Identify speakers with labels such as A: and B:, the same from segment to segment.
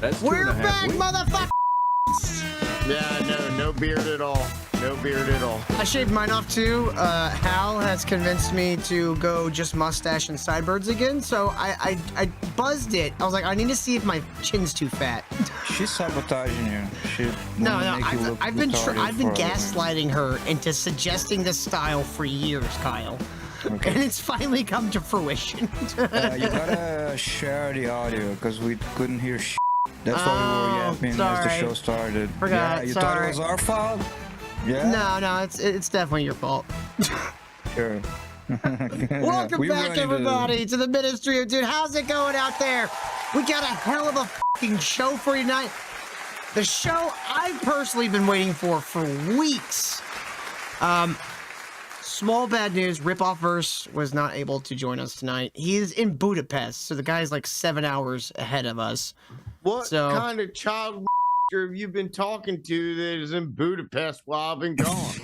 A: That's
B: We're
A: 2.5
B: back,
A: weeks.
B: motherfucker!
C: Yeah, no beard at all. No beard at all.
B: I shaved mine off too. Hal has convinced me to go just mustache and sideburns again, so I buzzed it. I was like, I need to see if my chin's too fat.
D: She's sabotaging you. She
B: No,
D: wanna
B: no,
D: make you look
B: I've been
D: retarded for everything.
B: gaslighting her into suggesting this style for years, Kyle.
D: Okay.
B: And it's finally come to fruition.
D: You gotta share the audio because we couldn't hear shit. That's why we were yapping as the
B: sorry.
D: show started.
B: Forgot,
D: Yeah, you
B: sorry.
D: thought it was our fault? Yeah.
B: No, it's definitely your fault.
D: Sure.
B: Welcome
D: We
B: back,
D: running
B: everybody, to the Ministry of Dude. How's it going out there? We got a hell of a fucking show for you tonight. The show I've personally been waiting for weeks. Small bad news. Rip-Off Verse was not able to join us tonight. He's in Budapest, so the guy's like 7 hours ahead of us.
C: What
B: So-
C: kind of child have you been talking to that is in Budapest while I've been gone?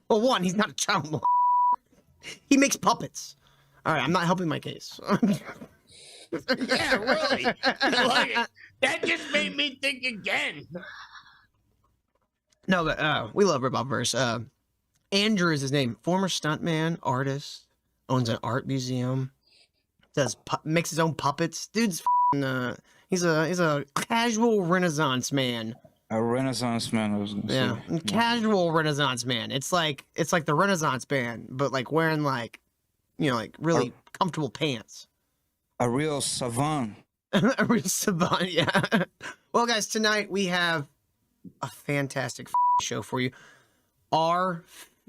B: Well, one, he's not a child. He makes puppets. All right, I'm not helping my case.
C: Yeah, really. Like, that just made me think again.
B: No, but we love Rip-Off Verse. Andrew is his name. Former stuntman, artist, owns an art museum, makes his own puppets. Dude's he's a casual Renaissance man.
D: A Renaissance man, I was gonna
B: Yeah,
D: say.
B: casual Renaissance man. It's like the Renaissance band, but like wearing like really comfortable pants.
D: A real savant.
B: A real savant, yeah. Well, guys, tonight we have a fantastic show for you. Our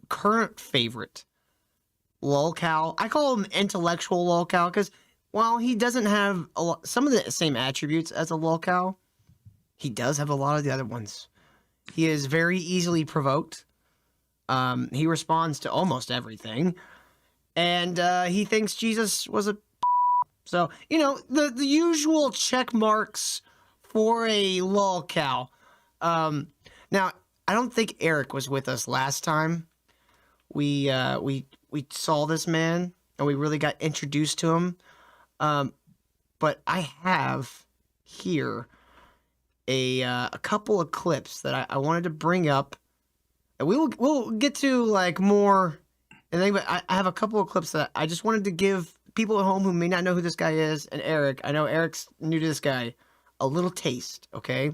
B: current favorite lolcow. I call him intellectual lolcow because while he doesn't have some of the same attributes as a lolcow, he does have a lot of the other ones. He is very easily provoked. He responds to almost everything, and he thinks Jesus was a. So the usual check marks for a lolcow. Now I don't think Eric was with us last time. We saw this man and we really got introduced to him. But I have here a couple of clips that I wanted to bring up. And we'll get to like more. And but I have a couple of clips that I just wanted to give people at home who may not know who this guy is, and Eric. I know Eric's new to this guy. A little taste, okay?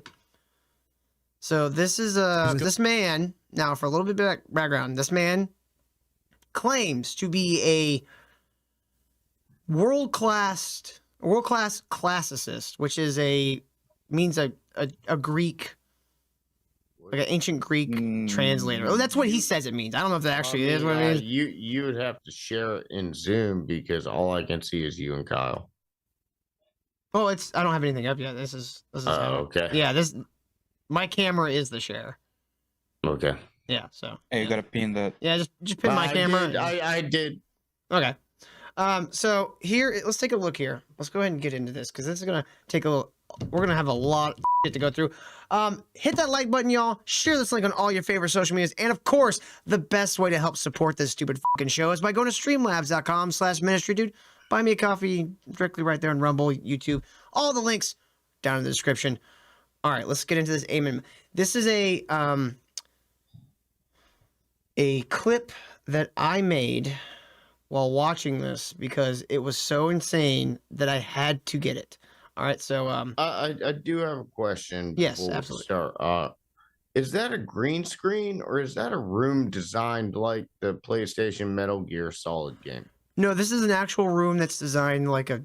B: So this is this man. Now, for a little bit of background, this man claims to be a world-class classicist, which is means a Greek, like an ancient Greek translator. Oh, that's what he says it means. I don't know if that actually is what it means.
C: You would have to share it in Zoom because all I can see is you and Kyle.
B: Oh, I don't have anything up yet. This is
C: Okay.
B: Yeah, my camera is the share.
C: Okay.
B: Yeah, so.
D: Hey, you gotta pin that.
B: Yeah, just pin my camera.
C: I did.
B: Okay. So here, let's take a look here. Let's go ahead and get into this because this is gonna take we're gonna have a lot of shit to go through. Hit that like button, y'all. Share this link on all your favorite social medias, and of course, the best way to help support this stupid fucking show is by going to streamlabs.com/ministrydude. Buy me a coffee directly right there on Rumble, YouTube. All the links down in the description. All right, let's get into this. Amen. This is a clip that I made while watching this because it was so insane that I had to get it. All right, so
C: I do have a question.
B: Yes,
C: before we
B: absolutely.
C: Start. Is that a green screen or is that a room designed like the PlayStation Metal Gear Solid game?
B: no, this is an actual room that's designed like a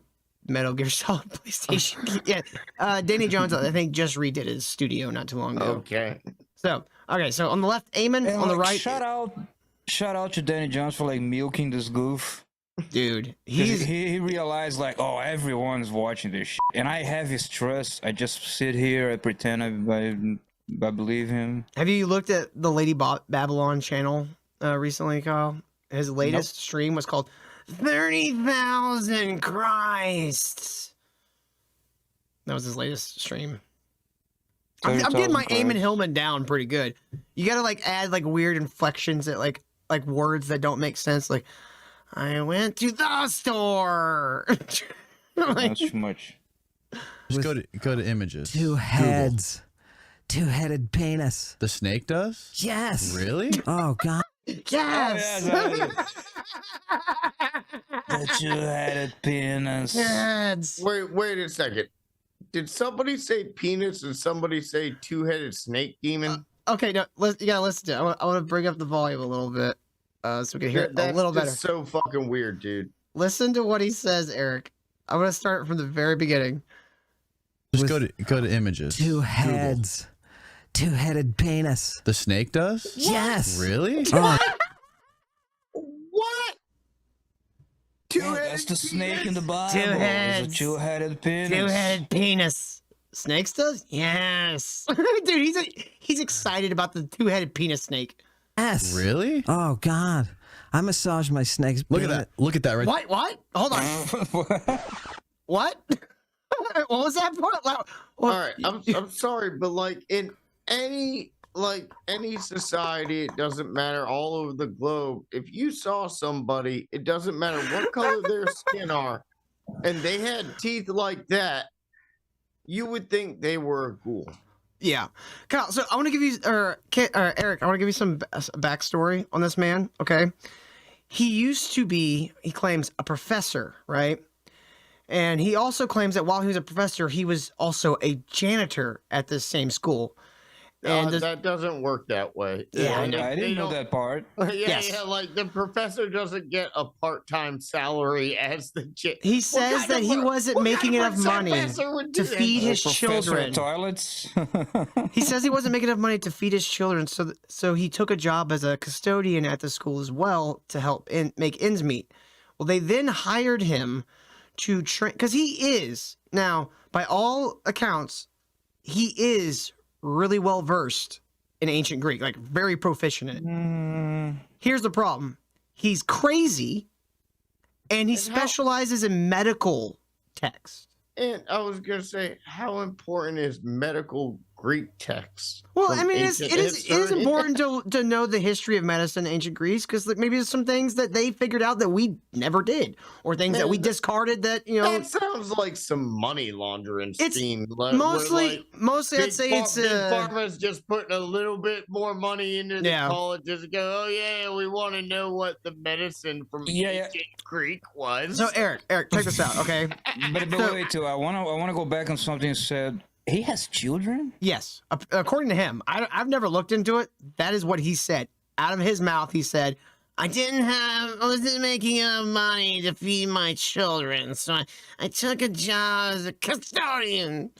B: Metal Gear Solid PlayStation. Yeah, Danny Jones, I think, just redid his studio not too long ago.
C: Okay.
B: So, okay, so on the left, Amen.
D: And
B: On the
D: like,
B: right,
D: shout out to Danny Jones for like milking this goof.
B: dude,
D: 'Cause he realized like, oh, everyone's watching this shit. And I have his trust. I just sit here, I pretend I believe him.
B: Have you looked at the Lady Babylon channel recently, Kyle? His latest stream was called 30,000 Christs. That was his latest stream. I'm getting my
D: 30,000
B: Ammon
D: Christ.
B: Hillman down pretty good. You gotta like add like weird inflections that like words that don't make sense. Like, I went to the store. Like,
D: Not too much.
A: Just go to images.
E: Two heads. Two-headed penis.
A: The snake does?
E: Yes.
A: Really?
E: Oh, God.
B: Yes.
D: The two-headed penis.
B: Heads.
C: Wait a second. Did somebody say penis and somebody say two-headed snake demon?
B: Okay, no, you gotta listen to it. I want to bring up the volume a little bit, so we can hear it a little better.
C: That's so fucking weird, dude.
B: Listen to what he says, Eric. I'm gonna start from the very beginning.
A: Just go to images.
E: Two heads. Two-headed penis.
A: The snake does?
E: Yes.
A: Really?
E: Oh,
C: What?
D: Yeah, that's the snake in the Bible.
B: Two
D: It's
B: heads.
D: a two-headed penis.
B: Two-headed penis. Snakes does? Yes. Dude, he's excited about the two-headed penis snake.
E: yes.
A: Really?
E: Oh, God. I massage my snake's
A: Look at
E: penis.
A: that. Look at that right
B: What? Hold on. What? What was that part?
C: All right, I'm sorry, but like in any society, it doesn't matter all over the globe. If you saw somebody, it doesn't matter what color their skin are, and they had teeth like that, you would think they were a ghoul.
B: Yeah. Kyle, so I want to give you, Eric, I want to give you some backstory on this man, okay? He used to be, he claims, a professor, right? And he also claims that while he was a professor, he was also a janitor at this same school. And
C: That doesn't work that way.
B: Yeah, I
D: Yeah, I didn't know that part.
C: Yeah, like the professor doesn't get a part-time salary as the
B: he says that he wasn't making enough money to feed his children.
D: Toilets.
B: He says he wasn't making enough money to feed his children, so he took a job as a custodian at the school as well to help make ends meet. Well, they then hired him to train, because he is, now, by all accounts, he is really well versed in ancient Greek, like very proficient in it. Here's the problem. He's crazy, and he specializes in medical text.
C: And I was gonna say, how important is medical Greek text?
B: Well,
C: from
B: I mean, it
C: ancient
B: is
C: history?
B: important to know the history of medicine in ancient Greece, because maybe there's some things that they figured out that we never did, or things that we discarded that, you know.
C: That sounds like some money laundering
B: It's
C: scheme.
B: mostly I'd say it's
C: Big Pharma's just putting a little bit more money into the colleges and go, oh yeah, we want to know what the medicine from ancient Greek was.
B: So Eric, check this out, okay?
D: But wait, too. I wanna go back on something you said. He has children?
B: Yes, according to him. I've never looked into it. That is what he said. Out of his mouth, he said, I wasn't making enough money to feed my children, so I took a job as a custodian.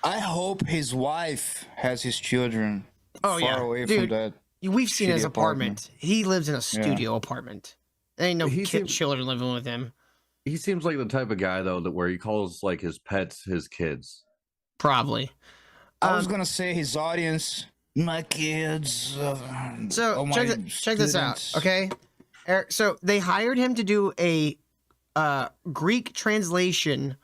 D: I hope his wife has his children
B: Oh,
D: far away from that.
B: We've seen his
D: shitty
B: apartment. He lives in a studio apartment. There ain't no children living with him.
F: He seems like the type of guy though that where he calls like his pets his kids.
B: Probably.
D: I was gonna say his audience, my kids.
B: So check this out, okay, Eric? So they hired him to do a Greek translation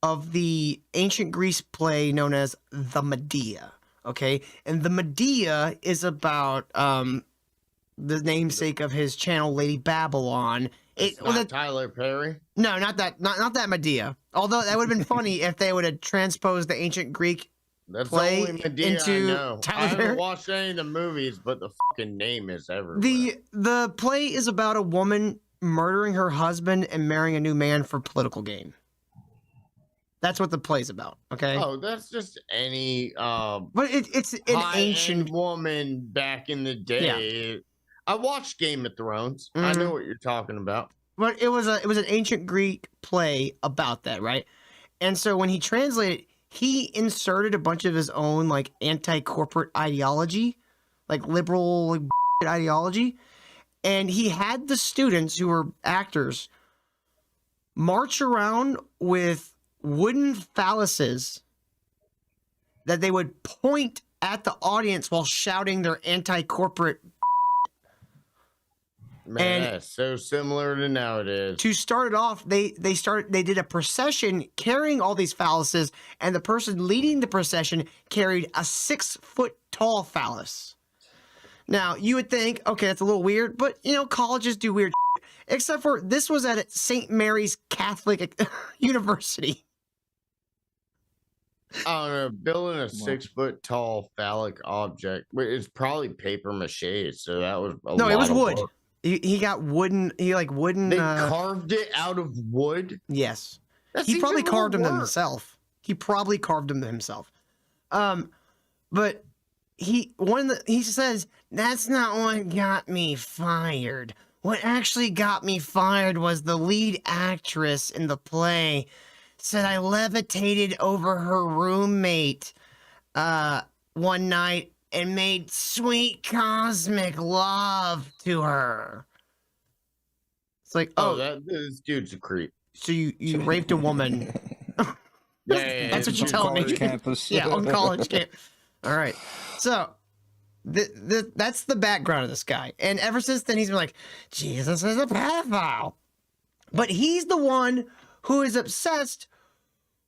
B: of the ancient Greece play known as the Medea. Okay, and the Medea is about the namesake of his channel, Lady Babylon.
C: Tyler Perry.
B: No, not that Medea. Although that would have been funny if they would have transposed the ancient Greek play
C: the only Medea
B: into
C: I know.
B: Tyler
C: I haven't
B: Perry.
C: watched any of the movies, but the fucking name is everywhere.
B: The play is about a woman murdering her husband and marrying a new man for political gain. That's what the play's about. Okay.
C: Oh, that's just any
B: but it's an ancient
C: woman back in the day. Yeah. I watched Game of Thrones. I know what you're talking about.
B: But it was an ancient Greek play about that, right? And so when he translated, he inserted a bunch of his own like anti-corporate ideology, like liberal like, ideology, and he had the students who were actors march around with wooden phalluses that they would point at the audience while shouting their anti-corporate.
C: Man, that's so similar to nowadays.
B: To start it off, they did a procession carrying all these phalluses, and the person leading the procession carried a 6-foot tall phallus. Now, you would think, okay, that's a little weird, but you know, colleges do weird shit. Except for this was at St. Mary's Catholic University.
C: I don't know, building a 6-foot tall phallic object. It's probably paper mache, so that was a
B: No,
C: lot
B: it was
C: of
B: wood.
C: work.
B: He got wooden. He like wooden.
C: They carved it out of wood.
B: Yes.
C: That
B: He
C: seems
B: probably
C: like more
B: carved them
C: work.
B: himself. He probably carved them himself. But he says that's not what got me fired. What actually got me fired was the lead actress in the play said I levitated over her roommate one night and made sweet cosmic love to her. It's like,
C: This dude's a creep.
B: so you raped a woman. That's what you're
D: On
B: telling me.
D: college campus.
B: Yeah, on college camp. All right. So that's the background of this guy. And ever since then, he's been like, Jesus is a pedophile. But he's the one who is obsessed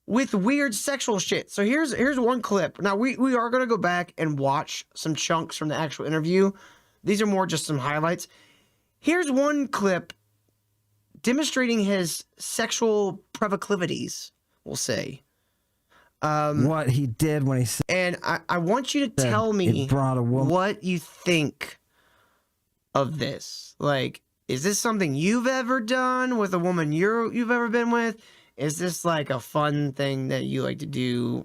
B: with weird sexual shit. So here's one clip. Now, we are going to go back and watch some chunks from the actual interview. These are more just some highlights. Here's one clip demonstrating his sexual proclivities, we'll say.
E: What he did when he said
B: And I want you to tell me
E: it brought a woman.
B: what you think of this. Like, is this something you've ever done with a woman you've ever been with? Is this like a fun thing that you like to do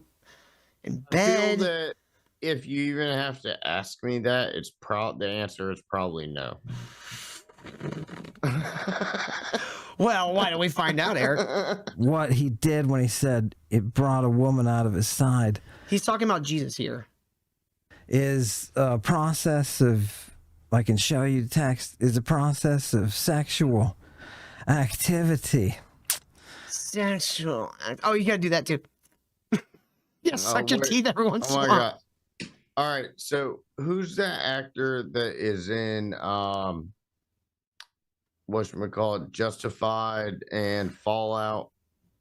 B: in
C: I feel
B: bed?
C: that if you even have to ask me that, the answer is probably no.
B: Well, why don't we find out, Eric?
E: What he did when he said it brought a woman out of his side
B: He's talking about Jesus here.
E: is a process of, I can show you the text, is a process of sexual activity.
B: Sexual. Oh, you gotta do that too. Yeah, suck your
C: wait.
B: teeth every once
C: Oh
B: in
C: my
B: a while.
C: god. All right, so who's that actor that is in whatchamacallit, Justified and Fallout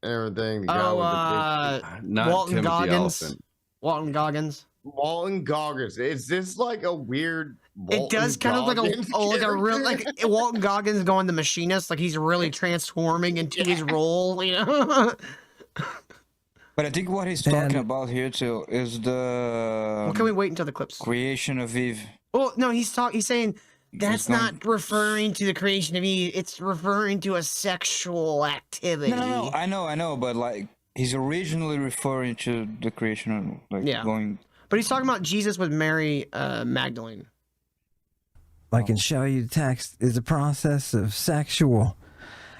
C: and everything? The guy with the big
F: Not
B: Walton
F: Timothy
B: Goggins.
F: Elephant.
B: Walton Goggins.
C: Walton Goggins. Is this like a weird
B: It does kind of like a real like Walton Goggins going the machinist, like he's really transforming into his role, you know.
D: But I think what he's talking
E: And-
D: about here too is the
B: Well, can we wait until the clips?
D: creation of Eve.
B: Well, no, he's saying that's
D: He's going-
B: not referring to the creation of Eve. It's referring to a sexual activity.
D: No, I know, but like he's originally referring to the creation of like
B: Yeah.
D: going.
B: But he's talking about Jesus with Mary Magdalene.
E: I can show you the text, is a process of sexual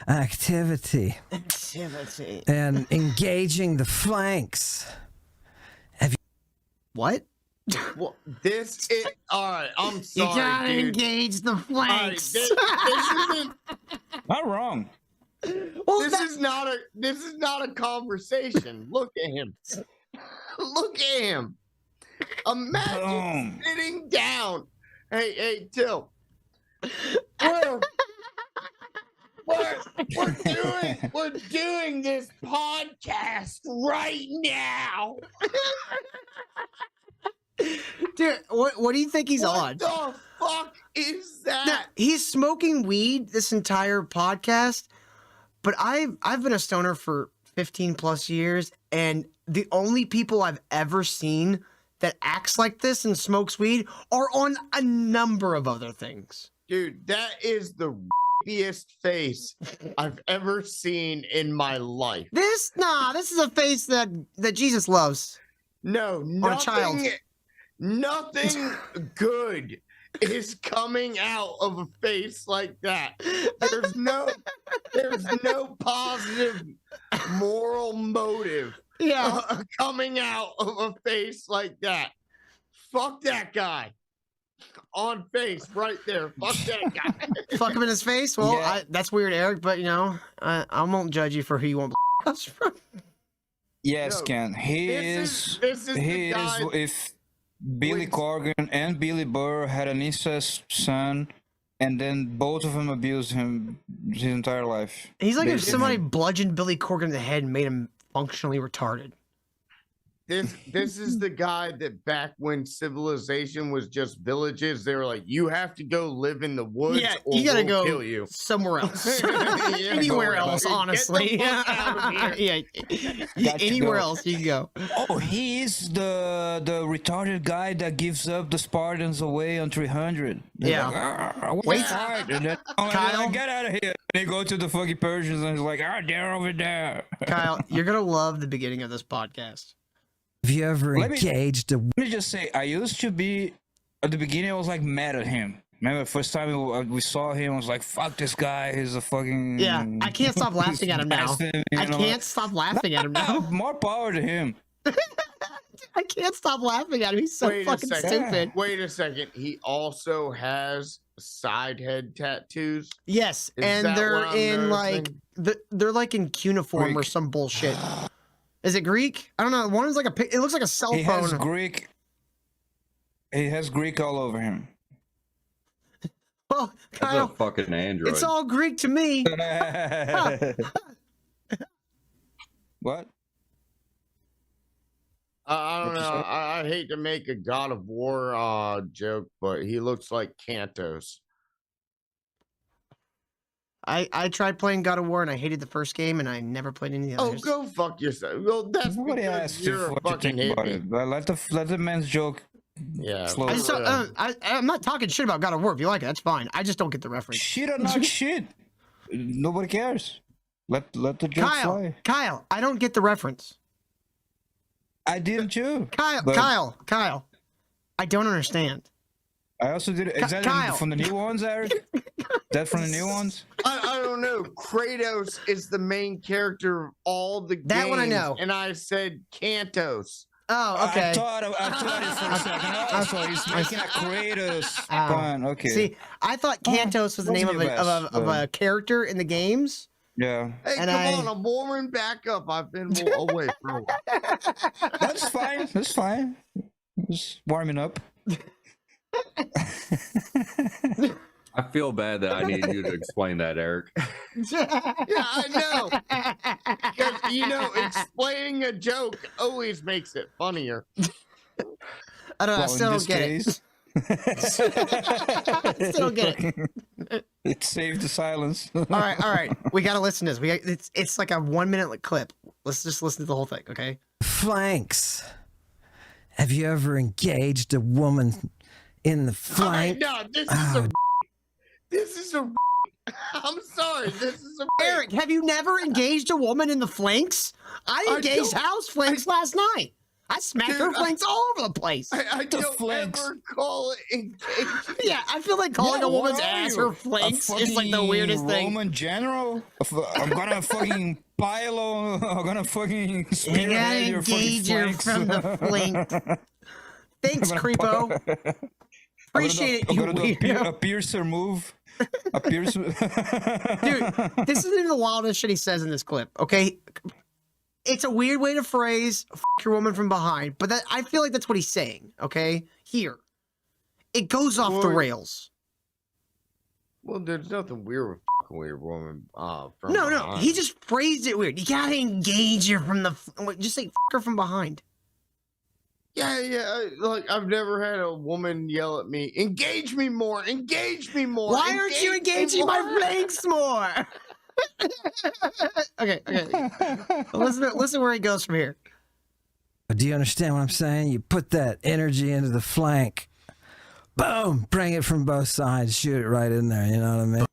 E: activity
B: Activity.
E: and engaging the flanks.
B: What?
C: Well, this is all right. I'm
B: You
C: sorry,
B: gotta
C: dude.
B: engage the
C: All right,
B: flanks.
C: this isn't.
D: Not wrong.
B: Well,
C: This is not a conversation. Look at him. Look at him. Imagine
D: Boom.
C: sitting down. Hey, Till. We're doing this podcast right now.
B: dude, what do you think he's on?
C: What the fuck is
B: Now,
C: that?
B: he's smoking weed this entire podcast, but I've been a stoner for 15 plus years, and the only people I've ever seen that acts like this and smokes weed are on a number of other things.
C: Dude, that is the rappiest face I've ever seen in my life.
B: This is a face that Jesus loves.
C: No,
B: Or a child.
C: nothing good is coming out of a face like that. There's no positive moral motive
B: Yeah.
C: coming out of a face like that. Fuck that guy. On face, right there. Fuck that guy.
B: Fuck him in his face. Well,
D: Yeah.
B: that's weird, Eric, but you know, I won't judge you for who you want us from.
D: Yes,
C: No,
D: Ken.
C: this is the
D: He
C: guy.
D: is. If Billy
C: Wait.
D: Corgan and Billy Burr had an incest son, and then both of them abused him his entire life.
B: He's like if
D: Basically.
B: somebody bludgeoned Billy Corgan in the head and made him functionally retarded.
C: this is the guy that back when civilization was just villages, they were like, you have to go live in the woods
B: Yeah,
C: or
B: you gotta
C: we'll
B: go
C: kill you.
B: somewhere else.
C: Yeah,
B: Anywhere
C: go
B: else,
C: away. Get the
B: honestly.
C: fuck out of here.
B: Yeah,
D: Got to
B: anywhere
D: go.
B: else you can go.
D: Oh, he is the retarded guy that gives up the Spartans away on 300. They're
B: Yeah.
D: like, I
B: Wait.
D: fight. And then,
B: Kyle?
D: like, get out of here. They go to the fucking Persians and he's like, they're over there.
B: Kyle, you're gonna love the beginning of this podcast.
E: Have you ever
D: Let me-
E: engaged a
D: Let me just say, I used to be, at the beginning, I was like mad at him. Remember the first time we saw him, I was like, fuck this guy, he's a fucking...
B: Yeah, I can't stop laughing at him now.
D: blasphemy, you
B: I
D: know?
B: can't stop laughing at him now.
D: More power to him.
B: I can't stop laughing at him. He's so
C: Wait a
B: fucking
C: second.
B: stupid.
C: Wait a second. He also has side head tattoos.
B: Yes,
C: Is
B: and
C: that
B: they're
C: what I'm
B: in
C: noticing?
B: they're like in cuneiform or
D: Greek.
B: some bullshit. Is it Greek? I don't know. One is like it looks like a cell
D: He has
B: phone.
D: Greek. He has Greek all over him.
B: Well,
F: That's
B: Kyle,
F: a fucking android.
B: it's all Greek to me.
D: What?
C: I don't
D: What'd you
C: know.
D: say?
C: I hate to make a God of War joke, but he looks like Kantos.
B: I tried playing God of War and I hated the first game and I never played any of the
C: Oh,
B: others.
C: go fuck yourself. Well, that's
D: Nobody
C: because
D: asked
C: you're
D: you
C: a
D: what you
C: fucking
D: think about
C: hippie.
D: it. But let the man's joke.
C: Yeah.
D: Slow.
B: I just don't,
C: uh,
B: I'm not talking shit about God of War. If you like it, that's fine. I just don't get the reference.
D: Shit or not shit. Nobody cares. Let the joke fly.
B: Kyle, I don't get the reference.
D: I didn't too.
B: Kyle,
D: But-
B: Kyle, I don't understand.
D: I also did it. Is that
B: Kyle.
D: from the new ones, Eric? That from the new ones?
C: I don't know. Kratos is the main character of all the games.
B: That one I know.
C: And I said Kantos.
B: Oh, okay.
D: I thought it for a second. I thought he's making a Kratos
B: Oh.
D: pun. Okay.
B: See, I thought Kantos was the name
D: wasn't
B: of
D: your best,
B: of a character in the games.
D: Yeah.
C: Hey,
B: And
C: come on. I'm warming back up. I've been away for a while.
D: That's fine. That's fine. Just warming up.
F: I feel bad that I need you to explain that, Eric.
C: Yeah, I know. Because, you know, explaining a joke always makes it funnier.
B: I don't know. I
D: Well,
B: still
D: in
B: don't get
D: this case,
B: it. Still don't get it.
D: it saved the silence.
B: All right. We gotta listen to this. It's like a 1 minute clip. Let's just listen to the whole thing, okay?
E: flanks? Have you ever engaged a woman in the
C: All right,
E: flank?
C: no, this is a I'm sorry. This is a
B: Eric, have you never engaged a woman in the flanks? I engaged
C: don't-
B: house flanks last night. I smacked her
C: Dude,
B: flanks all over the place.
C: I
D: The
C: don't
D: flanks.
C: ever call it engagement.
B: Yeah, I feel like calling a woman's ass her flanks is like the weirdest thing.
D: Roman general? I'm gonna fucking pile on. I'm gonna fucking
B: You gotta
D: spearhead your fucking
B: engage her
D: flanks.
B: from the flank. Thanks,
D: I'm gonna
B: creepo. Appreciate it,
D: I'm
B: you
D: gonna do a
B: weirdo.
D: piercer move. A piercer.
B: Dude, this isn't even the wildest shit he says in this clip, okay? It's a weird way to phrase "f your woman from behind," but I feel like that's what he's saying, okay? Here. It goes off the
C: Well,
B: rails.
C: Well, there's nothing weird with fucking with your woman. From
B: No,
C: behind.
B: he just phrased it weird. You gotta engage her from the. Just say "f her from behind."
C: Yeah. Like I've never had a woman yell at me, "Engage me more! Engage me more!"
B: Why aren't you
C: engage me
B: engaging my
C: more!"
B: flanks more? Okay. Listen where he goes from here.
E: Do you understand what I'm saying? You put that energy into the flank. Boom! Bring it from both sides. Shoot it right in there. You know what I mean?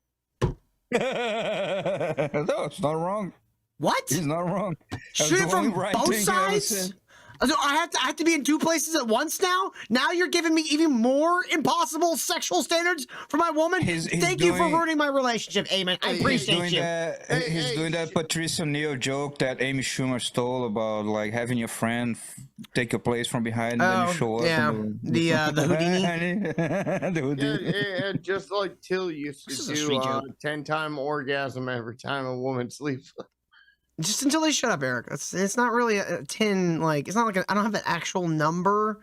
D: No, it's not wrong.
B: What?
D: He's not wrong. That's
B: Shoot
D: the
B: it from
D: only right
B: both
D: thing I ever
B: sides?
D: said.
B: So I have to be in two places at once now? Now you're giving me even more impossible sexual standards for my woman?
D: He's
B: Thank you for
D: doing-
B: ruining my relationship, Ammon. I
C: Hey,
D: He's
B: appreciate
D: doing
B: you.
D: that.
C: Hey,
D: He's
C: hey,
D: doing that Patrice O'Neill joke that Amy Schumer stole about like having your friend take your place from behind and then
B: Oh,
D: you show up.
B: yeah.
D: and
B: The Houdini.
D: The Houdini.
C: Yeah, just like Till used
B: This is
C: to
B: a
C: do
B: sweet joke.
C: 10-time orgasm every time a woman sleeps.
B: Just until they shut up, Eric. It's not really a 10, like, it's not like I don't have an actual number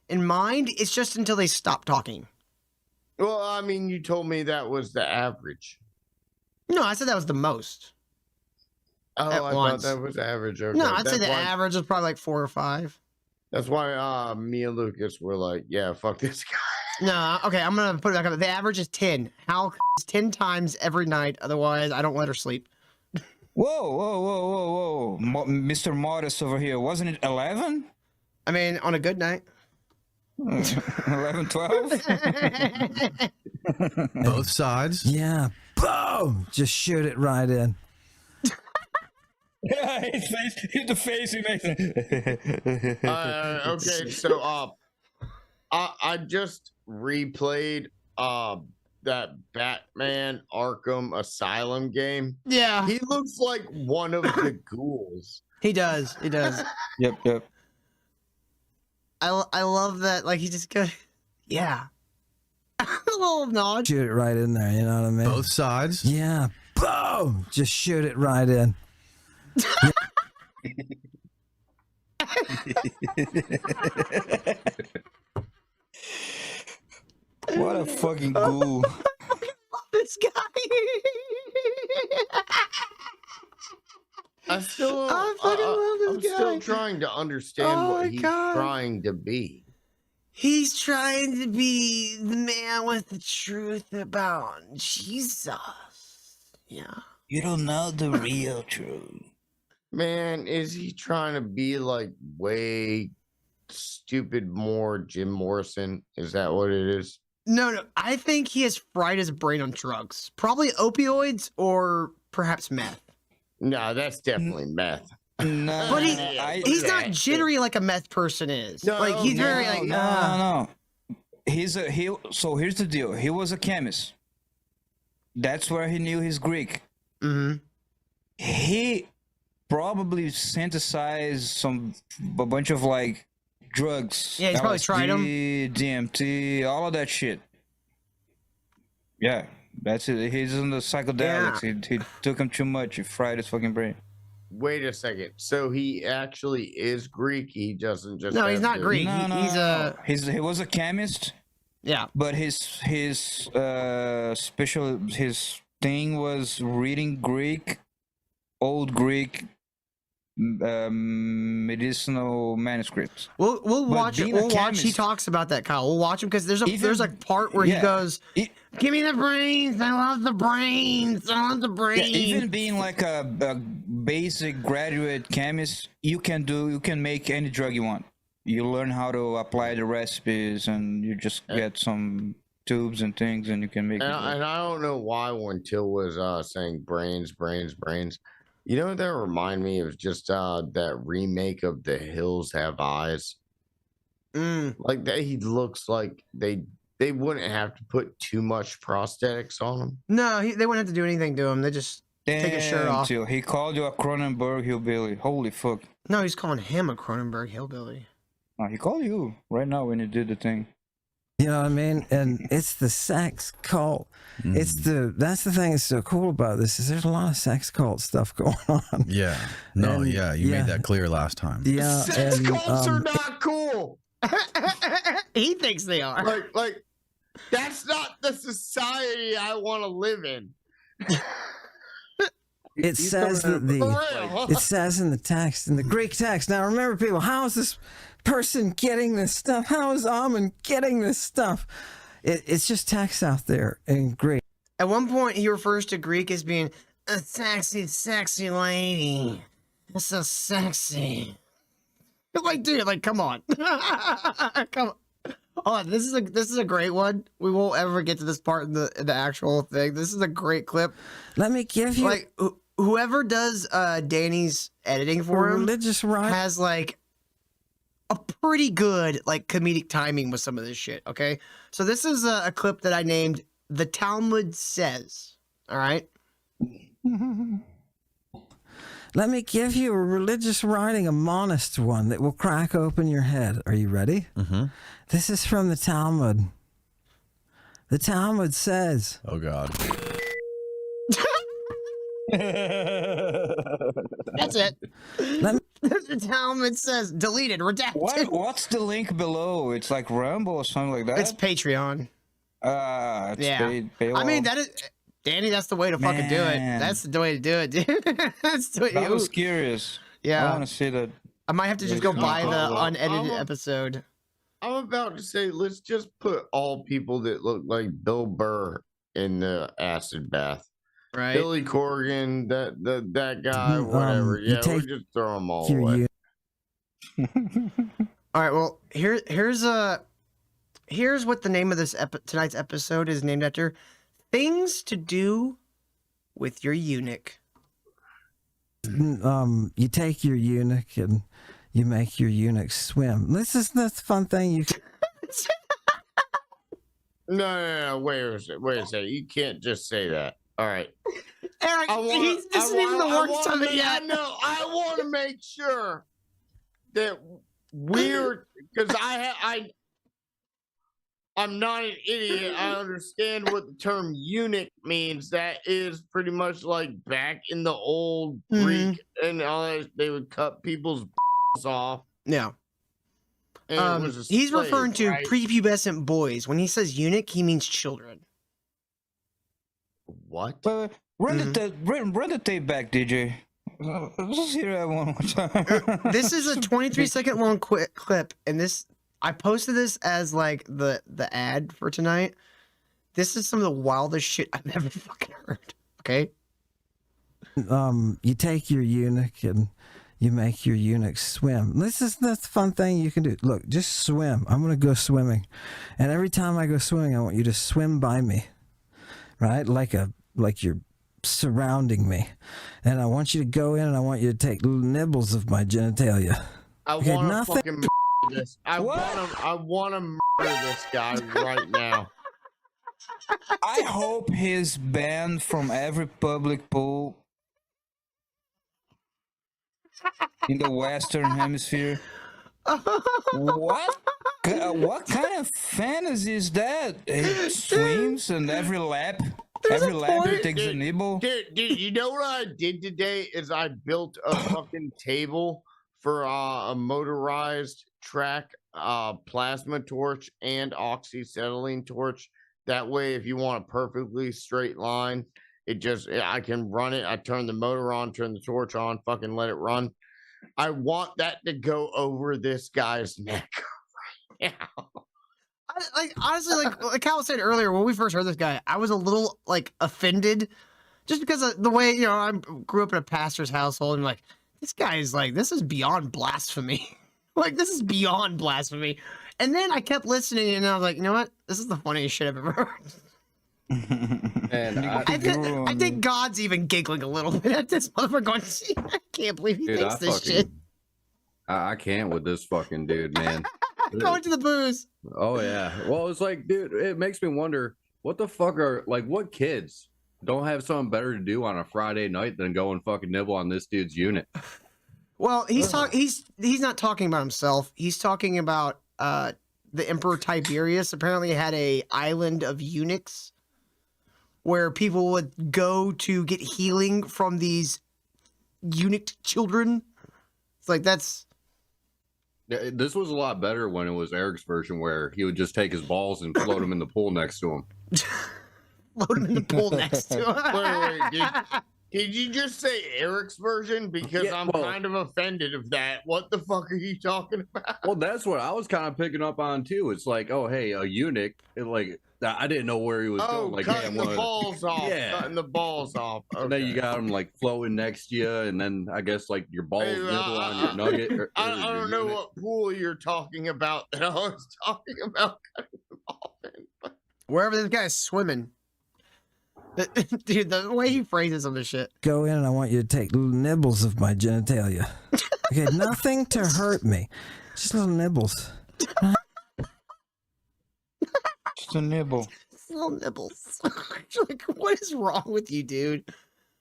B: in mind. It's just until they stop talking.
C: Well, I mean, you told me that was the average.
B: No, I said that was the most.
C: Oh,
B: At
C: I
B: once.
C: thought that was average. Okay,
B: No, I'd say
C: that's
B: the
C: why-
B: average is probably like 4 or 5.
C: That's why me and Lucas were like, yeah, fuck this guy.
B: No, okay, I'm gonna put it back up. The average is 10. Hal is 10 times every night. Otherwise, I don't let her sleep.
D: Whoa. Mr. Modest over here. Wasn't it 11?
B: I mean, on a good night.
D: 11, 12?
A: Both sides.
E: Yeah. Boom! Just shoot it right in.
D: Yeah, his face, hit the face he makes.
C: Okay, so I just replayed that Batman Arkham Asylum game.
B: Yeah,
C: He looks like one of the ghouls.
B: he does. He does.
D: Yep.
B: I love that. Like, he just goes, yeah. A little nod.
E: Shoot it right in there, you know what I mean?
A: Both sides.
E: Yeah. Boom! Just shoot it right in.
D: What a fucking ghoul.
B: This guy.
C: I still,
B: I fucking love this
C: I'm
B: guy.
C: still trying to understand
B: Oh
C: what
B: my
C: he's
B: God.
C: trying to be.
B: He's trying to be the man with the truth about Jesus. Yeah.
D: You don't know the real truth.
C: Man, is he trying to be like way stupid more Jim Morrison? Is that what it is?
B: No. I think he has fried his brain on drugs. Probably opioids or perhaps meth.
C: No, that's definitely meth.
D: No,
B: But he's
C: Yeah.
B: not jittery like a meth person is.
C: No,
B: like he's very like
D: no. So here's the deal. He was a chemist. That's where he knew his Greek.
B: Mhm.
D: He probably synthesized a bunch of like drugs.
B: Yeah, he's probably tried 'em.
D: DMT, all of that shit. Yeah, that's it. He's in the psychedelics. He took him too much. He fried his fucking brain.
C: Wait a second. So he actually is Greek. He doesn't just.
B: No, he's
C: have
B: not
C: to-
B: Greek.
D: No, he was a chemist,
B: Yeah.
D: but his his thing was reading Greek, old Greek medicinal manuscripts.
B: We'll watch it.
D: being a
B: We'll watch. He
D: chemist-
B: talk about that, Kyle. We'll watch him because there's
D: Even-
B: a part where he
D: yeah.
B: goes,
D: E-
B: "Give me the brains. I love the brains. I love the
D: Yeah,
B: brains."
D: even being like a basic graduate chemist, you can make any drug you want. You learn how to apply the recipes, and you just get some tubes and things, and you can make.
C: And,
D: it
C: and I don't know why when Till was saying brains. You know what that remind me of? Just that remake of The Hills Have Eyes.
B: Mm.
C: Like that, he looks like they wouldn't have to put too much prosthetics on him.
B: No, they wouldn't have to do anything to him. They just take his shirt
D: Damn,
B: off.
D: Till, he called you a Cronenberg hillbilly. Holy fuck!
B: No, he's calling him a Cronenberg hillbilly.
D: No, he called you right now when you did the thing.
E: You know what I mean? And it's the sex cult. That's the thing that's so cool about this is there's a lot of sex cult stuff going on.
A: Yeah. No.
E: And,
A: yeah. You
E: yeah.
A: made that clear last time.
E: Yeah,
C: Sex
E: and,
C: cults are not cool.
B: He thinks they are.
C: Like that's not the society I want to live in.
E: it says that
C: For real.
E: it says in the text, in the Greek text. Now remember, people, how is this person getting this stuff? How is Ammon getting this stuff? It's just text out there in Greek.
B: At one point, he refers to Greek as being a sexy, sexy lady. It's so sexy. Like, dude, like, come on, come on. Oh, this is a great one. We won't ever get to this part in the actual thing. This is a great clip.
E: Let me give you
B: Like, whoever does Danny's editing for him
E: religious right.
B: has like a pretty good like comedic timing with some of this shit. Okay, so this is a clip that I named "The Talmud Says." All right.
E: Let me give you a religious writing, a monist one that will crack open your head. Are you ready?
A: Mm-hmm.
E: This is from the Talmud. The Talmud says,
A: Oh God.
B: That's it.
E: Let me-
B: The Talmud says deleted, redacted.
D: What's the link below? It's like Rumble or something like that.
B: It's Patreon.
D: It's
B: Yeah.
D: paywall.
B: I mean, that is Danny. That's the way to fucking do it.
D: Man.
B: That's the way to do it, dude. That's the way.
D: I was curious. I
B: Yeah.
D: want to see that.
B: I might have to just go
C: Dude,
B: buy the
C: I'm
B: unedited
C: a-
B: episode.
C: I'm about to say, let's just put all people that look like Bill Burr in the acid bath.
B: Right.
C: Billy Corgan, that guy, whatever.
E: You
C: Yeah, we'll
E: take
C: just throw them all
E: your
C: away.
B: All right. Well, here's what the name of this tonight's episode is named after: things to do with your eunuch.
E: You take your eunuch and you make your eunuch swim. This is the fun thing you can
C: No, wait a second. You can't just say that. All right.
B: Eric, this isn't even the worst of it yet.
C: I want to make sure that because I'm not an idiot. I understand what the term eunuch means. That is pretty much like back in the old Greek and all that, they would cut people's off.
B: Yeah.
C: And it was a
B: He's
C: slave,
B: referring to
C: right?
B: prepubescent boys. When he says eunuch, he means children.
C: What?
D: Run the tape back, DJ. Let's hear that one more time.
B: This is a 23-second long clip, and I posted this as like the ad for tonight. This is some of the wildest shit I've ever fucking heard. Okay.
E: you take your eunuch and you make your eunuch swim. This is the fun thing you can do. Look, just swim. I'm gonna go swimming, and every time I go swimming, I want you to swim by me, right? Like you're surrounding me, and I want you to go in and I want you to take little nibbles of my genitalia.
C: I
E: Okay,
C: want to
E: nothing-
C: fucking murder this. I want to murder this guy right now.
D: I hope he's banned from every public pool in the Western Hemisphere. What kind of fantasy is that? He swims and every lap he takes a nibble.
C: Dude, you know what I did today is I built a fucking table for a motorized track plasma torch and oxyacetylene torch. That way, if you want a perfectly straight line, I can run it. I turn the motor on, turn the torch on, fucking let it run. I want that to go over this guy's neck right now.
B: Honestly, like Cal said earlier, when we first heard this guy, I was a little like offended, just because of the way I grew up in a pastor's household, and like this guy is like, this is beyond blasphemy. Like, this is beyond blasphemy. And then I kept listening, and I was like, you know what? This is the funniest shit I've ever heard.
F: And
B: I think God's even giggling a little bit at this motherfucker going, I can't believe he thinks this shit.
F: I can't with this fucking dude, man.
B: Going to the booze.
F: Oh yeah. Well, it's like, dude, it makes me wonder what the fuck what kids don't have something better to do on a Friday night than go and fucking nibble on this dude's unit.
B: Well, he's not talking about himself. He's talking about the Emperor Tiberius apparently had a island of eunuchs where people would go to get healing from these eunuch children. It's like that's.
F: This was a lot better when it was Eric's version, where he would just take his balls and float them in the pool next to him.
B: Float him in the pool next to him.
C: Wait, did you just say Eric's version? Because I'm kind of offended of that. What the fuck are you talking about?
F: Well, that's what I was kind of picking up on too. It's like, oh hey, a eunuch. I didn't know where he was going. Like,
C: cutting
F: hey,
C: the balls off.
F: Yeah.
C: Cutting the balls off. Okay.
F: And then you got him like floating next to you, and then I guess like your balls
C: Hey,
F: nibble on your nugget.
C: I don't know what pool you're talking about that I was talking about cutting them off in. But
B: Wherever this guy's swimming. Dude, the way he phrases some of this shit.
E: Go in and I want you to take little nibbles of my genitalia. Okay, nothing to hurt me. Just little nibbles.
D: Just a nibble.
B: Little nibbles. Like, what is wrong with you, dude?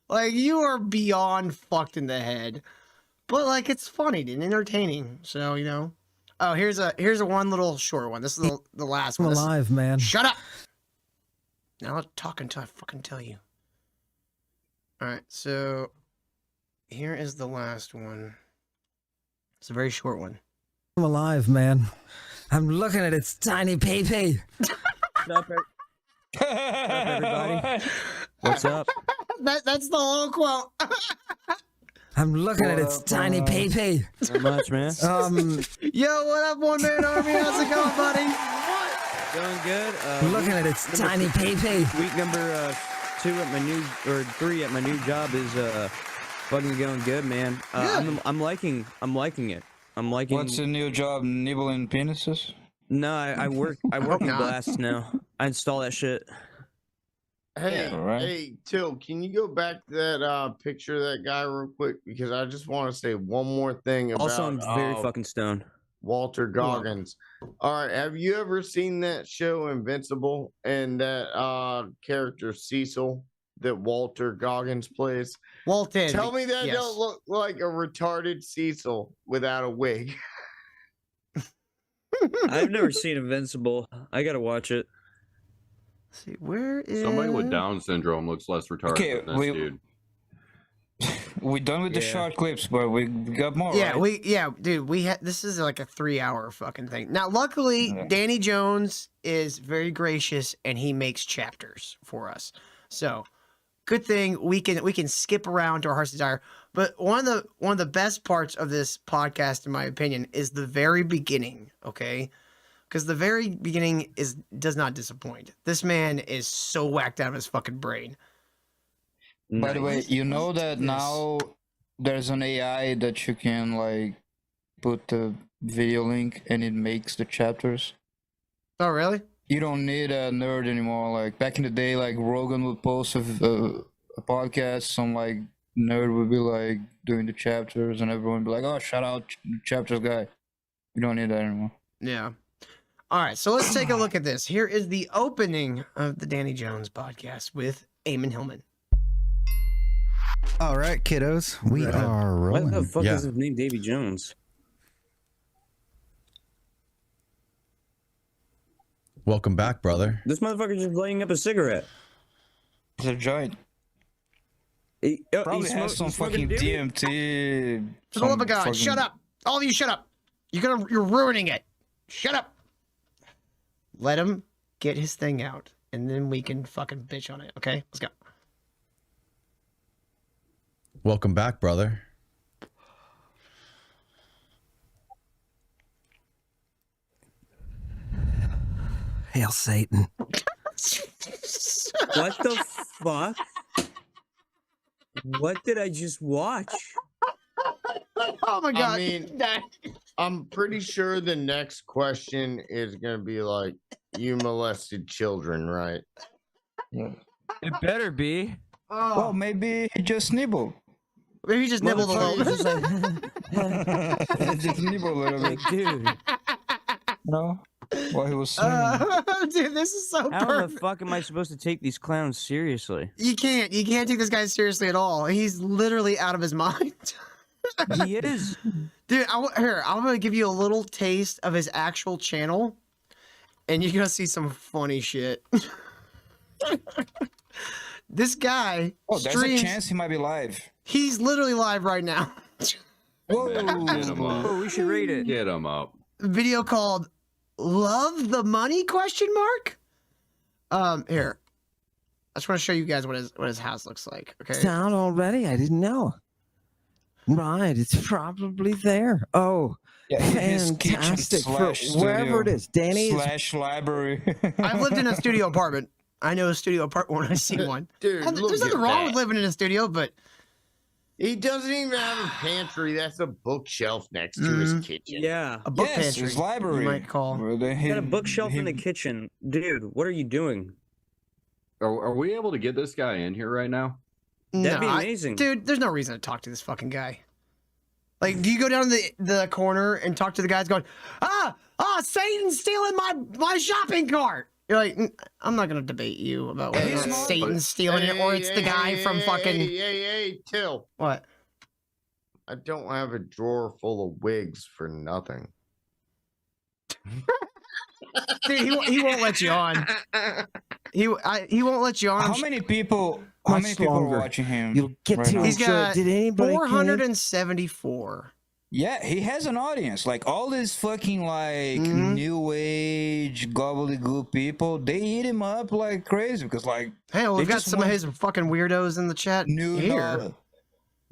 B: Like, you are beyond fucked in the head. But like, it's funny and entertaining. So, Oh, here's a one little short one. This is the last
E: I'm
B: one.
E: alive, man.
B: Shut up. Now I'll talk until I fucking tell you. All right, so here is the last one. It's a very short one.
E: I'm alive, man. I'm looking at its tiny pee-pee.
G: What's up, everybody? What's up?
B: That's the whole quote.
E: I'm looking at its tiny pee-pee.
G: Not much, man.
B: Yo, what up, One Man Army? How's it going, buddy?
G: Going good.
E: Looking at its tiny pee-pee.
G: Week number 2 at my new, or 3 at my new job is fucking going good, man. I'm liking it. I'm liking.
D: What's the new job? Nibbling penises?
G: No, I work in glass now. I install that shit.
C: Hey,
D: Alright.
C: hey, Till, can you go back to that picture of that guy real quick? Because I just want to say one more thing about
G: Also, I'm very fucking stoned.
C: Walter Goggins. All right, have you ever seen that show Invincible and that character Cecil that Walter Goggins plays?
B: Walton.
C: Tell me that
B: yes.
C: don't look like a retarded Cecil without a wig.
G: I've never seen Invincible. I gotta watch it.
B: Let's see, where is
F: Somebody with Down syndrome looks less retarded than this dude.
D: We're done with the short clips, but we got more.
B: Yeah,
D: right?
B: dude, this is like a 3-hour fucking thing. Now, luckily, Danny Jones is very gracious and he makes chapters for us. So, good thing we can skip around to our heart's desire. But one of the best parts of this podcast, in my opinion, is the very beginning. Okay, because the very beginning does not disappoint. This man is so whacked out of his fucking brain.
D: By the way, you know that now there's an AI that you can like put the video link and it makes the chapters.
B: Oh, really?
D: You don't need a nerd anymore. Like back in the day, like Rogan would post a podcast, some like nerd would be like doing the chapters, and everyone would be like, "Oh, shout out chapters guy." You don't need that anymore.
B: Yeah. All right, so let's take a look at this. Here is the opening of the Danny Jones podcast with Ammon Hillman.
A: All right, kiddos, we are
G: Why
A: rolling.
G: the fuck is his name Davy Jones?
A: Welcome back, brother.
G: This motherfucker just lighting up a cigarette.
D: It's a giant. Probably has some fucking DMT.
B: For the love of
D: some
B: God,
D: fucking-
B: shut up! All of you, shut up! You're ruining it. Shut up. Let him get his thing out, and then we can fucking bitch on it. Okay, let's go.
A: Welcome back, brother.
E: Hail Satan.
G: What the fuck? What did I just watch?
B: Oh my God!
C: I mean, I'm pretty sure the next question is gonna be like, "You molested children, right?"
D: Yeah.
G: It better be.
D: Well, maybe he just nibbled.
B: Maybe he just nibbled a little bit.
D: Just nibbled a little bit.
G: Dude,
D: No, while he was singing.
B: Dude, this is so
G: how the
B: perfect.
G: fuck am I supposed to take these clowns seriously?
B: You can't take this guy seriously at all. He's literally out of his mind.
G: He is.
B: Dude, I'm gonna give you a little taste of his actual channel, and you're gonna see some funny shit. This guy
D: Oh, there's
B: streams.
D: a chance he might be live.
B: He's literally live right now.
D: Whoa!
F: Get him up.
G: Oh, we should rate it.
F: Get him up.
B: Video called "Love the Money?" ? Here, I just want to show you guys what his house looks like. Okay.
E: Sound already? I didn't know. Right, it's probably there. Oh,
D: Yeah, his kitchen
E: fantastic. For
D: slash
E: wherever it
D: studio
E: is. Danny is
D: slash library.
B: I've lived in a studio apartment. I know a studio apartment when I see one.
C: Dude, look
B: There's nothing
C: at
B: wrong
C: that.
B: with living in a studio, but
C: He doesn't even have a pantry. That's a bookshelf next to his kitchen.
G: Yeah.
B: a book
D: Yes,
B: pantry,
D: his library.
B: you might call.
D: Where they-
G: Got a bookshelf in the
D: he-
G: kitchen. Dude, what are you doing?
F: Are we able to get this guy in here right now?
G: That'd be
B: No,
G: amazing.
B: Dude, there's no reason to talk to this fucking guy. Like, do you go down the corner and talk to the guys going, Satan's stealing my shopping cart? You're like, I'm not gonna debate you about whether
C: Hey,
B: it's Satan's stealing it or it's the guy from fucking
C: Hey, Till.
B: what?
C: I don't have a drawer full of wigs for nothing.
B: Dude, he won't let you on. He won't let you on.
D: How many people? How
E: Much
D: many people
E: longer.
D: are watching him?
E: You'll get
D: right
E: to
D: now?
E: it.
B: He's
E: Sure,
B: got
E: did anybody
B: 474.
D: Yeah, he has an audience. Like all these fucking like
B: Mhm.
D: new age gobbledygook people, they eat him up like crazy because like
B: Hey, well,
D: They
B: we've got
D: just
B: some of
D: want-
B: his fucking weirdos in the chat
D: new
B: here.
D: knowledge.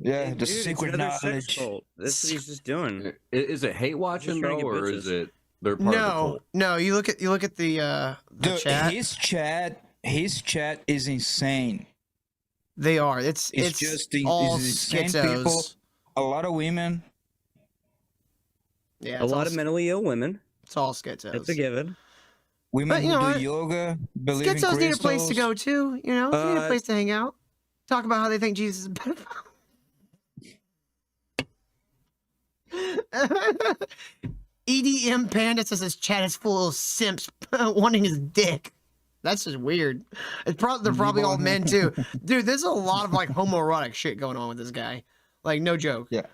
D: Yeah,
G: Hey,
D: the
G: dude, it's
D: secret
G: another sex
D: knowledge.
G: cult. That's what he's just doing.
F: Is it hate watching
G: trying to
F: though,
G: get
F: or is
G: bitches.
F: it they're part of the
B: No,
F: cult?
B: no. You look at the
D: Dude,
B: chat.
D: his chat is insane.
B: They are. It's
D: just
B: all
D: it's insane people.
B: schizos.
D: A lot of women.
B: Yeah,
G: A lot of mentally ill women.
B: It's all schizos.
G: That's a given.
D: Women
B: But, you
D: who
B: know
D: do
B: what?
D: yoga, believe in
B: Schizos need a place to
D: crystals.
B: go too. You know, they need a
G: Uh,
B: place to hang out. Talk about how they think Jesus is a pedophile. EDM Panda says his chat is full of simps wanting his dick. That's just weird. They're probably all men too. Dude, there's a lot of like homoerotic shit going on with this guy. Like, no joke.
D: Yeah.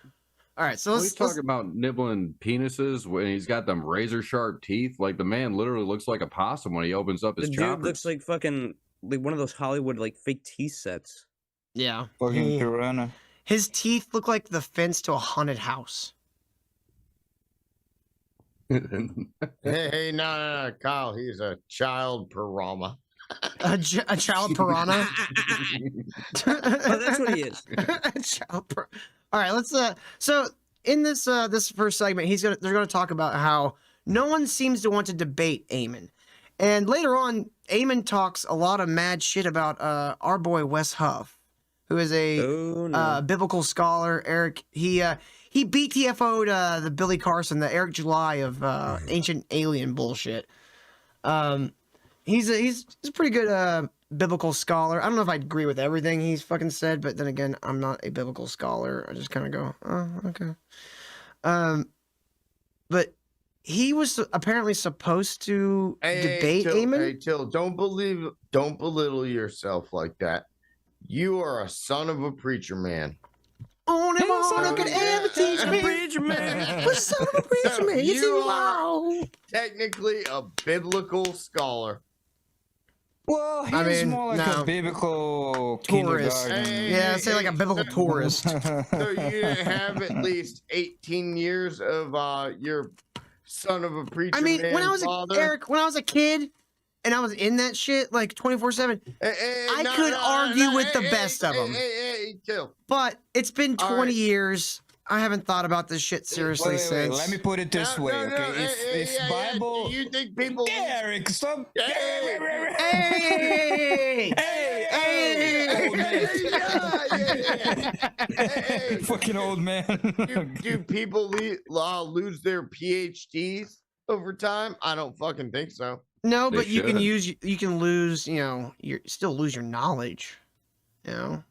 B: All right, so
F: Well,
B: let's
F: he's talking about nibbling penises when he's got them razor sharp teeth. Like the man literally looks like a possum when he opens up
G: The
F: his
G: dude
F: choppers.
G: looks like fucking like one of those Hollywood like fake teeth sets.
B: yeah.
D: Fucking piranha.
B: His teeth look like the fence to a haunted house.
C: Hey, no, Kyle. He's a child piranha.
B: A child piranha.
G: Oh, that's what he is.
B: A child All right, let's so in this this first segment, they're gonna talk about how no one seems to want to debate Ammon. And later on, Ammon talks a lot of mad shit about our boy Wes Huff, who is a
G: Oh no.
B: biblical scholar. Eric, he BTFO'd the Billy Carson, the Eric July of ancient alien bullshit. He's a pretty good biblical scholar. I don't know if I agree with everything he's fucking said, but then again, I'm not a biblical scholar. I just kind of go, oh, okay. But he was apparently supposed to debate Ammon.
C: Hey, Till, don't belittle yourself like that. You are a son of a preacher man.
B: On him all,
C: son
B: I
C: of
B: could
C: a-
B: ever teach me.
G: Preacher man.
B: What son of a preacher man? You
C: You
B: see,
C: are-
B: wow.
C: Technically a biblical scholar.
D: Well, he's
B: I mean,
D: more like
B: no.
D: a biblical
B: Tourist.
D: kindergarten.
B: Yeah, say like a biblical tourist.
C: So you didn't have at least 18 years of your son of a preacher
B: I mean,
C: man
B: when I was
C: father?
B: when I was a kid and I was in that shit like 24/7, I could argue with the best of 'em.
C: Hey, Till.
B: but it's been
C: All
B: 20
C: right.
B: years. I haven't thought about this shit seriously
D: Wait,
B: since.
D: let me put it this way, okay? If Bible,
C: Do you think people...
D: Derek, stop.
C: Hey!
B: Hey!
D: Hey, old man.
C: Hey,
D: Fucking old man.
C: do people lose their PhDs over time? I don't fucking think so.
B: No,
F: They
B: but you can
F: should.
B: you can lose, still lose your knowledge. You know,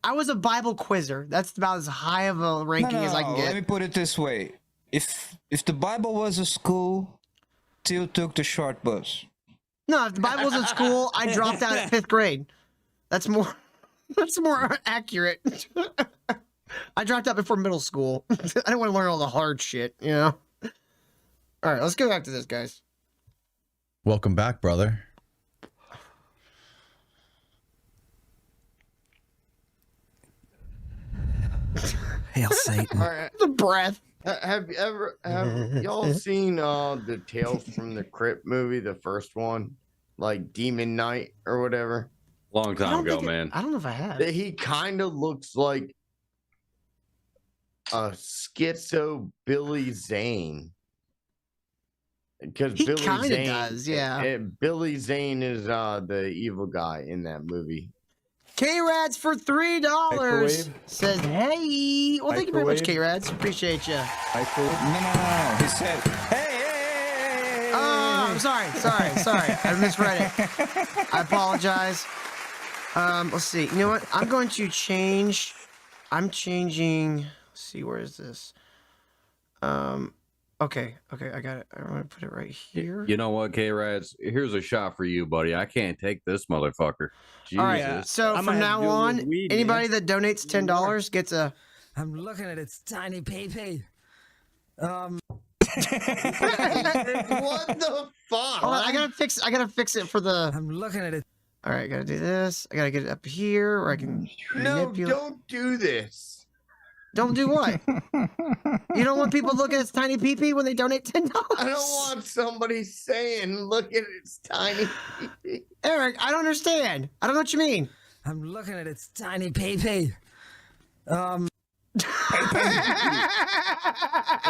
B: I was a Bible quizzer. That's about as high of a ranking as I can
D: Let me
B: get.
D: put it this way: if the Bible was a school, Till took the short bus.
B: No, if the Bible was in school, I dropped out at 5th grade. That's more accurate. I dropped out before middle school. I didn't want to learn all the hard shit, you know. All right, let's go back to this, guys.
A: Welcome back, brother.
E: Hail Satan.
C: All right.
B: The breath.
C: Have y'all seen the Tales from the Crypt movie, the first one, like Demon Knight or whatever?
F: Long
B: I
F: time
B: don't
F: ago,
B: think
F: man.
B: I don't know if I have.
C: He kind of looks like a schizo Billy Zane. Because
B: He
C: Billy
B: kinda
C: Zane
B: does, yeah.
C: Billy Zane is the evil guy in that movie.
B: K-Rads for $3
G: Microwave?
B: says, hey. Well, thank you very much,
G: Microwave?
B: K-Rads. Appreciate you.
D: No. He said, "Hey."
B: Oh, I'm sorry. I misread it. I apologize. Let's see. You know what? I'm changing. Let's see, where is this? Okay, I got it. I'm gonna put it right here.
F: You know what, K-Rads? Here's a shot for you, buddy. I can't take this motherfucker. Jesus.
B: All right. So
G: I'm
B: from
G: gonna have
B: now
G: to do a
B: on,
G: little weed,
B: anybody
G: man.
B: that donates $10 gets a.
E: I'm looking at its tiny pee-pee.
C: What the fuck?
B: Hold on, I gotta fix it for the.
E: I'm looking at it.
B: All right, gotta do this. I gotta get it up here where I can.
C: No,
B: manipulate-
C: don't do this.
B: Don't do what? You don't want people to look at its tiny pee-pee when they donate $10?
C: I don't want somebody saying, look at its tiny pee-pee.
B: Eric, I don't understand. I don't know what you mean.
E: I'm looking at its tiny pee-pee.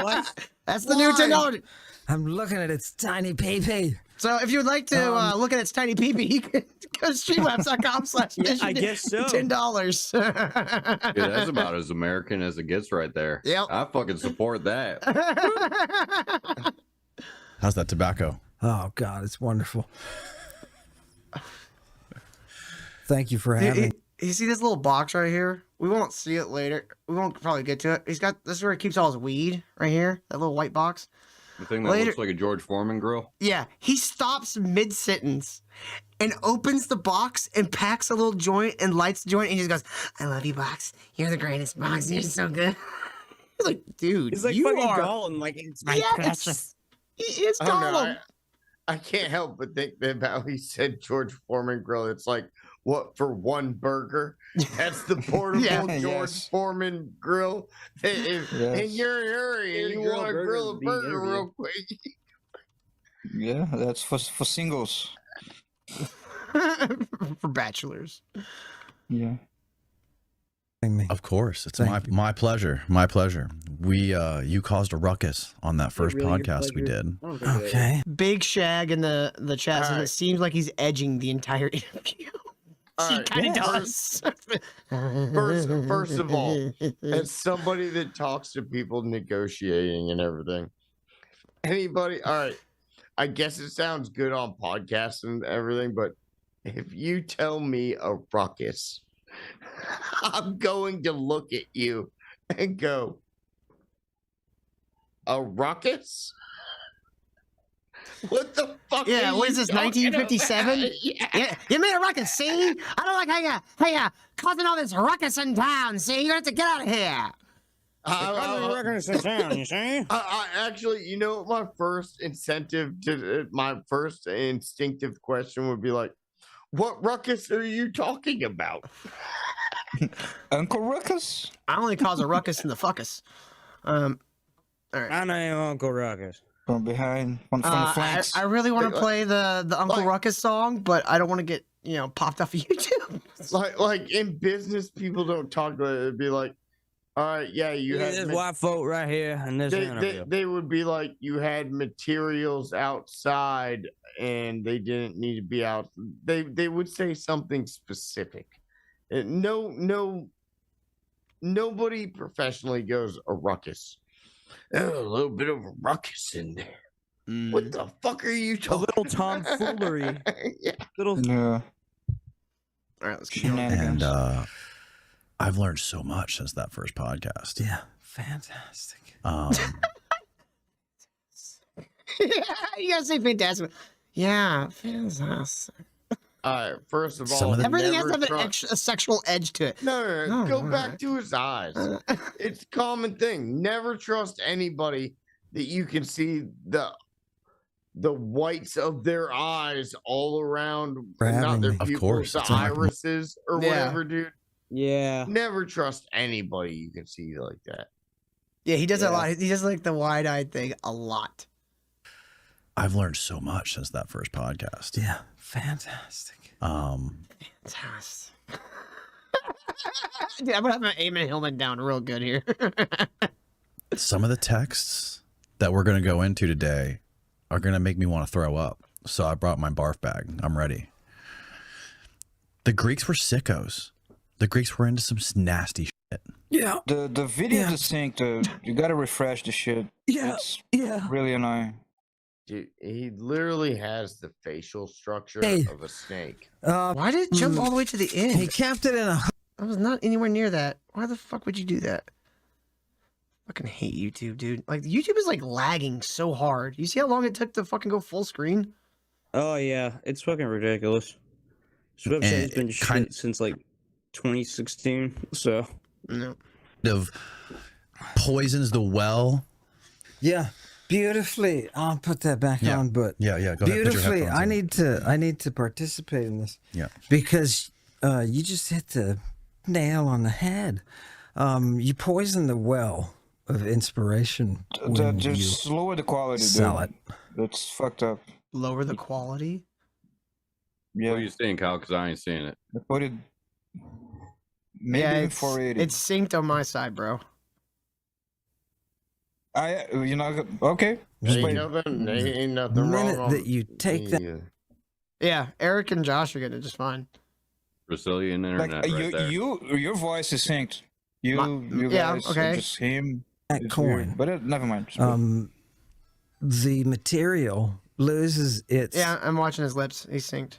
G: What?
B: That's the new
C: Why?
B: technology.
E: I'm looking at its tiny pee-pee.
B: So if you would like to look at its tiny peepee, you can go to streamlabs.com/mission.
G: I guess so.
B: $10.
F: Dude, that's about as American as it gets right there.
B: Yep.
F: I fucking support that.
A: How's that tobacco?
E: Oh God, it's wonderful. Thank you for having.
B: You see this little box right here? We won't see it later. We won't probably get to it. He's got this is where he keeps all his weed right here. That little white box.
F: The thing that
B: Later-
F: looks like a George Foreman grill.
B: Yeah, he stops mid sentence and opens the box and packs a little joint and lights the joint and he just goes, "I love you, box. You're the greatest, box. You're so good." He's like, dude,
G: It's like
B: you
G: fucking
B: are.
G: Gollum, like it's my
B: Yes, he is
C: I don't know.
B: Gollum.
C: I can't help but think about he said George Foreman grill. It's like, what, for one burger? That's the portable
B: Yeah.
C: George
D: Yes.
C: Foreman grill. And
D: Yes.
C: you're in a hurry and you
G: Grill
C: want to
G: burger
C: grill a
G: would be
C: burger
G: interview.
C: real quick.
D: Yeah, that's for singles.
B: For bachelors.
D: Yeah.
E: Me.
A: Of course, it's
E: Thank you.
A: my pleasure. My pleasure. We you caused a ruckus on that first
G: really your
A: podcast we
G: pleasure?
A: did.
G: I don't think it is.
E: Okay.
B: Big Shag in the chat says
C: All right.
B: it seems like he's edging the entire interview.
C: All
B: He
C: right,
B: kind of
C: first-
B: does.
C: first of all, as somebody that talks to people negotiating and everything, anybody, all right, I guess it sounds good on podcasts and everything, but if you tell me a ruckus, I'm going to look at you and go, a ruckus? What the fuck?
B: Yeah,
C: are
B: what
C: you
B: is this,
C: talking about?
B: 1957?
C: Yeah.
B: Yeah, you made a ruckus, see? I don't like how you causing all this ruckus in town, see? You're gonna have to get out of here.
C: I actually, you know, my first instinctive question would be like, what ruckus are you talking about?
D: Uncle Ruckus?
B: I only cause a ruckus in the fuckus. All right.
G: I know Uncle Ruckus.
D: From behind, from the
B: I,
D: flanks.
B: I really want to
C: Like-
B: play the Uncle
C: like-
B: Ruckus song, but I don't want to get, popped off of YouTube.
C: Like in business, people don't talk about it. It'd be like, all right, yeah, you
G: Yeah,
C: had
G: this white folk right here and this interview.
C: they would be like, you had materials outside and they didn't need to be out. They would say something specific. Nobody professionally goes a ruckus. Oh, a little bit of a ruckus in there. What the fuck are you
G: A
C: talking
G: little tomfoolery.
C: Yeah.
G: Little
D: Yeah.
B: All right, let's keep going.
D: Shenanigans.
A: And I've learned so much since that first podcast.
E: Yeah. Fantastic.
B: You gotta say fantastic. Yeah, fantastic.
C: All right, first of
A: Some
C: all,
A: of the-
B: Everything has to
C: never
B: have
C: try-
B: a sexual edge to it.
C: No,
B: No,
C: go
B: all
C: back
B: right.
C: to his eyes. It's a common thing. Never trust anybody that you can see the whites of their eyes all around,
E: Grabbing
C: not their
E: me.
A: Of
C: pupils,
A: course,
C: the
A: it's not-
C: irises or
B: Yeah.
C: whatever, dude.
G: yeah.
C: Never trust anybody you can see like that.
B: Yeah, he does a
G: Yeah.
B: lot. He does like the wide-eyed thing a lot.
A: I've learned so much since that first podcast.
E: Yeah. Fantastic.
B: Fantastic. Dude, I'm gonna have my Ammon Hillman down real good here.
A: Some of the texts that we're going to go into today are going to make me want to throw up. So I brought my barf bag. I'm ready. The Greeks were sickos. The Greeks were into some nasty shit.
E: Yeah.
D: The video
E: Yeah.
D: to sync, you gotta refresh the shit.
E: Yeah.
D: It's
E: Yeah.
D: really annoying.
C: Dude, he literally has the facial structure
E: Hey.
C: of a snake.
B: Why did it jump all the way to the
E: He
B: end?
E: kept it in a.
B: I was not anywhere near that. Why the fuck would you do that? Fucking hate YouTube, dude. Like YouTube is like lagging so hard. You see how long it took to fucking go full screen?
G: Oh yeah, it's fucking ridiculous. This website has been shit since like 2016. So
B: No.
A: Of poisons the well.
E: Yeah. Beautifully. I'll put that back
A: Yeah.
E: on, but
A: Yeah, yeah. Go ahead. Put your
E: beautifully.
A: headphones
E: I
A: in.
E: need to participate in this.
A: Yeah.
E: Because you just hit the nail on the head. You poison the well of inspiration when you
D: Just lower the quality,
E: sell
D: dude.
E: it.
D: That's fucked up.
B: Lower the quality.
F: What
D: Yeah,
F: are you saying, Kyle? Because I ain't seeing it.
D: put it. maybe
B: yeah,
D: even
B: it's
D: 480.
B: it's synced on my side, bro.
D: Okay. Just
C: Ain't
D: wait.
C: nothing
E: The
C: wrong.
E: minute that you take that
C: Yeah.
B: Yeah, Eric and Josh are getting it just fine.
F: Brazilian
D: Like
F: internet right there.
D: your voice is synced. You
B: yeah,
D: guys
B: okay.
D: just him.
E: That
D: It's
E: coin.
D: weird. But never mind. Just wait.
E: the material loses its
B: Yeah, I'm watching his lips. He's synced.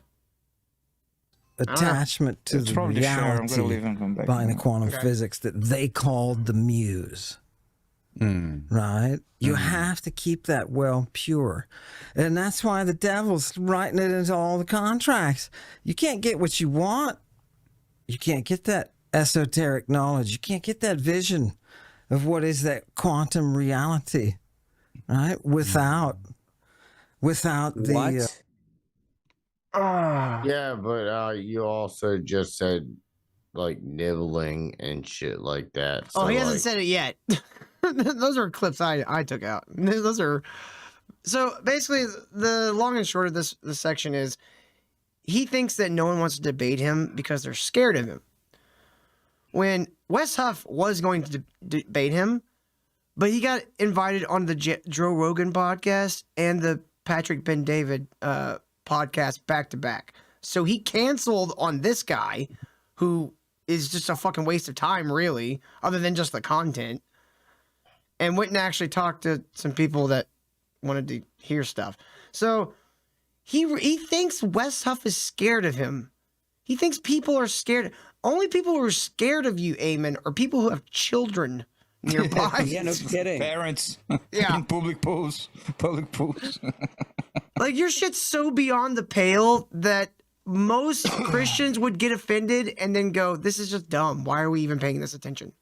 E: attachment to
D: It's
E: the
D: probably the share. I'm gonna
E: reality
D: leave and come back.
E: behind the quantum
B: Okay.
E: physics that they called the muse. Right? You have to keep that well pure. And that's why the devil's writing it into all the contracts. You can't get what you want. You can't get that esoteric knowledge. You can't get that vision of what is that quantum reality, right? Without the
C: Yeah, but you also just said like nibbling and shit like that.
B: Oh,
C: So,
B: he hasn't
C: like,
B: said it yet. Those are clips I took out. Those are so basically the long and short of this section is he thinks that no one wants to debate him because they're scared of him. When Wes Huff was going to debate him, but he got invited on the Joe Rogan podcast and the Patrick Ben David podcast back to back. So he canceled on this guy who is just a fucking waste of time, really, other than just the content. And went and actually talked to some people that wanted to hear stuff. So he thinks Wes Huff is scared of him. He thinks people are scared. Only people who are scared of you, Ammon, are people who have children nearby.
G: Yeah, no kidding.
D: Parents.
B: Yeah.
D: In public pools. Public pools.
B: Like, your shit's so beyond the pale that most Christians would get offended and then go, this is just dumb. Why are we even paying this attention?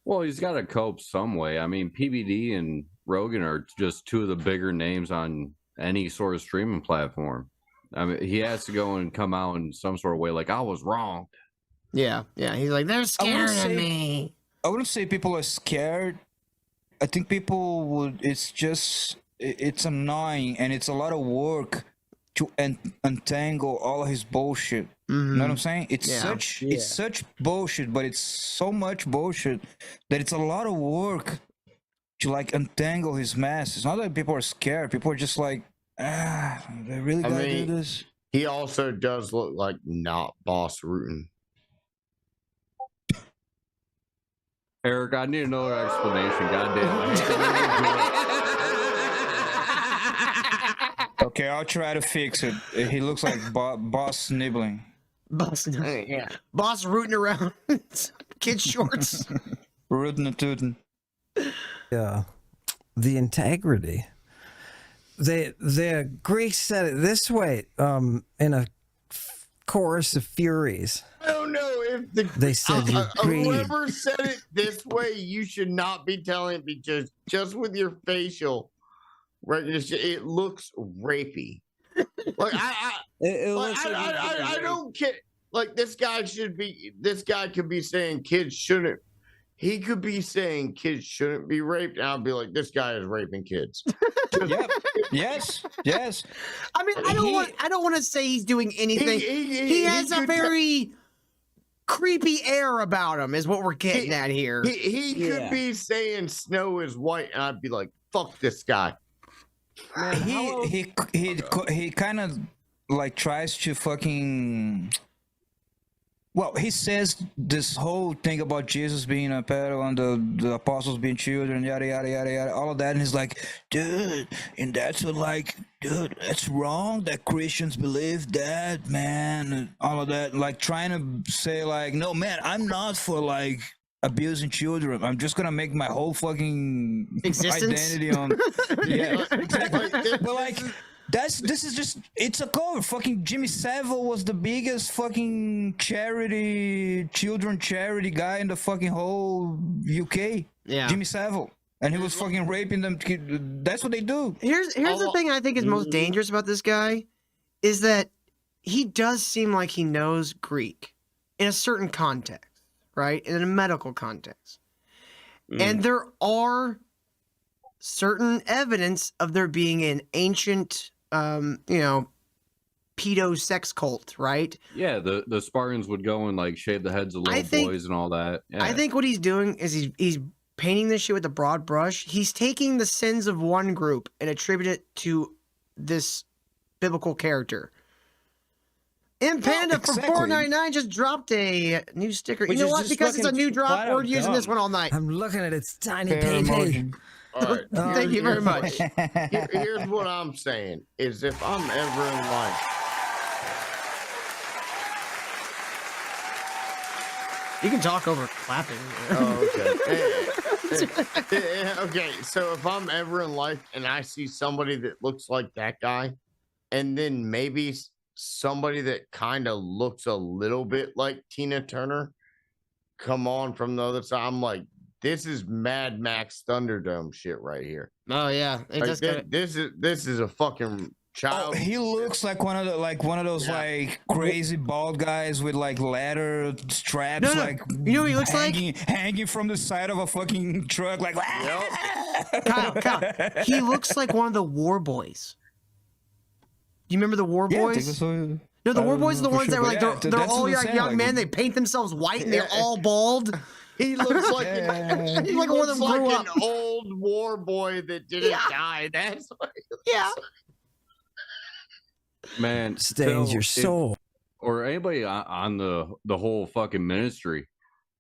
F: Well, he's got to cope some way. I mean, PBD and Rogan are just two of the bigger names on any sort of streaming platform. I mean, he has to go and come out in some sort of way like, I was wrong.
B: Yeah, yeah. He's like, they're scared of me.
D: I wouldn't say people are scared. I think people would. It's annoying and it's a lot of work to untangle all his bullshit. You know what I'm saying? It's such bullshit, but it's so much bullshit that it's a lot of work to like untangle his mess. It's not that people are scared. People are just like, they really gotta do this.
C: he also does look like not Boss Rutan.
F: Eric, I need another explanation. Goddamn.
D: Okay, I'll try to fix it. He looks like Boss Nibbling.
B: Boss, boss rooting around kids' shorts.
D: Rootin' and tootin'.
E: the integrity. The Greeks said it this way in a chorus of Furies.
C: I don't know if
E: They said you greed.
C: whoever said it this way, you should not be telling it because just with your facial recognition, it looks rapey. Like
G: It
C: like,
G: looks like
C: I don't care. Like this guy could be saying kids shouldn't. He could be saying kids shouldn't be raped, and I'll be like, this guy is raping kids.
D: Yep. Yes. Yes.
B: I mean, I don't want to say he's doing anything. He has a very creepy air about him, is what we're getting at here.
C: He could be saying snow is white, and I'd be like, fuck this guy.
D: He kind of like tries to fucking. Well, he says this whole thing about Jesus being a pedo and the apostles being children, yada yada yada yada, all of that, and he's like, dude, and that's what, like, dude, that's wrong that Christians believe that, man, and all of that, like trying to say like, no, man, I'm not for like abusing children. I'm just gonna make my whole fucking
B: Existence?
D: identity on, yeah, exactly. But like. This is just, it's a cover. Fucking Jimmy Savile was the biggest fucking children charity guy in the fucking whole UK.
B: Yeah.
D: Jimmy Savile. And he was fucking raping them. That's what they do.
B: Here's the thing I think is most dangerous about this guy is that he does seem like he knows Greek in a certain context, right? In a medical context. And there are certain evidence of there being an ancient pedo sex cult, right?
F: Yeah, the Spartans would go and like shave the heads of little boys and all that. Yeah.
B: I think what he's doing is he's painting this shit with a broad brush. He's taking the sins of one group and attribute it to this biblical character. And Panda for $4.99 just dropped a new sticker.
G: Which
B: you know
G: is
B: what?
G: just
B: Because it's a
G: fucking
B: new drop,
G: flat
B: we're
G: out
B: using this
G: dumb.
B: one all night.
E: I'm looking at its tiny
D: Fair
E: PP.
D: margin.
C: All right.
B: Thank you very much.
C: Here's what I'm saying: is if I'm ever in life,
B: You can talk over clapping.
C: okay. So if I'm ever in life and I see somebody that looks like that guy, and then maybe somebody that kind of looks a little bit like Tina Turner come on from the other side, I'm like, this is Mad Max Thunderdome shit right here.
B: Oh yeah, it
C: Like,
B: does kinda-
C: this is a fucking child.
D: Oh, he looks like one of those
C: Yeah.
D: like crazy bald guys with like leather straps,
B: No, no.
D: like
B: You know what he looks like?
D: hanging from the side of a fucking truck, like.
B: Kyle, he looks like one of the War Boys. Do you remember the War
D: Yeah, I
B: Boys?
D: think so.
B: No, the
D: I
B: War
D: don't
B: Boys are the
D: know for
B: ones that
D: sure,
B: were
D: but
B: like
D: yeah,
B: they're
D: that's
B: all
D: what I'm
B: young,
D: saying,
B: young
D: like-
B: men. They paint themselves white and they're all bald.
C: He looks like
D: Yeah.
C: he
B: Like one of
C: looks
B: them
C: like
B: grew
C: an
B: up.
C: old war boy that didn't
B: Yeah.
C: die. That's what
B: Yeah.
F: man,
E: Stains your soul.
F: or anybody on the whole fucking ministry,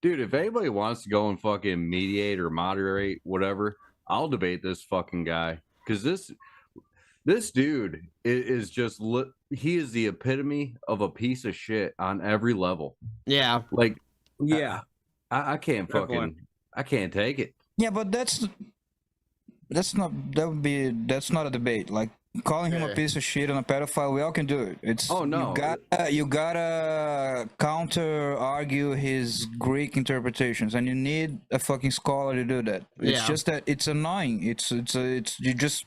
F: dude. If anybody wants to go and fucking mediate or moderate, whatever, I'll debate this fucking guy because this dude is just he is the epitome of a piece of shit on every level.
B: Yeah.
F: Like,
G: Yeah.
F: I can't
G: Definitely.
F: fucking I can't take it.
D: Yeah, but that's not a debate. Like calling him a
C: Yeah.
D: piece of shit and a pedophile, we all can do it. It's
F: Oh, no.
D: you gotta counter argue his Greek interpretations, and you need a fucking scholar to do that. It's
B: Yeah.
D: just that it's annoying. It's you just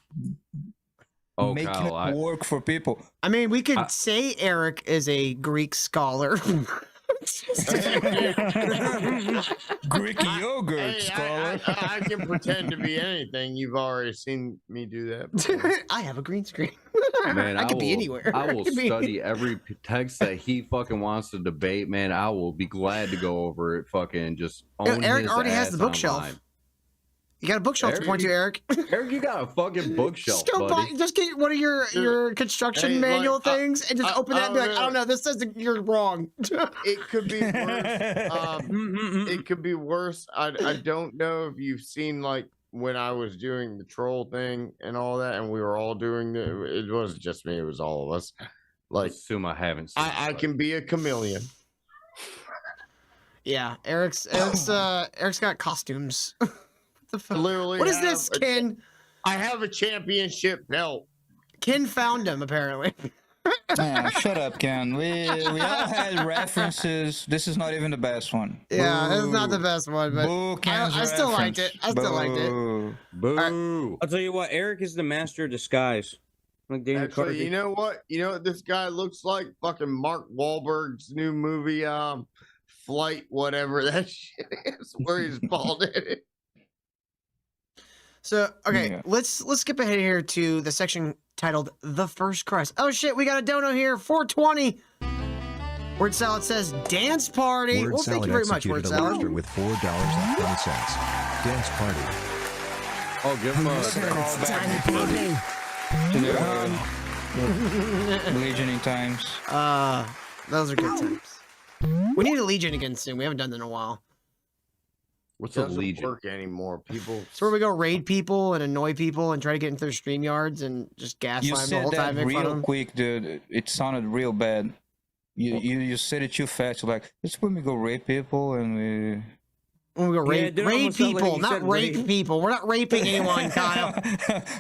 F: Oh,
D: making
F: Kyle,
D: it work for people.
B: I mean, we could say Eric is a Greek scholar.
D: Greek yogurt
C: Hey,
D: scholar.
C: I can pretend to be anything. You've already seen me do that before.
B: I have a green screen.
F: Man,
B: I could be
F: will-
B: anywhere.
F: I will
B: could be-
F: study every text that he fucking wants to debate, man. I will be glad to go over it. Fucking just own
B: Eric
F: his
B: already has
F: ass
B: the bookshelf.
F: online.
B: You got a bookshelf to
F: Eric,
B: point to, Eric.
F: Eric, you got a fucking bookshelf,
B: Just go buy,
F: buddy.
B: just get one of your construction
C: Hey,
B: manual
C: like,
B: things and just open that and be like, I don't know, this says that you're wrong.
C: It could be worse. It could be worse. I don't know if you've seen like when I was doing the troll thing and all that, and we were all doing it wasn't just me; it was all of us. Like
F: Assume I haven't seen
C: I
F: it,
C: can be a chameleon.
B: Yeah, Eric's got costumes. What the fuck?
C: Literally,
B: What is
C: have
B: this,
C: a-
B: Ken?
C: I have a championship belt.
B: Ken found him apparently.
D: Man, shut up, Ken. We all had references. This is not even the best one.
B: Yeah, it's not the best one, but
D: Boo, Ken's
B: I still liked it.
D: reference.
B: I still liked it.
D: Boo.
F: Boo!
G: I'll tell you what, Eric is the master of disguise. Like Daniel
C: Actually,
G: Carvey.
C: you know what? You know what this guy looks like? Fucking Mark Wahlberg's new movie, Flight, whatever that shit is, where he's bald headed.
B: So okay,
D: Yeah.
B: let's skip ahead here to the section titled "The First Christ." Oh shit, we got a dono here, 420. Word Salad says dance party.
H: Word
B: Well, thank
H: Salad
B: you very much, Word
H: executed a
B: Salad.
H: wager with $4.20. Dance party.
F: Oh, give him a
D: Callback to the Legioning times.
B: Those are good times. We need a Legion again soon. We haven't done that in a while.
F: what's a
C: Doesn't
F: legion?
C: work anymore. People.
B: It's where we go raid people and annoy people and try to get into their stream yards and just gaslight
D: You
B: them the
D: said
B: whole
D: that
B: time. Make fun of
D: real
B: them.
D: quick, dude. It sounded real bad. You said it too fast. You're like, it's when we go rape people and we.
B: When we go
G: Yeah,
B: raid,
G: it did
B: raid
G: almost sound like
B: people,
G: you
B: not
G: said
B: rape
G: rape.
B: people. We're not raping anyone, Kyle.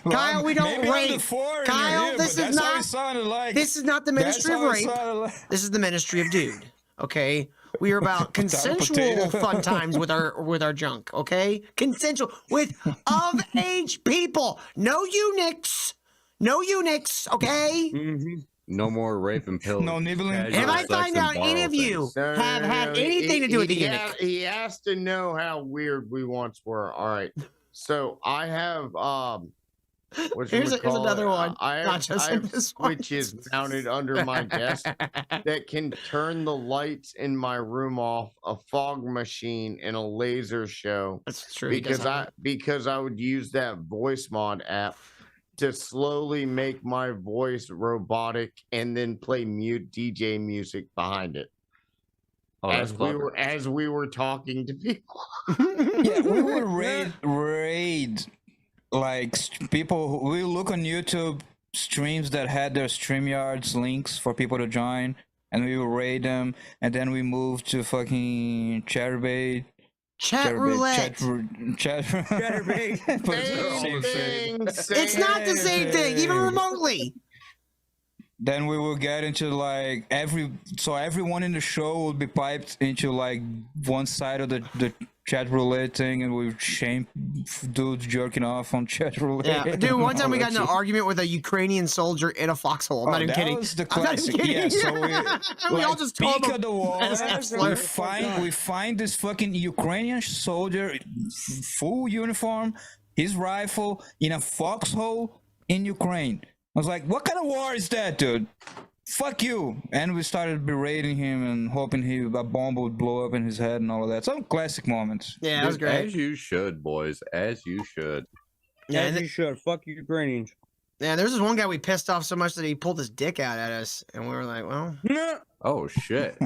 B: Kyle, we don't
D: maybe I'm
B: rape.
D: the foreigner
B: Kyle,
D: here,
B: this
D: but
B: is
D: that's how
B: not-
D: it sounded like.
B: This is not the
D: That's
B: Ministry of
D: how it
B: Rape.
D: sounded like.
B: This is the Ministry of Dude. Okay, we are about consensual
D: potato.
B: fun times with our junk. Okay, consensual with of age people. No eunuchs. No eunuchs. Okay.
G: Mm-hmm.
F: No more rape and pills.
D: No nibbling.
F: Casual
B: And if I
F: sex
B: find
F: and
B: out any
F: borrow
B: of you
F: things.
C: No,
B: have had anything to do with the eunuch,
C: He has to know how weird we once were. All right. So I have
B: Here's another one.
C: I
B: Not just in
C: have
B: this one.
C: switches mounted under my desk that can turn the lights in my room off, a fog machine, and a laser show.
B: That's true. he does have
C: Because I would use that voice mod app to slowly make my voice robotic and then play mute DJ music behind it.
F: Oh, that's clever.
C: As we were talking to people.
D: Yeah, we would raid like people. We look on YouTube streams that had their StreamYards links for people to join, and we would raid them, and then we moved to fucking Chatterbait.
B: Chat roulette.
G: Chatterbait.
B: It's not the same thing, even remotely.
D: Then we will get into like everyone in the show will be piped into like one side of the chat roulette thing, and we shame dudes jerking off on chat roulette.
B: Yeah, dude. One time we got in an argument with a Ukrainian soldier in a foxhole. I'm not even kidding.
D: That was the
B: I'm not even
D: classic.
B: kidding.
D: Yeah, so
B: we all just told
D: peek
B: him
D: at the wall.
B: as Hessler.
D: We find this fucking Ukrainian soldier, full uniform, his rifle in a foxhole in Ukraine. I was like, what kind of war is that, dude? Fuck you. And we started berating him and hoping a bomb would blow up in his head and all of that. Some classic moments.
B: Yeah, that was great.
F: As you should, boys. As you should.
B: Yeah,
G: As you should. Fuck Ukrainians.
B: Yeah, there's this one guy we pissed off so much that he pulled his dick out at us, and we were like, well,
F: Oh, shit.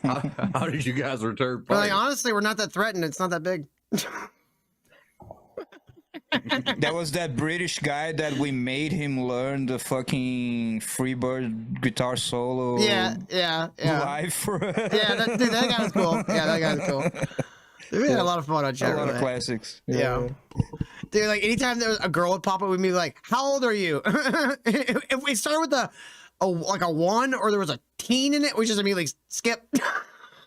F: How did you guys return
B: we're like,
F: fire?
B: honestly, we're not that threatened. It's not that big.
D: There was that British guy that we made him learn the fucking Freebird guitar solo.
B: Yeah.
D: Live for
B: Yeah, that guy was cool. Yeah, that guy was cool. Dude, we had a lot of fun on chat.
D: a lot of classics.
B: Yeah. Dude, like anytime there was a girl would pop up, we'd be like, "How old are you?" If we started with a 1 or there was a teen in it, we just immediately skip.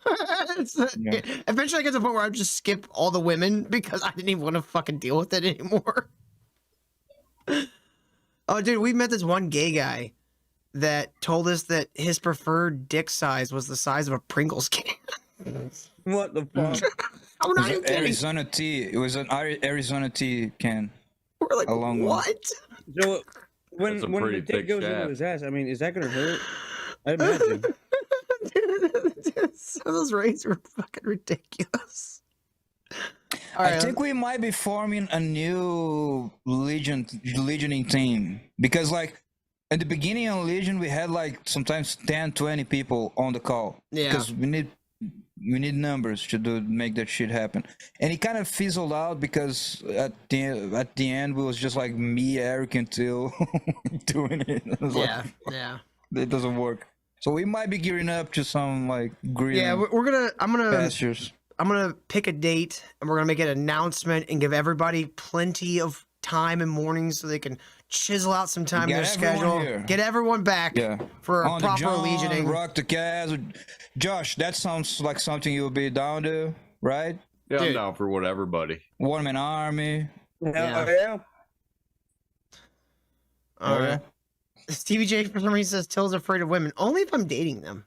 B: Eventually, I get to the point where I just skip all the women because I didn't even want to fucking deal with it anymore. Oh, dude, we met this one gay guy that told us that his preferred dick size was the size of a Pringles can.
G: What the fuck?
B: I'm not even kidding.
D: Arizona tea. It was an Arizona tea can.
B: We're like,
D: a long
B: what?
D: one.
G: So when
F: That's a
G: the
F: pretty
G: dick
F: thick
G: goes into
F: shaft.
G: his ass, I mean, is that gonna hurt? I imagine.
B: Dude, some of those raids were fucking ridiculous. All
D: I think we might be forming a new legioning team, because like at the beginning of Legion we had like sometimes 10-20 people on the call.
B: Yeah.
D: Because we need numbers to make that shit happen, and it kind of fizzled out because at the end it was just like me, Eric, and Till doing it. It was
B: yeah,
D: like,
B: yeah.
D: it doesn't work. So we might be gearing up to some like green
B: Yeah, I'm gonna
D: pastures.
B: I'm gonna pick a date and we're gonna make an announcement and give everybody plenty of time in mornings so they can chisel out some time in
D: Get
B: their
D: everyone
B: schedule.
D: here.
B: Get everyone back for a
D: On the
B: proper
D: John,
B: legioning.
D: Rock the Cast. Josh, that sounds like something you'll be down to, right?
F: Yeah, I'm
B: Dude.
F: down for whatever, buddy.
D: One Man Army.
B: Yeah. All
D: Okay.
B: right. Stevie J for some reason says Till's afraid of women. Only if I'm dating them.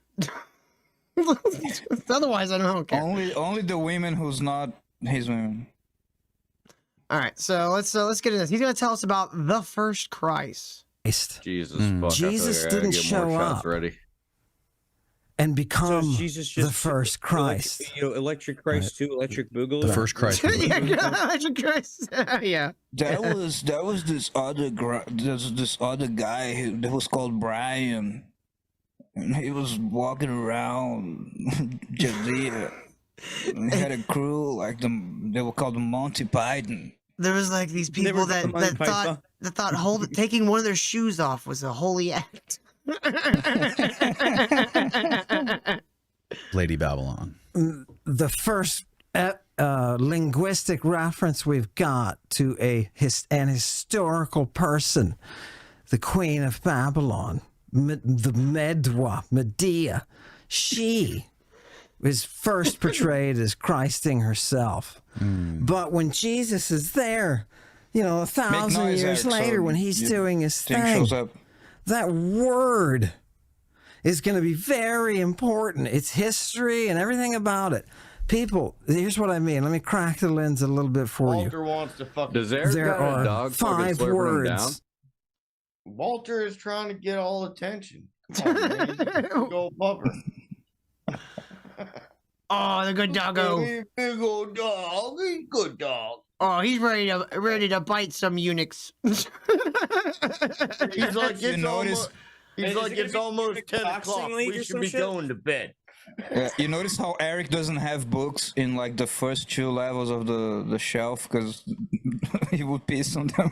B: Otherwise, I don't care.
D: Only the women who's not his women.
B: All right, so let's get into this. He's gonna tell us about the first Christ.
F: Jesus,
A: Mm.
F: fuck.
E: Jesus
F: I feel like I gotta
E: didn't
F: get
E: show
F: more shots
E: up.
F: ready.
E: and
G: So
E: become
G: is Jesus
E: the
G: just
E: first Christ.
G: Electric Christ 2, Electric Boogaloo.
A: The first Christ.
B: Yeah, Christ. Yeah.
D: That was this other guy that was called Brian, and he was walking around Judea. And he had a crew like they were called the Monty Python.
B: There was like these people
G: Never
B: that
G: mind, Python.
B: thought taking one of their shoes off was a holy act.
A: Lady Babylon.
E: The first linguistic reference we've got to an historical person, the Queen of Babylon, the Medea. She was first portrayed as Christing herself. But when Jesus is there, 1,000
D: noise,
E: years
D: Eric,
E: later,
D: so
E: when he's
D: you
E: doing his
D: Thing
E: thing,
D: shows up.
E: that word is going to be very important. It's history and everything about it. People, here's what I mean. Let me crack the lens a little bit for you.
C: Walter wants to fucking.
F: Does Eric
E: There
F: got
E: are
F: a dog fucking
E: 5
F: slurping him down?
E: words.
C: Walter is trying to get all attention. Come on, man. Big old buffer.
B: Oh, the good doggo.
C: Big old dog. He's a good dog.
B: Oh, he's ready to bite some eunuchs.
C: He's like,
D: You
C: it's
D: notice-
C: almost. He's
G: Is
C: like,
G: it
C: it's
G: gonna be
C: almost
G: like
C: 10
G: boxing
C: o'clock.
G: league
C: We
G: or
C: should
G: some
C: be
G: shit?
C: going to bed.
D: You notice how Eric doesn't have books in like the first 2 levels of the shelf because he would piss on them.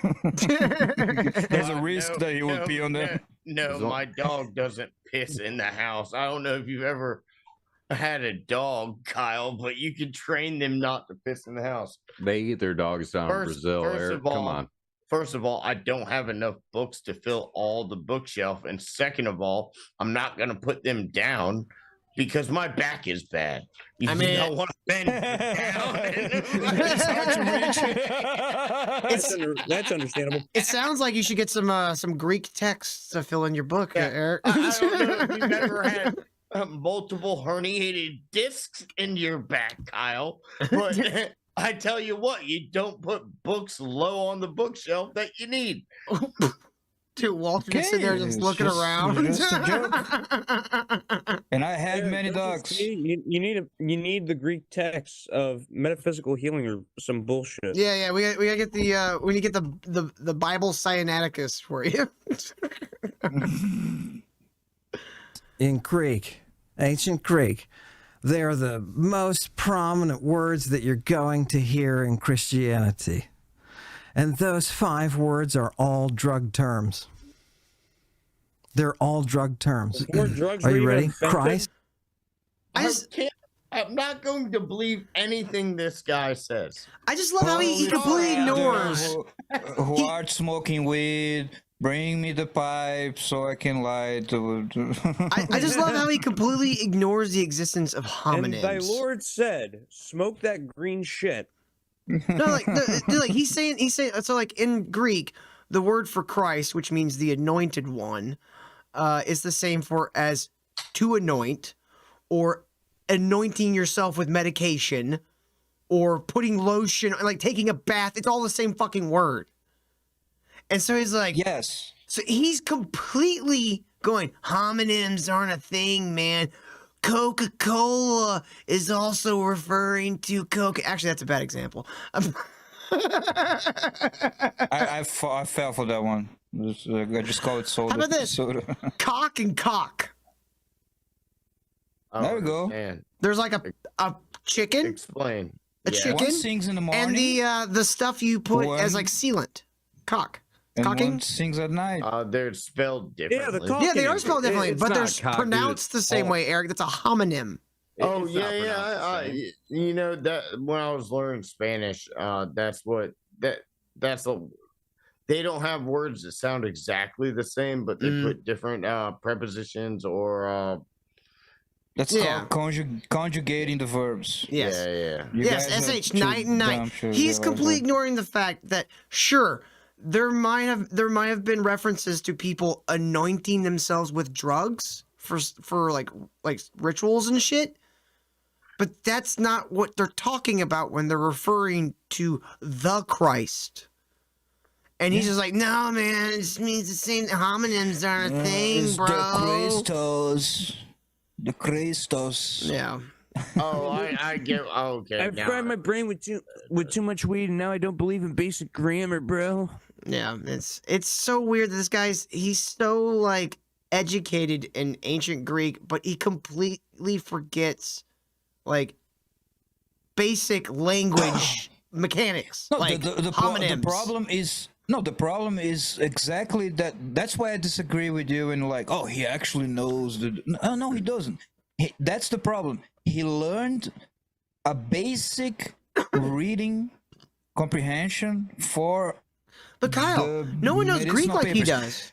D: There's a risk that he would pee on them.
C: No, my dog doesn't piss in the house. I don't know if you've ever had a dog, Kyle, but you can train them not to piss in the house.
F: They eat their dogs down in Brazil. Eric, come on.
C: First of all, I don't have enough books to fill all the bookshelf. And second of all, I'm not going to put them down because my back is bad. You
B: I mean-
C: don't want to bend down.
G: That's understandable.
B: It sounds like you should get some Greek texts to fill in your book,
C: Yeah.
B: Eric.
C: I don't know if you've ever had multiple herniated discs in your back, Kyle, but I tell you what, you don't put books low on the bookshelf that you need.
B: Dude, Walter just sitting there
D: Okay,
B: just
D: it's
B: looking
D: just-
B: around.
D: it's just a And I had many dogs.
G: You need the Greek text of metaphysical healing or some bullshit.
B: Yeah, we gotta get the we need to get the Bible Sinaiticus for you.
E: In Greek, ancient Greek, they are the most prominent words that you're going to hear in Christianity. And those 5 words are all drug terms. They're all drug terms.
G: Before drugs
E: Are
G: were
E: you
G: even
E: ready?
G: invented,
E: Christ,
C: I'm not going to believe anything this guy says.
B: I just love how he completely ignores.
D: Who are smoking weed? Bring me the pipe so I can lie to.
B: I just love how he completely ignores the existence of
G: And thy
B: homonyms.
G: Lord said, "Smoke that green shit."
B: No, like he's saying so like in Greek, the word for Christ, which means the anointed one, is the same for as to anoint, or anointing yourself with medication, or putting lotion, like taking a bath. It's all the same fucking word. And so he's like,
D: Yes.
B: so he's completely going, homonyms aren't a thing, man. Coca-Cola is also referring to Coke. Actually, that's a bad example.
D: I fell for that one. I just call it soda.
B: How about this?
D: Soda.
B: Cock and cock.
C: I don't
D: There we go.
C: understand.
B: There's like a chicken,
C: Explain.
B: a
C: Yeah.
B: chicken,
D: One sings in the morning
B: and the stuff you put as
D: One-
B: like sealant. Cock.
D: and
B: Cocking?
D: one sings at night.
C: They're spelled differently.
G: cock-
B: Yeah, they are
G: Cocking.
B: spelled differently,
F: It's
B: but they're
F: not cock, dude,
B: pronounced the
F: it's
B: same
F: cock.
B: way, Eric. That's a homonym.
C: Oh
F: It's not
C: yeah,
F: pronounced the
C: yeah.
F: same.
C: You know that when I was learning Spanish, that's they don't have words that sound exactly the same, but they put different prepositions or
D: That's
B: yeah.
D: called conjugating the verbs.
B: Yes.
C: yeah.
D: You
B: Yes,
D: guys are
B: SH,
D: too
B: night and night.
D: dumb to
B: He's
D: realize
B: completely
D: that.
B: ignoring the fact that sure, there might have been references to people anointing themselves with drugs for like rituals and shit. But that's not what they're talking about when they're referring to the Christ. And he's just like, no, man, it just means the same homonyms aren't a thing,
D: It's
B: bro.
D: The Christos.
B: Yeah.
C: Oh, I get. Oh, okay.
G: I've
C: now-
G: fried my brain with too much weed, and now I don't believe in basic grammar, bro.
B: Yeah, it's so weird that he's so like educated in ancient Greek, but he completely forgets like basic language mechanics,
D: No,
B: like homonyms.
D: the problem is exactly that. That's why I disagree with you. And like, oh, he actually knows the. No, he doesn't. That's the problem. He learned a basic reading comprehension for.
B: But Kyle,
D: the
B: no one knows Greek
D: medicinal
B: like he
D: papers.
B: does.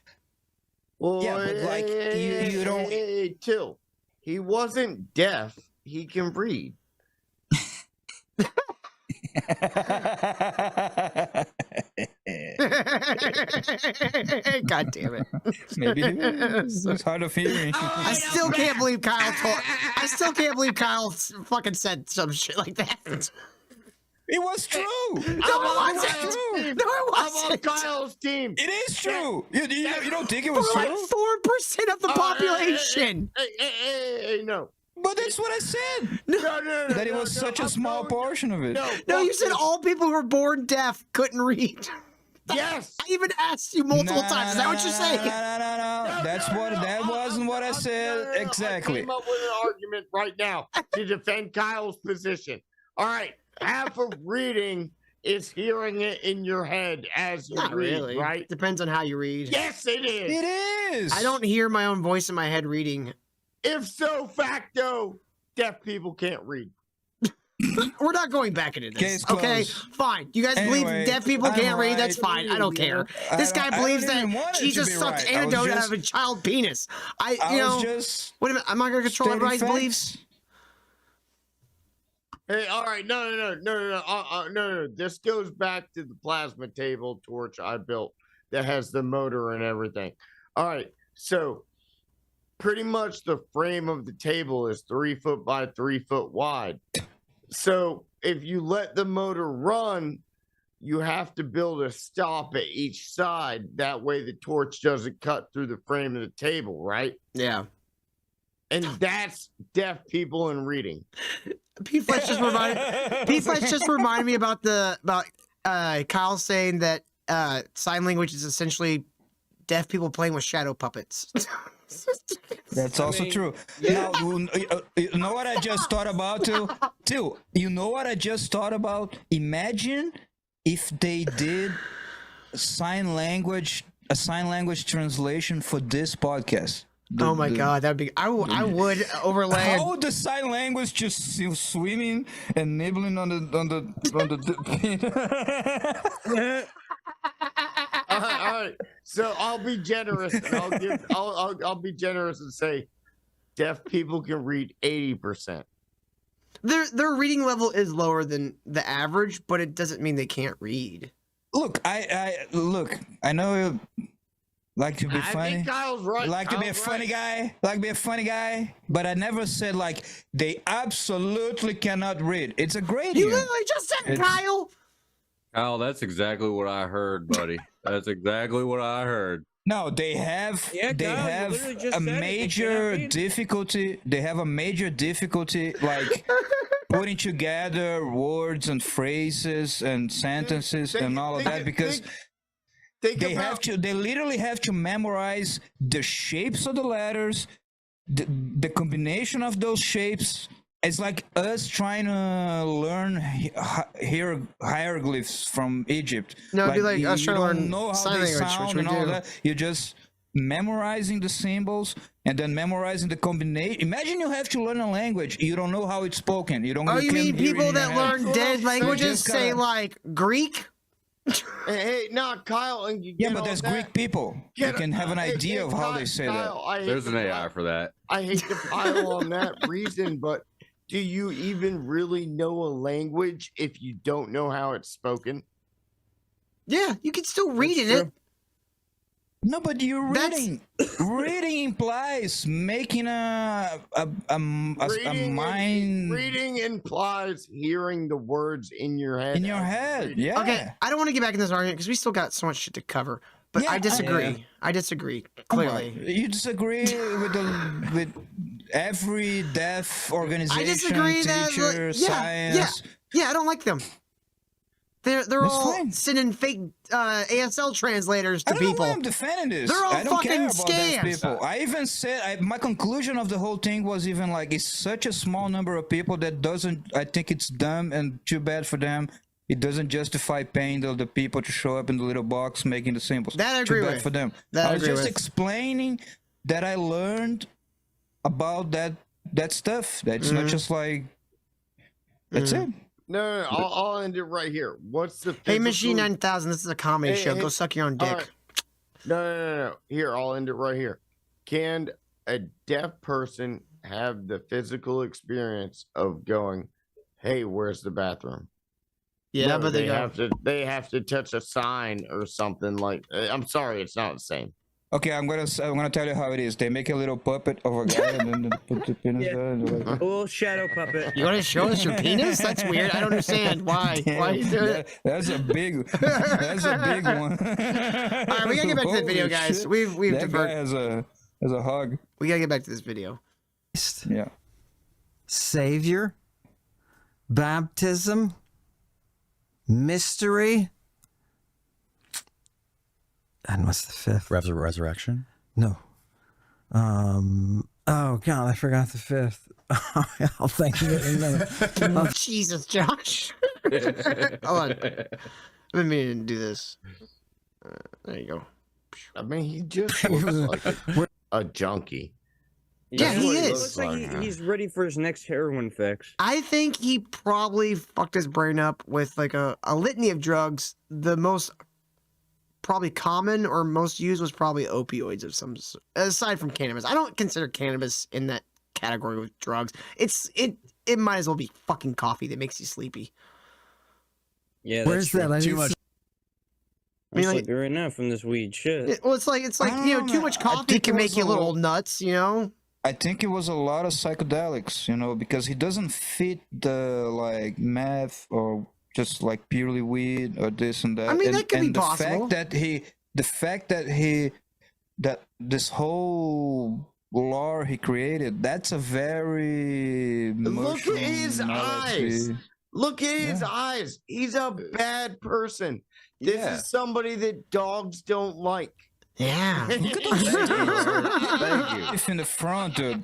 C: Well,
D: Yeah, but, like, you don't-
C: Till he wasn't deaf, he can read.
B: God damn it.
D: Maybe he is. It's hard of hearing.
B: I still can't believe Kyle I still can't believe Kyle fucking said some shit like that.
D: It was true.
B: No, it
C: on
B: wasn't.
C: Kyle's-
B: No, it
C: I'm on
B: wasn't.
C: Kyle's team.
D: It is true. You don't think it
B: For
D: was
B: like
D: true?
B: 4% of the population.
C: Hey, no.
D: But that's what I said.
C: No.
D: That it was such a small portion of it.
B: No, you
C: fuck
B: said
C: this.
B: all people who were born deaf couldn't read.
C: Yes.
B: I even asked you multiple times. Is that what you're saying?
D: No. That wasn't what I said
C: I
D: exactly.
C: came up with an argument right now to defend Kyle's position. All right, half of reading is hearing it in your head as you
B: Not
C: read,
B: really.
C: right?
B: Depends on how you read.
C: Yes, it is.
D: It is.
B: I don't hear my own voice in my head reading.
C: If so facto, deaf people can't read.
B: We're not going back into this.
D: Case
B: Okay,
D: closed.
B: fine. You guys
D: Anyway,
B: believe deaf people
D: I'm
B: can't read? That's
D: right.
B: fine. I don't care. This guy
D: I
B: believes
D: don't even want
B: that
D: it to
B: Jesus
D: be
B: sucked
D: right. I was
B: antidote out
D: just-
B: of a child penis.
D: I
B: You know,
D: was just
B: wait a minute. I'm not going to control
D: stating
B: everybody's
D: facts.
B: beliefs.
C: Hey, all right, no. This goes back to the plasma table torch I built that has the motor and everything. All right, so pretty much the frame of the table is 3 foot by 3 foot wide. So if you let the motor run, you have to build a stop at each side. That way the torch doesn't cut through the frame of the table, right?
B: Yeah.
C: And that's deaf people in reading.
B: P Fletch just reminded me about Kyle saying that sign language is essentially deaf people playing with shadow puppets.
D: That's also true. Now, you know what I just thought about too? You know what I just thought about? Imagine if they did a sign language translation for this podcast.
B: Oh my god, that'd be. I would overlay.
D: How the sign language just swimming and nibbling on the.
C: All right. So I'll be generous and I'll be generous and say deaf people can read 80%.
B: Their reading level is lower than the average, but it doesn't mean they can't read.
D: Look, I know you like to be
C: I
D: funny.
C: think Kyle's right.
D: Like to be a
C: Kyle's
D: funny
C: right.
D: guy, but I never said like they absolutely cannot read. It's a great
B: You
D: year.
B: literally just said,
D: It's-
B: Kyle.
F: Kyle, that's exactly what I heard, buddy. That's exactly what I heard.
D: No, they have
G: Yeah,
D: they
G: Kyle, you
D: have
G: literally just
D: a
G: said it. They
D: major
G: cannot read.
D: difficulty. They have a major difficulty like putting together words and phrases and sentences and all of that because
C: Think
D: they
C: about,
D: have to they literally have to memorize the shapes of the letters, the combination of those shapes. It's like us trying to learn hieroglyphs from Egypt.
B: No, it'd be like us
D: you
B: trying to
D: don't
B: learn
D: know how
B: sign
D: they
B: language, which
D: sound
B: we
D: and all
B: do.
D: that. You're just memorizing the symbols and then memorizing the combination. Imagine you have to learn a language you don't know how it's spoken. You don't.
B: Oh, you
D: can't
B: mean
D: hear it
B: people
D: in your
B: that
D: head.
B: learn dead languages
D: just
B: say
D: gotta-
B: like Greek?
C: hey, no, Kyle, and you
D: Yeah,
C: get
D: but
C: all
D: there's
C: that.
D: Greek people. You
C: Get-
D: can have an
C: hey,
D: idea
C: hey,
D: of how they say that.
C: Kyle, I hate
F: There's
C: to
F: an AI
C: pile-
F: for that.
C: I hate to pile on that reason, but do you even really know a language if you don't know how it's spoken?
B: Yeah, you can still read
C: That's
B: it.
C: true.
D: No, but you're
B: That's-
D: reading. Reading implies making a mind
C: Reading implies hearing the words in your head.
D: in your
C: as you
D: head.
C: read it.
D: Yeah.
B: Okay, I don't want to get back in this argument because we still got so much shit to cover. But
D: Yeah,
B: I disagree.
D: yeah.
B: I disagree
D: Come on.
B: clearly.
D: You disagree with every deaf organization,
B: I disagree that
D: teacher,
B: yeah,
D: science.
B: yeah, I don't like them. They're
D: That's
B: all
D: fine.
B: sending fake ASL translators to
D: I don't know
B: people.
D: why I'm defending this.
B: They're all
D: I don't care
B: fucking
D: about deaf
B: scams.
D: people. I even said my conclusion of the whole thing was even like it's such a small number of people that doesn't. I think it's dumb and too bad for them. It doesn't justify paying the people to show up in the little box making the symbols.
B: That I
D: Too
B: agree
D: bad
B: with.
D: for them.
B: That I
D: I was
B: agree
D: just
B: with.
D: explaining that I learned about that stuff. That's
B: Mm-hmm.
D: not just like that's it.
C: No, I'll end it right here. What's the
B: Hey, Machine
C: physical-
B: 9000, this is a comedy
C: Hey,
B: show.
C: hey,
B: Go suck your own
C: all
B: dick.
C: right. No. Here, I'll end it right here. Can a deaf person have the physical experience of going, hey, where's the bathroom?
B: Yeah,
C: No,
B: but they go.
C: they have to touch a sign or something like. I'm sorry, it's not the same.
D: Okay, I'm gonna tell you how it is. They make a little puppet of a guy and then they put the penis
G: Yeah.
D: there. And they're like,
G: A little shadow puppet.
B: You want to show us your penis? That's weird. I don't understand why. Why are you doing it?
D: That's a big one.
B: All right, we gotta get back to the video,
D: Holy
B: guys.
D: shit.
B: We've
D: That guy
B: diverted.
D: has a hug.
B: We gotta get back to this video.
D: Yeah.
E: Savior, baptism, mystery, and what's the fifth?
A: Resurrection.
E: No. Oh God, I forgot the fifth. I'll think of it in a minute.
B: Oh, Jesus, Josh. Hold on. I've been meaning to do this. There you go.
C: I mean, he just looks like a junkie.
B: Yeah, he
G: It
B: is.
G: looks like he's ready for his next heroin fix.
B: I think he probably fucked his brain up with like a litany of drugs. The most probably common or most used was probably opioids of some aside from cannabis. I don't consider cannabis in that category with drugs. It might as well be fucking coffee that makes you sleepy.
G: Yeah,
E: Where's that? I
A: Too
E: didn't
A: much.
E: see-
B: I mean,
G: I'm
B: like,
G: sleepy right now from this weed shit.
B: it's like
D: I
B: you know,
D: don't
B: too
D: know,
B: much
D: I
B: coffee
D: think
B: can
D: it
B: make
D: was
B: you a
D: a
B: little
D: lot-
B: nuts, you know.
D: I think it was a lot of psychedelics, you know, because he doesn't fit the like meth or just like purely weed or this and that.
B: I mean,
D: and,
B: that could be
D: and the
B: possible.
D: fact that this whole lore he created, that's a very
C: Look at his
D: mushroom
C: eyes.
D: analogy.
C: Look at his
D: Yeah.
C: eyes. He's a bad person. This
F: Yeah.
C: is somebody that dogs don't like.
B: Yeah.
F: Thank you.
D: Teeth in the front, dude.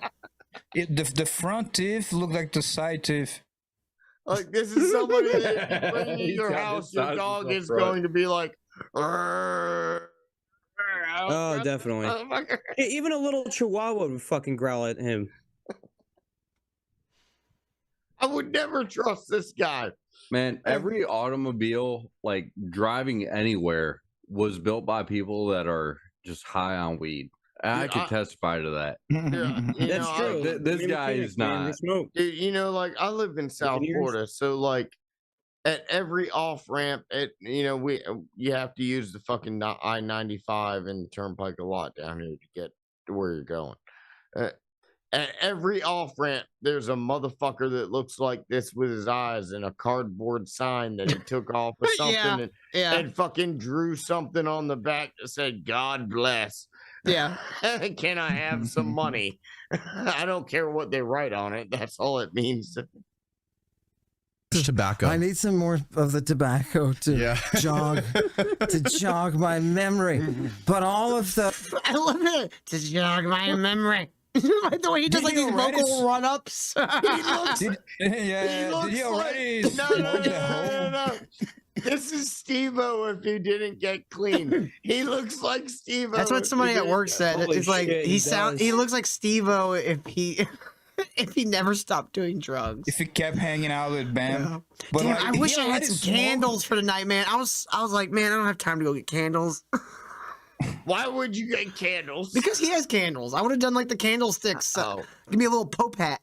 D: The front teeth look like the side teeth.
C: Like this is somebody that if you bring to
F: He's
C: your
F: got
C: house,
F: his
C: your
F: sizes
C: dog
F: up
C: is
F: front.
C: going to be like.
G: Oh, definitely. Even a little chihuahua would fucking growl at him.
C: I would never trust this guy.
F: Man, every automobile, like driving anywhere, was built by people that are just high on weed. I
C: Yeah,
F: could testify to that.
C: Yeah, you
G: That's
C: know,
G: true.
F: this
G: Maybe
F: guy
G: Phoenix,
F: is
G: man, they
F: not.
G: smoke.
C: You know, like I live in South
G: Buccaneers?
C: Florida, so like at every off ramp, you know, you have to use the fucking I-95 and Turnpike a lot down here to get to where you're going. At every off ramp, there's a motherfucker that looks like this with his eyes and a cardboard sign that he took off of something
B: Yeah. Yeah.
C: and fucking drew something on the back that said "God bless."
B: Yeah.
C: Can I have some money? I don't care what they write on it. That's all it means.
A: Tobacco.
E: I need some more of the tobacco to jog my memory. But all of the
B: I love it. To jog my memory. The way he does
D: Did
B: like
D: he
B: these
D: already
B: vocal run-ups.
C: He looks
D: Did he already
C: no,
D: smoke the whole?
C: no. This is Steve-O if he didn't get clean. He looks like Steve-O.
B: That's what
C: if
B: somebody
C: he
B: at
C: didn't
B: work
C: get-
B: said.
G: Holy
B: It's like
G: shit, he does.
B: he looks like Steve-O if he if he never stopped doing drugs.
D: If he kept hanging out with Bam.
B: Yeah.
D: But
B: Damn,
D: like,
B: I
D: he
B: wish I had
D: already
B: some
D: smoked-
B: candles for the night, man. I was like, man, I don't have time to go get candles.
C: Why would you get candles?
B: Because he has candles. I would have done like the candlesticks.
C: Oh.
B: Give me a little Pope hat.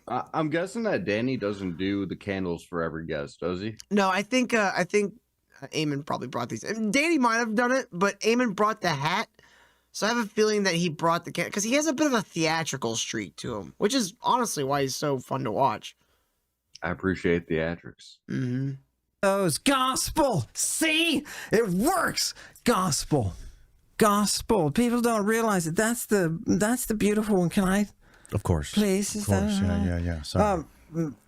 F: I'm guessing that Danny doesn't do the candles for every guest, does he?
B: No, I think Ammon probably brought these. And Danny might have done it, but Ammon brought the hat. So I have a feeling that he brought the candle because he has a bit of a theatrical streak to him, which is honestly why he's so fun to watch.
F: I appreciate theatrics.
B: Mm-hmm.
E: those gospel. See, it works. Gospel. People don't realize it. That's the beautiful one. Can I
A: Of course.
E: please?
A: Of
E: Is that
A: course.
E: all right?
A: Yeah. Sorry.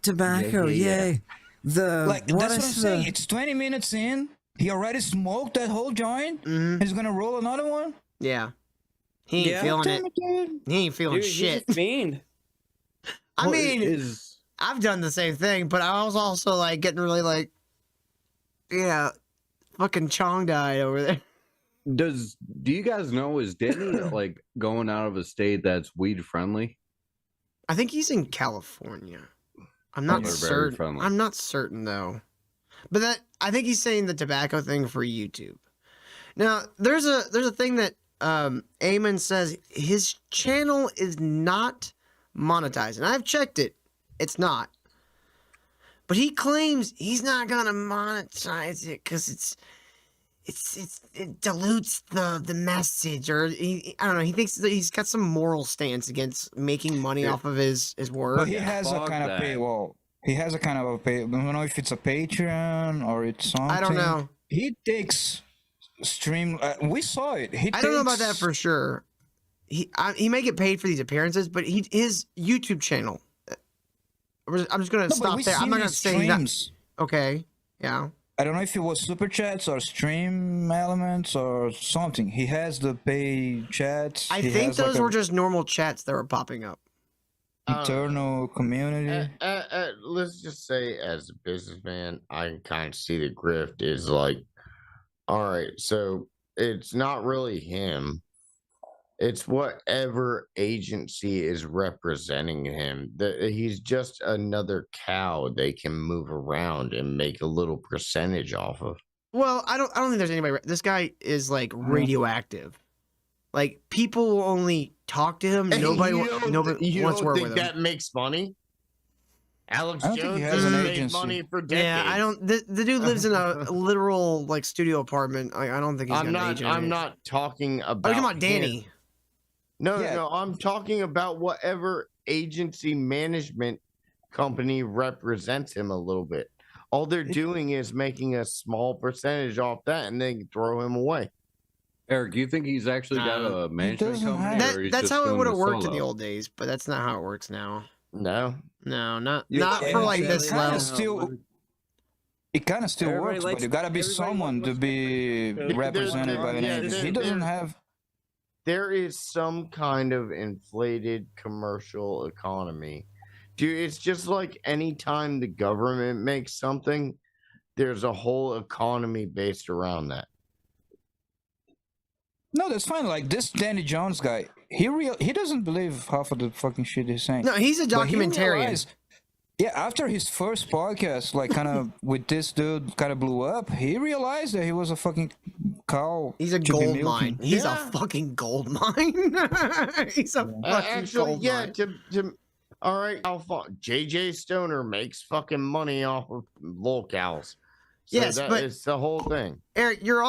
E: Tobacco.
G: Yeah.
E: Yay. The
D: Like
E: what
D: that's what I'm
E: is
D: saying.
E: the
D: It's 20 minutes in. He already smoked that whole joint.
B: Mm-hmm.
D: He's gonna roll another one.
B: Yeah. He ain't
G: Yeah.
B: feeling
D: Damn
B: it.
D: it, dude.
B: He ain't feeling
G: Dude,
B: shit.
G: he's a fiend.
B: I mean,
F: is
B: I've done the same thing, but I was also like getting really like, yeah, fucking Chong died over there.
F: do you guys know, is Danny like going out of a state that's weed friendly?
B: I think he's in California. I'm not
F: They're very
B: certain.
F: friendly.
B: I'm not certain though. But that I think he's saying the tobacco thing for YouTube. Now there's a thing that Ammon says his channel is not monetized, and I've checked it. It's not. But he claims he's not gonna monetize it because it dilutes the message, or I don't know. He thinks that he's got some moral stance against making money off of his work.
D: But he has a
F: fuck
D: kind of
F: that.
D: paywall. He has a kind of a pay. I don't know if it's a Patreon or it's something.
B: I don't know.
D: He takes stream. We saw it.
B: I don't know about that for sure. He may get paid for these appearances, but his YouTube channel. I'm just gonna stop there. I'm not gonna say
D: streams.
B: Okay. Yeah.
D: I don't know if it was super chats or stream elements or something. He has the pay chats.
B: I
D: He
B: think
D: has, like,
B: those
D: a
B: were just normal chats that were popping up.
D: internal community.
C: Let's just say, as a businessman, I can kind of see the grift is like, all right, so it's not really him. It's whatever agency is representing him. He's just another cow they can move around and make a little percentage off of.
B: Well, I don't think there's anybody. This guy is like radioactive. Like people will only talk to him.
C: Hey,
B: Nobody
C: you
B: wants to
C: don't
B: work
C: think
B: with him.
C: that makes money? Alex
D: I don't think
C: Jones
D: he has
C: has
D: an
C: made
D: agency.
C: money for decades.
B: Yeah, I don't. The dude lives in a literal like studio apartment. I don't think he's got an agent.
C: I'm not talking about.
B: Oh, you're talking about
C: him.
B: Danny.
C: No,
D: Yeah.
C: no, I'm talking about whatever agency management company represents him a little bit. All they're doing is making a small percentage off that and then throw him away.
F: Eric, do you think he's actually got a management
D: doesn't
F: company?
D: have-
F: or he's
B: That's
F: just
B: how it
F: doing
B: would have
F: this
B: worked in the
F: solo?
B: old days, but that's not how it works now.
C: No.
B: No, not
G: Yeah,
B: for like
G: yeah,
B: this
G: yeah.
B: level.
D: Still, it kind of still
G: Everybody
D: works,
G: likes-
D: but you gotta be
G: everybody
D: someone to
G: wants
D: be
G: to-
D: represented by an
C: Yeah,
D: agency. He
C: there-
D: doesn't have.
C: There is some kind of inflated commercial economy. Dude, it's just like anytime the government makes something, there's a whole economy based around that.
D: No, that's fine. Like this Danny Jones guy, he doesn't believe half of the fucking shit he's saying.
B: No, he's a
D: But he
B: documentarian.
D: realized- yeah, after his first podcast, like kind of with this dude kind of blew up, he realized that he was a fucking cow.
B: He's a
D: to be
B: gold
D: milking.
B: mine. He's
C: Yeah.
B: a fucking gold mine. He's a fucking
C: Actually,
B: gold
C: yeah,
B: mine.
C: to all right, JJ Stoner makes fucking money off of locals. So
B: Yes, but-
C: it's the whole thing.
B: Eric, you're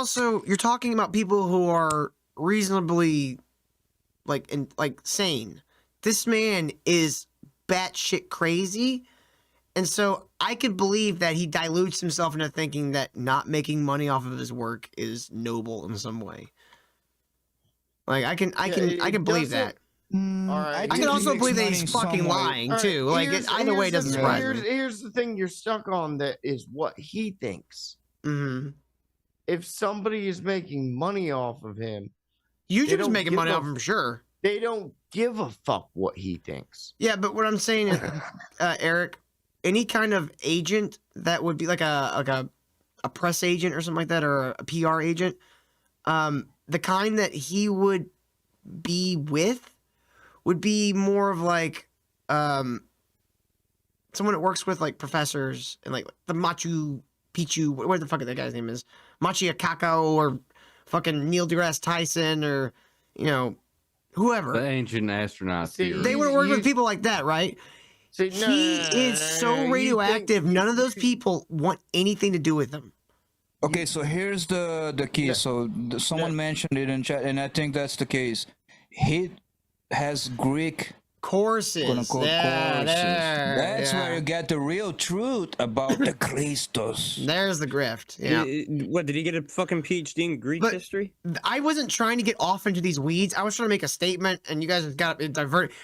B: talking about people who are reasonably like sane. This man is batshit crazy. And so I could believe that he dilutes himself into thinking that not making money off of his work is noble in some way. Like I can
C: it
B: believe
C: doesn't-
B: that.
C: All right.
B: I
C: think
B: can
C: he
B: also
D: makes
B: believe that
D: money
B: he's
D: in
B: fucking
D: some way.
B: lying
C: All right,
B: too. Like
C: here's-
B: either way
C: here's
B: doesn't
C: the-
B: surprise
C: here's,
B: me.
C: Here's the thing you're stuck on that is what he thinks.
B: hmm
C: If somebody is making money off of him,
B: YouTube's
C: don't
B: making
C: give
B: money
C: a-
B: off him for sure.
C: they don't give a fuck what he thinks.
B: Yeah, but what I'm saying is, Eric, any kind of agent that would be like a press agent or something like that, or a PR agent, the kind that he would be with would be more of like someone that works with like professors and like the Machu Picchu, what the fuck that guy's name is, Machi Akako, or fucking Neil deGrasse Tyson, or whoever.
F: The ancient astronaut
C: See,
F: theory.
B: They would work with people like that, right?
C: See,
B: He is so radioactive. None of those people want anything to do with him.
D: Okay, so here's the key. So someone mentioned it in chat, and I think that's the case. He has Greek
B: Courses.
D: quote unquote
B: Yeah,
D: courses.
B: there,
D: That's
B: yeah.
D: where you get the real truth about the Christos.
B: There's the grift. Yeah.
G: What, did he get a fucking PhD in Greek
B: But-
G: history?
B: I wasn't trying to get off into these weeds. I was trying to make a statement, and you guys have got it diverted.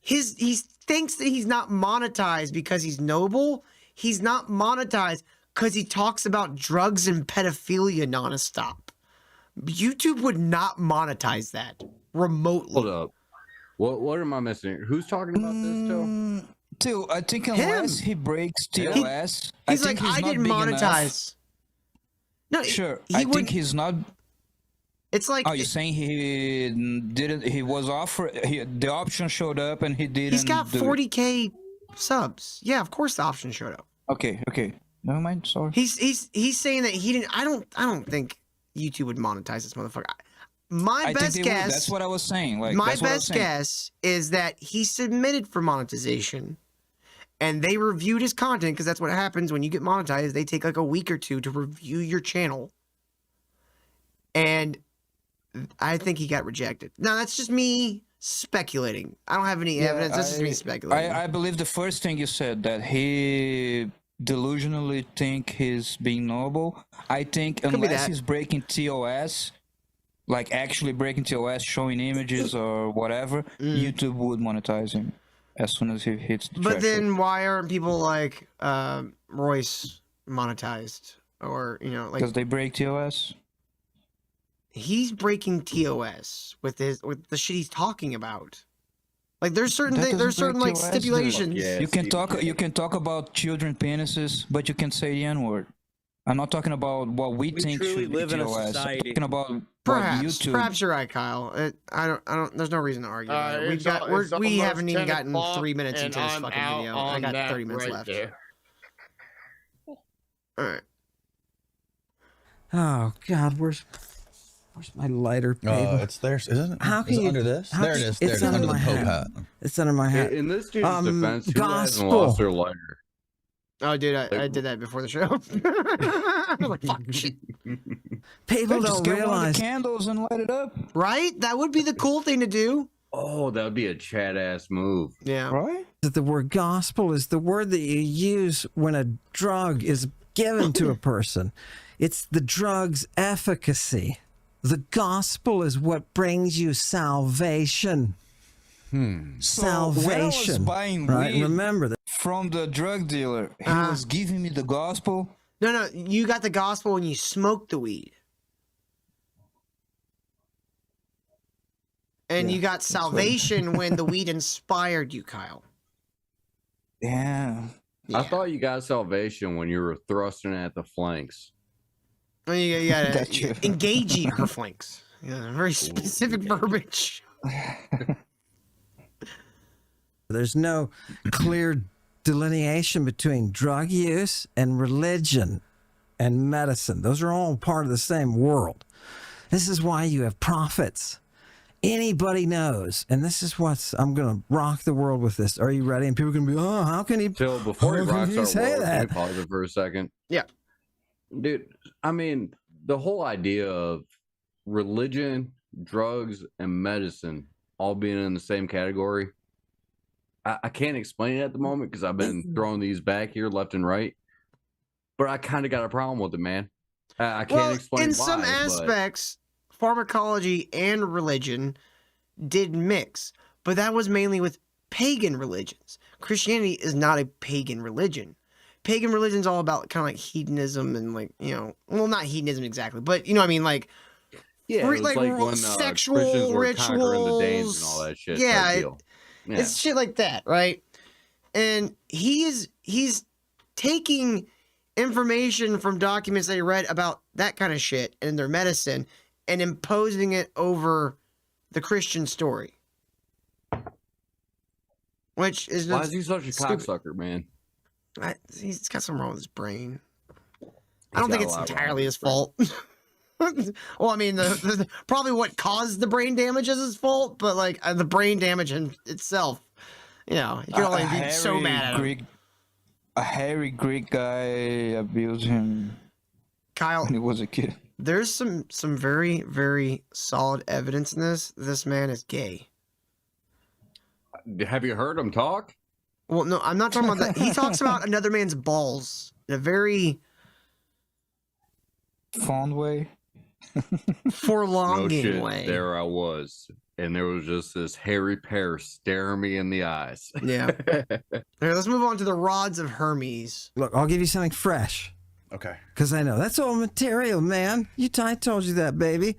B: He thinks that he's not monetized because he's noble. He's not monetized because he talks about drugs and pedophilia nonstop. YouTube would not monetize that remotely.
F: Hold up. What am I missing here? Who's talking about this, Joe?
D: Till I think unless he breaks TOS,
B: He's
D: I think
B: like, I
D: not
B: didn't
D: big enough.
B: monetize. No,
D: Sure,
B: he
D: I
B: would.
D: think he's not.
B: It's like
D: Oh, you're saying he didn't? He was offered. The option showed up, and he didn't.
B: he's got
D: do it.
B: 40K subs. Yeah, of course the option showed up.
D: Okay, never mind. Sorry.
B: He's saying that he didn't. I don't think YouTube would monetize this motherfucker. My
D: I
B: best
D: think they would.
B: guess.
D: That's what I was saying. Like
B: my
D: that's what I was
B: best
D: saying.
B: guess is that he submitted for monetization, and they reviewed his content because that's what happens when you get monetized. They take like a week or two to review your channel, and I think he got rejected. Now that's just me speculating. I don't have any evidence. That's just me speculating.
D: I believe the first thing you said, that he delusionally think he's being noble. I think
B: Could be
D: unless
B: that.
D: he's breaking TOS, like actually breaking TOS, showing images or whatever, YouTube would monetize him as soon as he hits the
B: But
D: threshold.
B: then why aren't people like Royce monetized? Or, you know, like
D: Because they break TOS.
B: he's breaking TOS with the shit he's talking about. Like there's certain
D: That
B: things, there's
D: doesn't
B: certain
D: break
B: like
D: TOS, dude.
B: stipulations.
F: Yeah.
D: You can
F: Steve,
D: talk about children penises, but you can say the N-word. I'm not talking about what we think
G: truly
D: should be
G: live in a
D: TOS. I'm
G: society.
D: talking about what
B: Perhaps
D: YouTube.
B: you're right, Kyle. I don't. There's no reason to argue. about it.
C: It's almost
B: We haven't even
C: 10
B: gotten
C: o'clock,
B: 3 minutes
C: and
B: into this
C: I'm
B: fucking
C: out
B: video. I
C: on
B: got
C: that
B: 30 minutes
C: right
B: left.
C: there.
B: All right.
E: Oh God, where's my lighter paper?
A: It's there, isn't it?
E: How
A: Is
E: can
A: it
E: you-
A: under this?
E: how
A: There it
E: can-
A: is. There it
E: it's
A: is.
E: under
A: Under the
E: my
A: Pope
E: hat.
A: hat.
E: It's under my hat.
F: In this dude's defense, who hasn't
E: gospel.
F: lost their lighter?
B: Oh, dude, I did that before the show. I was like, fuck, shit.
E: People
D: Just
E: don't
D: get one of
E: realize
D: the candles and light it up,
B: Right? That would be the cool thing to do.
F: Oh, that would be a Chad ass move.
B: Yeah.
D: right?
E: that the word gospel is the word that you use when a drug is given to a person. It's the drug's efficacy. The gospel is what brings you salvation.
D: So when I was
E: Salvation.
D: buying
E: Right?
D: weed
E: Remember that.
D: from the drug dealer, he
B: Uh-huh.
D: was giving me the gospel.
B: No, you got the gospel when you smoked the weed. And you got salvation when the weed inspired you, Kyle.
D: Yeah.
F: I thought you got salvation when you were thrusting at the flanks.
B: Well, you gotta
D: Gotcha.
B: engaging her flanks. Yeah, very specific verbiage.
E: There's no clear delineation between drug use and religion and medicine. Those are all part of the same world. This is why you have prophets. Anybody knows, and this is what's, I'm going to rock the world with this. Are you ready? And people are going to be, oh, how can he,
F: Till before he
E: how can
F: rocks
E: he
F: our
E: say
F: world, can we
E: that?
F: pause it for a second?
B: Yeah.
F: Dude, I mean, the whole idea of religion, drugs, and medicine all being in the same category, I can't explain it at the moment because I've been throwing these back here left and right. But I kind of got a problem with it, man. I can't explain
B: in
F: why.
B: some
F: but-
B: aspects, pharmacology and religion did mix, but that was mainly with pagan religions. Christianity is not a pagan religion. Pagan religion is all about kind of like hedonism and like, you know, well, not hedonism exactly, but you know what I mean, like
F: Yeah, it was
B: like
F: when
B: sexual
F: Christians were conquering the Danes
B: rituals.
F: and all that shit.
B: Yeah,
F: type deal. Yeah.
B: It's shit like that, right? And he's taking information from documents they read about that kind of shit and their medicine and imposing it over the Christian story. Which is
F: Why
B: just
F: is he such a
B: stupid.
F: cocksucker, man?
B: He's got something wrong with his brain. I
F: He's
B: don't think
F: got a
B: it's
F: lot wrong
B: entirely
F: with
B: his
F: his brain.
B: fault. Well, I mean, probably what caused the brain damage is his fault, but like the brain damage in itself, you know, you can only be so mad at him.
D: A hairy Greek guy abused him
B: Kyle,
D: when he was a kid.
B: there's some very, very solid evidence in this. This man is gay.
F: Have you heard him talk?
B: Well, no, I'm not talking about that. He talks about another man's balls in a very
D: Fond way.
F: No
B: forlonging
F: shit.
B: way.
F: There I was, and there was just this hairy pair staring me in the eyes.
B: Yeah. All right, let's move on to the rods of Hermes.
E: Look, I'll give you something fresh.
A: Okay.
E: Because I know that's old material, man. I told you that, baby.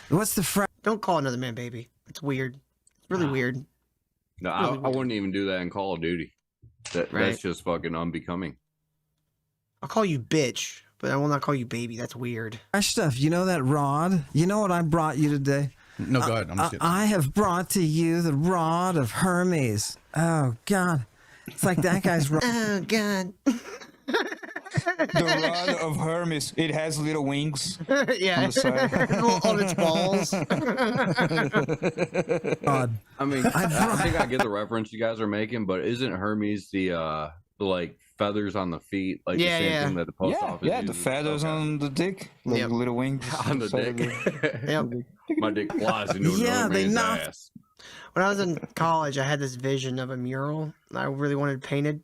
E: What's the fresh?
B: Don't call another man baby. It's weird. It's really weird.
F: No, I wouldn't even do that in Call of Duty.
B: Right.
F: That's just fucking unbecoming.
B: I'll call you bitch, but I will not call you baby. That's weird.
E: Stuff? You know that rod? You know what I brought you today?
A: No, go ahead. I'm just kidding.
E: I have brought to you the rod of Hermes. Oh, God. It's like that guy's rod.
B: Oh, God.
D: The rod of Hermes. It has little wings.
B: Yeah,
D: On the side.
B: on its balls.
E: God.
F: I mean, I think I get the reference you guys are making, but isn't Hermes the like feathers on the feet, like
B: Yeah,
F: the same
B: yeah.
F: thing that the post
D: Yeah,
F: office
D: yeah, the
F: uses?
D: feathers
F: Okay.
D: on the dick, like
B: Yep.
D: little wings
F: On the
D: side of
F: dick.
B: Yep.
F: My dick flies into
E: Yeah,
F: another
E: they
F: man's
E: knocked-
F: ass.
B: When I was in college, I had this vision of a mural I really wanted painted.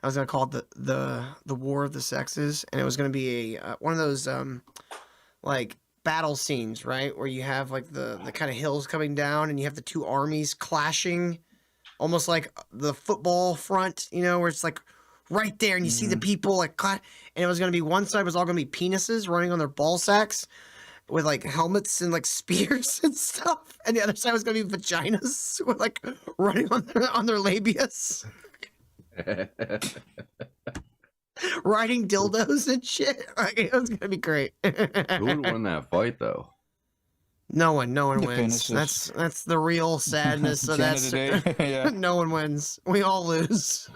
B: I was gonna call it the War of the Sexes, and it was gonna be a one of those like battle scenes, right, where you have like the kind of hills coming down, and you have the two armies clashing, almost like the football front, you know, where it's like right there, and you see the people like and it was gonna be one side was all gonna be penises running on their ball sacks with like helmets and like spears and stuff, and the other side was gonna be vaginas with like running on their labias, riding dildos and shit. Like it was gonna be great.
F: Who would win that fight, though?
B: No one
D: The
B: wins.
D: penises.
B: That's the real sadness of
D: At the end
B: that.
D: of the day, yeah.
B: No one wins. We all lose.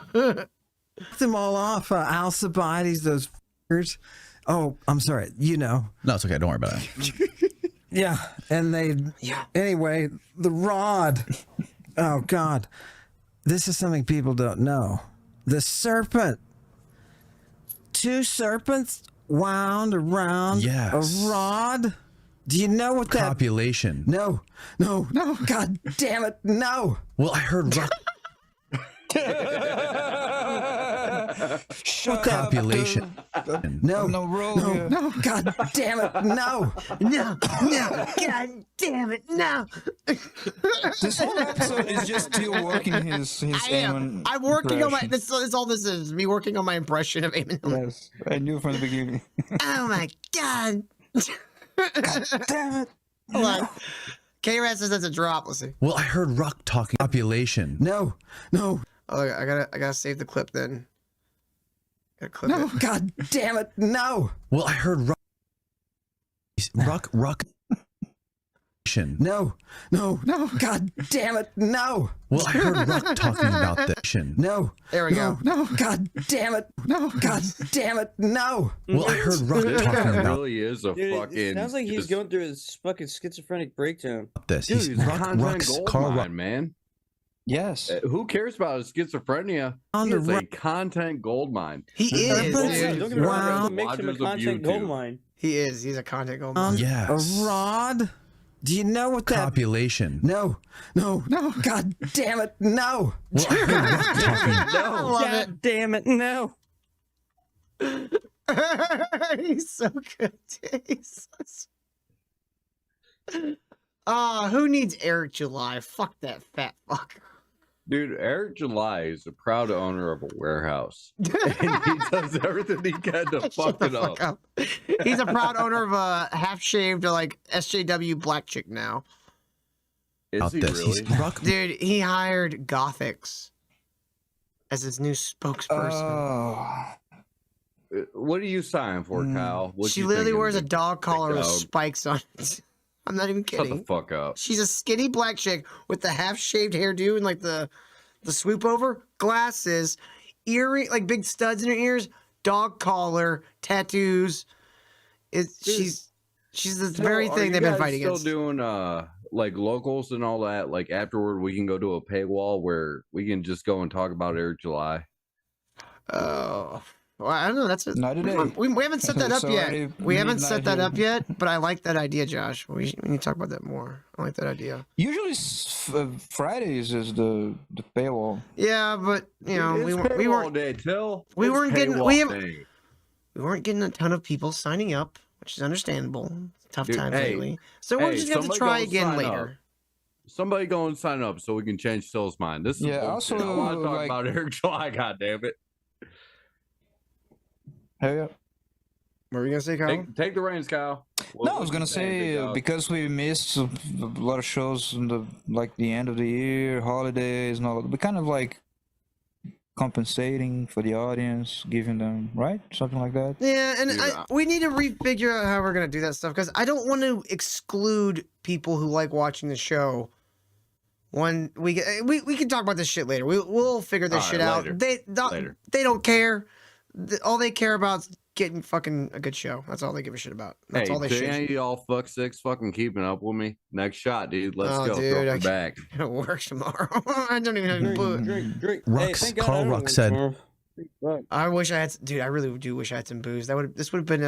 E: Them all off. Alcibiades, those f***ers. Oh, I'm sorry. You know.
A: No, it's okay. Don't worry about it.
E: Yeah. And they,
B: Yeah.
E: anyway, the rod. Oh, God. This is something people don't know. The serpent. Two serpents wound around
A: Yes.
E: a rod. Do you know what that?
A: Copulation.
E: No. God damn it. No.
A: Well, I heard copulation.
E: No.
D: No, roll.
E: No. God damn it. No.
B: No. God damn it. No.
D: This whole episode is just still working his
B: I am.
D: Ammon
B: I'm working on my.
D: impression.
B: This is all this is. Me working on my impression of Ammon.
D: Yes, I knew from the beginning.
B: Oh my god.
D: Damn it!
B: Hold on. K-Rat says that's a drop. Let's see.
A: Well, I heard Ruck talking copulation.
E: No.
B: Oh, I gotta save the clip then. Gotta clip it.
E: God damn it. No.
A: Well, I heard Ruck.
E: No. God damn it. No.
A: Well, I heard Ruck talking about this.
E: No.
B: There we go.
E: No. God damn it. God damn it. No.
A: Well, I heard Ruck
F: This
A: talking
F: guy
A: about
F: really is a
G: Dude,
F: fucking.
G: it sounds like he's
F: just-
G: going through his fucking schizophrenic breakdown.
A: this.
F: Dude,
A: He's
F: he's a content
A: Ruck's
F: gold
A: Carl
F: mine,
A: Ruck.
F: man.
D: Yes.
F: Who cares about his schizophrenia?
E: On
F: He
E: the
F: is a
E: Ruck.
F: content gold mine.
B: He is.
E: Don't
B: Dude.
G: Don't get me wrong,
E: Wow.
G: it makes him a
F: Watchers of
G: content gold
F: YouTube.
G: mine.
B: He is. He's a content gold.
E: On
A: Yes.
E: a rod. Do you know what that?
A: Copulation.
E: No. God damn it. No.
A: Well, I heard Ruck talking.
B: I love
G: God damn it, no.
B: it. He's so good. Who needs Eric July? Fuck that fat fuck.
F: Dude, Eric July is a proud owner of a warehouse. And he does everything he can to
B: Shut
F: fuck
B: the
F: it
B: fuck
F: up.
B: up. He's a proud owner of a half-shaved like SJW black chick now.
F: Is
A: About
F: he
A: this.
F: really?
A: He's Ruck.
B: Dude, he hired Gothics as his new spokesperson.
D: Oh.
F: What are you signing for, Kyle? What
B: She
F: you
B: literally
F: thinking,
B: wears a
F: big
B: dog collar with
F: dog?
B: spikes on it. I'm not even
F: Shut the
B: kidding.
F: fuck up.
B: She's a skinny black chick with the half-shaved hairdo and like the swoop over, glasses, earring, like big studs in her ears, dog collar, tattoos. She's the very
F: So, are
B: thing
F: you
B: they've been
F: guys
B: fighting
F: still
B: against.
F: doing like locals and all that? Like afterward, we can go to a paywall where we can just go and talk about Eric July.
B: Oh, well, I don't know. That's a,
D: Not today.
B: we haven't set that up
D: It's
B: yet.
D: already
B: We haven't set
D: midnight
B: that up
D: here.
B: yet, but I like that idea, Josh. We need to talk about that more. I like that idea.
D: Usually Fridays is the paywall.
B: Yeah, but you know,
F: It's
B: we
F: paywall
B: weren't
F: day, Till.
B: we
F: It's
B: weren't getting-
F: paywall
B: we have-
F: day.
B: we weren't getting a ton of people signing up, which is understandable. Tough
F: Dude,
B: times
F: hey,
B: lately, so we're
F: hey,
B: just gonna have to
F: somebody
B: try
F: go
B: again
F: sign
B: later.
F: Somebody go and sign up so we can change Till's mind. This is
D: Yeah,
F: bullshit.
D: also,
F: I want to talk
D: like-
F: about Eric July. God damn it!
D: Hell yeah.
B: What were we gonna say, Kyle?
F: Take the reins, Kyle.
D: No, I was gonna say because we missed a lot of shows in the end of the year, holidays, and all. We kind of like compensating for the audience, giving them something like that.
B: Yeah, and
F: Dude,
B: we need to refigure out how we're gonna do that stuff because I don't want to exclude people who like watching the show. When we can talk about this shit later. We'll figure this
F: All
B: shit
F: right,
B: out.
F: later.
B: They
F: Later.
B: they don't care. All they care about is getting fucking a good show. That's all they give a shit about. That's
F: Hey,
B: all they
F: to
B: should.
F: any of y'all fuck six fucking keeping up with me. Next shot, dude. Let's
B: Oh,
F: go.
B: dude,
F: Throw
B: I
F: it back.
B: Gotta work tomorrow. I don't even have booze.
G: Drink.
A: Rux-
G: Hey, thank God
A: Carl
G: I don't
A: Rux
G: work
A: said-
G: tomorrow. Fuck.
B: I wish I had, dude. I really do wish I had some booze. This would have been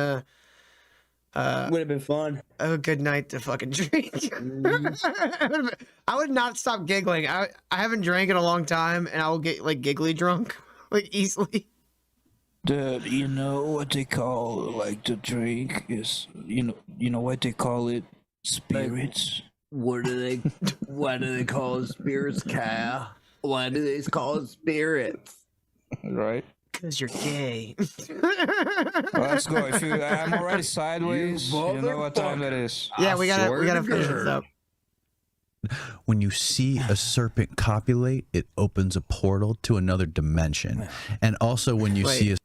G: Would have been fun.
B: a good night to fucking drink. I would not stop giggling. I haven't drank in a long time, and I will get like giggly drunk, like easily.
D: Dad, you know what they call like the drink is you know what they call it? Spirits.
F: What do they? Why do they call it spirits, Kyle? Why do they call it spirits?
D: Right?
B: Cause you're gay.
D: Let's go. If I'm already sideways, you know what time that is.
B: Yeah, we gotta
F: swear to
B: finish this
F: God.
B: up.
A: When you see a serpent copulate, it opens a portal to another dimension. And also when you
B: Wait.
A: see a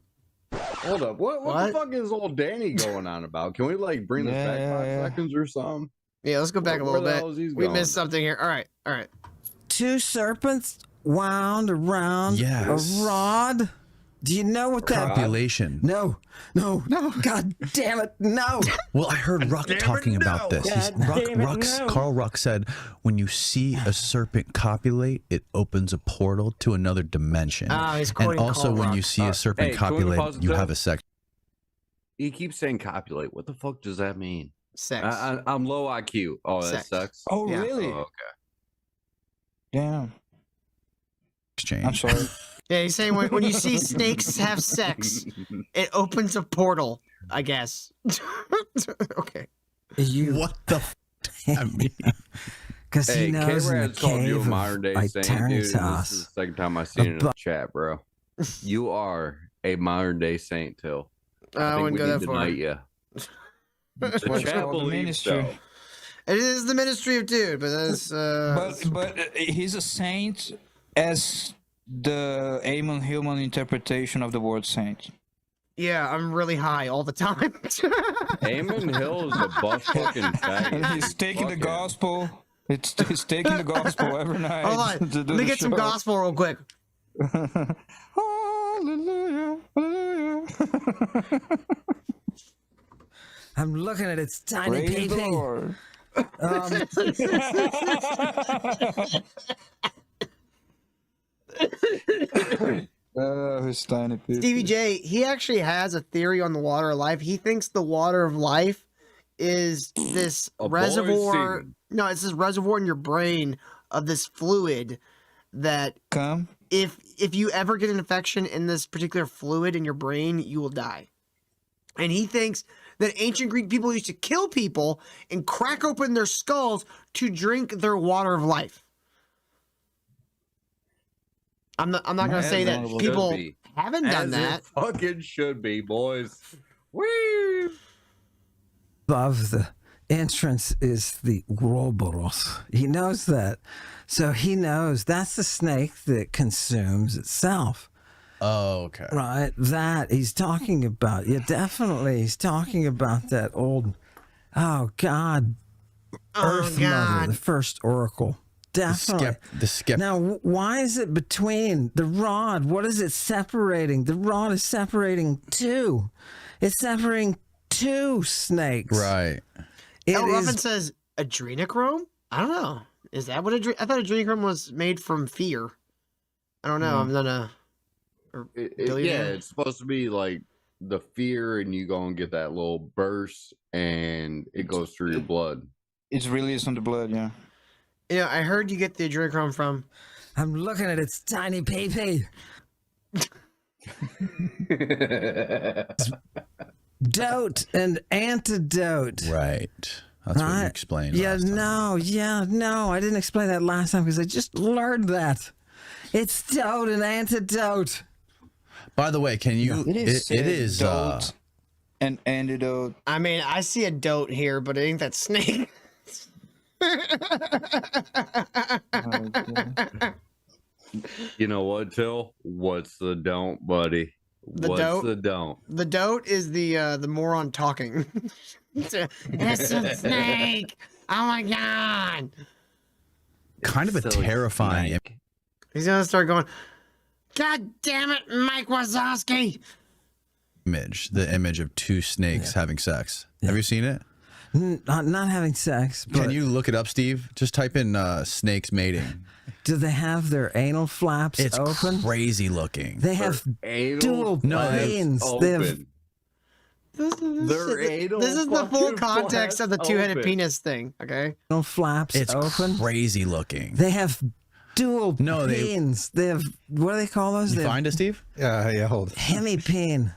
F: Hold up. What
B: What?
F: the fuck is old Danny going on about? Can we like bring this back 5 seconds or something?
B: Yeah, let's go back a
F: Where
B: little
F: the hell is
B: bit.
F: he
B: We
F: going?
B: missed something here. All right.
E: Two serpents wound around
A: Yes.
E: a rod. Do you know what that?
A: copulation.
E: No. God damn it, no.
A: Well, I heard Ruck talking about this. He's,
G: God damn it,
A: Ruck's,
G: no.
A: Carl Ruck said, when you see a serpent copulate, it opens a portal to another dimension.
B: He's
A: And
B: quoting
A: also,
B: Carl
A: when
B: Ruck.
A: you see a serpent
F: hey, can we pause
A: copulate,
F: it
A: you
F: there?
A: have a sex.
F: He keeps saying copulate. What the fuck does that mean?
B: Sex.
F: I'm low IQ. Oh, that
B: Sex.
F: sucks.
D: Oh,
B: Yeah.
D: really?
F: Oh, okay.
D: Damn.
A: Exchange.
D: I'm sorry.
B: Yeah, he's saying when you see snakes have sex, it opens a portal, I guess. Okay.
E: You,
A: What the f- I mean,
E: because
F: Hey,
E: he knows in the
F: K-Rad's called you a
E: cave
F: modern day
E: of
F: saint, dude. and This is the
E: Eternitas.
F: second time I've seen it in the chat, bro. You are a modern day saint, Till.
B: I
F: think
B: wouldn't
F: we
B: go
F: need
B: that
F: to
B: far.
F: knight you.
D: What's
F: The chat
D: called the
F: believes
D: ministry.
F: so.
B: It is the ministry of dude, but that's
D: But he's a saint as the Ammon Hillman interpretation of the word saint.
B: yeah, I'm really high all the time.
F: Eamon Hill is a buff fucking faggot.
D: And he's taking the
F: Fuck him.
D: gospel. He's taking the gospel every night.
B: Hold on.
D: to
B: Let
D: do
B: me
D: the
B: get some
D: show.
B: gospel real quick.
D: Hallelujah, hallelujah.
E: I'm looking at its tiny
D: Praise the
E: pee-pee.
D: Lord. His tiny pee.
B: Stevie J, he actually has a theory on the water of life. He thinks the water of life is this
F: A boy's
B: reservoir.
F: semen.
B: No, it's this reservoir in your brain of this fluid that
D: Come.
B: if you ever get an infection in this particular fluid in your brain, you will die. And he thinks that ancient Greek people used to kill people and crack open their skulls to drink their water of life. I'm not going to
D: As
B: say that
D: honorable
B: people
F: should be.
B: haven't done
F: As
B: that.
F: it fucking should be, boys. Woo!
E: Above the entrance is the Ouroboros. He knows that. So he knows that's the snake that consumes itself.
A: oh, okay.
E: Right? That he's talking about. Yeah, definitely. He's talking about that old, oh God, Earth Mother, the first oracle. Definitely.
A: The skep.
E: Now, why is it between the rod? What is it separating? The rod is separating two. It's separating two snakes.
A: Right.
E: It
B: El Ruffin
E: is
B: says adrenochrome? I don't know. Is that what I thought adrenochrome was made from fear. I don't know. I'm not a
F: Yeah,
B: billionaire.
F: it's supposed to be like the fear, and you go and get that little burst, and it goes through your blood.
D: It's released on the blood, yeah.
B: You know, I heard you get the adrenochrome from.
E: I'm looking at its tiny pee-pee. Dote and antidote.
A: Right. That's what you
E: Right.
A: explained.
E: Yeah,
A: last time.
E: no, I didn't explain that last time because I just learned that. It's dote and antidote.
A: By the way, can you?
D: It is.
A: uh,
D: Dote and antidote.
B: I mean, I see a dote here, but it ain't that snake.
F: You know what, Till? What's the don't, buddy?
B: The
F: What's
B: don't?
F: the don't?
B: The dote is the moron talking. It's a snake. Oh my god.
A: kind of a
F: Silly
A: terrifying.
F: snake.
B: He's gonna start going, God damn it, Mike Wazowski.
A: the image of two snakes having sex. Have you seen it?
E: Not having sex. But
A: Can you look it up, Steve? Just type in snakes mating.
E: do they have their anal flaps
A: It's
E: open?
A: crazy looking.
E: They have dual veins. They have
B: This is the full context of the two-headed penis thing. Okay.
E: anal flaps
A: It's
E: open.
A: crazy looking.
E: They have dual
A: No,
E: peens. They have, what do they call those?
A: You
E: They have
A: find it, Steve?
I: Yeah, hold.
E: hemipene.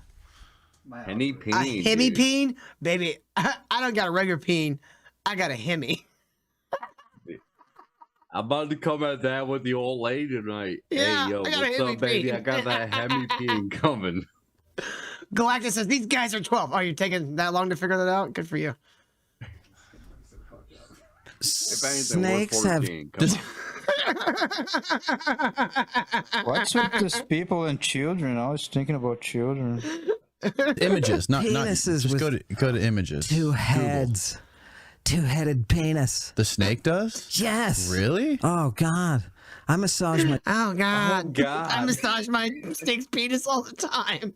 F: Henny
B: A
F: peen.
B: hemi
F: dude.
B: peen? Baby, I don't got a regular peen. I got a hemi.
F: I'm about to come at that with the old lady tonight.
B: Yeah,
F: hey, yo,
B: I got a
F: what's
B: hemi
F: up, baby?
B: peen.
F: I got that hemi peen coming.
B: Galactus says, these guys are 12. Are you taking that long to figure that out? Good for you.
F: If anything,
E: Snakes
F: we're
E: have
F: 14. Come on.
D: What's with these people and children? I was thinking about children.
A: Images, not
E: Penises
A: just
E: with
A: go to images.
E: Two heads. Two-headed penis.
A: The snake does?
E: Yes.
A: Really?
E: Oh God. I massage my
B: Oh, God.
F: Oh, God.
B: I massage my snake's penis all the time.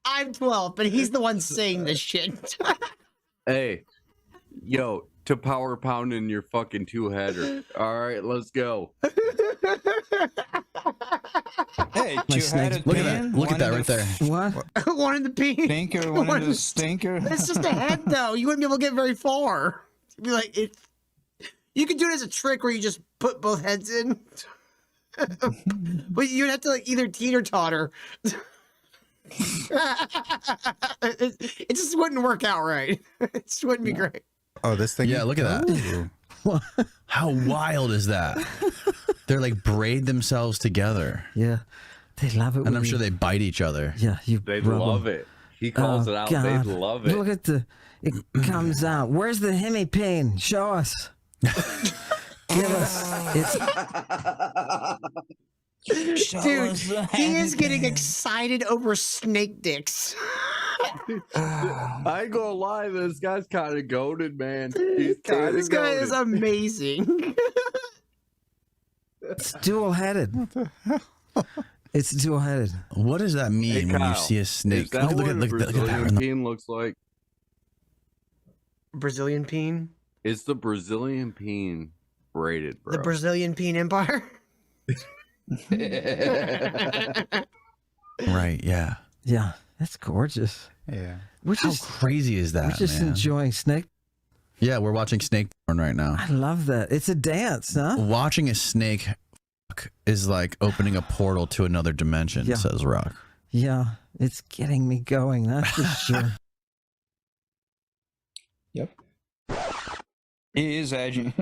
B: I'm 12, but he's the one saying this shit.
F: Hey, yo, to power pounding your fucking two-header. All right, let's go.
D: Hey,
E: My
D: two-headed
A: Look at that.
D: peen,
A: Look at
D: one
A: that
D: in
A: right
D: the
A: there.
E: what?
B: One in the peen.
D: Stinker, one
B: One
D: in
B: in
D: the
B: the-
D: stinker.
B: It's just a head, though. You wouldn't be able to get very far. You'd be like, you could do it as a trick where you just put both heads in. But you'd have to like either teeter-totter. It just wouldn't work out right. It just wouldn't be great.
I: Oh, this thing.
A: Yeah, look at that. How wild is that? They're like braid themselves together.
E: Yeah. They love it.
A: And
E: when
A: I'm
E: you-
A: sure they bite each other.
E: Yeah, you
F: They
E: rub
F: love
E: them.
F: it. He calls it out. They love it.
E: Look at it comes out. Where's the hemipene? Show us. Give us.
B: Dude, he is getting excited over snake dicks.
F: I ain't gonna lie, this guy's kind of goaded, man. He's kind of
B: This guy is amazing.
E: It's dual-headed. It's dual-headed.
A: What does that mean
F: Hey,
A: when you
F: Kyle,
A: see a
F: Is
A: snake?
F: that
A: Look
F: what
A: at
F: a
A: that. Look at that.
F: Brazilian peen looks like?
B: Brazilian peen?
F: It's the Brazilian peen braided, bro.
B: The Brazilian peen empire?
A: Right, yeah.
E: Yeah, that's gorgeous.
I: Yeah.
E: We're
A: How
E: just
A: crazy is that,
E: we're just
A: man?
E: enjoying snake.
A: Yeah, we're watching snake porn right now.
E: I love that. It's a dance, huh?
A: Watching a snake fuck is like opening a portal to another dimension,
E: Yeah.
A: says Rock.
E: Yeah, it's getting me going. That's for sure.
D: Yep. He is edgy.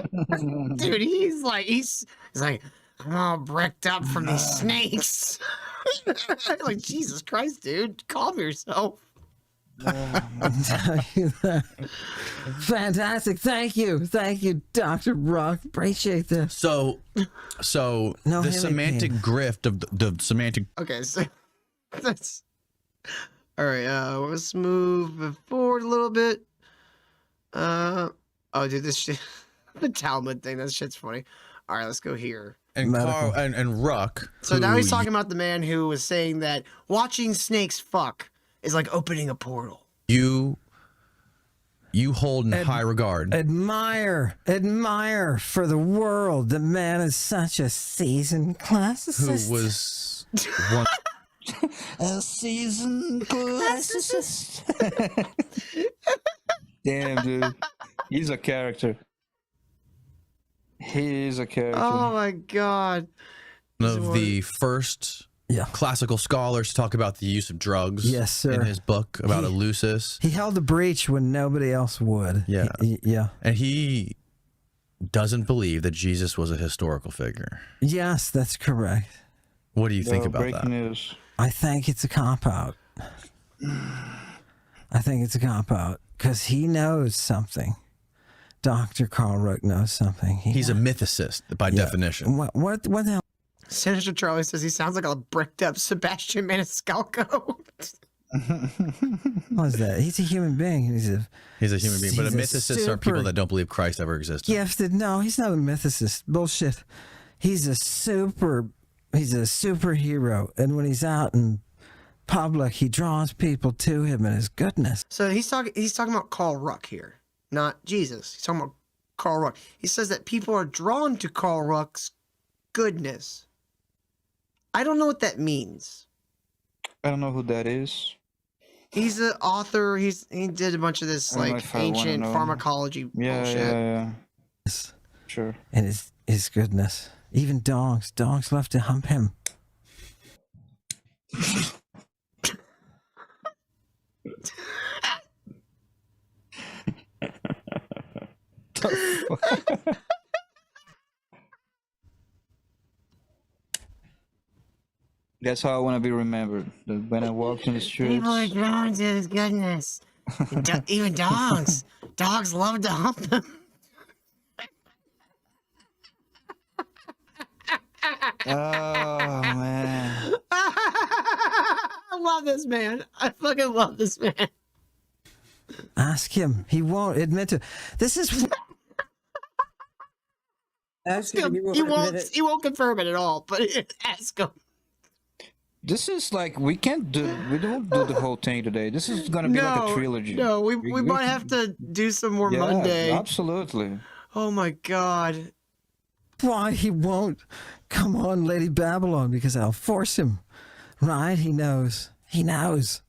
B: Dude, he's like, I'm all bricked up from these snakes. Like, Jesus Christ, dude, calm yourself.
E: I'll tell you that. Fantastic. Thank you, Dr. Rock. Appreciate this.
A: So
E: No
A: the
E: hemipene.
A: semantic grift of the semantic.
B: Okay, so that's all right. Let's move forward a little bit. Oh, dude, this shit, the Talmud thing. That shit's funny. All right, let's go here.
A: And
E: Medical.
A: Carl and Ruck.
B: So now he's
A: who
B: talking about the man who was saying that watching snakes fuck is like opening a portal.
A: you hold in high regard.
E: Admire for the world. The man is such a seasoned classicist.
A: Who was one
D: A seasoned classicist. Damn, dude. He's a character. He is a character.
B: Oh my god.
A: of the first
E: Yeah.
A: classical scholars to talk about the use of drugs.
E: Yes, sir.
A: In his book about
E: He-
A: Eleusis.
E: He held the breach when nobody else would.
A: Yeah.
E: Yeah.
A: And he doesn't believe that Jesus was a historical figure.
E: Yes, that's correct.
A: What do you think
D: No,
A: about
D: breaking
A: that?
D: news.
E: I think it's a cop out. I think it's a cop out because he knows something. Dr. Carl Rook knows something.
A: He's a mythicist by
E: Yeah.
A: definition.
E: What the hell?
B: Senator Charlie says he sounds like a bricked up Sebastian Maniscalco.
E: What is that? He's a human being. He's a
A: He's a human being. But
E: He's a
A: mythicists are people
E: super
A: that don't believe Christ ever existed.
E: gifted. No, he's not a mythicist. Bullshit. He's a super He's a superhero, and when he's out in public, he draws people to him and his goodness.
B: So he's talking about Carl Ruck here, not Jesus. He's talking about Carl Ruck. He says that people are drawn to Carl Ruck's goodness. I don't know what that means.
D: I don't know who that is.
B: He's an author. He did a bunch of this
D: I don't know
B: like
D: if I wanna
B: ancient
D: know.
B: pharmacology bullshit.
D: Yeah. Sure.
E: And his goodness. Even dogs love to hump him.
D: That's how I want to be remembered. That when I walk in the streets.
B: People are drawn to his goodness. Even dogs. Dogs love to hump him.
D: Oh man.
B: I love this man. I fucking love this man.
E: Ask him. He won't admit to. This is. Ask him.
B: He won't confirm it at all, but ask him.
D: This is like we don't do the whole thing today. This is gonna be like a trilogy.
B: No, we might have to do some more
D: Yeah,
B: Monday.
D: absolutely.
B: Oh my god.
E: Why he won't come on Lady Babylon, because I'll force him. Right? He knows. He knows.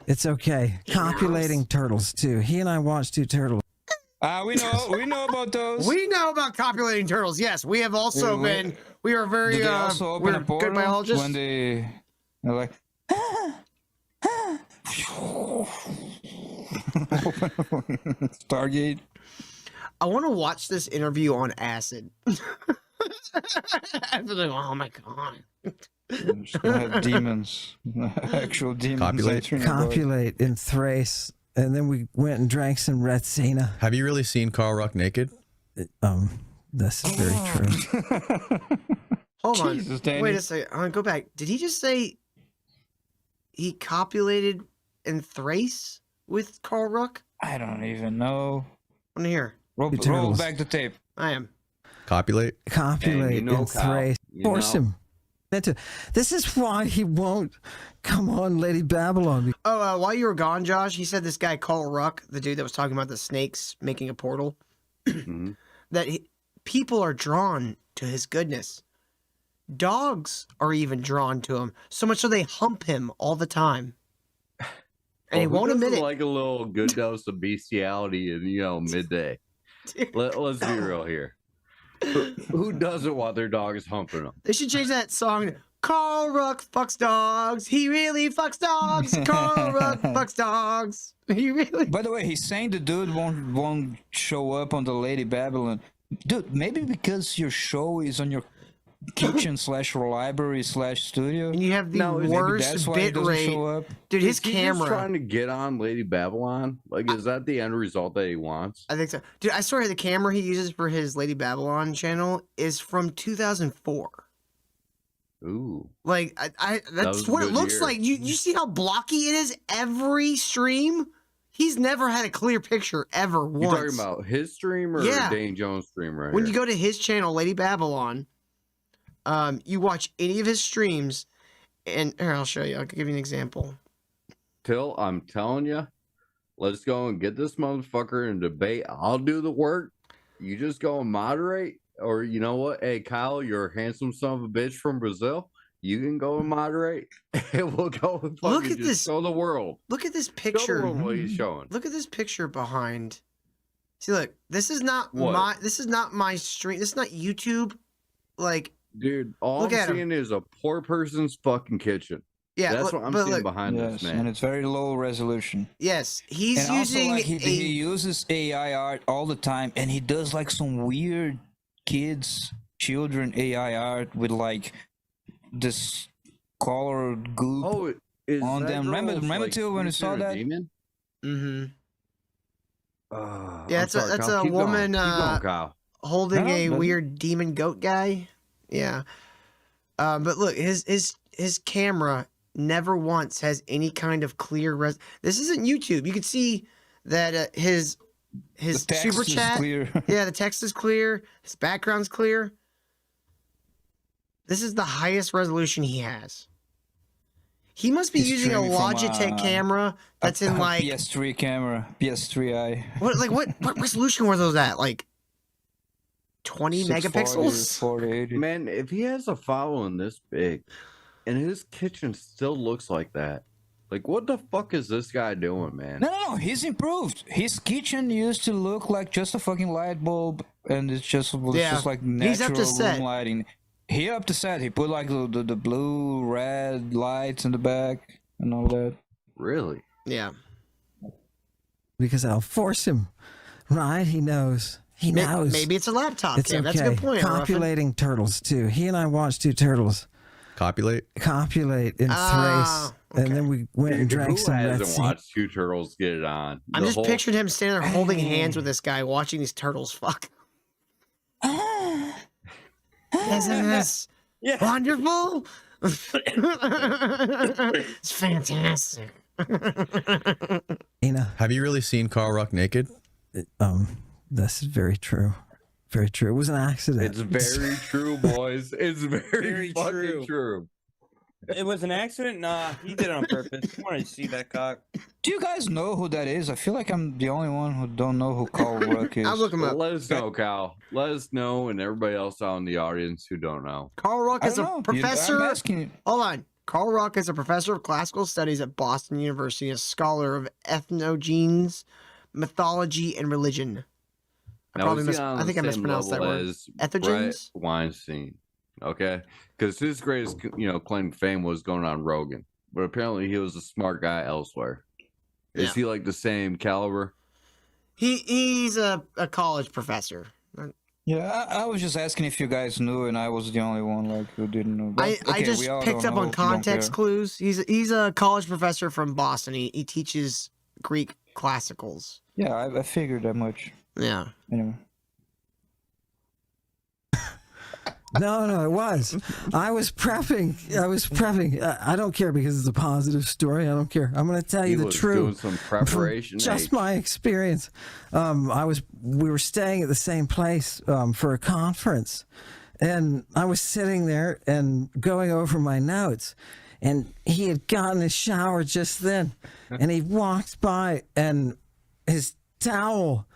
E: It's okay. Copulating turtles too. He and I watched two turtles.
D: We know about those.
B: We know about copulating turtles. Yes, we have also been. We are very.
D: Do they also open
B: we're
D: a portal
B: good biologists.
D: when they're like. Stargate.
B: I want to watch this interview on acid. I'd be like, oh my god.
D: Just gonna have demons, actual demons.
A: Copulate.
D: entering the body.
E: Copulate in Thrace. And then we went and drank some Retsina.
A: Have you really seen Carl Ruck naked?
E: This is very true.
B: Hold on.
D: Jesus, Danny.
B: Wait a second. I'm gonna go back. Did he just say he copulated in Thrace with Carl Ruck?
D: I don't even know.
B: I'm here.
D: Roll
E: Turtles.
D: back the tape.
B: I am.
A: Copulate.
E: Copulate
F: you know,
E: in
F: Kyle,
E: Thrace.
F: you
E: Force
F: know.
E: him. This is why he won't come on Lady Babylon.
B: Oh, while you were gone, Josh, he said this guy Carl Ruck, the dude that was talking about the snakes making a portal,
F: Mhm.
B: that people are drawn to his goodness. Dogs are even drawn to him, so much so they hump him all the time. And he
F: Well, who
B: won't admit
F: doesn't
B: it.
F: Like a little good dose of bestiality in midday. Let's be real here. Who doesn't want their dogs humping them?
B: They should change that song. Carl Ruck fucks dogs. He really fucks dogs. Carl Ruck fucks dogs. He really.
D: By the way, he's saying the dude won't show up on the Lady Babylon. Dude, maybe because your show is on your kitchen / library / studio.
B: And you have the
F: No, maybe
D: Maybe
B: worst
D: that's why he
B: bit
D: doesn't
B: rate.
D: show up.
B: Dude, his
F: Is he just
B: camera.
F: trying to get on Lady Babylon? Like, is that the end result that he wants?
B: I think so. Dude, I swear the camera he uses for his Lady Babylon channel is from 2004.
F: Ooh.
B: Like, that's
F: was
B: what it
F: good
B: looks
F: year.
B: like. You see how blocky it is every stream? He's never had a clear picture ever
F: You
B: once.
F: talking about his stream or
B: Yeah.
F: Dane Jones' stream right
B: When
F: here?
B: you go to his channel, Lady Babylon, you watch any of his streams, and here, I'll show you. I'll give you an example.
F: Till, I'm telling you, let's go and get this motherfucker in debate. I'll do the work. You just go and moderate. Or you know what? Hey, Kyle, you're a handsome son of a bitch from Brazil. You can go and moderate. And we'll go and
B: Look
F: fucking
B: at
F: just
B: this
F: show the world.
B: Look at this
F: Show the
B: picture.
F: world what he's showing.
B: Look at this picture behind. See, look, this is not
F: What?
B: this is not my stream. This is not YouTube. Like,
F: Dude, all
B: Look
F: I'm
B: at him.
F: seeing is a poor person's fucking kitchen.
B: yeah,
F: That's
B: look,
F: what I'm
B: but
F: seeing
B: look,
F: behind
D: Yes,
F: this,
D: and
F: man.
D: it's very low resolution.
B: yes, he's
D: And also,
B: using
D: like, he uses AI art all the time, and he does like some weird children AI art with like this colored goop.
F: Oh, is
D: on
F: that
D: them. Remember-
F: girl's,
D: remember
F: like,
D: too when you saw
F: considered a
D: that?
F: Demon?
B: hmm
F: I'm
B: Yeah, that's
F: sorry,
B: a
F: Kyle. Keep
B: woman,
F: Going. Keep going, Kyle.
B: holding
D: No,
B: a
D: but-
B: weird demon goat guy. Yeah, but look, his camera never once has any kind of clear This isn't YouTube. You can see that his
D: The text
B: super
D: is
B: chat.
D: clear.
B: Yeah, the text is clear. His background's clear. This is the highest resolution he has. He must be
D: He's
B: using a
D: streaming from,
B: Logitech camera that's in like
D: PS3 camera, PS3i.
B: what resolution were those at? Like 20 megapixels?
D: 4080.
F: Man, if he has a following this big, and his kitchen still looks like that, like what the fuck is this guy doing, man?
D: No, he's improved. His kitchen used to look like just a fucking light bulb, and it's just like
B: He's up
D: natural
B: to set.
D: room lighting. He up to set. He put like the blue, red lights in the back and all that.
F: Really?
B: Yeah.
E: Because I'll force him. Right? He knows. He knows.
B: Maybe it's a laptop
E: It's
B: cam.
E: okay.
B: That's a good point. Ruffin.
E: Copulating turtles too. He and I watched two turtles
A: Copulate.
E: copulate in
B: Ah,
E: thrace, and then we went and drank
F: Who
E: some Red
F: hasn't
E: Sea.
F: watched two turtles get it on?
B: I'm
F: The
B: just
F: whole-
B: picturing him standing there holding hands with this guy watching these turtles fuck. Isn't this wonderful? It's fantastic.
E: You know,
A: Have you really seen Carl Ruck naked?
E: this is very true. Very true. It was an accident.
F: It's very true, boys. It's very,
G: Very
F: fucking
G: true.
F: true.
G: It was an accident? Nah, he did it on purpose. I wanted to see that cock.
D: Do you guys know who that is? I feel like I'm the only one who don't know who Carl Ruck is.
B: I'll look him up.
F: Let us know, Kyle. Let us know, and everybody else out in the audience who don't know.
B: Carl Ruck
D: I
B: is
D: don't
B: a
D: know.
B: professor.
D: I'm asking you.
B: Hold on. Carl Ruck is a professor of classical studies at Boston University, a scholar of ethnogenes, mythology, and religion.
F: Now, is he on
B: I think I
F: the same
B: mispronounced that
F: level
B: word.
F: as
B: Ethogens?
F: Brett Weinstein, okay? Because his greatest, claim to fame was going on Rogan, but apparently he was a smart guy elsewhere. Is
B: Yeah.
F: he like the same caliber?
B: He's a college professor.
D: Yeah, I was just asking if you guys knew, and I was the only one who didn't know. But,
B: I
D: okay,
B: just
D: we all
B: picked
D: don't
B: up
D: know,
B: on
D: don't
B: context
D: care.
B: clues. He's a college professor from Boston. He teaches Greek classicals.
D: Yeah, I figured that much.
B: Yeah.
D: Anyway.
E: No, it was. I was prepping. I don't care because it's a positive story. I don't care. I'm going to tell
F: He
E: you the
F: was
E: truth.
F: doing some preparation.
E: Just
F: H.
E: my experience. We were staying at the same place for a conference, and I was sitting there and going over my notes, and he had gotten a shower just then, and he walked by, and his towel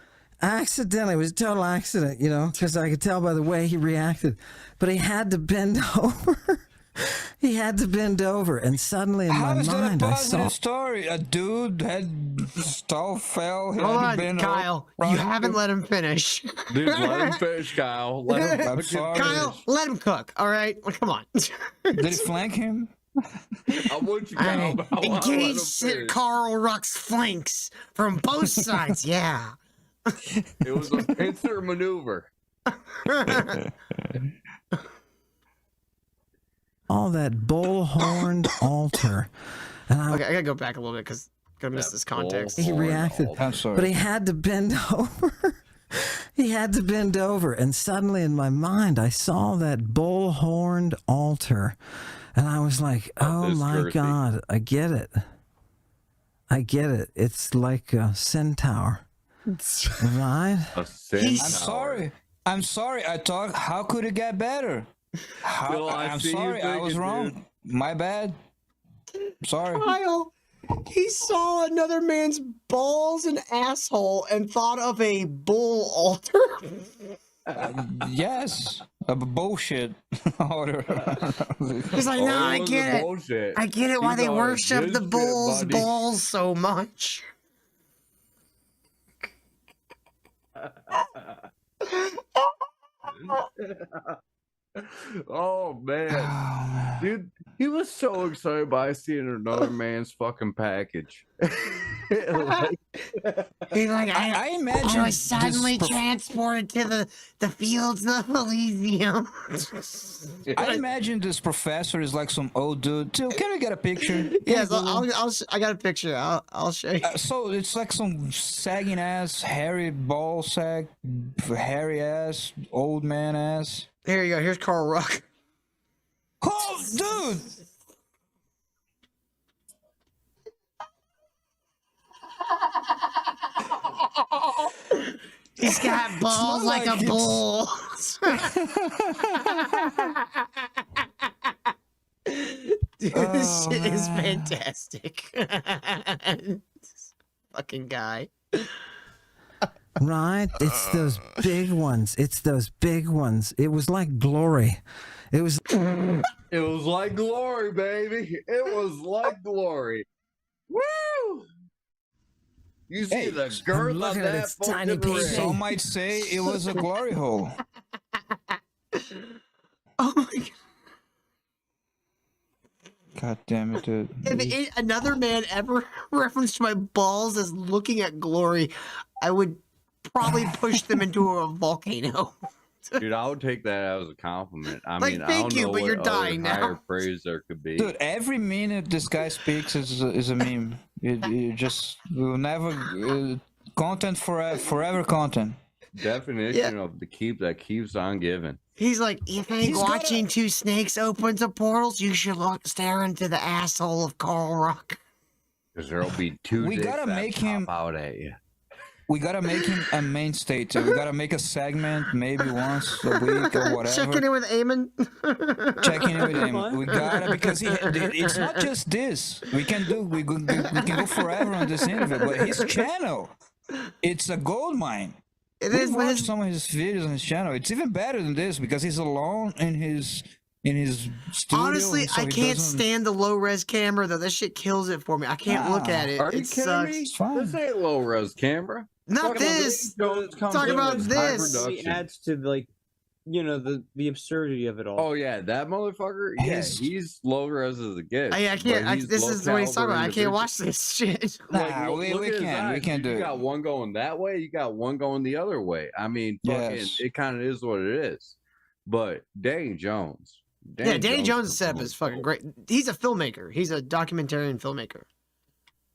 E: accidentally, it was a total accident, because I could tell by the way he reacted, but he had to bend over. He had to bend over, and suddenly in
D: How
E: my
D: is that a
E: mind I
D: positive
E: saw.
D: story? A dude had stall fell. He
B: Hold
D: had
B: on,
D: been
B: Kyle.
D: over-
B: You haven't let him finish.
F: Dude, let him fish, Kyle. Let him
D: I'm
F: fucking
D: sorry.
B: Kyle,
F: finish.
B: let him cook. All right, well, come on.
D: Did he flank him?
F: I want you, Kyle. but I wanna let him
B: Engage
F: finish.
B: Carl Ruck's flanks from both sides. Yeah.
F: It was a pincer maneuver.
E: All that bull-horned altar, and
B: Okay, I gotta go back a little bit because I'm gonna miss this context.
E: He reacted.
D: I'm sorry.
E: But he had to bend over. He had to bend over, and suddenly in my mind I saw that bull-horned altar, and I was like, "Oh
F: This
E: my
F: girthy.
E: God, I get it. I get it. It's like a centaur, right?"
F: A sin
D: I'm
F: tower.
D: sorry. I'm sorry. I thought, how could it get better?
F: Bill, I
D: I'm
F: see you
D: sorry. I was
F: thinking,
D: wrong.
F: dude.
D: My bad. Sorry.
B: Kyle, he saw another man's balls and asshole and thought of a bull altar.
D: Yes. A bullshit order.
B: He's like,
F: Oh,
B: no, I
F: was
B: get
F: a
B: it.
F: bullshit.
B: I get it why
F: He's
B: they
F: on
B: worship
F: good
B: the
F: shit,
B: bull's
F: buddy.
B: balls so much.
F: Oh man, dude, he was so excited by seeing another man's fucking package. Like,
B: He's like,
D: I
B: I
D: imagine
B: was suddenly
D: this
B: transported to the fields of Elysium.
D: I imagine this professor is like some old dude. Too. Can we get a picture?
B: Yes, I got a picture. I'll show you.
D: So it's like some sagging ass, hairy ball sack, hairy ass, old man ass.
B: Here you go. Here's Carl Ruck.
D: Oh, dude!
B: He's got balls
D: not
B: like
D: like
B: a
D: it's-
B: bull. Dude,
D: Oh,
B: this shit is
D: man.
B: fantastic. This fucking guy.
E: Right? It's those big ones. It's those big ones. It was like glory. It was
F: It was like glory, baby. It was like glory. Woo! You see
D: Hey,
F: the girth of
E: looking at
F: that
E: its tiny
F: fucking ring.
E: peepee.
D: Some might say it was a glory hole.
B: Oh my god.
D: God damn it, dude.
B: If another man ever referenced my balls as looking at glory, I would probably push them into a volcano.
F: Dude, I would take that as a compliment. I
B: Like,
F: mean, I
B: thank
F: don't
B: you,
F: know
B: but
F: what
B: you're
F: other
B: dying now.
F: higher praise there could be.
D: Dude, every minute this guy speaks is a meme. You just will never content forever content.
F: Definition of the keep that keeps on giving.
B: He's like, you think
D: He's got
B: watching
D: a-
B: two snakes opens up portals? You should stare into the asshole of Carl Rock.
F: Because there'll be two
D: We
F: dicks
D: gotta
F: that
D: make
F: pop
D: him-
F: out at you.
D: We gotta make him a mainstay too. We gotta make a segment maybe once a week or whatever.
B: Checking in with Ammon.
D: Checking in with him. We gotta because it's not just this. We can go forever on this interview, but his channel, it's a gold mine.
B: It
D: We
B: is, but
D: watched
B: his,
D: some of his videos on his channel. It's even better than this because he's alone in his studio.
B: honestly,
D: so
B: I
D: he
B: can't
D: doesn't-
B: stand the low res camera though. That shit kills it for me. I can't look at it.
F: Are you
B: It
F: kidding
B: sucks.
F: me?
D: It's fine.
F: This ain't low res camera.
B: Not
F: Fucking
B: this.
F: Jones comes
B: Talk
F: in
B: about
F: with high
B: this.
G: It
F: production.
G: adds to like, you know, the absurdity of it all.
F: Oh yeah, that motherfucker. Yeah,
D: His-
F: he's low res as a gift.
B: I can't. This is what he's talking about. I can't watch this shit.
D: Nah,
F: look
D: we
F: at his
D: can. We
F: eyes.
D: can do
F: You
D: it.
F: got one going that way. You got one going the other way. I mean, fucking,
D: Yes.
F: it kind of is what it is. But Danny Jones.
B: Yeah, Danny Jones'
F: setup
B: setup is fucking great. He's a filmmaker. He's a documentarian filmmaker.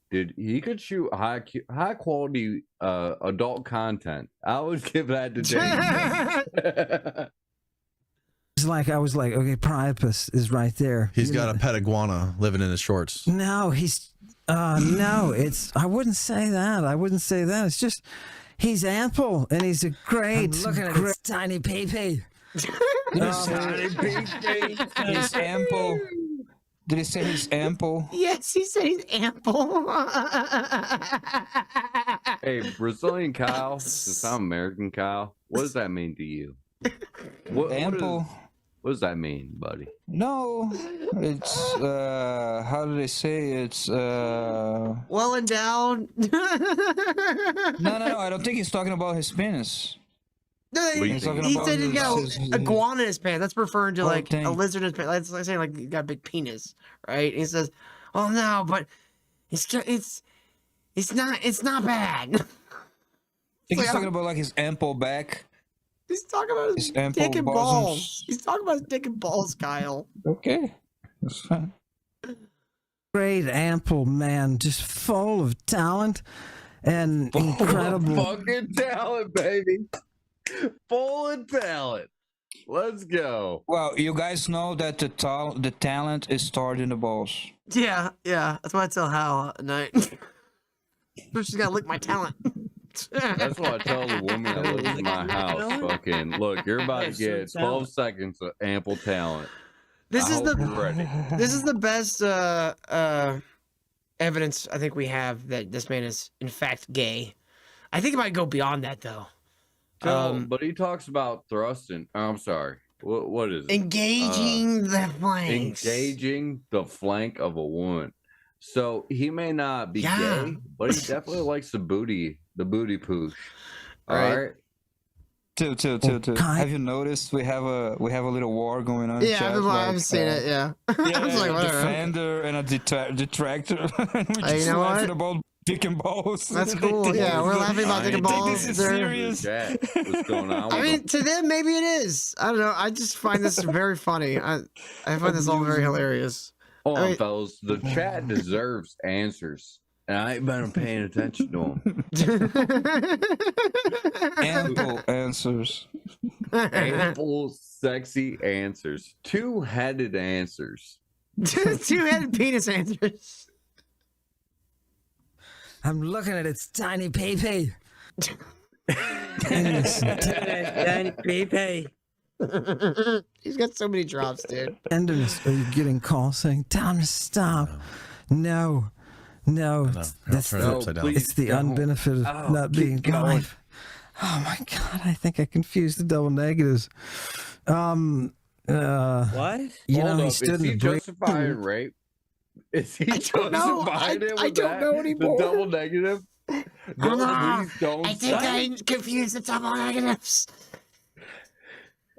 F: Dude, he could shoot high quality adult content. I would give that to Danny.
E: it's like I was like, okay, Priapus is right there.
A: He's
E: You
A: got
E: know-
A: a pet iguana living in his shorts.
E: No, no, it's I wouldn't say that. I wouldn't say that. It's just he's ample and he's a great looking at his tiny pee-pee.
D: He's ample. Did he say he's ample?
B: Yes, he said he's ample.
F: Hey, Brazilian cow, since I'm American cow, what does that mean to you?
D: Ample.
F: What does that mean, buddy?
D: No, it's how do they say it's
B: Well endowed.
D: no, I don't think he's talking about his penis.
B: No,
F: What do you
B: he,
F: think?
B: he said he got
D: His-
B: a iguana in his pants. That's referring to
D: Oh,
B: like
D: dang.
B: a lizard in his pants. That's like saying like he got a big penis, right? And he says, "Oh no, but it's not bad."
D: I think he's
B: like,
D: talking about like his ample back.
B: He's talking about his
D: His ample
B: dick and
D: bosoms.
B: balls. He's talking about his dick and balls, Kyle.
D: Okay, that's fine.
E: Great ample man, just full of talent and incredible.
F: Fucking talent, baby. Full of talent. Let's go.
D: Well, you guys know that the talent is stored in the balls.
B: Yeah. That's what I tell Hal at night. She's gotta lick my talent.
F: That's what I tell the woman that lives in my house. Fucking look, you're about to get 12 seconds of ample talent.
B: This
F: I
B: is
F: hope
B: the
F: you're ready.
B: This is the best evidence I think we have that this man is in fact gay. I think it might go beyond that though.
F: But he talks about thrusting. I'm sorry. What is it?
B: Engaging the flanks.
F: Engaging the flank of a woman. So he may not be
B: Yeah.
F: gay, but he definitely likes the booty poosh. All
B: Right.
F: right.
D: Two.
E: Kai-
D: Have you noticed we have a little war going on? in
B: Yeah,
D: chat,
B: I've
D: like,
B: seen it. Yeah.
D: Yeah,
B: I was like,
D: a
B: whatever.
D: defender and a detractor. We're just
B: you know
D: laughing
B: what?
D: about dick and balls.
B: That's cool. Yeah, we're laughing about dick and
D: They take
B: balls.
D: this
B: They're-
D: serious.
F: Jack, what's going on?
B: I
F: with
B: mean,
F: him?
B: to them, maybe it is. I don't know. I just find this very funny. I find this all very hilarious.
F: Hold on,
B: I mean-
F: fellas. The chat deserves answers, and I ain't been paying attention to them.
D: Ample answers.
F: Ample, sexy answers. Two-headed answers.
B: Two-headed penis answers.
E: I'm looking at its tiny pee-pee.
G: Danny Pepe.
B: He's got so many drops, dude.
E: Tenderness. Are you getting calls saying, "Time to stop"? No. That's
A: turn it upside down.
E: it's the unbenefit of not being alive. Oh my god! I think I confused the double negatives.
G: What?
E: You
F: Hold
E: know, he
F: up,
E: stood
F: is
E: in
F: he
E: the break.
F: justifying rape? Is he
B: don't know.
F: justifying it with
B: I don't
F: that?
B: know anymore.
F: The double negative? No, please don't.
B: I think
F: stop.
B: I confused the double negatives.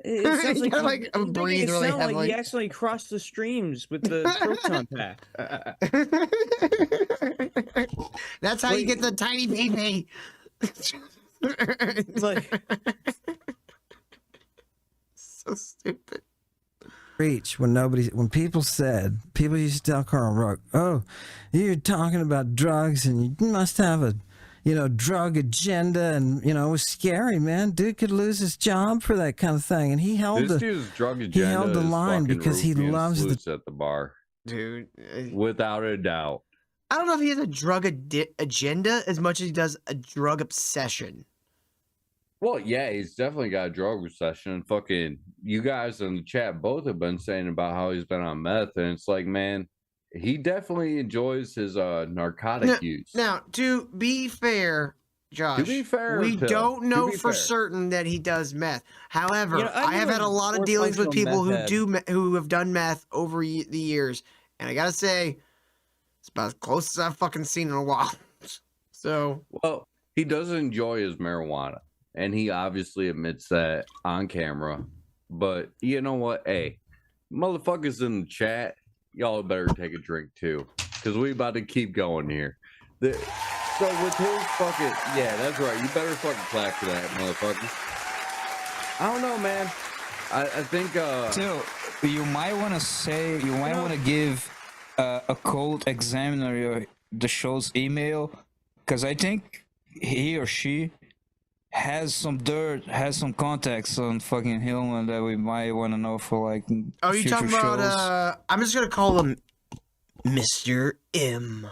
G: It
B: You
G: sounds like
B: gotta,
G: he-
B: like,
G: it make
B: breathe
G: it
B: really
G: sound like
B: heavily.
G: he accidentally crossed the streams with the proton pack.
B: That's how you get the tiny baby.
G: Like,
B: So stupid.
E: Preach when people used to tell Carl Rock, "Oh, you're talking about drugs and you must have a drug agenda," and it was scary, man. Dude could lose his job for that kind of thing, and he held
F: This dude's drug agenda
E: he held the
F: is
E: line
F: fucking
E: because he
F: Rufian
E: loves the
F: Sleuths at the bar,
B: Dude.
F: without a doubt.
B: I don't know if he has a drug agenda as much as he does a drug obsession.
F: Well, yeah, he's definitely got a drug obsession. Fucking, you guys in the chat both have been saying about how he's been on meth, and it's like, man, he definitely enjoys his narcotic use.
B: Now, to be fair, Josh,
F: To be fair,
B: we
F: Phil,
B: don't
F: to
B: know
F: be
B: for
F: fair.
B: certain that he does meth. However,
G: You know, I
B: I have
G: knew
B: had a lot of
G: we're
B: dealings with
G: functional
B: people who
G: meth head.
B: who have done meth over the years, and I gotta say, it's about as close as I've fucking seen in a while. So,
F: Well, he does enjoy his marijuana, and he obviously admits that on camera. But you know what? Hey, motherfuckers in the chat, y'all better take a drink too, because we about to keep going here. So with his fucking, yeah, that's right. You better fucking clap for that, motherfucker. I don't know, man. I think
D: So you might want to give a code examiner the show's email, because I think he or she has some contacts on fucking Hillman that we might want to know for like
B: are you
D: future
B: talking about?
D: shows.
B: I'm just gonna call him Mr. M.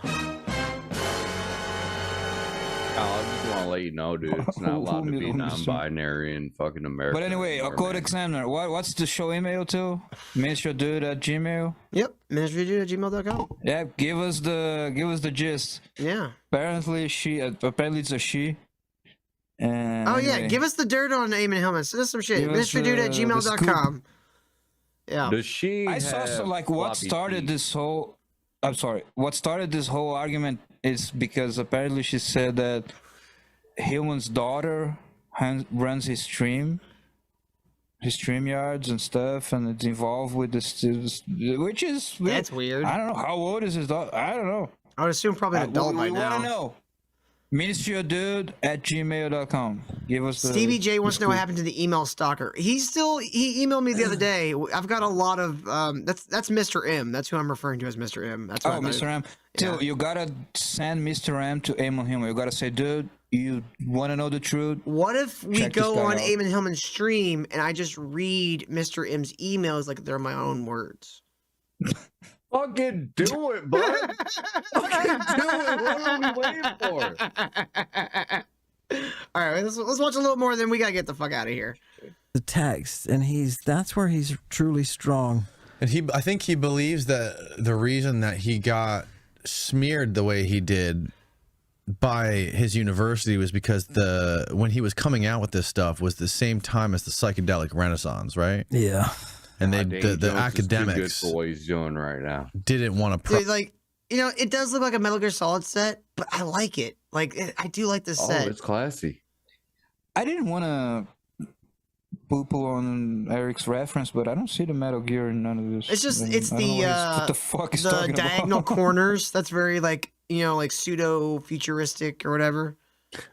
F: I just want to let you know, dude, it's not allowed to be non-binary in fucking America.
D: But anyway, a
F: anymore,
D: code
F: man.
D: examiner. What's the show email to? MrDude@gmail.
B: Yep, ministrydude@gmail.com.
D: Yeah, give us the gist.
B: Yeah.
D: Apparently it's a she. And
B: Oh yeah,
D: anyway,
B: give us the dirt on Ammon Hillman. Send us some shit.
D: Give us the
B: MrDude@gmail.com. Yeah.
F: Does she?
D: I saw
F: have
D: like what
F: floppy
D: started
F: feet?
D: this whole. I'm sorry. What started this whole argument is because apparently she said that Hillman's daughter runs his stream yards and stuff, and it's involved with this, which is weird.
B: That's weird.
D: I don't know how old is his daughter. I don't know.
B: I would assume probably an adult by
D: we
B: now.
D: want to know. MinistryOfDude@gmail.com. Give us the
B: Stevie J wants to know what
D: scoop.
B: happened to the email stalker. He emailed me the other day. I've got a lot of that's Mr. M. That's who I'm referring to as Mr. M. That's what I
D: Oh,
B: thought
D: Mr. M. Till you gotta send Mr. M to Ammon Hillman. You gotta say, dude, you want to know the truth?
B: What if we
D: Check this
B: go
D: guy
B: on
D: out.
B: Ammon Hillman's stream and I just read Mr. M's emails like they're my own words?
F: Fucking do it, bud. Fucking do it. What are we waiting for?
B: All right, let's watch a little more. Then we gotta get the fuck out of here.
E: the text, and that's where he's truly strong.
A: And I think he believes that the reason that he got smeared the way he did by his university was because when he was coming out with this stuff was the same time as the psychedelic renaissance, right?
E: Yeah.
A: And
F: God,
A: the
F: Jones is too good
A: academics
F: for what he's doing right now.
A: didn't want to.
B: Dude, like, it does look like a Metal Gear Solid set, but I like it. Like, I do like this set.
F: Oh, it's classy.
D: I didn't want to poo-poo on Eric's reference, but I don't see the Metal Gear in none of this.
B: It's just
D: And
B: it's
D: I don't know
B: the
D: what the fuck is
B: the
D: talking
B: diagonal
D: about.
B: corners. That's very like pseudo futuristic or whatever.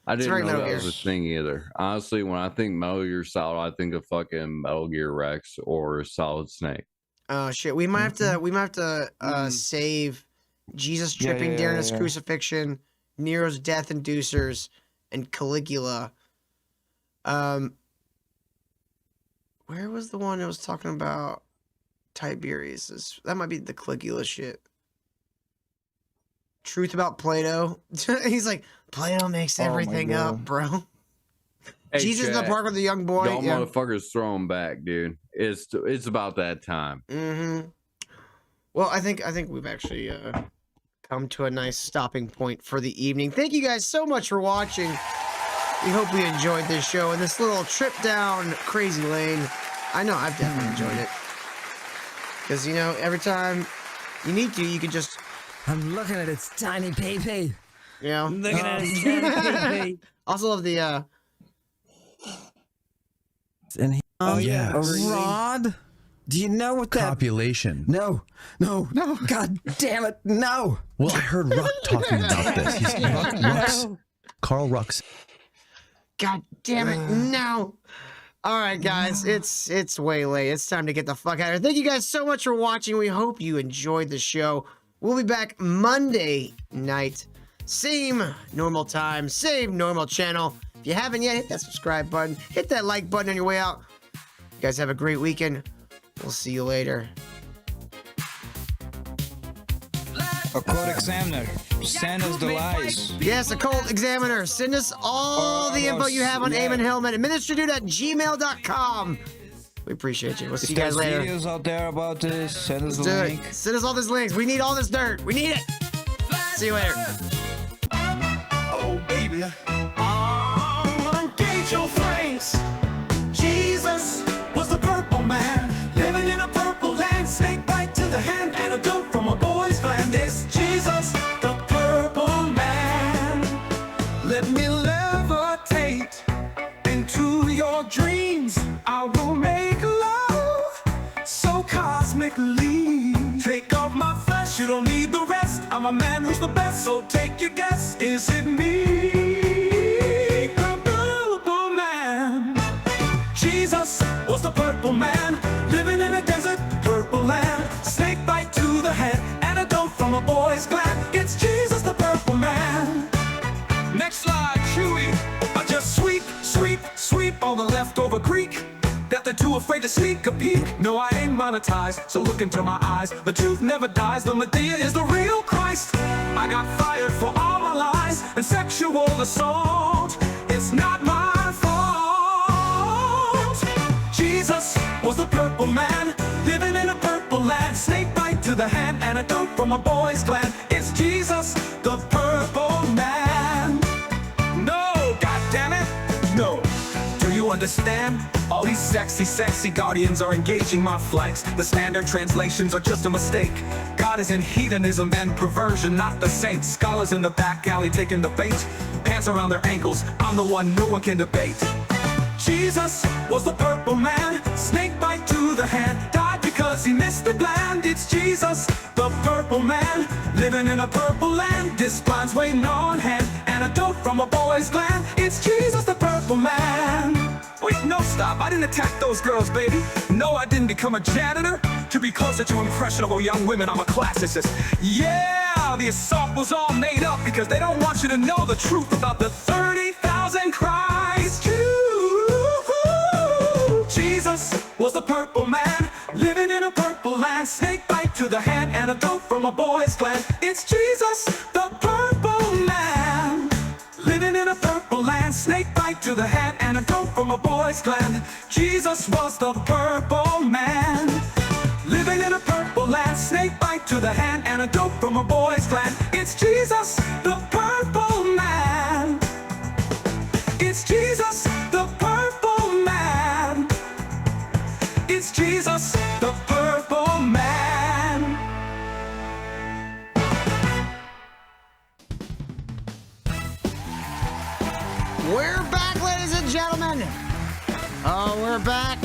F: I didn't
B: very
F: know
B: Metal
F: that
B: Gear.
F: was a thing either. Honestly, when I think Metal Gear Solid, I think of fucking Metal Gear Rex or Solid Snake.
B: Oh shit, we might have to save Jesus
D: Yeah,
B: tripping
D: yeah,
B: during
D: yeah,
B: his
D: yeah.
B: crucifixion, Nero's death inducers, and Caligula. Where was the one that was talking about Tiberius? That might be the Caligula shit. Truth about Plato. He's like, Plato makes
D: Oh my
B: everything up,
D: God.
B: bro.
F: Hey,
B: Jesus in the
F: chat,
B: Park with the young boy.
F: y'all
B: Yeah.
F: motherfuckers throw 'em back, dude. It's about that time.
B: Mm-hmm. Well, I think we've actually come to a nice stopping point for the evening. Thank you guys so much for watching. We hope we enjoyed this show and this little trip down crazy lane. I know I've definitely enjoyed it. Because, you know, every time you need to, you can just,
E: I'm looking at its tiny pee-pee.
B: you know.
G: Looking at his tiny pee-pee.
B: Also love the,
E: And he
G: Oh, yeah.
E: a
G: Breathing.
E: rod. Do you know what that?
A: Copulation.
E: No. God damn it! No.
A: Well, I heard Ruck talking about this. He's Ruck's, Carl Ruck's.
B: God damn it, no. All right, guys, it's way late. It's time to get the fuck out of here. Thank you guys so much for watching. We hope you enjoyed the show. We'll be back Monday night. Same normal time, same normal channel. If you haven't yet, hit that subscribe button. Hit that like button on your way out. You guys have a great weekend. We'll see you later.
D: A code examiner. Send us the lies.
B: Yes, Occult Examiner. Send us all the info you have on
D: yeah.
B: Ammon Hillman. Administradude@gmail.com. We appreciate you. We'll see
D: If
B: you guys
D: there's
B: later.
D: videos out there about this, send us
B: Do
D: the
B: it.
D: link.
B: Send us all these links. We need all this dirt. We need it. See you later.
I: Oh, baby. Engage your flames. Jesus was the purple man, living in a purple land. Snake bite to the hand, and a dope from a boy's gland. It's Jesus, the purple man. Let me levitate into your dreams. I will make love so cosmically. Take off my flesh, you don't need the rest. I'm a man who's the best, so take your guess. Is it me? The purple man. Jesus was the purple man, living in a desert, purple land. Snake bite to the head, antidote from a boy's gland. It's Jesus, the purple man. Next slide, Chewy. I just sweep all the leftover Greek that they're too afraid to sneak a peek. No, I ain't monetized, so look into my eyes. The truth never dies, the Medea is the real Christ. I got fired for all my lies and sexual assault. It's not my fault. Jesus was the purple man, living in a purple land. Snake bite to the hand, antidote from a boy's gland. It's Jesus, the purple man. No, goddammit, no. Do you understand? All these sexy guardians are engaging my flanks. The standard translations are just a mistake. God is in hedonism and perversion, not the saints. Scholars in the back alley taking the bait. Pants around their ankles, I'm the one no one can debate. Jesus was the purple man, snake bite to the hand. Died because he missed the gland. It's Jesus, the purple man, living in a purple land. This blind's waiting on hand, antidote from a boy's gland. It's Jesus, the purple man. Wait, no, stop, I didn't attack those girls, baby. No, I didn't become a janitor to be closer to impressionable young women. I'm a classicist. Yeah, the assault was all made up because they don't want you to know the truth about the 30,000 Christ Jews. Jesus was the purple man, living in a purple land. Snake bite to the hand, antidote from a boy's gland. It's Jesus, the purple man, living in a purple land. Snake bite to the hand, antidote from a boy's gland. Jesus was the purple man, living in a purple land. Snake bite to the hand, antidote from a boy's gland. It's Jesus, the purple man. It's Jesus, the purple man. It's Jesus, the purple man.
B: We're back, ladies and gentlemen. Oh, we're back.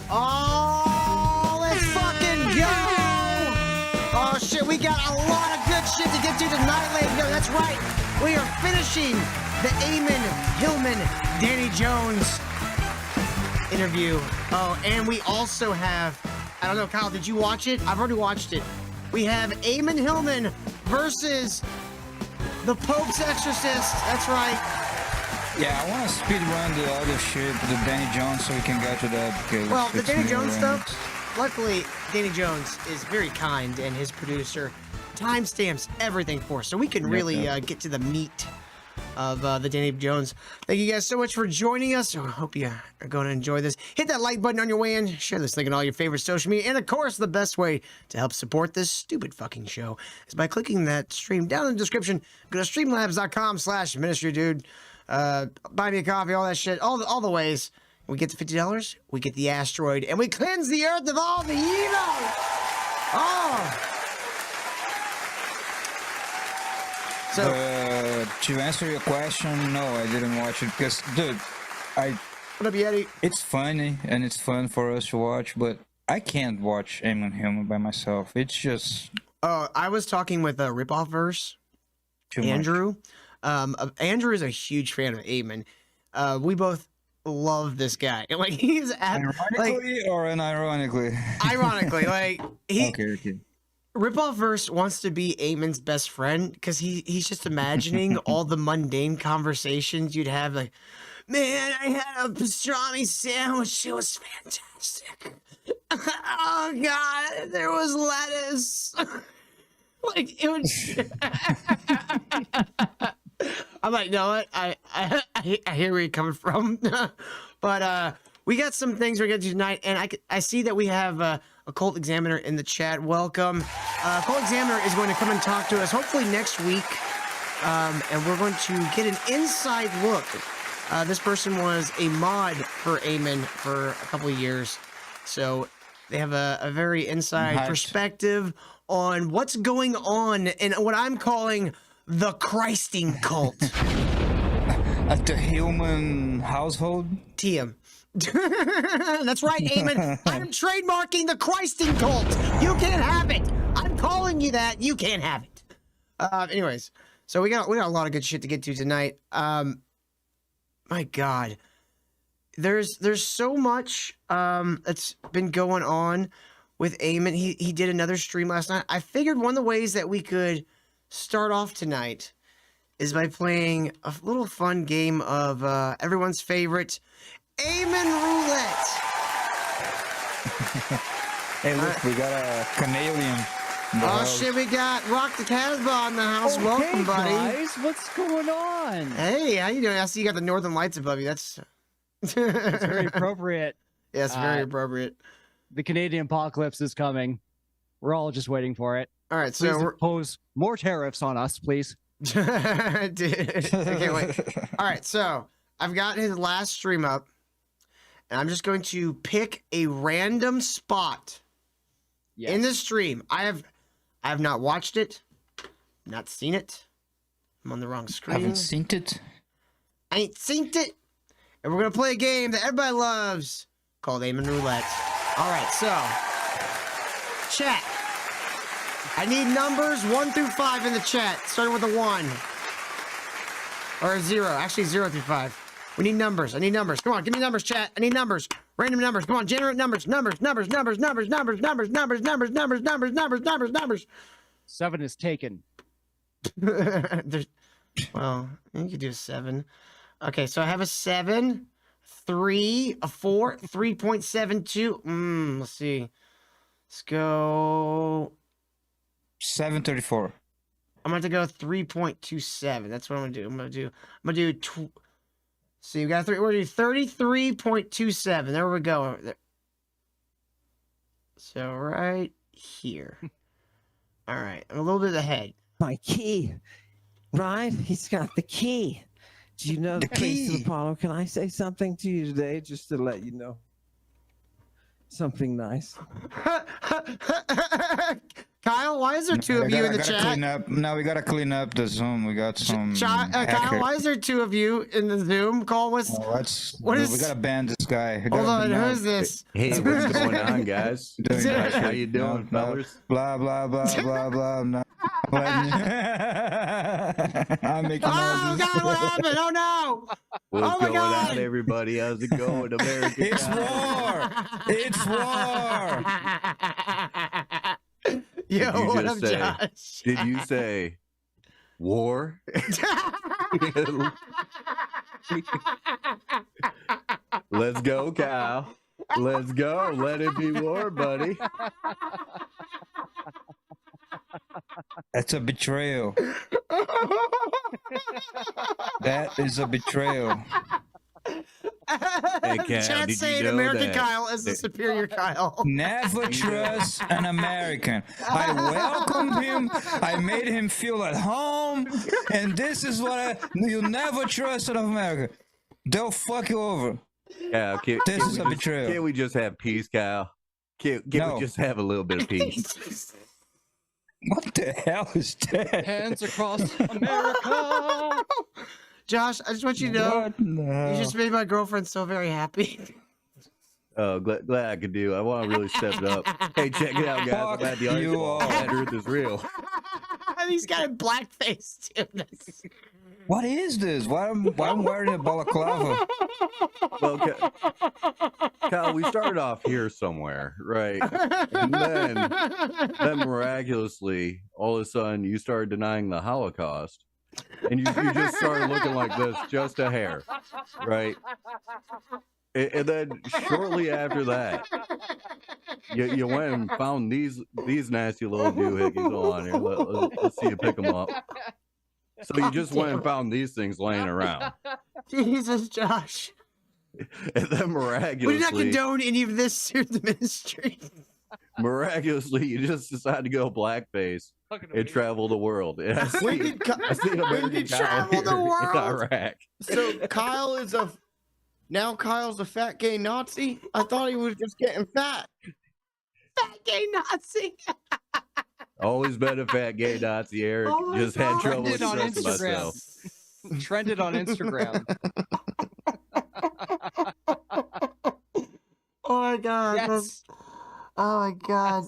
B: Oh, let's fucking go. Oh, shit, we got a lot of good shit to get to tonight, ladies and gentlemen. That's right. We are finishing the Ammon Hillman Danny Jones interview. Oh, and we also have, I don't know, Kyle, did you watch it? I've already watched it. We have Ammon Hillman versus the Pope's Exorcist. That's right.
D: Yeah, I want to speed run the other shit, the Danny Jones, so we can get to that. Because
B: Well, the
D: it's
B: Danny
D: me
B: Jones
D: around.
B: stuff, luckily, Danny Jones is very kind, and his producer timestamps everything for us, so we can really get to the meat of the Danny Jones. Thank you guys so much for joining us. I hope you are going to enjoy this. Hit that like button on your way in. Share this link on all your favorite social media. And of course, the best way to help support this stupid fucking show is by clicking that stream down in the description. Go to streamlabs.com/ministrydude. Buy me a coffee, all that shit, all the ways. We get to $50, we get the asteroid, and we cleanse the earth of all the evil. Oh. So,
D: to answer your question, no, I didn't watch it because, dude,
B: what up, Yeti?
D: it's funny and it's fun for us to watch, but I can't watch Ammon Hillman by myself. It's just
B: I was talking with Ripoff Verse,
D: too much.
B: Andrew. Andrew is a huge fan of Ammon. We both love this guy. Like he's
D: Ironically or unironically?
B: Ironically, like he.
D: Okay.
B: Ripoff Verse wants to be Ammon's best friend because he's just imagining all the mundane conversations you'd have. Like, man, I had a pastrami sandwich. It was fantastic. Oh God, there was lettuce. Like it was. I'm like, no, what? I hear where you're coming from, but we got some things we're gonna do tonight, and I see that we have a Cult Examiner in the chat. Welcome. Cult Examiner is going to come and talk to us hopefully next week, and we're going to get an inside look. This person was a mod for Ammon for a couple of years, so they have a very inside perspective on what's going on in what I'm calling the Christing cult.
D: At the Hillman household?
B: TM. That's right, Ammon. I'm trademarking the Christing cult. You can't have it. I'm calling you that. You can't have it. Anyways, so we got a lot of good shit to get to tonight. My God, there's so much that's been going on with Ammon. He did another stream last night. I figured one of the ways that we could start off tonight is by playing a little fun game of everyone's favorite Ammon Roulette.
D: Hey, look, we got a Canadian.
B: Oh shit, we got Rock the Casbah in the house. Welcome, buddy.
J: Guys, what's going on?
B: Hey, how you doing? I see you got the Northern Lights above you. That's
J: Very appropriate.
B: Yes, very appropriate.
J: The Canadian apocalypse is coming. We're all just waiting for it.
B: All right,
J: Please
B: so
J: impose more tariffs on us, please.
B: Dude, I can't wait. All right, so I've got his last stream up, and I'm just going to pick a random spot in the stream. I have not watched it, not seen it. I'm on the wrong screen.
D: Haven't seen it.
B: I ain't seen it. And we're gonna play a game that everybody loves called Ammon Roulette. All right, so chat. I need numbers 1 through 5 in the chat, starting with a 1 or a 0. Actually, 0 through 5. We need numbers. I need numbers. Come on, give me numbers, chat. I need numbers. Random numbers. Come on, generate numbers. Numbers.
J: 7 is taken.
B: Well, you could do a 7. Okay, so I have a 7, 3, a 4, 3.72. Let's see. Let's go.
D: 734.
B: I'm going to go 3.27. That's what I'm going to do. So you got 3. We're going to do 33.27. There we go. So right here. All right. I'm a little bit ahead.
E: My key, right? He's got the key. Do you know the priest of Apollo? Can I say something to you today, just to let you know something nice?
B: Kyle, why is there 2 of you in the chat?
D: Now we gotta clean up the Zoom. We got some.
B: Kyle, why is there 2 of you in the Zoom call?
D: We gotta ban this guy.
B: Hold on, who's this?
F: Hey, what's going on, guys? How you doing, fellas?
D: Blah blah blah blah blah. No. I'm making
B: Oh God, what happened? Oh no!
F: What's
B: Oh my
F: going
B: God!
F: on, everybody? How's it going, America?
D: It's war! It's war!
B: Yo,
F: Did you
B: what
F: just
B: up,
F: say-
B: Josh?
F: Did you say war? Let's go, Kyle. Let's go. Let it be war, buddy.
D: That's a betrayal. That is a betrayal.
F: Hey, Cal,
B: Chat
F: did you
B: saying
F: know
B: American
F: that-
B: Kyle as the superior Kyle.
D: Never trust an American. I welcomed him. I made him feel at home. And this is what you never trust an American. They'll fuck you over.
F: Cal,
D: This is a betrayal.
F: Can't we just have peace, Cal? Can't
D: No.
F: we just have a little bit of peace?
D: What the hell is that?
J: Hands across America.
B: Josh, I just want you to know,
D: What the hell?
B: you just made my girlfriend so very happy.
F: Oh, glad I could do. I want to really step it up. Hey, check it out, guys. I'm at the
D: Fuck you
F: ice wall.
D: all.
F: Flat Earth is real.
B: He's got a blackface too.
D: What is this? Why am wearing a balaclava?
F: Well, Kyle, we started off here somewhere, right? And then miraculously, all of a sudden, you started denying the Holocaust, and you just started looking like this, just a hair, right? And then shortly after that, you went and found these nasty little doohickeys on here. Let's see you pick them up. So you just went and found these things laying around.
B: Jesus, Josh.
F: And then
B: We do not
F: miraculously,
B: condone any of this through the ministry.
F: you just decided to go blackface and travel the world. And I
C: When
F: see,
C: did Ky-
F: I see
C: when
F: American
C: did
F: Kyle
B: travel the
F: here in
B: world?
F: Iraq.
C: So Kyle's a fat gay Nazi? I thought he was just getting fat.
B: Fat gay Nazi.
F: Always been a fat gay Nazi, Eric.
B: Oh my
F: Just had
B: God.
F: trouble
J: Trended on
F: expressing
J: Instagram.
F: myself.
J: Trended on Instagram.
B: Oh my God.
J: Yes.
B: Oh my God.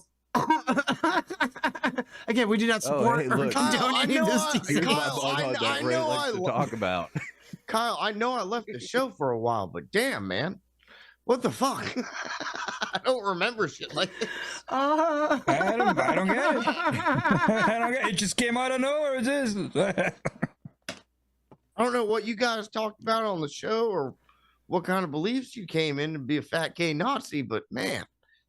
B: Again, we do not support
F: hey,
B: or
F: look.
B: condone
C: Kyle, I
B: any of
C: know
B: this.
C: I-
F: Here's my
C: Kyle,
F: bug hug
C: I
F: that Ray
C: know
F: likes to talk about.
C: Kyle, I know I left the show for a while, but damn, man. What the fuck? I don't remember shit like this.
B: Uh,
D: I don't get it. I don't get it. It just came out of nowhere. It is.
C: I don't know what you guys talked about on the show or what kind of beliefs you came in to be a fat gay Nazi, but man,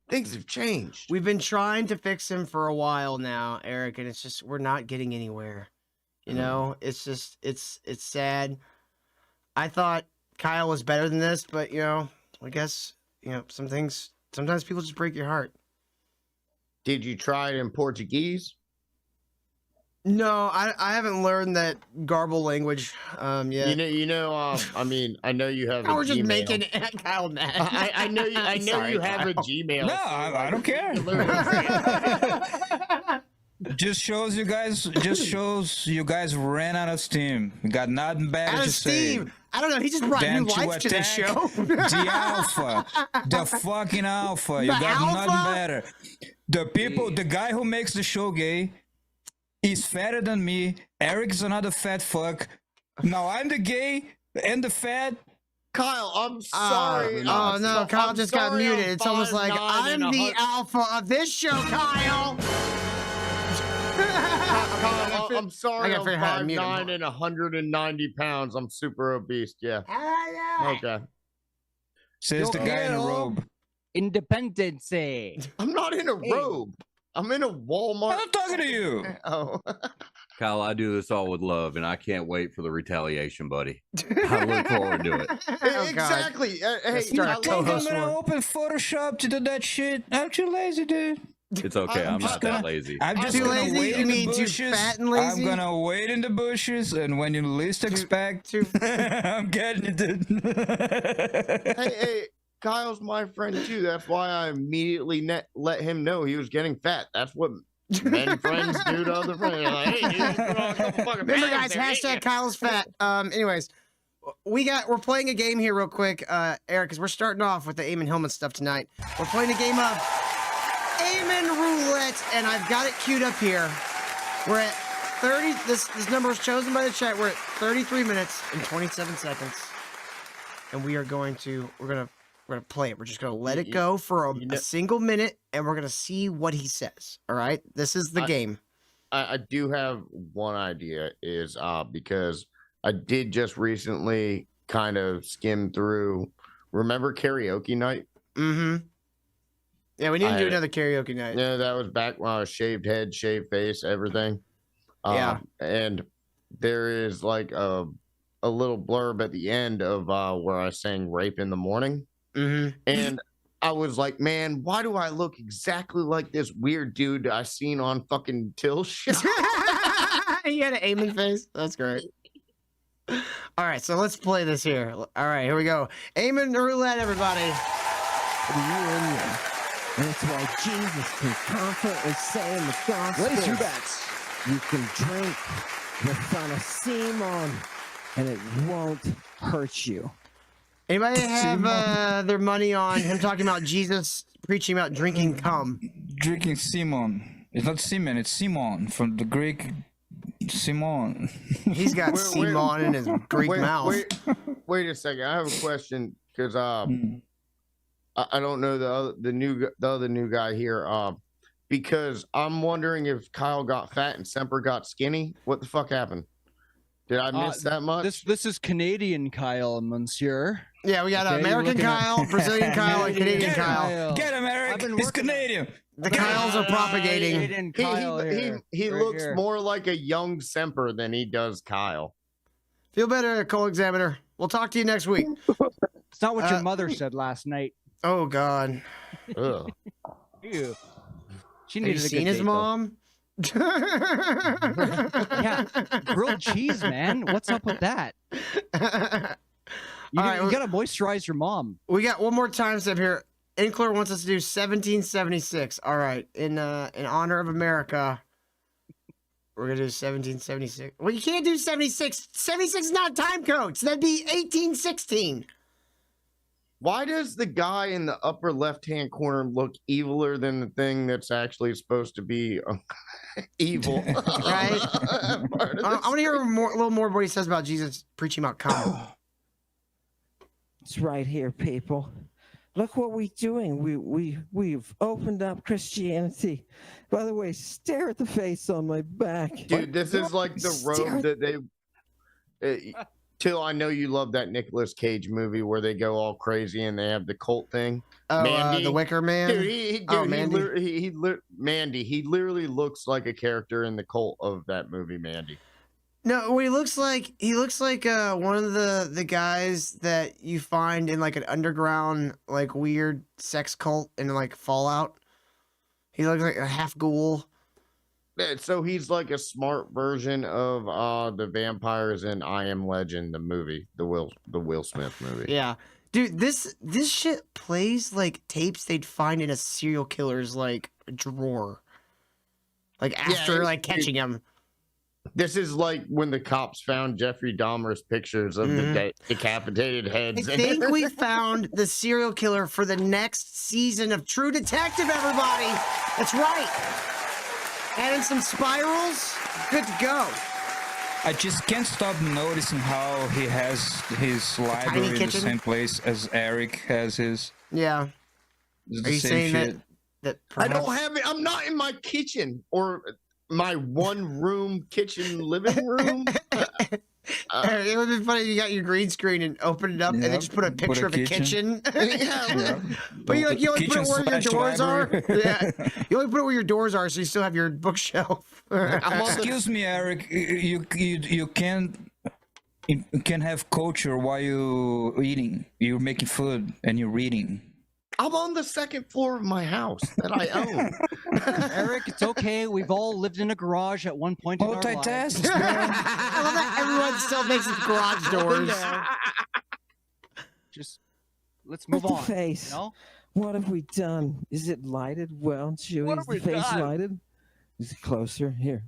C: things have changed.
B: We've been trying to fix him for a while now, Eric, and it's just we're not getting anywhere. You know, it's just it's sad. I thought Kyle was better than this, but you know, I guess sometimes people just break your heart.
C: Did you try it in Portuguese?
B: No, I haven't learned that garble language yet.
C: I mean, I know you have.
B: Now
C: a
B: we're just
C: Gmail.
B: making Kyle mad.
C: I know you. I know
B: Sorry,
C: you have a
B: Kyle.
C: Gmail.
D: No, I don't care. Just shows you guys ran out of steam. You got nothing better
B: Out
D: to
B: of
D: say.
B: steam. I don't know. He just brought
D: Than
B: new
D: to
B: life to the
D: attack
B: show.
D: The alpha. The fucking alpha. You
B: The
D: got
B: alpha?
D: nothing better. The guy who makes the show gay is fatter than me. Eric's another fat fuck. Now I'm the gay and the fat.
C: Kyle, I'm sorry.
B: Oh no, Kyle
C: I'm
B: just got
C: sorry
B: muted.
C: I'm
B: It's almost like
C: 5'9"
B: I'm
C: and
B: the alpha of this show, Kyle.
C: Kyle, I'm sorry.
B: I gotta
C: I'm
B: figure out how to mute him.
C: 5'9" and 190 pounds. I'm super obese. Yeah. Okay.
D: Says the guy in a robe.
J: Independence.
C: I'm not in a robe. I'm in a Walmart.
D: I'm talking to you.
C: Oh.
F: Kyle, I do this all with love, and I can't wait for the retaliation, buddy. I look forward to it.
B: Oh, God.
C: Exactly. Hey,
B: Let's start
C: I
B: a
C: love
D: Think I'm
B: co-host
D: gonna
B: war.
D: open Photoshop to do that shit? I'm too lazy, dude.
F: It's okay. I'm not that lazy.
D: I'm just
B: Too
D: gonna
B: lazy?
D: wait
B: You
D: in the
B: mean too
D: bushes.
B: fat and lazy?
D: I'm gonna wait in the bushes, and when you least expect, I'm getting it, dude.
C: hey, Kyle's my friend too. That's why I immediately let him know he was getting fat. That's what men friends do to other friends. They're like, hey, dude, you put on a couple fucking
B: Remember,
C: pounds
B: guys,
C: there, ain't
B: hashtag
C: ya?"
B: Kyle's fat. Anyways, we're playing a game here real quick, Eric, because we're starting off with the Ammon Hillman stuff tonight. We're playing a game of Ammon Roulette, and I've got it queued up here. We're at 30. This number was chosen by the chat. We're at 33 minutes and 27 seconds, and we're gonna play it. We're just gonna let it go for a single minute, and we're gonna see what he says. All right, this is the game.
C: I do have one idea is because I did just recently kind of skim through. Remember karaoke night?
B: Mm-hmm. Yeah, we need to do another karaoke night.
C: Yeah, that was back when I was shaved head, shaved face, everything.
B: Yeah.
C: And there is like a a little blurb at the end of where I sang "Rape in the Morning,"
B: Mhm.
C: and I was like, man, why do I look exactly like this weird dude I seen on fucking Till's show?
B: You had an Ammon face. That's great. All right, so let's play this here. All right, here we go. Ammon roulette, everybody.
E: And it's why Jesus can confidently say in the gospel,
J: What is your bets?
E: you can drink the son of Simon, and it won't hurt you.
B: Anybody have their money on him talking about Jesus preaching about drinking cum?
D: Drinking Simon. It's not Simon, it's Simon from the Greek Simon.
B: He's got
C: Wait,
B: Simon in his Greek mouth.
C: Wait a second. I have a question because I don't know the other new guy here. Because I'm wondering if Kyle got fat and Semper got skinny. What the fuck happened? Did I miss that much?
J: This is Canadian Kyle, Monsieur.
B: Yeah, we got
J: Okay, you're
B: American
J: looking at-
B: Kyle, Brazilian Kyle, and Canadian Kyle.
D: Get him, Eric!
J: I've been
D: He's
J: working on it.
D: Canadian!
B: The Kyles are propagating.
J: Canadian Kyle here.
C: He
J: Right
C: looks
J: here.
C: more like a young Semper than he does Kyle.
B: Feel better, co-examiner. We'll talk to you next week.
J: It's not what your mother said last night.
B: Oh, God.
C: Ugh.
J: Ew. She
B: Have you
J: needed a
B: seen
J: good
B: his
J: date, though.
B: mom?
J: Yeah, grilled cheese, man. What's up with that? You,
B: All right,
J: you gotta moisturize your mom.
B: we got one more time step here. Inkler wants us to do 1776. All right, in honor of America, we're gonna do 1776. Well, you can't do 76. 76 is not time code, so that'd be 1816.
C: Why does the guy in the upper left-hand corner look eviler than the thing that's actually supposed to be evil?
B: Right? I want to hear a little more what he says about Jesus preaching about cum.
E: It's right here, people. Look what we're doing. We've opened up Christianity. By the way, stare at the face on my back.
C: Dude, this is like the road that they. Till, I know you love that Nicolas Cage movie where they go all crazy and they have the cult thing.
B: Oh,
C: Mandy.
B: the Wicker Man.
C: Dude,
B: Mandy.
C: Mandy. He literally looks like a character in the cult of that movie, Mandy.
B: No, what he looks like one of the guys that you find in like an underground like weird sex cult in like Fallout. He looks like a half ghoul.
C: So he's like a smart version of the vampires in I Am Legend, the movie, the Will Smith movie.
B: Yeah. Dude, this shit plays like tapes they'd find in a serial killer's like drawer. Like after like catching him.
C: This is like when the cops found Jeffrey Dahmer's pictures of the decapitated heads.
B: I think we found the serial killer for the next season of True Detective, everybody. That's right. Adding some spirals. Good to go.
D: I just can't stop noticing how he has his library in the
B: kitchen?
D: same place as Eric has his.
B: Yeah.
D: It's
B: Are
D: the
B: you
D: same
B: saying
D: shit.
B: that
C: I
B: perhaps...
C: don't have it. I'm not in my kitchen or my one-room kitchen living room.
B: It would be funny if you got your green screen and opened it up and then just put a picture of a kitchen.
C: Yeah.
B: But you only put it where your doors are.
D: Library.
B: Yeah. You only put it where your doors are, so you still have your bookshelf.
D: Excuse me, Eric. You can't have culture while you eating. You're making food and you're reading.
C: I'm on the second floor of my house that I own.
J: Eric, it's okay. We've all lived in a garage at one point in our lives.
D: Multitask.
B: I love that everyone still makes its garage doors.
J: Just let's move
E: Look
J: on.
E: at the face.
J: You know?
E: What have we done? Is it lighted? Well, Chewy, is the face lighted? Is it closer? Here.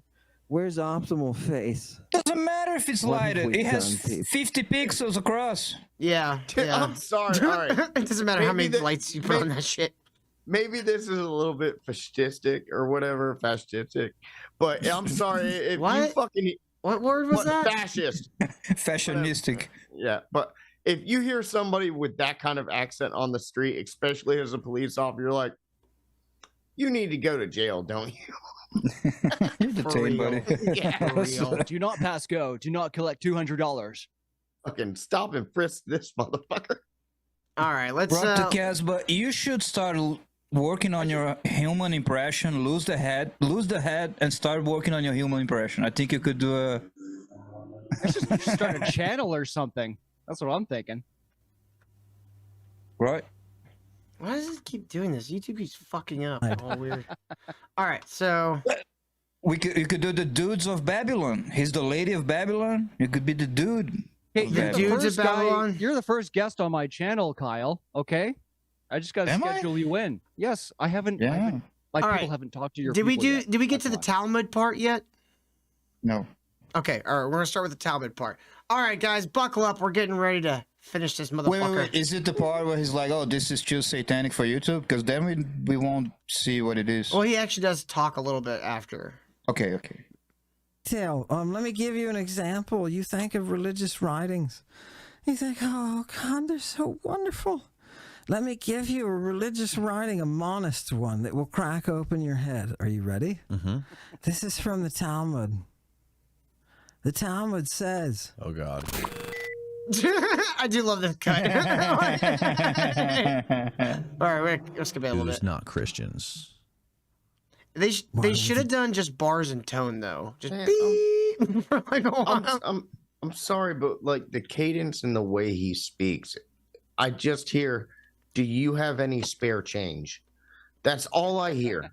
E: Where's optimal face?
D: Doesn't matter if it's
E: What have
D: lighted.
E: we
D: It has
E: done, people?
D: 50 pixels across.
B: Yeah.
C: I'm sorry. All right.
B: It doesn't matter how
C: Maybe
B: many
C: the-
B: lights you put on that shit.
C: Maybe this is a little bit fascistic or whatever, fascistic. But I'm sorry if you
B: What?
C: fucking
B: What word was that?
C: fascist.
D: Fashionistic.
C: Yeah, but if you hear somebody with that kind of accent on the street, especially as a police officer, you're like, you need to go to jail, don't you?
D: You're detained,
B: real.
D: buddy.
C: Yeah,
B: For real.
J: Do not pass go. Do not collect $200.
C: fucking stop and frisk this motherfucker.
B: All right, let's.
D: Broadcast, but you should start working on your human impression. Lose the head, and start working on your human impression. I think you could do
J: You should start a channel or something. That's what I'm thinking.
D: Right?
B: Why does it keep doing this? YouTube keeps fucking up. All weird. All right, so
D: You could do the dudes of Babylon. He's the lady of Babylon. You could be the dude.
J: Hey,
D: of
B: the
J: you're
B: dudes
D: Babylon.
B: of
J: first guy-
B: Babylon?
J: You're the first guest on my channel, Kyle. Okay, I just got to
D: Am I?
J: schedule you in. Yes, I haven't.
D: Yeah.
J: Like
B: All
J: people
B: right.
J: haven't talked to your.
B: did we
J: people
B: do?
J: yet.
B: Did we get to
J: That's
B: the
J: why.
B: Talmud part yet?
D: No.
B: Okay, all right. We're gonna start with the Talmud part. All right, guys, buckle up. We're getting ready to finish this motherfucker.
D: Wait. Is it the part where he's like, "Oh, this is too satanic for YouTube"? Because then we won't see what it is.
B: Well, he actually does talk a little bit after.
D: Okay.
E: Let me give you an example. You think of religious writings. You think, oh, God, they're so wonderful. Let me give you a religious writing, a monist one that will crack open your head. Are you ready?
A: Mm-hmm.
E: This is from the Talmud. The Talmud says,
A: Oh God.
B: I do love this guy. All right, let's skip it a little
A: Who's
B: bit.
A: not Christians?
B: They
E: Why
B: should have done just bars and tone though. Just
C: Yeah,
B: beep for like a while.
C: I'm sorry, but like the cadence and the way he speaks, I just hear, "Do you have any spare change?" That's all I hear.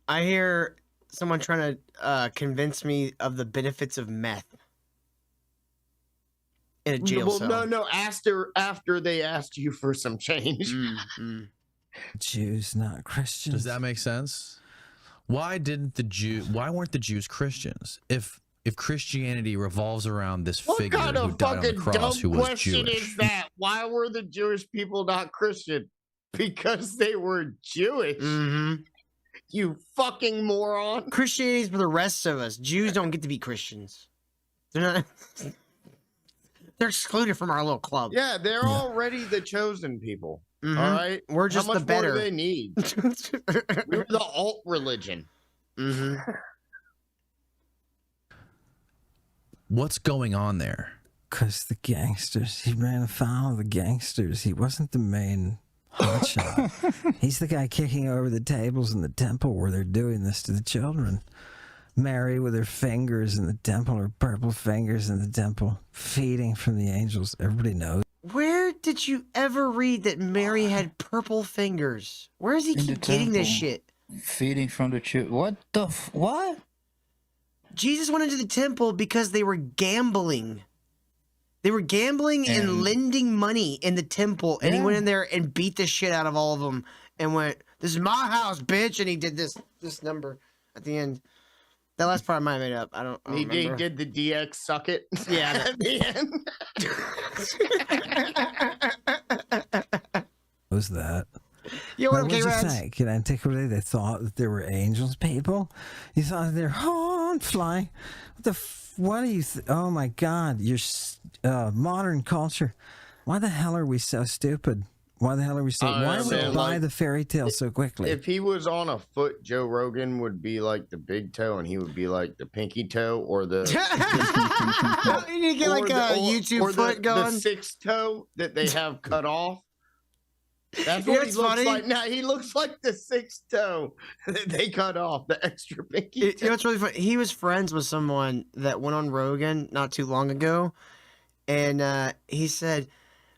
B: I hear someone trying to convince me of the benefits of meth in a jail
C: Well,
B: cell.
C: no. After they asked you for some change.
E: Jews, not Christians.
A: Does that make sense? Why weren't the Jews Christians? If Christianity revolves around this
C: What
A: figure
C: kind
A: who
C: of
A: died on the
C: fucking
A: cross who
C: dumb
A: was
C: question
A: Jewish.
C: is that? Why were the Jewish people not Christian? Because they were Jewish.
B: Mm-hmm.
C: You fucking moron.
B: Christianity is for the rest of us. Jews don't get to be Christians. They're not. They're excluded from our little club.
C: Yeah, they're already the chosen people.
B: Mhm.
C: All right,
B: We're just
C: How
B: the
C: much
B: better.
C: more do they need? We're the alt religion.
B: hmm
A: What's going on there?
E: Because the gangsters, he ran afoul of the gangsters. He wasn't the main hotshot. He's the guy kicking over the tables in the temple where they're doing this to the children. Mary with her fingers in the temple, her purple fingers in the temple, feeding from the angels. Everybody knows.
B: Where did you ever read that Mary had purple fingers? Where does he
D: In the
B: keep getting this
D: temple.
B: shit?
D: Feeding from the children. What the what?
B: Jesus went into the temple because they were gambling. They were gambling and
D: And-
B: lending money in the temple, and he
D: Yeah.
B: went in there and beat the shit out of all of them and went, "This is my house, bitch!" And he did this number at the end. That last part I might have made up. I don't
C: He
B: remember.
C: did the DX suck it.
B: Yeah.
C: at the end.
E: Was that?
B: Yo,
E: What
B: okay,
E: would you
B: Reds?
E: think? In antiquity, they thought that there were angels, people. You thought that they're flying. What do you? Oh my God! Your modern culture. Why the hell are we so stupid? Why the hell are we so? Why do we
C: man,
E: buy
C: like,
E: the fairy tale so quickly?
C: If he was on a foot, Joe Rogan would be like the big toe, and he would be like the pinky toe, or the
B: you need to get like
C: or the-
B: a
C: or-
B: YouTube
C: or
B: foot
C: the
B: going.
C: sixth toe that they have cut off. That's
B: You know
C: what he
B: what's
C: looks
B: funny?
C: like now. He looks like the sixth toe that they cut off, the extra pinky
B: You
C: toe.
B: know what's really funny? He was friends with someone that went on Rogan not too long ago, and he said,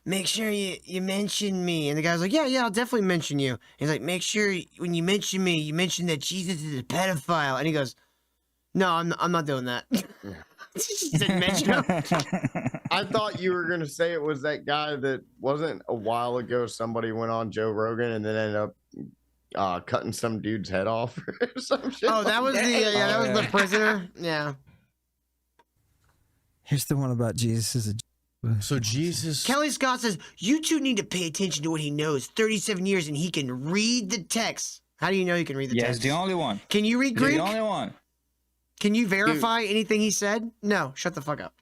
B: "Make sure you mention me." And the guy's like, "Yeah, I'll definitely mention you." He's like, "Make sure when you mention me, you mention that Jesus is a pedophile." And he goes, "No, I'm not doing that." He just didn't mention him.
C: I thought you were gonna say it was that guy that wasn't a while ago. Somebody went on Joe Rogan and then ended up cutting some dude's head off or some shit.
B: Oh, that
C: like
B: was that was the prisoner. Yeah.
E: Here's the one about Jesus as a.
A: So Jesus.
B: Kelly Scott says, "You two need to pay attention to what he knows. 37 years and he can read the text." How do you know he can read the
D: Yes,
B: text?
D: the only one.
B: Can you read Greek?
D: The only one.
B: Can you verify anything he said? No, shut the fuck up.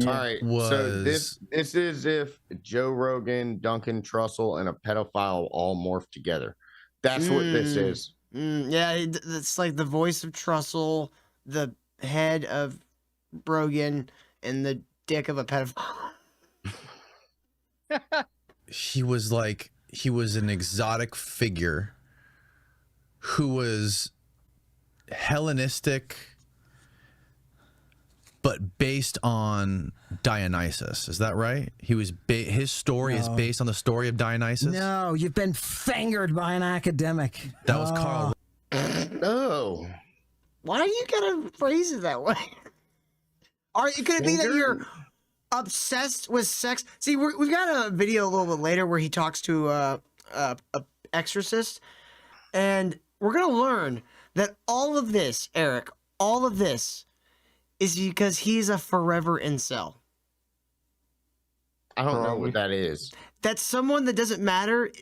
C: All right, so this
A: Was-
C: is if Joe Rogan, Duncan Trussell, and a pedophile all morphed together. That's what this is.
B: Yeah, it's like the voice of Trussell, the head of Brogan, and the dick of a pedophile.
A: He was an exotic figure who was Hellenistic but based on Dionysus. Is that right? He was his story is based on the story of Dionysus.
E: No, you've been fingered by an academic.
A: That was Carl.
C: No.
B: Why do you gotta phrase it that way? Could it be that you're obsessed with sex? See, we've got a video a little bit later where he talks to a exorcist, and we're gonna learn that all of this, Eric, all of this is because he's a forever incel.
C: I don't know what that is.
B: That's someone that doesn't matter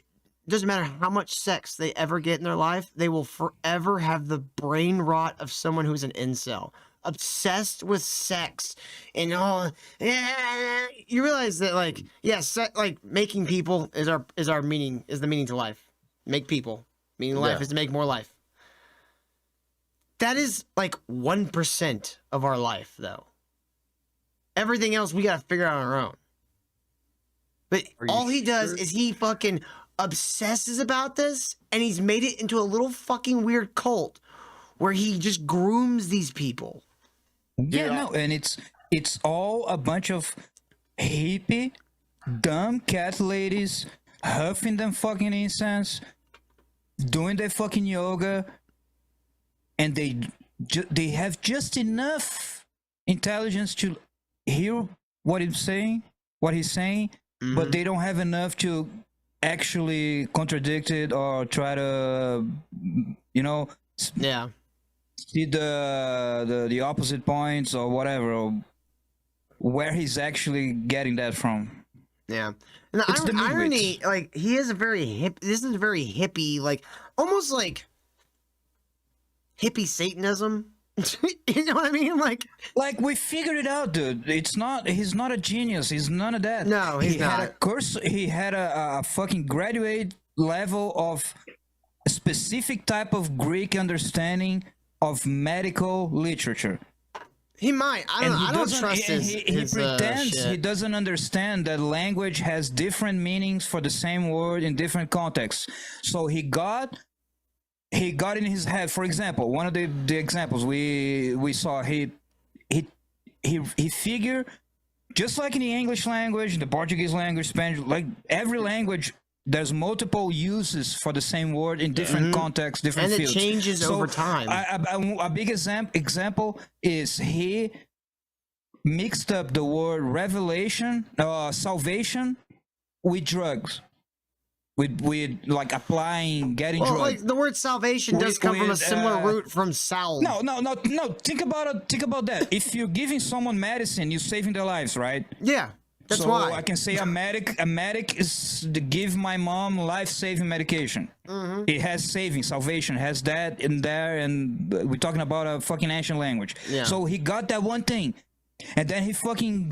B: how much sex they ever get in their life, they will forever have the brain rot of someone who's an incel. Obsessed with sex and you realize that like like making people is the meaning to life. Make people. Meaning to life is to make more life. That is like 1% of our life though. Everything else we gotta figure out on our own. But all he does is he fucking obsesses about this, and he's made it into a little fucking weird cult where he just grooms these people.
D: Yeah, no, and it's all a bunch of hippie, dumb cat ladies huffing them fucking incense, doing their fucking yoga, and they have just enough intelligence to hear what he's saying, but they don't have enough to actually contradict it or try to, see the opposite points or whatever, or where he's actually getting that from.
B: Yeah. And the irony, like, he is a very this is very hippie, like, almost like hippie Satanism. You know what I mean? Like
D: we figured it out, dude. He's not a genius. He's none of that.
B: No, he's not.
D: He had a fucking graduate level of a specific type of Greek understanding of medical literature.
B: He might. I don't trust his
D: He pretends
B: shit.
D: he doesn't understand that language has different meanings for the same word in different contexts. So he got in his head. For example, one of the examples we saw, he figured, just like in the English language, the Portuguese language, Spanish, like every language, there's multiple uses for the same word in different contexts, different fields.
B: And it changes over time.
D: A big example is he mixed up the word salvation with drugs. With like getting drugs.
B: Like the word salvation does come from a similar root from salve.
D: No. Think about that. If you're giving someone medicine, you're saving their lives, right?
B: Yeah, that's
D: so
B: why.
D: I can say a medic is to give my mom life-saving medication. It has salvation, has that in there, and we're talking about a fucking ancient language.
B: Yeah.
D: So he got that one thing. And then he fucking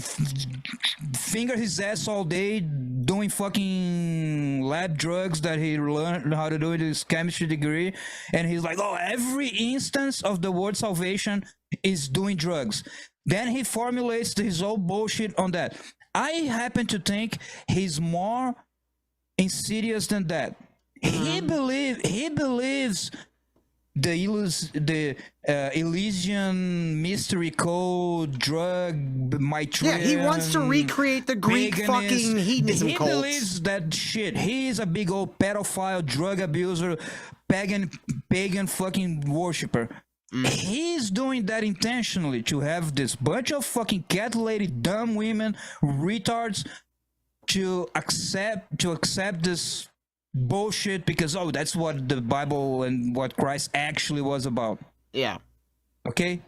D: fingered his ass all day doing fucking lab drugs that he learned how to do in his chemistry degree. And he's like, every instance of the word salvation is doing drugs. Then he formulates his own bullshit on that. I happen to think he's more insidious than that. He believes the Elysian mystery code drug
B: Yeah, he wants to recreate the Greek fucking hedonism
D: He
B: cults.
D: believes that shit. He is a big old pedophile, drug abuser, pagan fucking worshiper. He's doing that intentionally to have this bunch of fucking cat lady, dumb women, retards to accept this bullshit because that's what the Bible and what Christ actually was about.
B: Yeah.
D: Okay?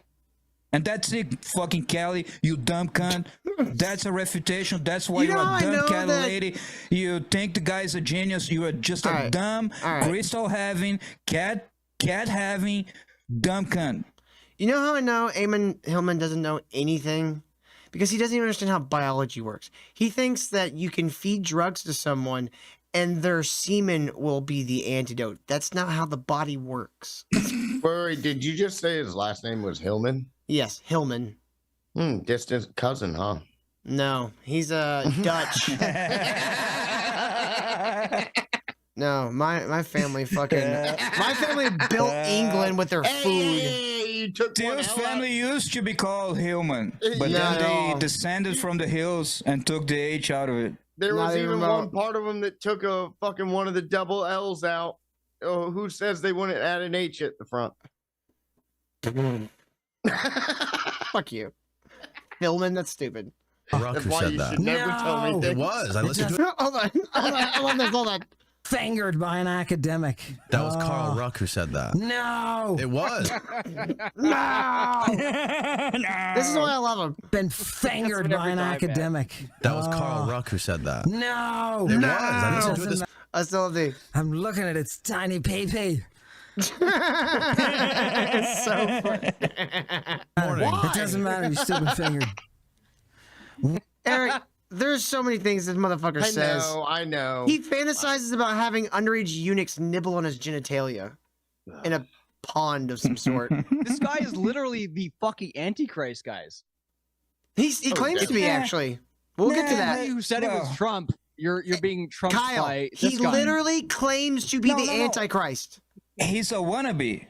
D: And that's it, fucking Kelly, you dumb cunt. That's a refutation. That's why you're a dumb cat lady. You think the guy's a genius. You are just a dumb, crystal having, cat having, dumb cunt.
B: You know how I know Ammon Hillman doesn't know anything? Because he doesn't even understand how biology works. He thinks that you can feed drugs to someone and their semen will be the antidote. That's not how the body works.
C: Wait, did you just say his last name was Hillman?
B: Yes, Hillman.
C: Distant cousin, huh?
B: No, he's Dutch. No, my family fucking my family built England with their food.
C: Hey, he took one
D: Theo's
C: L out.
D: family used to be called Hillman, but
B: Not
D: then
B: at
D: they
B: all.
D: descended from the hills and took the H out of it.
C: There
B: Not
C: was
B: even
C: even
B: about-
C: one part of them that took a fucking one of the double L's out. Oh, who says they wouldn't add an H at the front?
B: Fuck you. Hillman, that's stupid.
A: Ruck
C: That's
A: who
C: why
A: said
C: you
A: that.
C: should never tell me
B: No.
A: It
C: things.
A: was. I listened to it.
B: Hold on. I love this. Hold on.
E: Fingered by an academic.
A: That was Carl
E: Oh,
A: Ruck who said that.
E: No.
A: It was.
B: No. This is why I love him.
E: Been fingered
J: what
E: by
J: every
E: an
J: guy bet.
E: academic.
A: That was Carl
E: Oh,
A: Ruck who said that.
E: No.
A: It was. I listened to it this
B: I still love the.
E: I'm looking at its tiny pee-pee.
B: It's so funny.
A: morning.
E: It doesn't matter. You still been fingered.
B: Eric, there's so many things this motherfucker says.
C: I know.
B: He fantasizes about having underage eunuchs nibble on his genitalia in a pond of some sort.
J: This guy is literally the fucking Antichrist, guys.
B: He claims to be,
D: Yeah.
B: actually. We'll get to
J: The
B: that.
J: guy who said it was
D: Well.
J: Trump. You're being trumped
B: Kyle,
J: by
B: he
J: this guy.
B: literally claims to be
D: No,
B: the
D: no, no.
B: Antichrist.
D: He's a wannabe.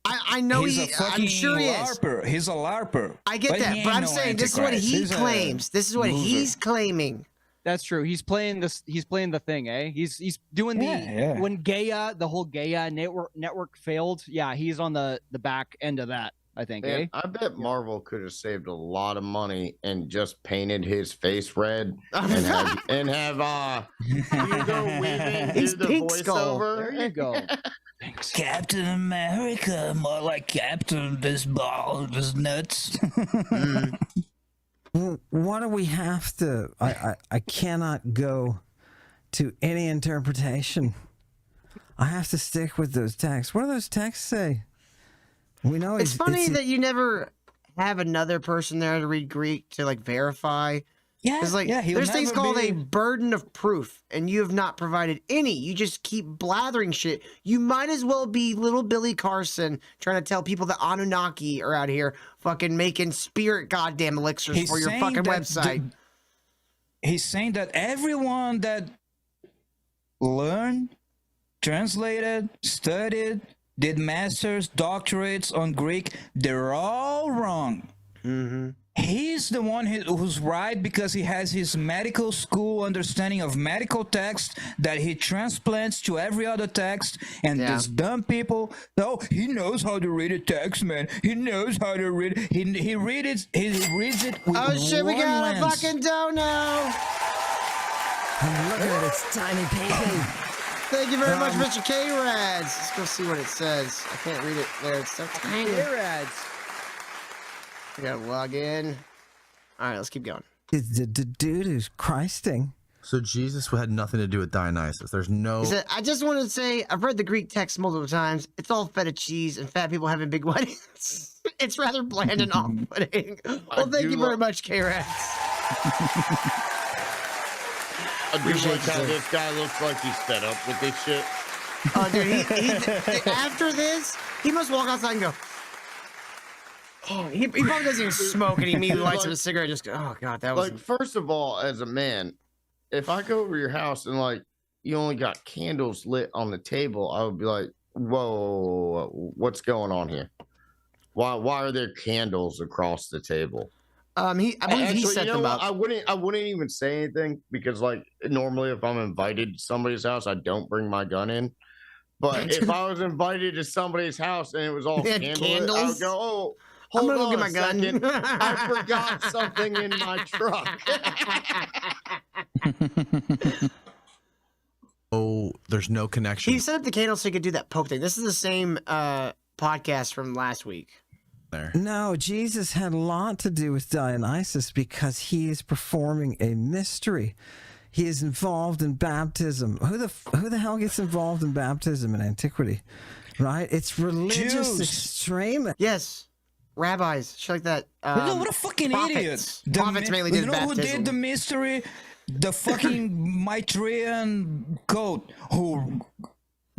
B: I know
D: He's a
B: I'm
D: fucking
B: sure he is.
D: LARPer. He's a LARPer.
B: I get
D: But
B: that,
D: he
B: but
D: ain't
B: I'm
D: no
B: saying this is what
D: Antichrist.
B: he
D: He's a
B: claims. This is what
D: loser.
B: he's claiming.
J: That's true. He's playing this. He's playing the thing, eh? He's doing the
D: Yeah.
J: when Gaia, the whole Gaia network failed. Yeah, he's on the back end of that. I think, eh?
C: Man, I bet Marvel could have saved a lot of money and just painted his face red and have Hugo Weaving
B: He's
C: do the
B: Pink Skull.
C: voiceover.
J: There you go.
D: Captain America, more like Captain this ball, this nuts.
E: What do we have to? I cannot go to any interpretation. I have to stick with those texts. What do those texts say? We know
B: It's funny that you never have another person there to read Greek to like verify.
D: Yeah,
B: It's like
D: he'll
B: there's things
D: never
B: called a
D: be-
B: burden of proof, and you have not provided any. You just keep blathering shit. You might as well be little Billy Carson trying to tell people that Anunnaki are out here fucking making spirit goddamn elixirs
D: He's
B: for your
D: saying
B: fucking
D: that
B: website.
D: He's saying that everyone that learned, translated, studied, did masters, doctorates on Greek, they're all wrong.
B: Mm-hmm.
D: He's the one who's right because he has his medical school understanding of medical text that he transplants to every other text. And
B: Yeah.
D: these dumb people, oh, he knows how to read a text, man. He knows how to read. He reads it with
B: Oh shit, we
D: one
B: got a
D: lens.
B: fucking dono.
E: I'm looking at its tiny pee-pee.
B: Thank you very much, Mr. K-Rads. Let's go see what it says. I can't read it there. It's so tiny.
J: Ads.
B: I gotta log in. All right, let's keep going.
E: The dude who's Christing.
A: So Jesus had nothing to do with Dionysus. There's no.
B: He said, I just want to say, I've read the Greek text multiple times. It's all feta cheese and fat people having big weddings. It's rather bland and off-putting. Well, thank
C: do
B: you very
C: love-
B: much, K-Rats.
C: I do
B: Appreciate
C: like how
B: you, sir.
C: this guy looks like he's fed up with this shit.
B: Oh, dude, after this, he must walk outside and go, oh, he probably doesn't even smoke, and he immediately lights up a cigarette and just go, oh, God, that was...
C: Like, first of all, as a man, if I go over your house and like you only got candles lit on the table, I would be like, whoa, what's going on here? Why are there candles across the table?
B: I believe he
C: Actually,
B: set
C: you know
B: them
C: what?
B: up.
C: I wouldn't even say anything because like normally if I'm invited to somebody's house, I don't bring my gun in. But if I was invited to somebody's house and it was all
B: They had
C: candlelit, I
B: candles?
C: would go, oh,
B: I'm
C: hold
B: gonna go
C: on
B: get
C: a
B: my gun.
C: second. I forgot something in my truck.
A: Oh, there's no connection
B: He set up the candle so he could do that poke thing. This is the same podcast from last week.
A: there.
E: No, Jesus had a lot to do with Dionysus because he is performing a mystery. He is involved in baptism. Who the hell gets involved in baptism in antiquity? Right? It's religious
D: Jews.
E: extreme.
B: Yes. Rabbis, shit like that.
D: No, what a fucking
B: prophets.
D: idiot!
B: Prophets mainly did
D: You know who
B: baptism.
D: did the mystery? The fucking Maitreyan cult who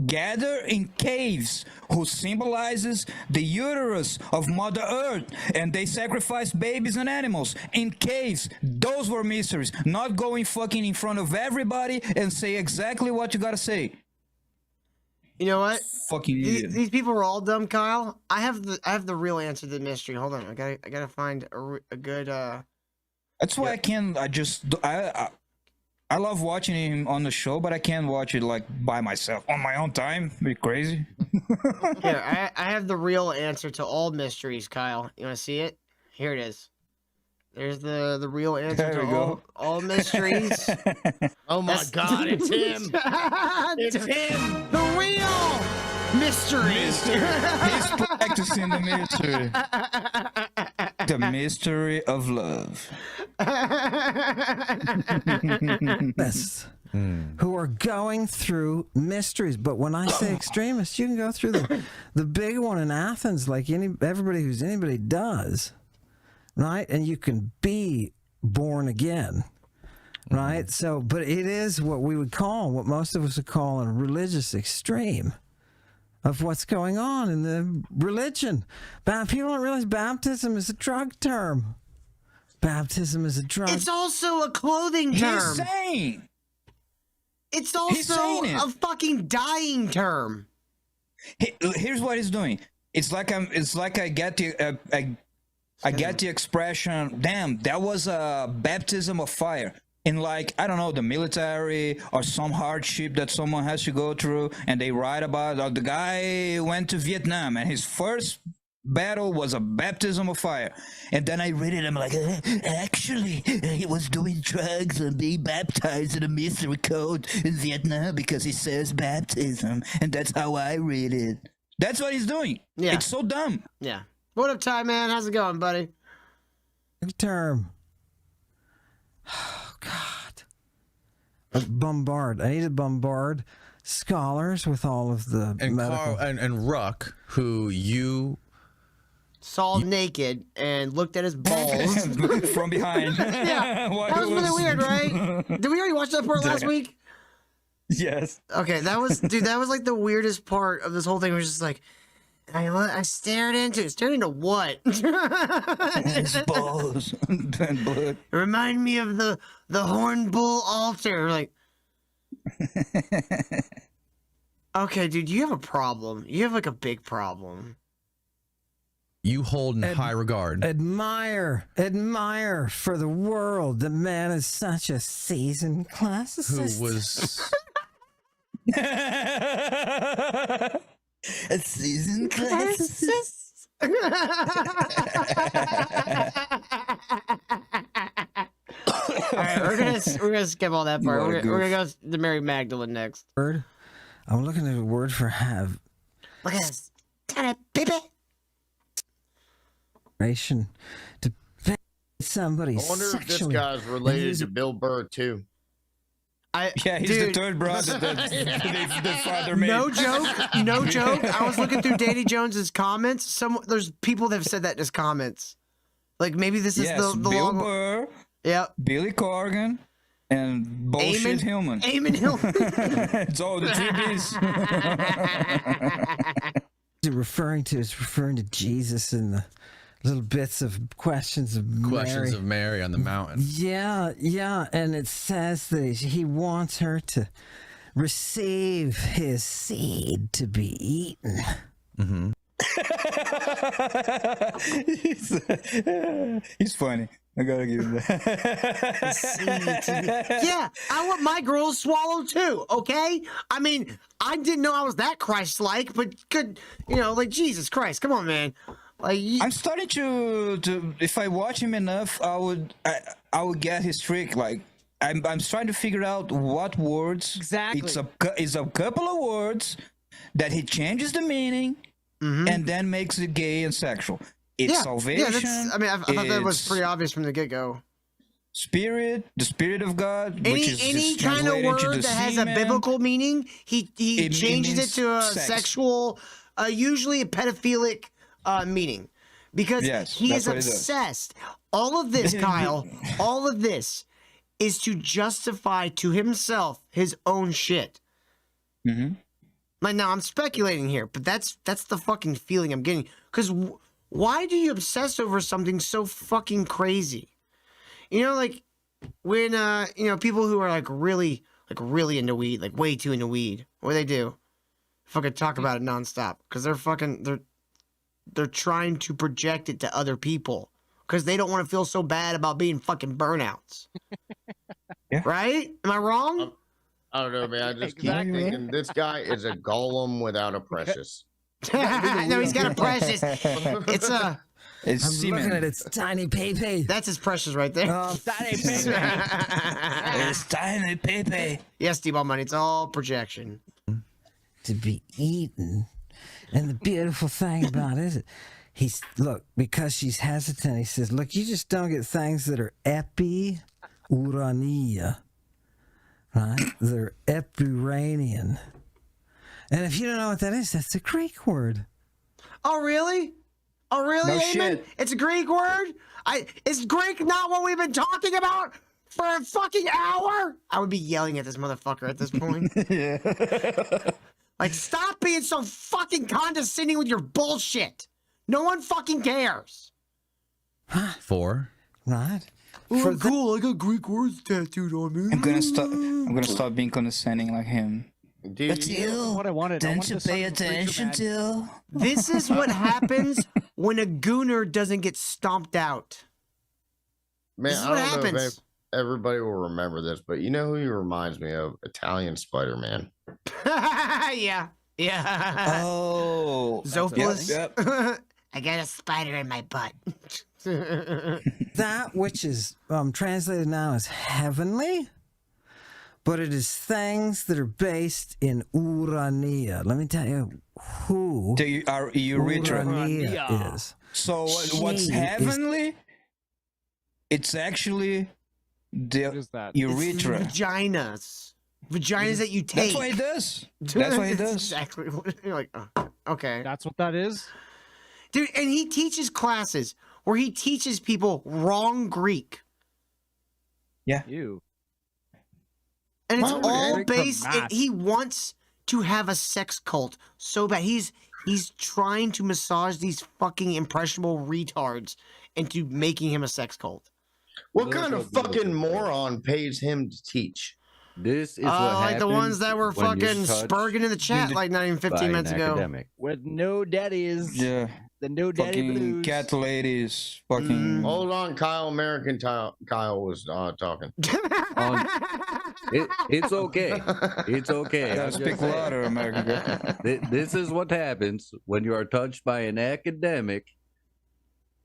D: gather in caves, who symbolizes the uterus of Mother Earth, and they sacrifice babies and animals in caves. Those were mysteries, not going fucking in front of everybody and say exactly what you gotta say.
B: You know what?
D: Fucking idiot.
B: These people are all dumb, Kyle. I have the real answer to the mystery. Hold on, I gotta find a good.
D: That's why I love watching him on the show, but I can't watch it like by myself on my own time. Be crazy.
B: Here, I have the real answer to all mysteries, Kyle. You want to see it? Here it is. There's the real answer
D: There
B: to
D: we go.
B: all mysteries.
C: Oh my
B: That's-
C: God, it's him! It's him!
B: The real mystery.
D: He's practicing the mystery. The mystery of love.
E: Extremists who are going through mysteries. But when I say extremists, you can go through the big one in Athens, like anybody does, right? And you can be born again, right? So, but it is what most of us would call a religious extreme of what's going on in the religion. People don't realize baptism is a drug term. Baptism is a drug.
B: It's also a clothing term.
D: He's saying.
B: It's also
D: saying it.
B: a fucking dying term.
D: Here's what he's doing. It's like I get the I get the expression. Damn, that was a baptism of fire. In like, I don't know, the military or some hardship that someone has to go through, and they write about the guy went to Vietnam and his first battle was a baptism of fire. And then I read it, I'm like, actually, he was doing drugs and being baptized in a mystery code in Vietnam because he says baptism, and that's how I read it. That's what he's doing.
B: Yeah.
D: It's so dumb.
B: Yeah. What up, Ty, man? How's it going, buddy?
E: Drug term. Oh, God. Bombard. I need to bombard scholars with all of the
A: And
E: medical.
A: Carl and Ruck, who you
B: Saw naked and looked at his balls.
D: From behind.
B: Yeah,
D: While
B: that
D: he
B: was really weird, right? Did we already watch that part last week?
D: Yes.
B: Okay, that was like the weirdest part of this whole thing. It was just like, I stared into what?
D: His balls and blood.
B: Remind me of the horn bull altar. Like, okay, dude, you have a problem. You have like a big problem.
A: hold in high regard.
E: Admire for the world. The man is such a seasoned
A: Who
E: classicist.
A: was
D: A seasoned classicist.
B: All right, we're gonna skip all that part.
D: What a
B: We're gonna
D: goof.
B: go to Mary Magdalene next.
E: Word. I'm looking at a word for have.
B: Look at this. Tiny baby.
E: To pay somebody
C: I wonder if this
E: sexually.
C: guy's related
E: He's-
C: to Bill Burr too.
D: Yeah, he's
B: Dude.
D: the third brother that the father made.
B: No joke. No joke. I was looking through Danny Jones's comments. There's people that have said that in his comments. Like maybe this is
D: Yes,
B: the
D: Bill
B: long.
D: Burr,
B: Yep.
D: Billy Corgan, and bullshit Hillman.
B: Eamon Hillman.
D: It's all the three B's.
E: It's referring to Jesus and the little bits of questions of
A: questions
E: Mary.
A: of Mary on the mountain.
E: Yeah, and it says that he wants her to receive his seed to be eaten.
A: Mm-hmm.
D: He's funny. I gotta give him that.
B: Yeah, I want my girls swallowed too. Okay, I mean, I didn't know I was that Christ-like, but good, like Jesus Christ, come on, man. Like,
D: I'm starting to if I watch him enough, I would get his trick. Like I'm trying to figure out what words
B: Exactly.
D: It's a couple of words that he changes the meaning and then makes it gay and sexual. It's salvation.
B: Yeah, I thought that was
D: it's
B: pretty obvious from the get-go.
D: Spirit, the spirit of God, which is
B: Any
D: just
B: kind of
D: translated into
B: word
D: the
B: that has a
D: semen.
B: biblical meaning, he
D: It
B: changes it
D: means
B: to a
D: sex.
B: sexual, usually a pedophilic meaning, because
D: Yes,
B: he
D: that's
B: is
D: what he does.
B: obsessed. All of this, Kyle, all of this is to justify to himself his own shit.
D: Mhm.
B: Like, now I'm speculating here, but that's the fucking feeling I'm getting. Because why do you obsess over something so fucking crazy? Like when people who are like really into weed, like way too into weed, what do? fucking talk about it nonstop because they're trying to project it to other people because they don't want to feel so bad about being fucking burnouts.
D: Yeah.
B: Right? Am I wrong?
C: I don't know, man. I just keep
G: Exactly.
C: thinking this guy is a golem without a precious.
B: No, he's got a precious. It's a.
D: It's
E: I'm
D: semen.
E: looking at its tiny pee-pee.
B: That's his precious right there.
E: Oh, tiny pee-pee.
D: It's tiny baby.
B: Yes, Steve-Ball Money. It's all projection.
E: To be eaten. And the beautiful thing about it, because she's hesitant, he says, look, you just don't get things that are epi-urania, right? They're epuranian. And if you don't know what that is, that's a Greek word.
B: Oh, really? Oh, really,
D: No
B: Ammon?
D: shit.
B: It's a Greek word? Is Greek not what we've been talking about for a fucking hour? I would be yelling at this motherfucker at this point.
D: Yeah.
B: Like, stop being so fucking condescending with your bullshit. No one fucking cares.
A: 4.
E: Right?
B: Oh, cool. I got Greek words tattooed on me.
D: I'm gonna stop being condescending like him.
C: Dude,
J: What I wanted. I wanted to suck some preacher man.
D: to?
B: This is what happens when a gooner doesn't get stomped out.
C: man,
B: This is
C: I
B: what
C: don't know if
B: happens.
C: everybody will remember this, but you know who he reminds me of? Italian Spider-Man.
B: Yeah. Yeah.
D: Oh.
B: Zoophilus.
D: Yep.
B: I got a spider in my butt.
E: That which is translated now as heavenly, but it is things that are based in Urania. Let me tell you who
D: Our urethra.
E: Urania is.
D: So
E: She
D: what's
E: is-
D: heavenly? It's actually
J: What
D: the
J: is that?
D: urethra.
B: Vaginas. Vaginas that you take.
D: That's what he does. That's what he
B: That's
D: does.
B: exactly what you're like. Okay.
J: That's what that is.
B: Dude, and he teaches classes where he teaches people wrong Greek.
J: You.
B: And it's
C: Wow,
B: all
J: Greek
B: based.
J: math.
B: He wants to have a sex cult so bad. He's trying to massage these fucking impressionable retards into making him a sex cult.
C: What kind of fucking moron pays him to teach?
F: This is what
B: Like the ones
F: happens
B: that were
F: when you're
B: fucking
F: touched
B: spurging in the chat like not even
F: by
B: 15
F: an
B: minutes ago.
F: academic.
J: With no daddies.
D: Yeah.
J: The no daddy
D: Fucking
J: blues.
D: cat ladies. Fucking.
C: Hold on, Kyle. American Kyle was talking.
F: It's okay. It's okay.
D: Gotta
F: I'm just
D: speak
F: saying.
D: louder, American girl.
F: This is what happens when you are touched by an academic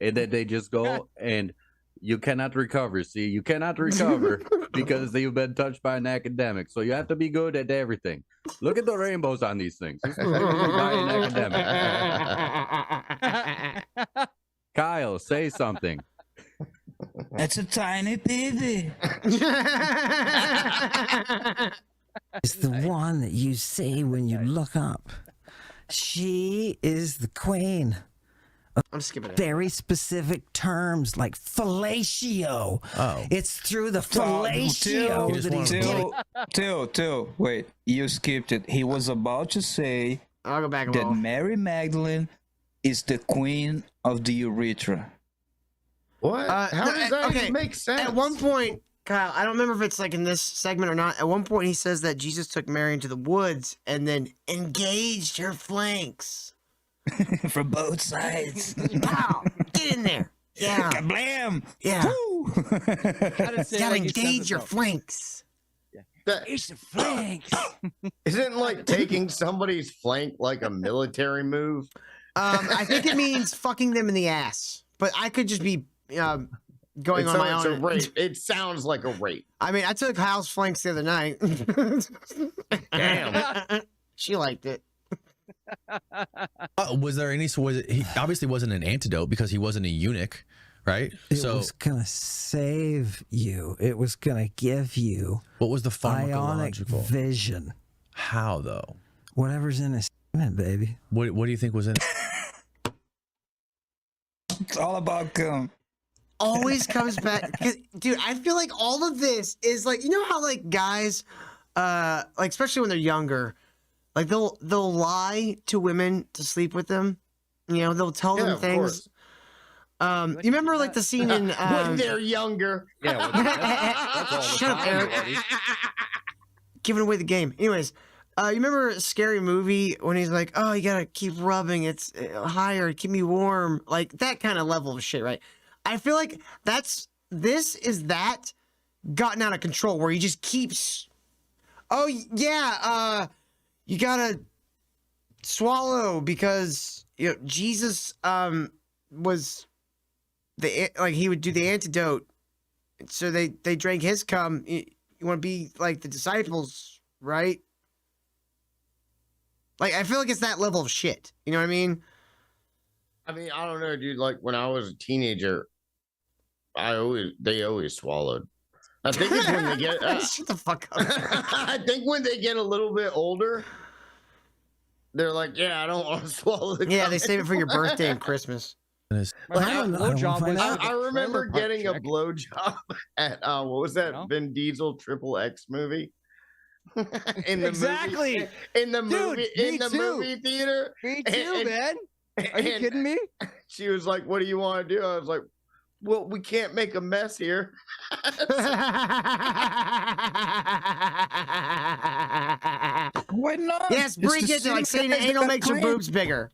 F: and then they just go and you cannot recover. See, you cannot recover because you've been touched by an academic. So you have to be good at everything. Look at the rainbows on these things. This is by an academic. Kyle, say something.
D: It's a tiny baby.
E: It's the one that you see when you look up. She is the queen.
B: I'm skipping it.
E: Very specific terms like fellatio.
A: Oh.
E: It's through the fellatio
A: You just
E: that he's
A: wanna-
E: getting.
D: Till. Wait, you skipped it. He was about to say
B: I'll go back a
D: that
B: little.
D: Mary Magdalene is the queen of the urethra.
C: What? How
B: no,
C: does that
B: okay,
C: even make sense?
B: At one point, Kyle, I don't remember if it's like in this segment or not. At one point, he says that Jesus took Mary into the woods and then engaged her flanks.
D: From both sides.
B: Pow! Get in there. Yeah.
D: Kablam!
B: Yeah.
D: Woo!
J: Gotta say
B: You gotta
J: like he says
B: engage your
J: himself.
B: flanks.
C: That,
J: It's the flanks.
C: isn't like taking somebody's flank like a military move?
B: I think it means fucking them in the ass. But I could just be going on my
C: It's a
B: own.
C: rape. It sounds like a rape.
B: I mean, I took Hal's flanks the other night.
C: Damn.
B: She liked it.
A: Was there any? Was it? He obviously wasn't an antidote because he wasn't a eunuch, right?
E: It
A: So
E: was gonna save you. It was gonna give you
A: what was the
E: ionic
A: pharmacological?
E: vision.
A: How though?
E: Whatever's in his semen, baby.
A: What do you think was in?
D: It's all about cum.
B: Always comes back. 'Cause, dude, I feel like all of this is like, you know how like guys, like especially when they're younger, like they'll lie to women to sleep with them. You know, they'll tell
C: Yeah,
B: them
C: of
B: things.
C: course.
B: You remember like the scene in
C: When they're younger.
F: Yeah, well, that's all the
B: Shut up,
F: time,
B: Eric.
F: buddy.
B: Giving away the game. Anyways, You remember Scary Movie when he's like, "Oh, you gotta keep rubbing. It's higher. Keep me warm." Like that kind of level of shit, right? I feel like this is that gotten out of control where he just keeps. Oh yeah, you gotta swallow because Jesus was he would do the antidote, so they drank his cum. You want to be like the disciples, right? Like I feel like it's that level of shit. You know what I mean?
C: I mean, I don't know, dude. Like when I was a teenager, they always swallowed. I think it's when they get
B: shut the fuck up.
C: I think when they get a little bit older, they're like, "Yeah, I don't want to swallow the."
B: Yeah, they save it for your birthday and Christmas.
C: I remember getting a blowjob at what was that Vin Diesel Triple X movie? In the
G: Exactly.
C: movie, in the
G: Dude,
C: movie,
G: me
C: in the
G: too.
C: movie theater.
G: Me too, man. Are you kidding me?
C: She was like, "What do you want to do?" I was like, "Well, we can't make a mess here."
D: Why not?
B: Yes, Brie gets it. Like saying the anal makes your boobs bigger.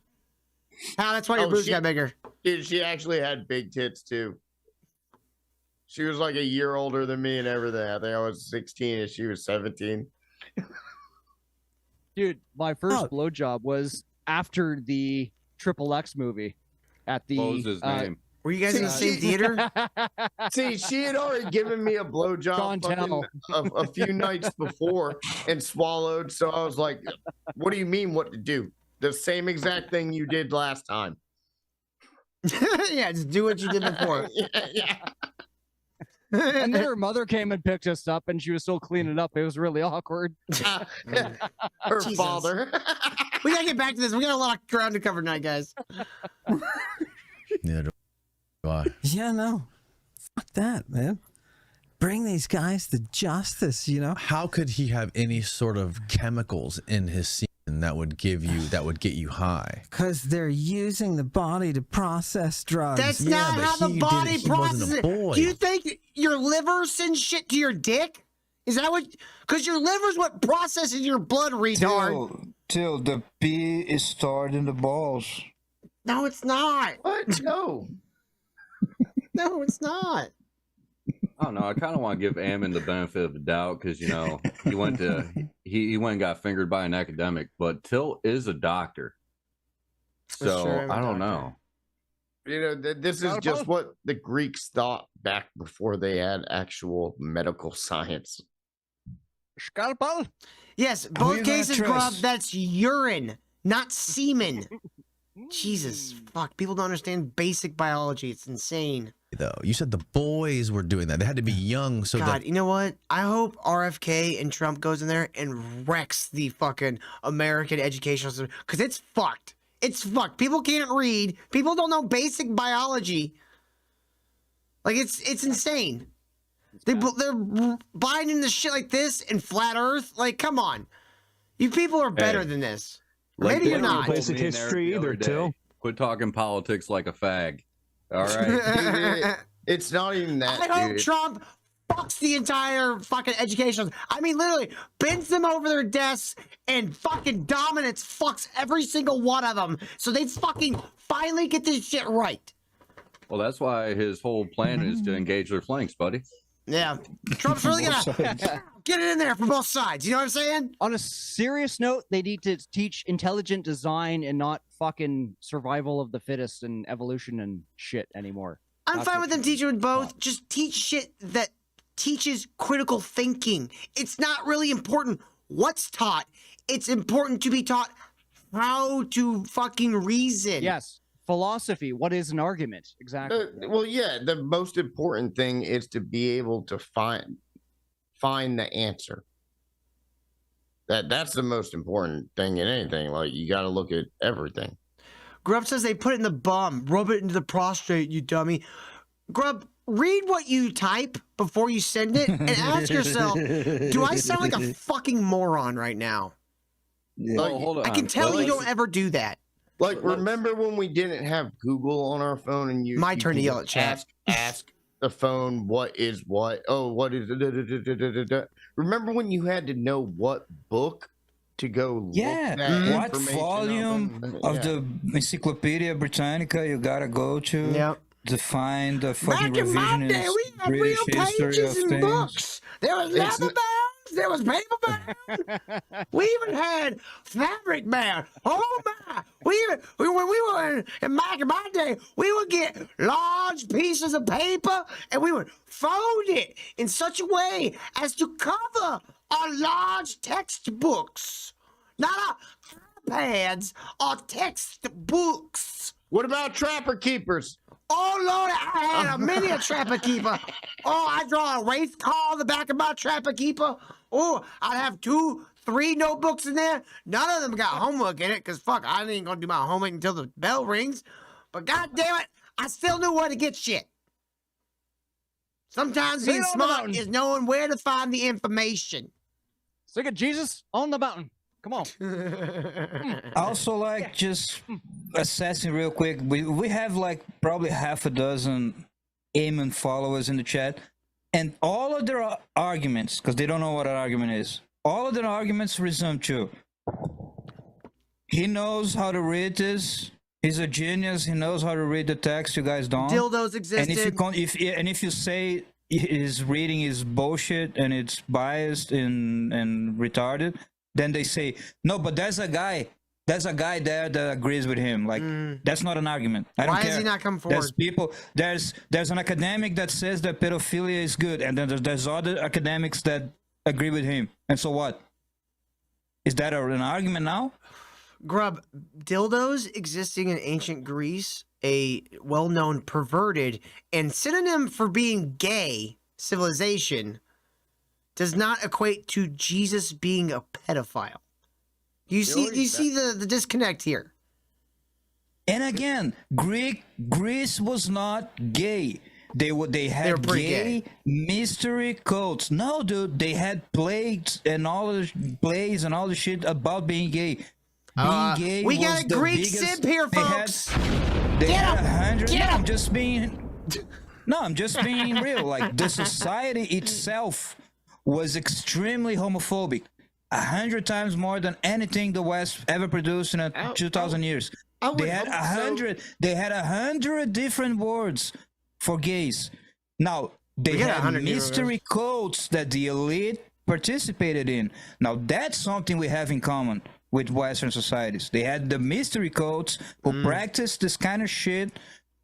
B: That's why your boobs got bigger.
C: Dude, she actually had big tits too. She was like a year older than me and everything. I think I was 16 and she was 17.
J: Dude, my first blowjob was after the Triple X movie at the.
F: What was his name?
B: Were you guys in the same theater?
C: See, she had already given me a blowjob a few nights before and swallowed. So I was like, "What do you mean? What to do? The same exact thing you did last time."
B: Yeah, just do what you did before.
C: Yeah.
J: And then her mother came and picked us up, and she was still cleaning up. It was really awkward.
C: Her
B: Jesus.
C: father.
B: We gotta get back to this. We got a lot of ground to cover tonight, guys.
A: Neither do I.
E: Yeah, no. Fuck that, man. Bring these guys to justice, you know?
A: How could he have any sort of chemicals in his semen that would get you high?
E: Because they're using the body to process drugs.
B: That's not
A: but
B: how the
A: he
B: body
A: did it. He wasn't
B: processes
A: a
B: it.
A: boy.
B: Do you think your liver sends shit to your dick? Is that what? Because your liver's what processes your blood, retard.
D: Till the pee is stored in the balls.
B: No, it's not.
C: What? No.
B: No, it's not.
F: I don't know. I kind of want to give Ammon the benefit of the doubt because he went and got fingered by an academic, but Till is a doctor, so
B: sure, I'm a
F: I don't
B: doctor.
F: know.
C: This is just what the Greeks thought back before they had actual medical science.
J: Scalpel?
B: Yes,
D: Who
B: both
D: you gonna
B: cases, Grub,
D: trust?
B: that's urine, not semen. Jesus, fuck. People don't understand basic biology. It's insane.
A: Though you said the boys were doing that, they had to be young. So
B: God,
A: that
B: you know what? I hope RFK and Trump goes in there and wrecks the fucking American educational system because it's fucked. It's fucked. People can't read. People don't know basic biology. Like it's insane. They're buying into shit like this and flat Earth. Like, come on, you people are better
F: Hey.
B: than this.
F: Like
B: Maybe you're
F: Taylor
B: not.
F: told
K: Basic
F: me in there
K: history
F: the other
K: either,
F: day,
K: Till.
F: Quit talking politics like a fag. All right.
C: It's not even that.
B: I hope
C: dude.
B: Trump fucks the entire fucking education. I mean, literally bends them over their desks and fucking dominance fucks every single one of them, so they fucking finally get this shit right.
F: Well, that's why his whole plan is to engage their flanks, buddy.
B: Yeah, Trump's really gonna get it in there from both sides. You know what I'm saying?
J: On a serious note, they need to teach intelligent design and not fucking survival of the fittest and evolution and shit anymore.
B: I'm
J: That's
B: fine
J: what
B: with them
J: should be
B: teaching with both.
J: taught.
B: Just teach shit that teaches critical thinking. It's not really important what's taught. It's important to be taught how to fucking reason.
J: Yes. Philosophy. What is an argument? Exactly.
C: Well, yeah, the most important thing is to be able to find the answer. That's the most important thing in anything. Like you got to look at everything.
B: Grub says they put it in the bum, rub it into the prostate, you dummy. Grub, read what you type before you send it and ask yourself, do I sound like a fucking moron right now?
C: Like,
F: hold on.
B: I can tell you
F: Let's-
B: don't ever do that.
C: Like, remember when we didn't have Google on our phone and you
B: My
C: you
B: turn to
C: could
B: yell at chat.
C: ask the phone what is what? Oh, what is remember when you had to know what book to go look
D: Yeah,
C: that
D: what
C: information up
D: volume
C: and-
D: of
C: yeah.
D: the Encyclopedia Britannica you gotta go to
B: Yep.
D: to find the fucking
B: Back in my day,
D: revisionist
B: we had
D: British
B: real
D: history
B: pages
D: of
B: and
D: things?
B: books. There was
C: It's
B: leather bound. There was paper bound. We even had fabric bound. Oh my! When we were back in my day, we would get large pieces of paper and we would fold it in such a way as to cover our large textbooks, not our iPads, our textbooks.
C: What about trapper keepers?
B: Oh Lord, I had a mini trapper keeper. Oh, I draw a wraith call on the back of my trapper keeper. Oh, I'd have 2, 3 notebooks in there. None of them got homework in it, because fuck, I ain't gonna do my homework until the bell rings. But god damn it, I still knew where to get shit. Sometimes being
J: on the
B: smart
J: mountain.
B: is knowing where to find the information.
J: Sing it, Jesus on the mountain. Come on.
D: Also, like, just assessing real quick, we have like probably half a dozen Ammon followers in the chat, and all of their arguments, because they don't know what an argument is, all of their arguments resume true. He knows how to read this. He's a genius. He knows how to read the text. You guys don't.
B: Dildos existed.
D: And if you say his reading is bullshit and it's biased and retarded, then they say no. But there's a guy there that agrees with him. Like that's not an argument. I don't
B: Why
D: care.
B: has he not come
D: There's
B: forward?
D: people. There's an academic that says that pedophilia is good, and then there's other academics that agree with him. And so what? Is that an argument now?
B: Grub, dildos existing in ancient Greece, a well-known perverted and synonym for being gay civilization, does not equate to Jesus being a pedophile. Do you see the disconnect here?
D: And again, Greece was not gay. They had
B: pretty
D: gay mystery cults. No, dude, they had plays and all the shit about being gay. Being gay
B: we
D: was
B: got a
D: the
B: Greek
D: biggest,
B: simp here,
D: they had-
B: folks.
D: They
B: Get
D: had
B: him!
D: 100.
B: Get
D: No,
B: him!
D: I'm just being real. Like the society itself was extremely homophobic, 100 times more than anything the West ever produced in 2,000 years. They had 100. They had 100 different words for gays. Now they
B: We got
D: had
B: 100
D: mystery codes that the elite participated in. Now that's something we have in common with Western societies. They had the mystery codes who practice this kind of shit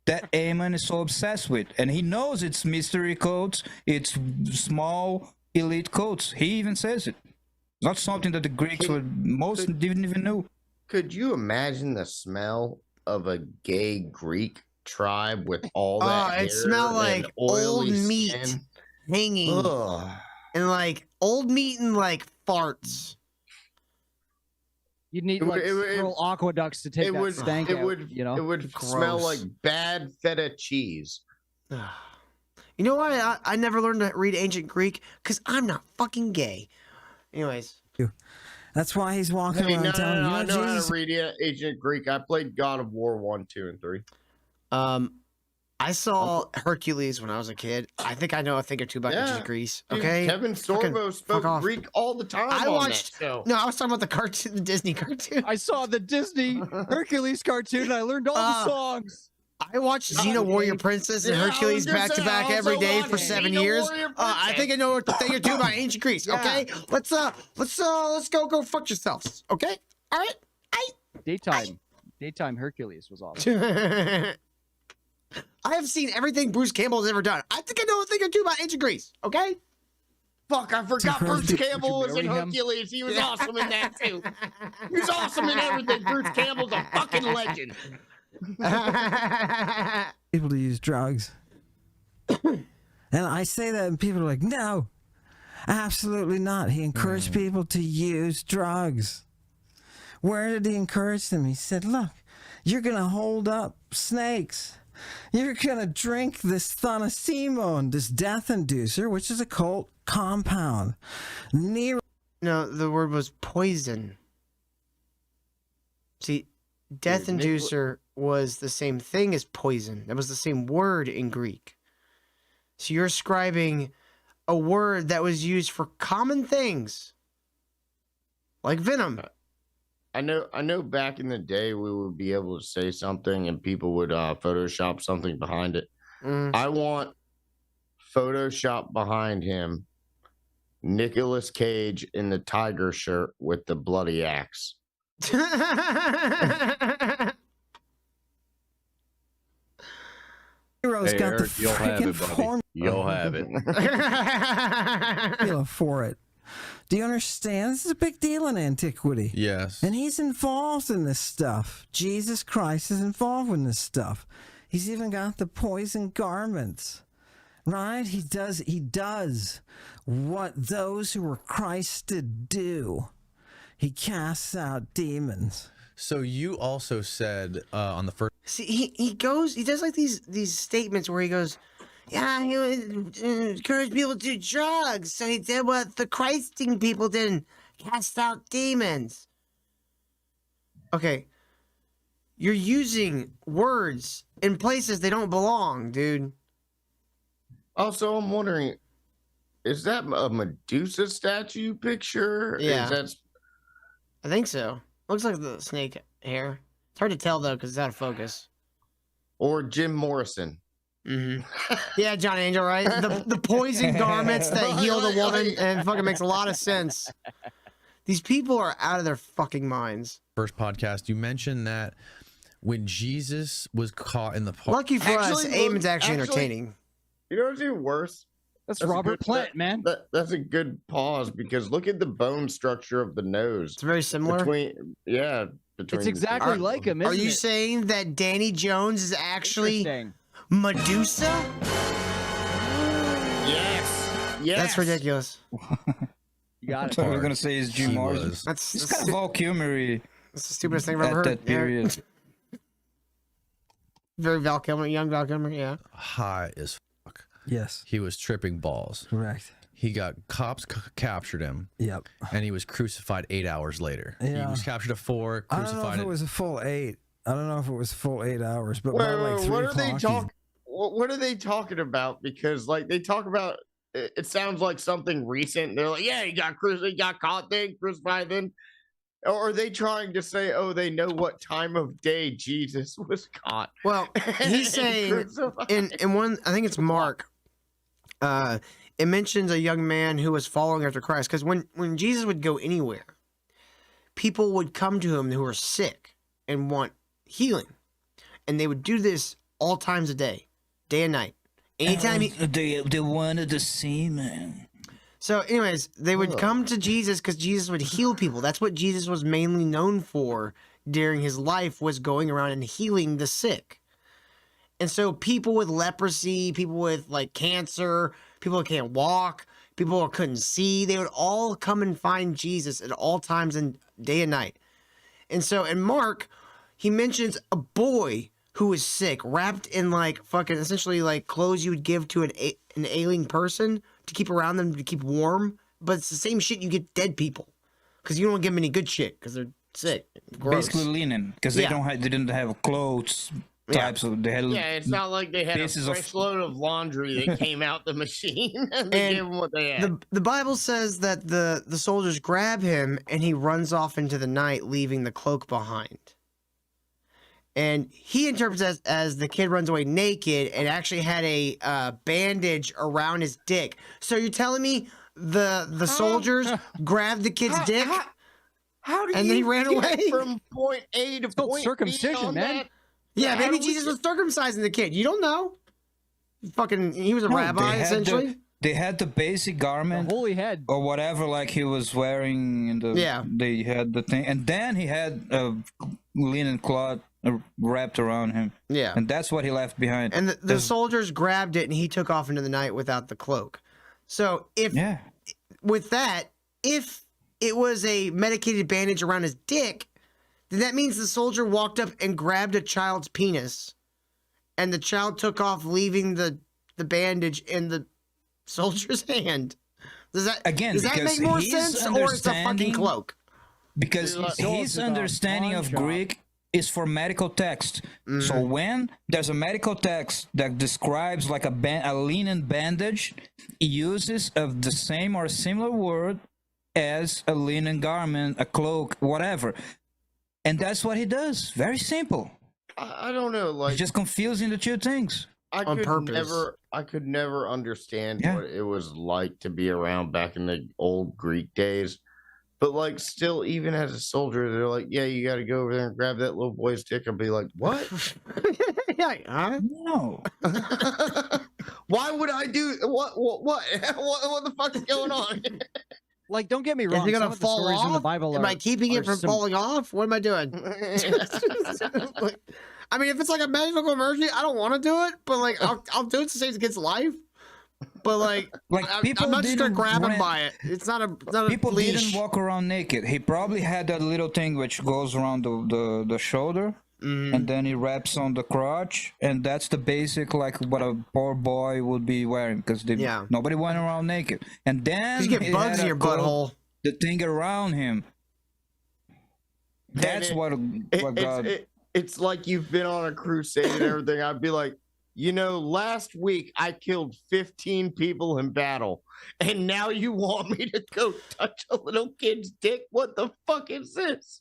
D: that Ammon is so obsessed with. And he knows it's mystery codes, it's small elite codes. He even says it. It's not something that the Greeks didn't even know.
C: Could you imagine the smell of a gay Greek tribe with all that hair
B: It smelled like
C: and
B: old
C: oily
B: meat
C: skin?
B: hanging
C: Ugh.
B: and like old meat and like farts.
J: You'd need
C: It would-
J: like
C: it would-
J: several aqueducts to take
C: It
J: that
C: would,
J: stank
C: it
J: out,
C: would,
J: you know?
C: it would smell
B: Gross.
C: like bad feta cheese.
B: You know why I never learned to read ancient Greek? Because I'm not fucking gay. Anyways.
E: That's why he's walking
C: Hey,
E: around
C: no,
E: telling
C: I know
E: you,
C: how
E: Jesus.
C: to read ancient Greek. I played God of War 1, 2, and 3.
B: I saw Hercules when I was a kid. I think I know a thing or two about ancient Greece.
C: Dude,
B: Okay.
C: Kevin
B: Fucking
C: Sorbo
B: fuck
C: spoke
B: off.
C: Greek all the time.
B: I
C: on
B: watched.
C: that show.
B: No, I was talking about the cartoon, the Disney cartoon.
J: I saw the Disney Hercules cartoon and I learned all the songs.
B: I watched Xena Warrior Princess and
C: Yeah, I was
B: Hercules
C: gonna
B: back to
C: say,
B: back
C: I
B: every
C: also
B: day
C: watched
B: for 7
C: Xena
B: years.
C: Warrior
B: I think I know a thing or two about ancient Greece. Okay, let's go fuck yourselves. Okay, all right.
J: Daytime Hercules was awesome.
B: I have seen everything Bruce Campbell has ever done. I think I know a thing or two about ancient Greece. Okay.
C: Fuck, I forgot Bruce Campbell was in
J: marry him?
C: Hercules. He was awesome in that too. He was awesome in everything. Bruce Campbell's a fucking legend.
E: People to use drugs. And I say that and people are like, no, absolutely not. He encouraged people to use drugs. Where did he encourage them? He said, look, you're going to hold up snakes. You're going to drink this thanasimon, this death inducer, which is a cult compound. Nero.
B: No, the word was poison. See, death inducer was the same thing as poison. That was the same word in Greek. So you're ascribing a word that was used for common things, like Venom.
C: I know back in the day we would be able to say something and people would Photoshop something behind it.
B: Mm.
C: I want Photoshop behind him Nicolas Cage in the tiger shirt with the bloody axe.
E: Hero's
F: Hey,
E: got
F: Eric,
E: the
F: you'll have
E: freaking
F: it, buddy.
E: formula
F: You'll have it.
E: for it. Do you understand? This is a big deal in antiquity.
A: Yes.
E: And he's involved in this stuff. Jesus Christ is involved in this stuff. He's even got the poison garments. Right? He does what those who were Christed do. He casts out demons.
A: So you also said on the first.
B: See, he does like these statements where he goes, yeah, he would encourage people to do drugs. So he did what the Christing people did and cast out demons. Okay. You're using words in places they don't belong, dude.
C: Also, I'm wondering, is that a Medusa statue picture?
B: Yeah.
C: Is
B: I think so. Looks like the snake hair. It's hard to tell, though, because it's out of focus.
C: or Jim Morrison?
B: Mm-hmm. Yeah, John Angel, right? The poison garments that heal the woman, and it fucking makes a lot of sense. These people are out of their fucking minds.
A: First podcast, you mentioned that when Jesus was caught in the
B: Lucky for us, Ammon's actually entertaining.
C: You know what's even worse?
J: That's Robert Plant, man.
C: That's a good pause because look at the bone structure of the nose.
B: It's very similar.
C: Between
J: It's exactly like him.
B: Are
J: Isn't
B: you
J: it?
B: saying that Danny Jones is actually
J: Interesting.
B: Medusa?
C: Yes.
B: That's ridiculous.
J: You got it.
D: That's what we're gonna say is Jim Morrison.
B: That's
D: It's kind of Val Kilmer-y
B: That's the stupidest thing I've ever
D: at
B: heard.
D: that period.
B: Very Val Kilmer, young Val Kilmer, yeah.
A: high as fuck.
E: Yes.
A: He was tripping balls.
E: Correct.
A: He got cops captured him.
E: Yep.
A: And he was crucified 8 hours later.
E: Yeah.
A: He was captured at 4,
E: I don't know
A: crucified
E: if it was a full 8. I don't know if it was full 8 hours, but by like 3
C: what are
E: o'clock.
C: they talking? What are they talking about? Because like they talk about, it sounds like something recent. They're like, yeah, he got caught, then crucified, then. Or are they trying to say, oh, they know what time of day Jesus was caught?
B: Well, he's saying in one, I think it's Mark. It mentions a young man who was following after Christ, because when Jesus would go anywhere, people would come to him who were sick and want healing, and they would do this all times a day and night. Anytime
D: they wanted to see, man.
B: So, anyways, they would come to Jesus because Jesus would heal people. That's what Jesus was mainly known for during his life, was going around and healing the sick. And so people with leprosy, people with like cancer, people who can't walk, people who couldn't see, they would all come and find Jesus at all times and day and night. And so in Mark, he mentions a boy who was sick, wrapped in like fucking essentially like clothes you would give to an ailing person to keep around them to keep warm. But it's the same shit you get dead people, because you don't give them any good shit because they're sick. Gross.
D: Basically linen, because they didn't have clothes types of they had.
C: Yeah, it's not like they had a
D: pieces of-
C: fresh load of laundry that came out the machine and they gave them what they had.
B: The Bible says that the soldiers grab him and he runs off into the night, leaving the cloak behind. And he interprets as the kid runs away naked and actually had a bandage around his dick. So you're telling me the soldiers grabbed the kid's dick?
C: How did
B: and then he ran away
C: from point A to point B
J: circumcision,
C: on
J: man.
C: that?
B: Yeah,
C: How
B: maybe
C: do we
B: Jesus
C: get-
B: was circumcising the kid. You don't know. Fucking, he was a
D: No,
B: rabbi
D: they had
B: essentially.
D: they had the basic garment
J: Holy head.
D: or whatever, like he was wearing in the.
B: Yeah.
D: They had the thing, and then he had a linen cloth wrapped around him,
B: Yeah.
D: and that's what he left behind.
B: And the
D: There's-
B: soldiers grabbed it and he took off into the night without the cloak. So if
D: yeah.
B: with that, if it was a medicated bandage around his dick, then that means the soldier walked up and grabbed a child's penis, and the child took off, leaving the bandage in the soldier's hand. Does that
D: Again,
B: does that
D: because
B: make more
D: he's
B: sense, or it's a fucking
D: understanding-
B: cloak?
D: Because his
J: took off
D: understanding
J: pawn
D: of
J: shop.
D: Greek is for medical text.
B: Mm-hmm.
D: So when there's a medical text that describes like a linen bandage, it uses of the same or similar word as a linen garment, a cloak, whatever. And that's what he does. Very simple.
C: I don't know, like
D: He's just confusing the two things.
C: I
B: on purpose.
C: I could never understand
D: Yeah.
C: what it was like to be around back in the old Greek days. But like, still, even as a soldier, they're like, "Yeah, you got to go over there and grab that little boy's dick." I'd be like, "What?
B: Yeah, huh?
D: No.
C: Why would I do what? What the fuck is going on?"
J: Like, don't get me
B: Is
J: wrong.
B: it gonna
J: some of the
B: fall
J: stories
B: off?
J: in the Bible
B: Am
J: are,
B: I keeping
J: are
B: it from
J: sim-
B: falling off? What am I doing? Like, I mean, if it's like a medical emergency, I don't want to do it, but like, I'll do it to save the kid's life. But like,
D: People
B: I'm not just gonna
D: didn't
B: grab him
D: rent-
B: by it. It's not a
D: People
B: leash.
D: didn't walk around naked. He probably had that little thing which goes around the shoulder, and then he wraps on the crotch, and that's the basic like what a poor boy would be wearing because
B: Yeah.
D: nobody went around naked. And then
B: You get
D: he
B: bugs
D: had
B: in
D: a
B: your
D: cloak,
B: butthole.
D: the thing around him. That's
C: It's like you've been on a crusade and everything. I'd be like, last week I killed 15 people in battle, and now you want me to go touch a little kid's dick? What the fuck is this?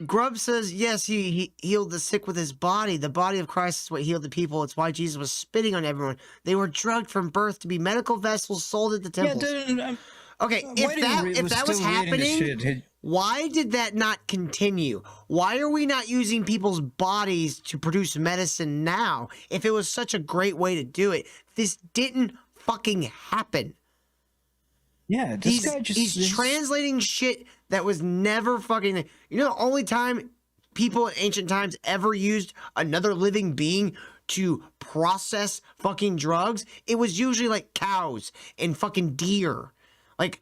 B: Grubb says, yes, he healed the sick with his body. The body of Christ is what healed the people. It's why Jesus was spitting on everyone. They were drugged from birth to be medical vessels sold at the temples. Okay, if that was happening, why did that not continue? Why are we not using people's bodies to produce medicine now? If it was such a great way to do it, this didn't fucking happen.
D: Yeah, this guy just
B: He's translating shit that was never fucking. You know, the only time people in ancient times ever used another living being to process fucking drugs, it was usually like cows and fucking deer, like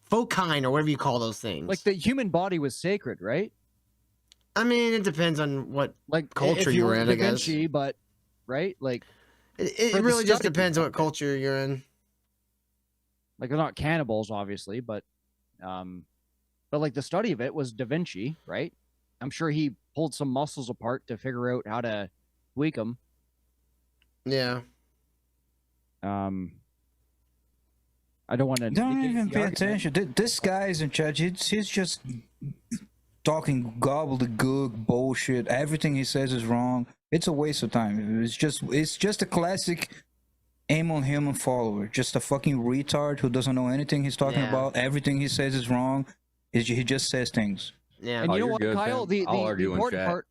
B: focine or whatever you call those things.
J: Like, the human body was sacred, right?
B: I mean, it depends on what
J: Like,
B: culture
J: if
B: you're
J: were
B: in,
J: Da
B: I guess.
J: Vinci, but right, like,
B: It
J: for the
B: really just
J: study.
B: depends on what culture you're in.
J: like they're not cannibals, obviously, but like the study of it was Da Vinci, right? I'm sure he pulled some muscles apart to figure out how to tweak them.
B: Yeah.
J: I don't want to.
D: Don't even pay attention. This guy is in charge. He's just talking gobbledygook bullshit. Everything he says is wrong. It's a waste of time. It's just a classic Ammon Hillman follower. Just a fucking retard who doesn't know anything he's talking
B: Yeah.
D: about. Everything he says is wrong. He just says things.
B: Yeah.
J: And
F: Oh,
J: you know
F: you're
J: what,
F: good,
J: Kyle?
F: Sam.
J: The
F: I'll argue in
J: important
F: chat.
J: part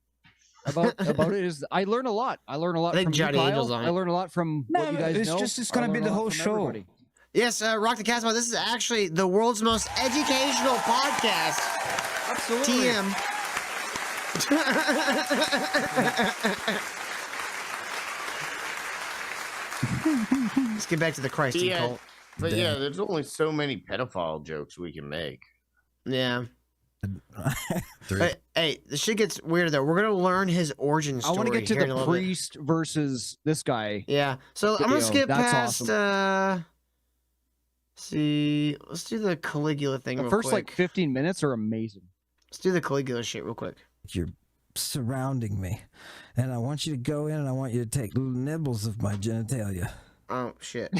J: about it is I learn a lot. I learn a lot
B: I think
J: from
B: Johnny
J: you,
B: Angel's
J: Kyle.
B: on
J: I
B: it.
J: learn a lot from
D: No,
J: what you guys
D: it's
J: know.
D: just- it's
J: I
D: gonna be
J: learn a
D: the
J: lot
D: whole
J: from
D: show.
J: everybody.
B: Yes, Rock the Casbah. This is actually the world's most educational podcast.
J: Absolutely.
B: TM. Let's get back to the Christ
C: Yeah,
B: cult.
C: but yeah, there's only so many pedophile jokes we can make.
B: Yeah.
A: Three.
B: Hey, the shit gets weirder though. We're gonna learn his origin
J: I
B: story.
J: want to get to
B: here in a
J: the
B: little bit.
J: priest versus this guy.
B: Yeah. So I'm gonna
J: video.
B: skip
J: That's
B: past.
J: awesome.
B: See, let's do the Caligula thing.
J: The
B: real
J: first
B: quick.
J: like 15 minutes are amazing.
B: Let's do the Caligula shit real quick.
E: You're surrounding me, and I want you to go in, and I want you to take little nibbles of my genitalia.
B: Oh shit.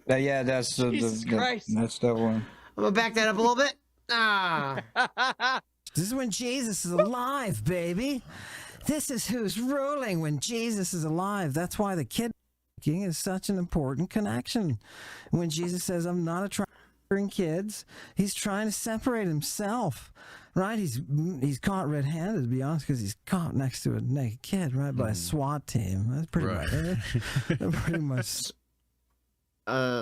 D: Yeah, that's
J: Jesus Christ.
D: that's that one.
B: I'm gonna back that up a little bit. Ah.
E: This is when Jesus is alive, baby. This is who's ruling when Jesus is alive. That's why the kidnapping is such an important connection. When Jesus says, I'm not a trying kids, he's trying to separate himself, right? He's caught red-handed, to be honest, because he's caught next to a naked kid, right, by a SWAT team. That's pretty much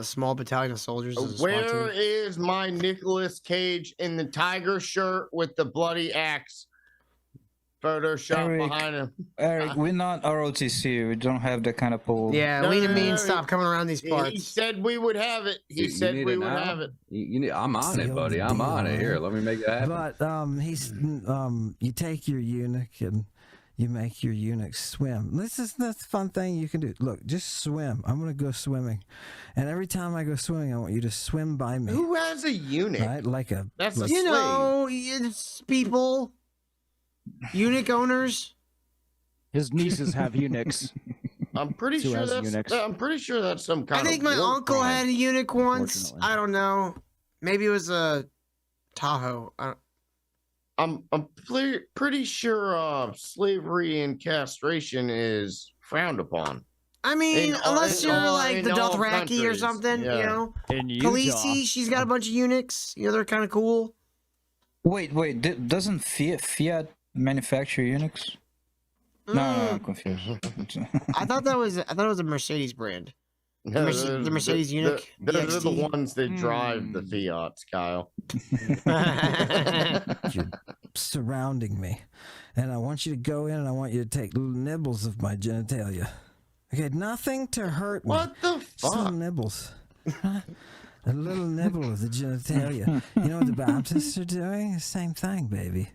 B: Small battalion of soldiers. is a SWAT
C: Where
B: team.
C: is my Nicolas Cage in the tiger shirt with the bloody axe? Photoshop
D: Eric.
C: behind him.
D: Eric, we're not ROTC. We don't have that kind of pull.
B: Yeah,
C: No,
B: lean and
C: no,
B: mean.
C: no,
B: Stop coming around these
C: He
B: parts.
C: said we would have it. He
F: You
C: said
F: need
C: we
F: it
C: would
F: now?
C: have it.
F: You need, I'm on
E: Seal
F: it, buddy.
E: the
F: I'm
E: deal,
F: on it. Here,
E: right?
F: let me make it happen.
E: But you take your eunuch and you make your eunuch swim. That's the fun thing you can do. Look, just swim. I'm gonna go swimming, and every time I go swimming, I want you to swim by me,
C: Who has a eunuch?
E: right? Like a
C: That's a
E: like-
B: You
C: slave.
B: know, it's people, eunuch owners.
J: His nieces have eunuchs.
C: I'm pretty
J: Who
C: sure
J: has
C: that's.
J: eunuchs?
C: I'm pretty sure that's some kind
B: I think
C: of.
B: my
C: war
B: uncle
C: crime.
B: had a eunuch once.
J: Unfortunately.
B: I don't know. Maybe it was a Tahoe.
C: I'm pretty sure slavery and castration is frowned upon.
B: I mean, unless you're like
C: in
B: the
C: all
B: Dothraki or
C: countries,
B: something,
C: yeah.
B: you know.
J: In Utah.
B: Khaleesi, she's got a bunch of eunuchs. You know, they're kind of cool.
D: Wait, doesn't Fiat manufacture eunuchs? No, I'm confused.
B: I thought it was a Mercedes brand.
C: No,
B: the Mercedes eunuch,
C: Those are the
B: EXT.
C: ones that drive the Fiats, Kyle.
E: You're surrounding me, and I want you to go in and I want you to take little nibbles of my genitalia. Okay, nothing to hurt me.
C: What the
E: Just little
C: fuck?
E: nibbles. A little nibble of the genitalia. You know what the Baptists are doing? The same thing, baby.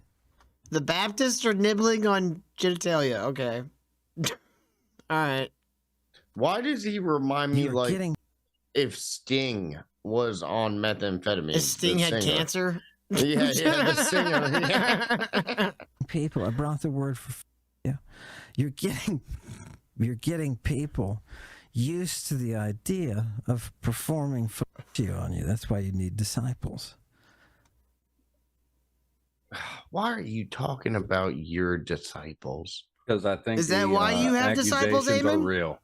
B: The Baptists are nibbling on genitalia. Okay. All right.
C: Why does he remind me
E: You're
C: like
E: kidding.
C: if Sting was on methamphetamine?
B: Is Sting
C: the
B: had
C: singer.
B: cancer?
C: Yeah, the singer. Yeah.
E: People, I brought the word for you. You're getting people used to the idea of performing you on you. That's why you need disciples.
C: Why are you talking about your disciples?
F: Because I think
B: Is that why you have disciples,
F: accusations are
B: Ammon?
F: real.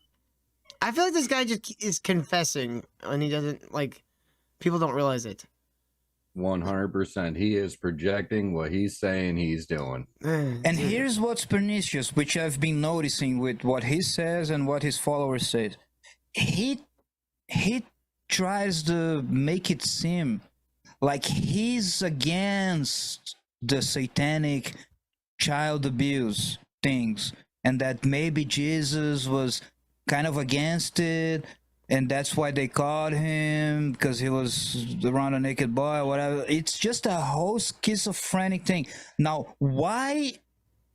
B: I feel like this guy just is confessing, and he doesn't like. People don't realize it.
F: 100%. He is projecting what he's saying he's doing.
D: And here's what's pernicious, which I've been noticing with what he says and what his followers say. He tries to make it seem like he's against the satanic child abuse things, and that maybe Jesus was kind of against it, and that's why they caught him, because he was around a naked boy or whatever. It's just a whole schizophrenic thing. Now, why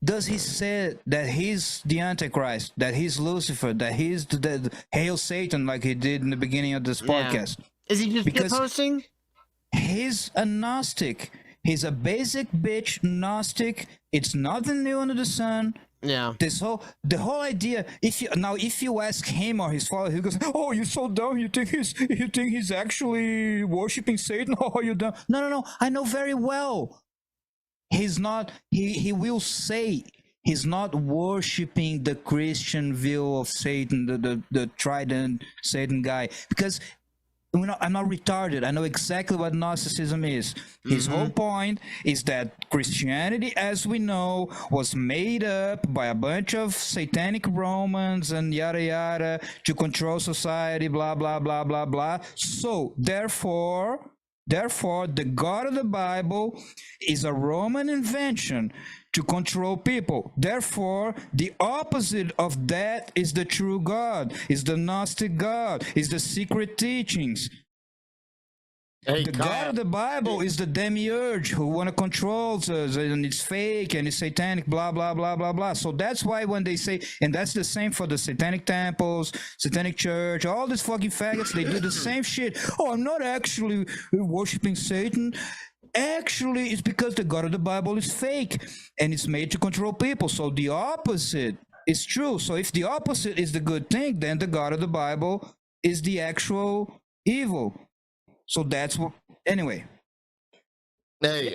D: does he say that he's the Antichrist, that he's Lucifer, that he's the Hail Satan, like he did in the beginning of this
B: Yeah.
D: podcast?
B: Is he just
D: Because-
B: posting?
D: He's a Gnostic. He's a basic bitch Gnostic. It's nothing new under the sun.
B: Yeah.
D: The whole idea. If you ask him or his father, he goes, "Oh, you're so dumb. You think he's actually worshiping Satan? Oh, you dumb." No. I know very well. He's not. He will say he's not worshiping the Christian view of Satan, the trident Satan guy, because I'm not retarded. I know exactly what Gnosticism is. His whole point is that Christianity, as we know, was made up by a bunch of satanic Romans and yada yada to control society, blah, blah, blah, blah, blah. So, therefore, the God of the Bible is a Roman invention to control people. Therefore, the opposite of that is the true God, is the Gnostic God, is the secret teachings.
C: Hey,
D: The
C: Kyle,
D: God of the Bible is the demiurge who want to control us, and it's fake and it's satanic, blah, blah, blah, blah, blah. So that's why when they say, and that's the same for the satanic temples, satanic church, all these fucking faggots, they do the same shit. Oh, I'm not actually worshiping Satan. Actually, it's because the God of the Bible is fake and it's made to control people. So the opposite is true. So if the opposite is the good thing, then the God of the Bible is the actual evil. So that's what. Anyway,
C: hey,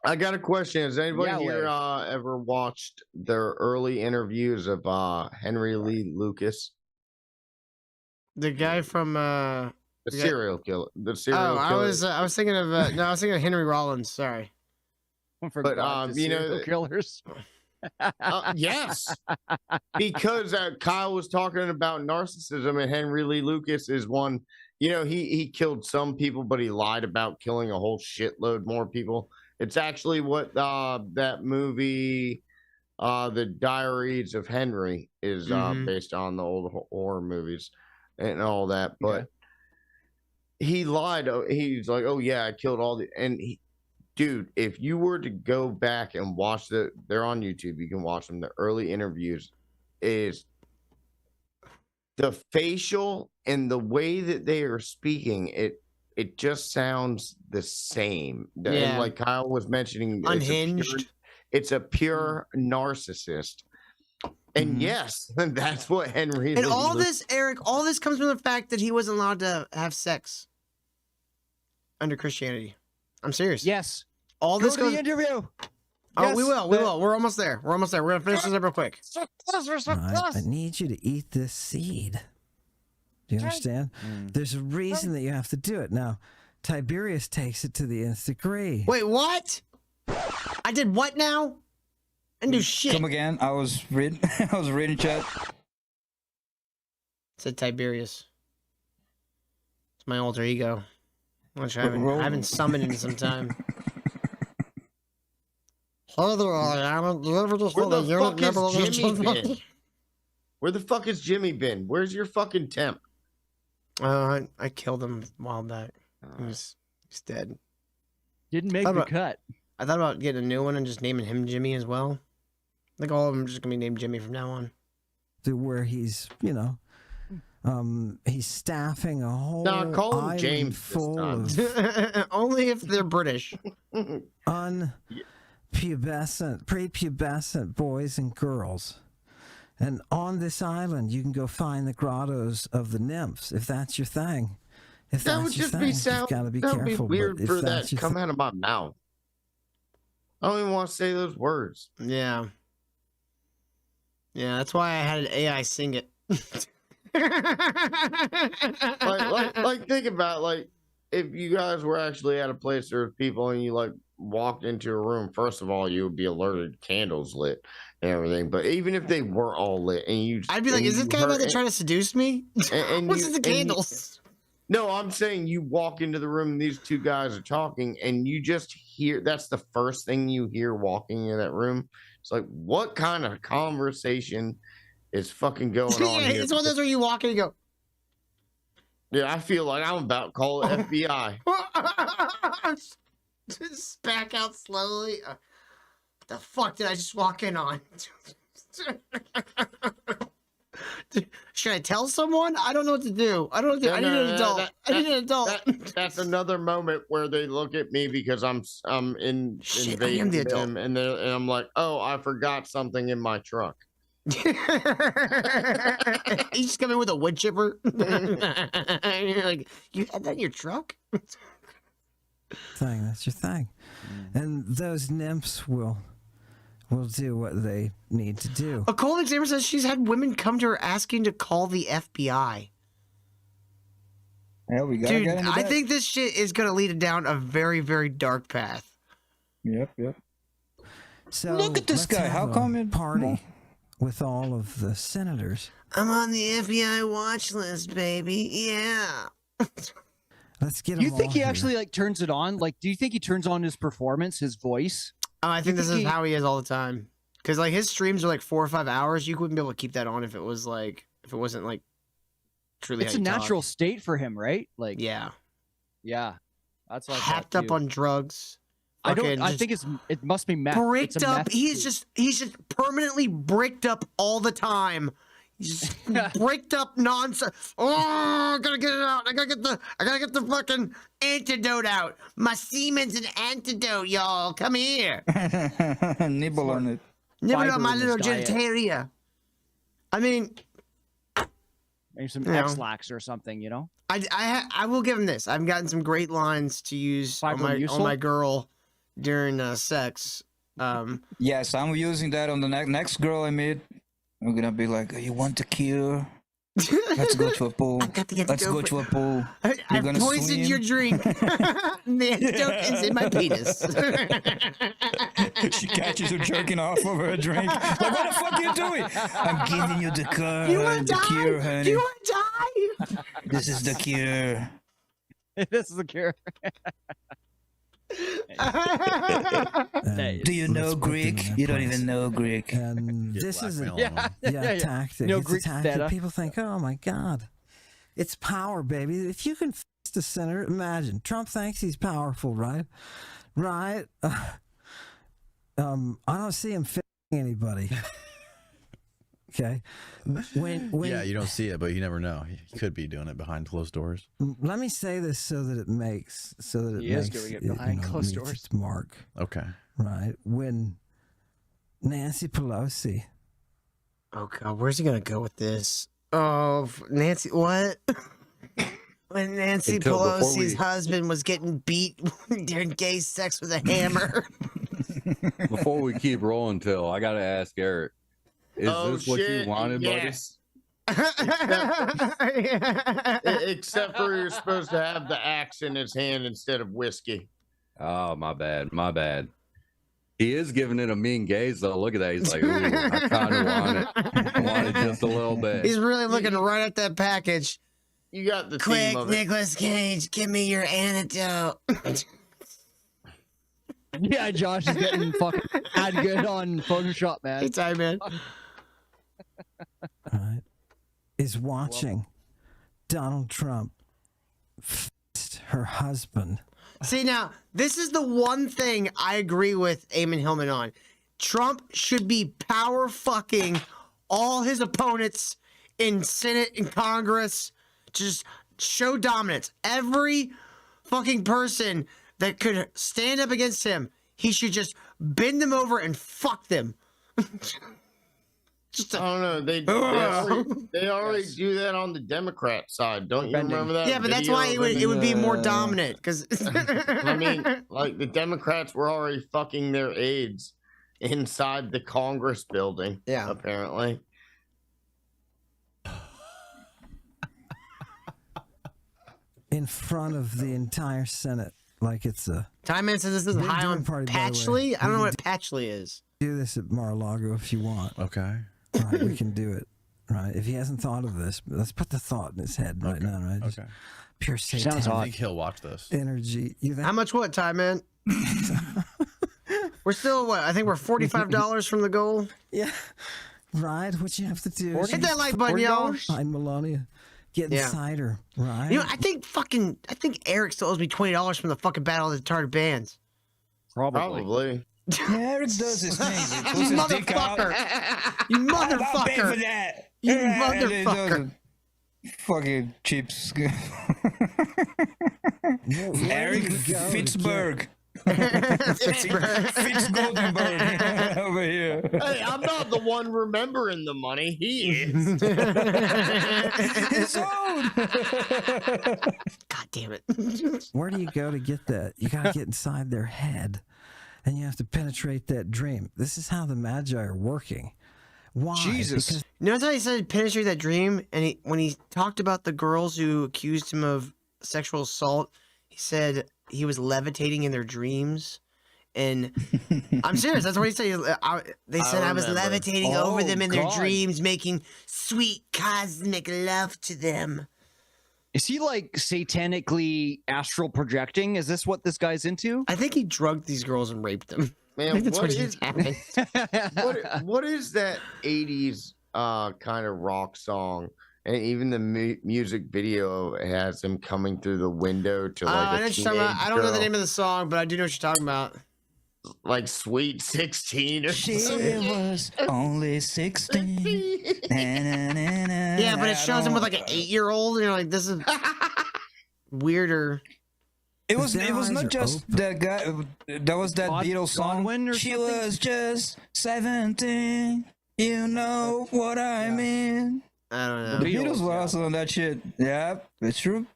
C: I got a question. Has anybody here ever watched their early interviews of Henry Lee Lucas,
B: The guy from
C: the
B: Yeah.
C: serial killer? The serial
B: I
C: killer.
B: was thinking of no, I was thinking of Henry Rollins. Sorry.
J: For
C: But,
J: God, the
C: you know,
J: serial killers.
C: Yes, because Kyle was talking about narcissism, and Henry Lee Lucas is one. You know, he killed some people, but he lied about killing a whole shitload more people. It's actually what that movie, The Diaries of Henry, is based on, the old horror movies and all that. But he lied. He's like, "Oh yeah, I killed all the," and dude, if you were to go back and watch they're on YouTube. You can watch them. The early interviews is the facial and the way that they are speaking. It just sounds the same. And
B: Yeah.
C: like Kyle was mentioning,
B: Unhinged.
C: It's a pure narcissist. And yes, that's what Henry.
B: And
C: Lee
B: all
C: Lucas-
B: this, Eric, all this comes from the fact that he wasn't allowed to have sex under Christianity. I'm serious.
J: Yes.
B: All
J: Go
B: this
J: to
B: goes.
J: the interview.
B: Oh, we
J: Yes,
B: will. We will. We're almost there. We're almost there. We're gonna finish this up real quick.
J: So close. We're so
E: Right?
J: close.
E: I need you to eat this seed. Do you understand? There's a reason that you have to do it. Now, Tiberius takes it to the nth degree.
B: Wait, what? I did what now? I didn't do shit.
D: Come again. I was reading. I was reading chat.
B: Said Tiberius. It's my alter ego, which I haven't summoned in some time.
C: Where the fuck is Jimmy been? Where the fuck has Jimmy been? Where's your fucking temp?
B: I killed him a while back. He's dead.
J: Didn't make
B: How
J: the
B: about-
J: cut.
B: I thought about getting a new one and just naming him Jimmy as well. Like all of them are just gonna be named Jimmy from now on.
E: To where he's, he's staffing a whole
C: Nah, call him
E: island
C: James this
E: full
C: time.
E: of
B: Only if they're British.
E: prepubescent boys and girls. And on this island, you can go find the grottos of the nymphs, if that's your thing. If
C: That
E: that's
C: would
E: your
C: just
E: thing,
C: be
E: you've
C: sound.
E: got to be
C: That would be
E: careful. but
C: weird
E: if
C: for that
E: that's
C: to
E: your
C: come out of my mouth. I don't even want to say those words.
B: Yeah. Yeah, that's why I had an AI sing it.
C: Like think about if you guys were actually at a place there were people and you walked into a room. First of all, you would be alerted, candles lit and everything. But even if they weren't all lit, and you,
B: I'd be like, "Is this guy about to try to seduce me? What's with the candles?"
C: No, I'm saying you walk into the room and these two guys are talking and you just hear, that's the first thing you hear walking in that room. It's like, what kind of conversation is fucking going on here?
B: It's one of those where you walk in and go,
C: Yeah, I feel like I'm about to call the FBI.
B: just back out slowly. What the fuck did I just walk in on? Should I tell someone? I don't know what to do. I don't know what to do. I need an adult. I need an adult.
C: That's another moment where they look at me because I'm
B: Shit, I am the
C: invading
B: adult.
C: them, and I'm like, oh, I forgot something in my truck.
B: You just come in with a wood chipper. And you're like, you had that in your truck?
E: thing. That's your thing. And those nymphs will do what they need to do.
B: A cold examiner says she's had women come to her asking to call the FBI.
D: Yeah, we gotta
B: Dude,
D: get into
B: I
D: that.
B: think this shit is going to lead down a very, very dark path.
D: Yep.
E: So
D: Look at this
E: let's
D: guy.
E: have
D: How
E: a
D: come it-
E: party with all of the senators?
B: I'm on the FBI watch list, baby. Yeah.
E: Let's get
J: Do you
E: them
J: think
E: all
J: he
E: here.
J: actually like turns it on? Like, do you think he turns on his performance, his voice?
B: I think this is
J: he-
B: how he is all the time. Because like his streams are like 4 or 5 hours. You wouldn't be able to keep that on if it wasn't like truly.
J: It's
B: how
J: a
B: you talk.
J: natural state for him, right? Like,
B: Yeah.
J: That's what I
B: Hacked
J: thought,
B: up
J: too.
B: on drugs.
J: I don't.
B: Fucking
J: I
B: just
J: think it must be meth. It's
B: bricked
J: a
B: up.
J: meth
B: He's
J: suit.
B: just permanently bricked up all the time. He's just bricked up nonsense. Oh, I gotta get it out. I gotta get the fucking antidote out. My semen's an antidote, y'all. Come here.
D: Nibble on it.
B: Nibble
J: Fiber
B: on my
J: in
B: little
J: his diet.
B: genitalia. I mean,
J: Maybe some
B: you know.
J: X-Lax or something, you know?
B: I will give him this. I've gotten some great lines to use on
J: Fibromycin?
B: my girl during sex.
D: Yes, I'm using that on the next girl I meet. I'm gonna be like, you want a cure? Let's go to a pool.
B: I got the
D: Let's go
B: antidote
D: to a pool.
B: I
D: gonna
B: poisoned
D: swim?
B: your drink. The antidote is in my penis.
D: She catches her jerking off over a drink. Like, what the fuck are you doing? I'm giving you the cure,
B: You want to
D: the cure,
B: die?
D: honey.
B: Do you want to die?
D: This is the cure.
J: This is the cure.
E: And
D: Do you know
E: let's put them in
D: Greek?
E: their
D: You don't
E: place.
D: even know Greek.
E: And
A: Get
E: this is a
A: blackmail on 'em.
E: tactic.
J: No
E: It's
J: Greek
E: a tactic.
J: data.
E: People think, oh my God, it's power, baby. If you can fist a senator, imagine Trump thinks he's powerful, right? Right? I don't see him fisting anybody. Okay. When
A: Yeah, you don't see it, but you never know. He could be doing it behind closed doors.
E: let me say this so that it makes
J: He is doing it behind closed
E: meets
J: doors.
E: its mark,
A: Okay.
E: right? When Nancy Pelosi
B: Oh God, where's he gonna go with this? Oh, Nancy, what? When Nancy
F: Until before
B: Pelosi's
F: we-
B: husband was getting beat during gay sex with a hammer.
F: Before we keep rolling, Till, I gotta ask Eric: Is this what you wanted,
C: yes.
B: Yeah.
C: Except for you're supposed to have the axe in his hand instead of whiskey.
F: buddy? Oh, my bad. My bad. He is giving it a mean gaze, though. Look at that. He's like, ooh, I kind of want it. Want it just a little bit.
B: He's really looking right at that package.
C: You got the
B: Quick,
C: theme of it.
B: Nicolas Cage, give me your antidote.
J: Yeah, Josh is getting fucking mad good on Photoshop, man.
B: Hey, time, man.
E: Right, is watching Donald Trump fist her husband.
B: See, now, this is the one thing I agree with Ammon Hillman on. Trump should be power fucking all his opponents in Senate and Congress. Just show dominance. Every fucking person that could stand up against him, he should just bend them over and fuck them. Just
C: I don't know. They already do that on the Democrat side. Don't you remember that?
B: yeah, but that's
C: video
B: why
C: of
B: it would be more
D: uh,
B: dominant. Because
C: I mean, like the Democrats were already fucking their aides inside the Congress building.
B: Yeah.
C: Apparently.
E: In front of the entire Senate, like it's a.
B: Time Man says this is
E: They're
B: high
E: doing
B: on
E: party, by the way.
B: Patchley. I don't know what Patchley is.
E: Do this at Mar-a-Lago if you want.
A: Okay.
E: Right, we can do it. Right, if he hasn't thought of this, let's put the thought in his head right now. Right, Just
A: Okay.
E: pure
J: Sounds
E: satanic
A: I
J: hot.
A: think he'll watch this.
E: energy. You think?
B: How much what, Time Man? We're still what? I think we're $45 from the goal.
E: Yeah. Right, what you have to do is
B: Hit
E: you
B: that like button, y'all.
E: find Melania, get
B: Yeah.
E: inside her. Right.
B: You know, I think Eric still owes me $20 from the fucking Battle of the Retarded Bands.
F: Probably.
D: Eric does his thing. He puts
B: You
D: his dick out.
B: motherfucker! You
D: I'll pay for
B: motherfucker!
D: that.
B: You
D: And he
B: motherfucker.
D: doesn't. Fucking cheaps. Eric Fitzberg. Fitz Goldenberg over here.
C: Hey, I'm not the one remembering the money. He is.
D: His own.
B: God damn it.
E: Where do you go to get that? You got to get inside their head, and you have to penetrate that dream. This is how the Magi are working. Why?
D: Jesus.
E: Because
B: You know how he said penetrate that dream? And when he talked about the girls who accused him of sexual assault, he said he was levitating in their dreams. And I'm serious. That's what he said. They said I was
C: remember.
B: levitating over
J: Oh,
B: them in their
J: God.
B: dreams, making sweet cosmic love to them.
J: Is he like satanically astral projecting? Is this what this guy's into?
B: I think he drugged these girls and raped them. I
C: Man,
B: think that's
C: what
B: what
C: is
B: he's happening.
C: what is that 80s kind of rock song? And even the music video has him coming through the window to like
B: I
C: a
B: know what you're
C: teenage
B: talking about. I don't know the
C: girl,
B: name of the song, but I do know what you're talking about.
C: like Sweet 16 or
D: She
C: something.
D: was only 16.
B: Yeah, but it shows him with like an 8-year-old, and you're like, this is weirder.
D: It was
E: Their eyes
D: not
E: are
D: just
E: open.
D: that guy. That was that
J: God-
D: Beatles song.
J: Godwin or
D: She
J: something?
D: was just 17. You know what I mean.
B: I don't know.
D: The
J: Beatles,
D: Beatles were
J: yeah.
D: also on that shit. Yeah, it's true.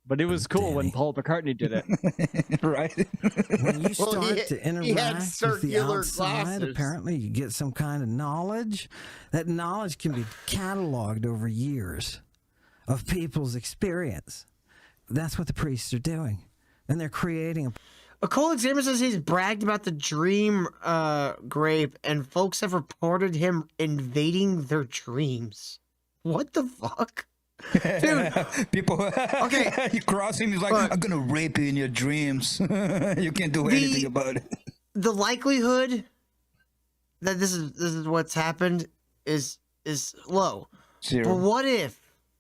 J: But it was cool when
E: Danny.
J: Paul McCartney did it.
D: Right.
E: when you
C: Well,
E: start
C: he
E: to
C: had
E: interact with the
C: circular
E: outside,
C: glasses.
E: apparently you get some kind of knowledge. That knowledge can be cataloged over years of people's experience. That's what the priests are doing. And they're creating a
B: A Cole Examiner says he's bragged about the dream grape, and folks have reported him invading their dreams. What the fuck? Dude,
D: People.
B: Okay.
D: You cross him. He's like,
B: Look.
D: I'm gonna rape you in your dreams. You can't do anything about it.
B: the likelihood that this is what's happened is low. But
D: Zero.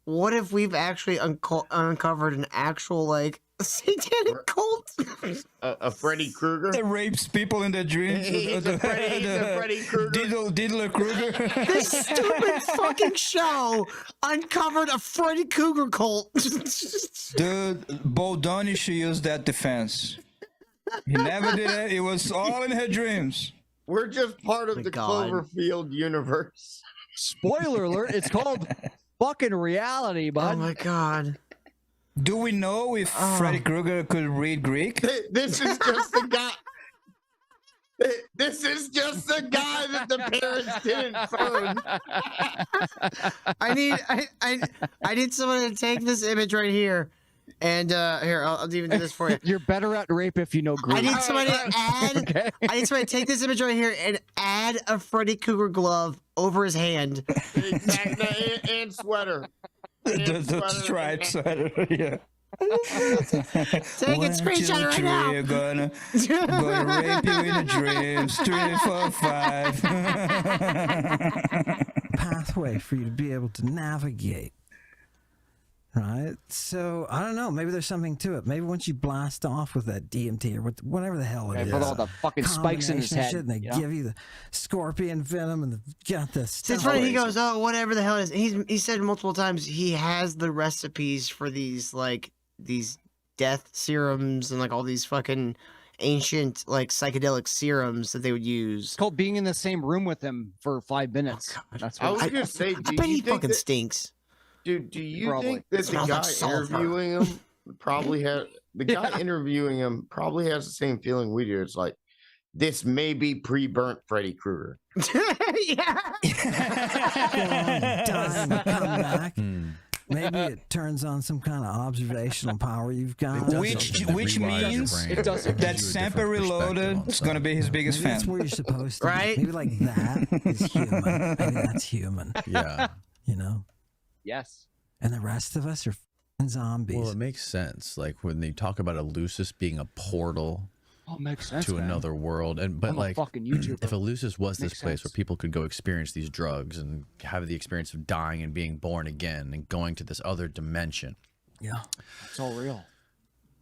B: what if we've actually uncovered an actual like satanic cult?
C: A Freddy Krueger.
D: That rapes people in their dreams.
C: He's a Freddy Krueger.
D: Diddler Krueger.
B: This stupid fucking show uncovered a Freddy Krueger cult.
D: Dude, Bo Donnie should use that defense. He never did it. It was all in her dreams.
C: We're just part of
B: My
C: the
B: God.
C: Cloverfield universe.
J: Spoiler alert, it's called fucking reality,
B: Oh
J: bud.
B: my god.
D: Do we know if Freddy Krueger could read Greek?
C: This is just the guy. This is just the guy that the parents didn't phone.
B: I need someone to take this image right here, and here I'll even do this for you.
J: You're better at rape if you know Greek.
B: I need somebody to add. I need somebody to take this image right here and add a Freddy Krueger glove over his hand.
C: Exactly, and sweater.
D: The striped sweater, yeah.
B: Take it, screenshot right now.
D: We're gonna rape you in the dreams. 3, 4, 5.
E: Pathway for you to be able to navigate. Right? So, I don't know. Maybe there's something to it. Maybe once you blast off with that DMT or whatever the hell it is.
J: Put all the fucking spikes in his
E: combination of
J: head.
E: shit, and they give you the scorpion venom and got this stuff.
B: It's funny. He goes, "Oh, whatever the hell it is." He said multiple times he has the recipes for these these death serums and like all these fucking ancient like psychedelic serums that they would use.
J: It's called being in the same room with him for 5 minutes. That's
C: I
J: what
C: was gonna say,
B: I bet he fucking stinks.
C: Dude, do you
J: Probably.
C: think that the
B: Smells like
C: guy
B: sulfur.
C: interviewing him probably has the guy interviewing him probably has the same feeling we do? It's like this may be pre-burnt Freddy Krueger.
B: Yeah.
E: Die and come back. Maybe it turns on some kind of observational power you've got.
D: Which means that Samper Reloaded is going to be his biggest
E: Maybe that's
D: fan.
E: where you're supposed to
B: Right?
E: be. Maybe like that is human. Maybe that's human.
A: Yeah.
E: You know?
J: Yes.
E: And the rest of us are f***ing zombies.
A: Well, it makes sense. Like when they talk about Eleusis being a portal
J: Oh, makes sense.
A: to
J: man.
A: another world, but
J: I'm a
A: like
J: fucking YouTuber.
A: if Eleusis was this
J: Makes
A: place
J: sense.
A: where people could go experience these drugs and have the experience of dying and being born again and going to this other dimension,
E: Yeah.
J: It's all real.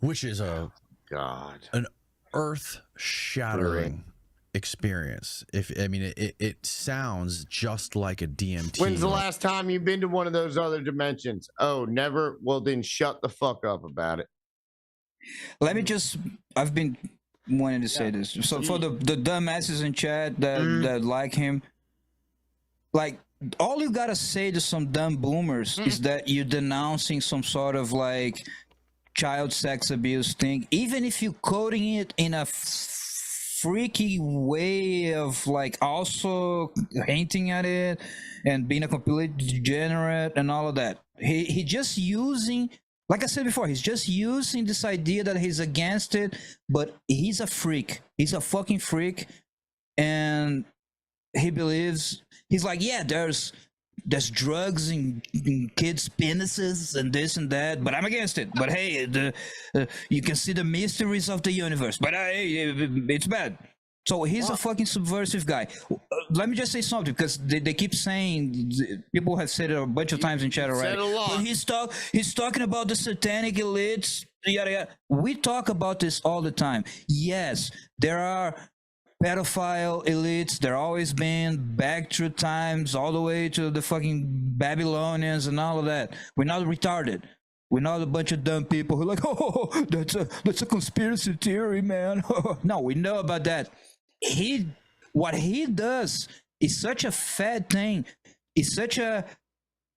A: which is a
C: God.
A: an earth-shattering experience. It sounds just like a DMT.
C: When's the last time you've been to one of those other dimensions? Oh, never. Well, then shut the fuck up about it.
D: Let me just, I've been wanting to say this. So for the dumbasses in chat that like him, like all you gotta say to some dumb boomers is that you're denouncing some sort of like child sex abuse thing, even if you're coding it in a freaky way of like also hinting at it and being a complete degenerate and all of that. He just using, like I said before, he's just using this idea that he's against it, but he's a freak. He's a fucking freak, and he believes, he's like, yeah, there's drugs in kids' penises and this and that, but I'm against it. But hey, you can see the mysteries of the universe, but hey, it's bad. So he's a fucking subversive guy. Let me just say something, because they keep saying, people have said it a bunch of times in chat already.
C: Said a lot.
D: But he's talking about the satanic elites, yada yada. We talk about this all the time. Yes, there are pedophile elites. There always been, back through times, all the way to the fucking Babylonians and all of that. We're not retarded. We're not a bunch of dumb people who are like, oh, that's a conspiracy theory, man. No, we know about that. What he does is such a fad thing. It's such a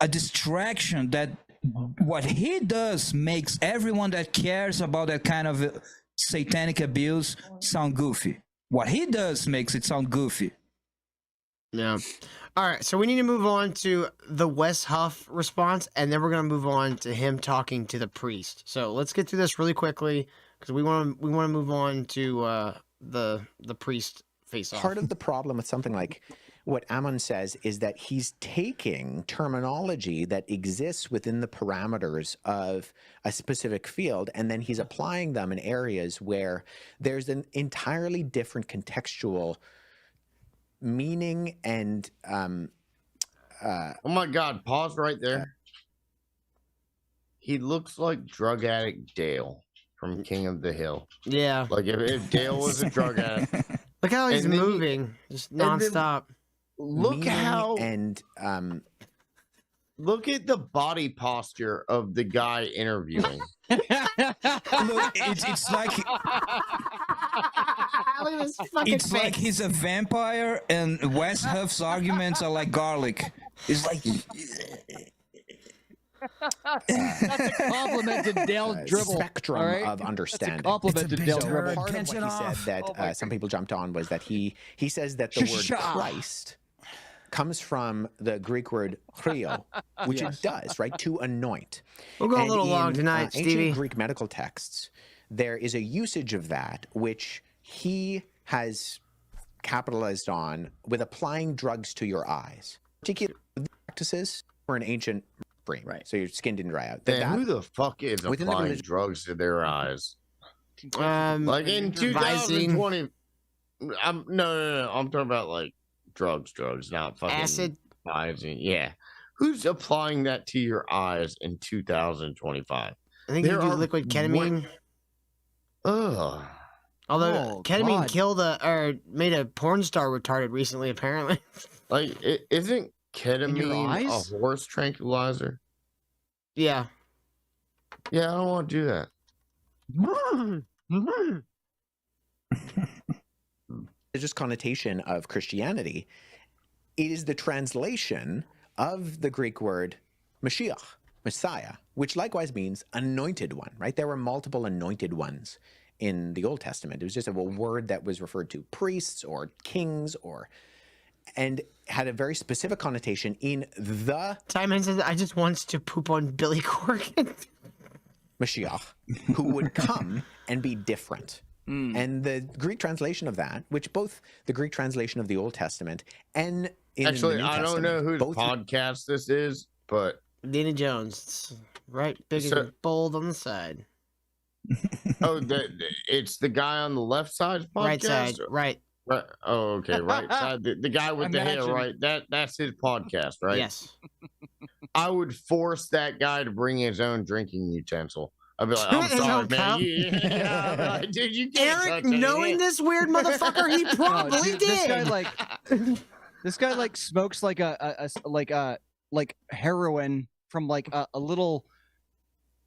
D: distraction that what he does makes everyone that cares about that kind of satanic abuse sound goofy. What he does makes it sound goofy.
B: Yeah. All right. So we need to move on to the Wes Huff response, and then we're gonna move on to him talking to the priest. So let's get through this really quickly because we want to move on to the priest face off.
K: Part of the problem with something like what Ammon says is that he's taking terminology that exists within the parameters of a specific field, and then he's applying them in areas where there's an entirely different contextual meaning and
C: Oh my God! Pause right there. He looks like drug addict Dale from King of the Hill.
B: Yeah.
C: Like if Dale was a drug addict.
B: Look how he's
C: And then
B: moving, just
C: and then-
B: nonstop.
C: Look
K: meaning
C: how
K: and
C: look at the body posture of the guy interviewing.
D: Look, it's like
B: Look at this fucking
D: it's like he's a vampire, and Wes Huff's arguments are like garlic. It's like
J: That's a compliment to Dale's dribble.
K: spectrum
J: all right?
K: of understanding.
J: That's a compliment to
E: big
J: Dale's
E: turd.
J: dribble.
K: Part of
E: Catch
K: what
E: it
K: he said
E: off.
K: that
J: Oh my
K: some people jumped on was that he says that the word
J: Shah.
K: Christ comes from the Greek word chrio, which it does, right? To anoint.
B: We'll go a
K: And
B: little long
K: in,
B: tonight,
K: ancient
B: Stevie.
K: Greek medical texts, there is a usage of that which he has capitalized on with applying drugs to your eyes. Particular practices for an ancient brain,
C: Right.
K: so your skin didn't dry out.
C: Man, who the fuck is
K: within the
C: applying
K: religion-
C: drugs to their eyes?
B: Like
C: In
B: Visine.
C: 2020, no. I'm talking about like drugs, not fucking
B: Acid.
C: Visine. Yeah. Who's applying that to your eyes in 2025?
B: I think you
C: There
B: do
C: are
B: liquid ketamine.
C: Ugh.
B: Although
J: Oh,
B: ketamine
J: God.
B: killed or made a porn star retarded recently, apparently.
C: Like, isn't ketamine
J: eyes?
C: a horse tranquilizer?
B: Yeah.
C: Yeah, I don't want to do that.
K: religious connotation of Christianity, it is the translation of the Greek word Mashiach, Messiah, which likewise means anointed one, right? There were multiple anointed ones in the Old Testament. It was just a word that was referred to priests or kings and had a very specific connotation in the
B: Simon says, I just wants to poop on Billy Corgan.
K: Mashiach, who would come and be different. And the Greek translation of that, which both the Greek translation of the Old Testament and in
C: Actually,
K: the New
C: I don't
K: Testament,
C: know whose
K: both
C: podcast this is, but
B: Dana Jones. It's right, big
C: So-
B: and bold on the side.
C: it's the guy on the left side's podcast.
B: Right side. Right.
C: Right. Oh, okay. Right side. The guy with the hair.
J: Imagine.
C: Right. That's his podcast. Right.
B: Yes.
C: I would force that guy to bring his own drinking utensil. I'd be like, I'm
B: His
C: sorry,
B: own
C: man.
B: cup?
C: Yeah, I'd be like, dude, you can't
B: Eric,
C: touch it.
B: knowing this weird motherfucker, he
J: No,
B: probably
J: dude,
B: did.
J: This guy like smokes like like heroin from like a little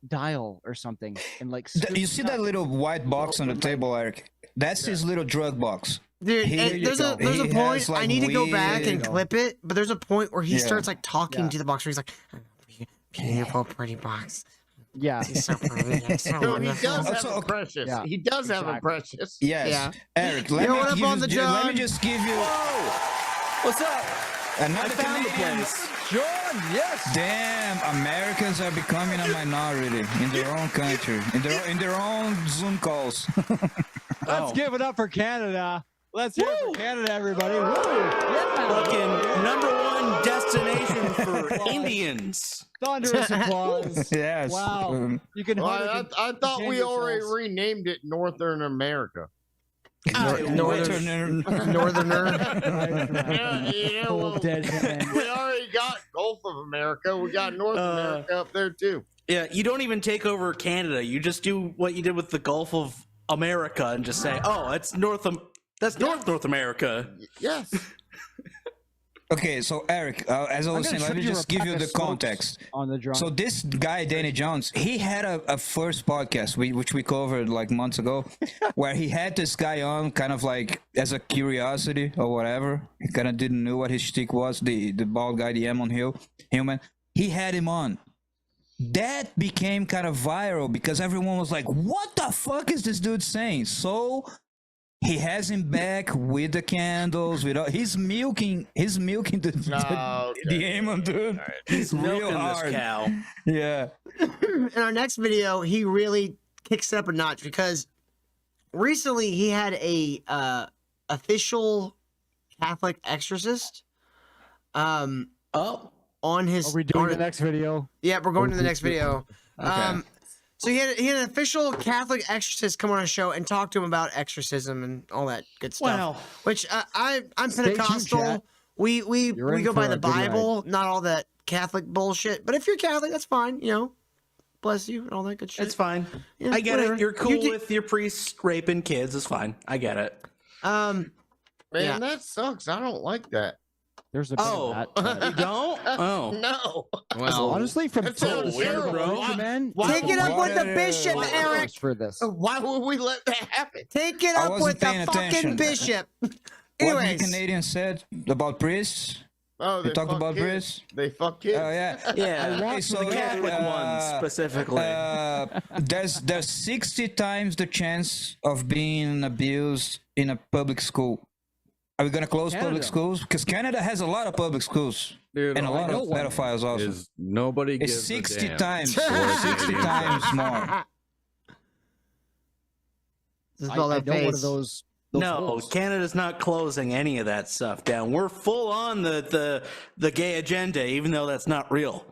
J: dial or something, and like
D: You see that little white box on the table, Eric? That's his little drug box.
B: Dude,
D: Here
B: and
D: you
B: there's
D: go.
B: a
D: He
B: point.
D: has, like,
B: I need to go back
D: weird-
B: and clip it, but there's a point where he
D: Yeah.
B: starts like talking
J: Yeah.
B: to the box where he's like, "Beautiful, pretty box.
J: yeah.
B: He's so pretty. It's so
C: No, he
B: wonderful."
C: does have
D: Also,
C: a precious.
J: yeah,
C: He does have a
J: exactly.
C: precious.
D: Yes,
B: Yeah.
D: Eric. Let
B: Yo,
D: me
B: what up
D: give
B: on
D: you.
B: the
D: Let me
B: John?
D: just give you
L: What's up?
D: another
L: Found the
D: Canadian.
L: place.
J: John, yes.
D: Damn, Americans are becoming a minority in their own country, in their own Zoom calls.
J: Let's give it up for Canada. Let's hear it for Canada, everybody. Woo!
L: Fucking #1 destination for Indians.
J: Thunderous applause.
D: Yes.
J: Wow. You can
C: Well,
J: hardly
C: I thought we
J: contain
C: already
J: yourselves.
C: renamed it Northern America.
B: Northern- Northerner.
C: Yeah, you know,
J: Cold
C: well,
J: dead man.
C: we already got Gulf of America. We got North America up there too.
L: Yeah, you don't even take over Canada. You just do what you did with the Gulf of America and just say, "Oh, that's North America."
C: Yes.
D: Okay, so Eric, as I was saying, let me just give you the context.
J: On the drum.
D: So this guy, Danny Jones, he had a first podcast, which we covered like months ago, where he had this guy on kind of like as a curiosity or whatever. He kind of didn't know what his shtick was, the bald guy, the Ammon Hillman. He had him on. That became kind of viral because everyone was like, what the fuck is this dude saying? So he has him back with the candles, with all, he's milking the Ammon dude.
L: He's
D: real
L: milking
D: hard.
L: this cow.
D: Yeah.
B: In our next video, he really kicks it up a notch because recently he had a official Catholic exorcist
L: Oh,
B: on his.
J: Are we doing
B: on-
J: the next video?
B: Yeah, we're going to the next video. So he had an official Catholic exorcist come on a show and talk to him about exorcism and all that good stuff.
L: Wow.
B: Which I'm
J: Stay tuned,
B: Pentecostal.
J: chat.
B: We
J: You're in
B: go by
J: for
B: the
J: a good ride.
B: Bible, not all that Catholic bullshit. But if you're Catholic, that's fine. You know, bless you and all that good shit.
L: it's fine.
B: Yeah,
L: I get
B: whatever.
L: it. You're cool
B: You get-
L: with your priests raping kids. It's fine. I get it.
C: Man,
B: Yeah.
C: that sucks. I don't like that.
J: There's a bit
L: Oh,
J: of that.
L: you don't? Oh,
C: No.
B: Well,
J: Honestly, from
C: That's so
J: top to
C: weird,
J: bottom,
C: bro.
J: man,
C: Why-
B: take it up with the
D: Why-
B: bishop,
C: why-
B: Eric.
J: for this.
C: Why would we let that happen?
B: Take it
D: I
B: up
D: wasn't
B: with the
D: paying
B: fucking
D: attention.
B: bishop.
D: What the
B: Anyways,
D: Canadian said about priests,
C: Oh, they
D: You talked
C: fuck
D: about
C: kids.
D: Briz?
C: They fuck kids.
D: Oh yeah.
L: Yeah,
D: Okay, so
L: the Catholic ones specifically.
D: There's 60 times the chance of being abused in a public school. Are we gonna close public
J: Canada.
D: schools? Because Canada has a lot of public schools
F: Dude,
D: and a
F: all I
D: lot of
F: know one
D: pedophiles also.
F: is nobody
D: It's
F: gives
D: 60
F: a damn.
D: times, 60 times more.
B: Just
J: I
B: spell
J: know
B: that
J: one of
B: face.
J: those
L: No,
J: holes.
L: Canada's not closing any of that stuff down. We're full on the gay agenda, even though that's not real.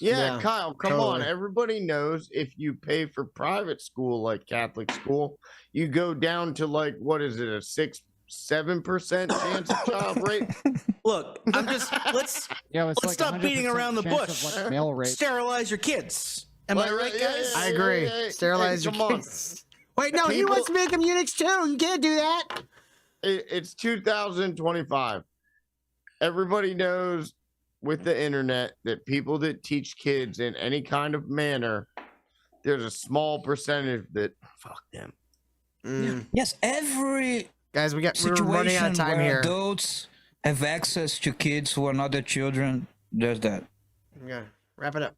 C: Yeah,
B: Yeah,
C: Kyle, come on.
B: totally.
C: Everybody knows if you pay for private school like Catholic school, you go down to like what is it, a 6-7% chance of child rape?
L: Look, I'm just let's
J: Yeah, it's
L: let's
J: like
L: stop beating
J: 100%
L: around the
J: chance
L: bush.
J: of, like, male rape.
L: sterilize your kids. Am I right, guys?
B: I agree. Sterilize your
C: come on.
B: kids. Wait, no, he
C: People-
B: wants to make them eunuchs too. You can't do that.
C: It's 2025. Everybody knows with the internet that people that teach kids in any kind of manner, there's a small percentage that fuck them.
D: Yes, every
B: Guys, we're
D: situation
B: running out of time
D: where
B: here.
D: adults have access to kids who are not their children, there's that.
B: Yeah, wrap it up.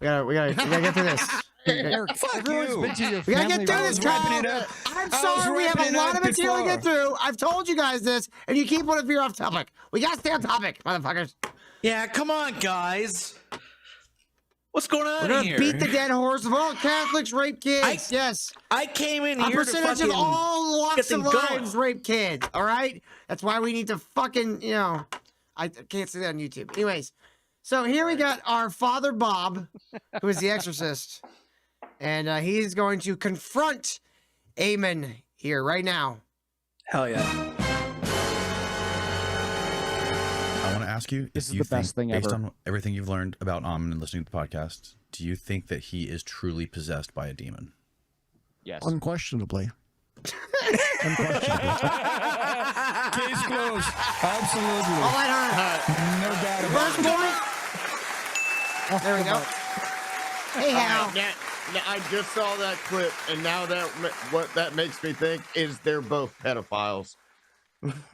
B: We gotta get through this.
J: Eric,
D: Fuck
J: everyone's
D: you.
J: been to your
B: We gotta
J: family
B: get through this,
J: reunion.
D: wrapping
B: Kyle.
D: it up.
B: I'm
D: I was
B: sorry, we have a
D: wrapping it
B: lot
D: up
B: of material to get
D: before.
B: through. I've told you guys this, and you keep wanting to veer off topic. We gotta stay on topic, motherfuckers.
L: Yeah, come on, guys. What's going on
B: We're gonna
L: here?
B: beat the dead horse of all Catholics rape kids. yes.
L: I came in
B: A
L: here to
B: percentage
L: fucking
B: of all walks
L: get
B: of
L: them going.
B: lives rape kids. All right, that's why we need to fucking I can't say that on YouTube. Anyways, so here we got our Father Bob, who is the exorcist, and he's going to confront Ammon here right now.
L: Hell yeah.
A: I want to ask you,
J: This
A: if
J: is
A: you
J: the best
A: think,
J: thing
A: based
J: ever.
A: on everything you've learned about Ammon and listening to the podcast, do you think that he is truly possessed by a demon?
J: Yes.
M: Unquestionably.
D: Case closed. Absolutely.
B: All right,
D: No doubt about
B: first
D: it.
B: point. There we go. Hey, Hal.
C: I just saw that clip, and now what that makes me think is they're both pedophiles.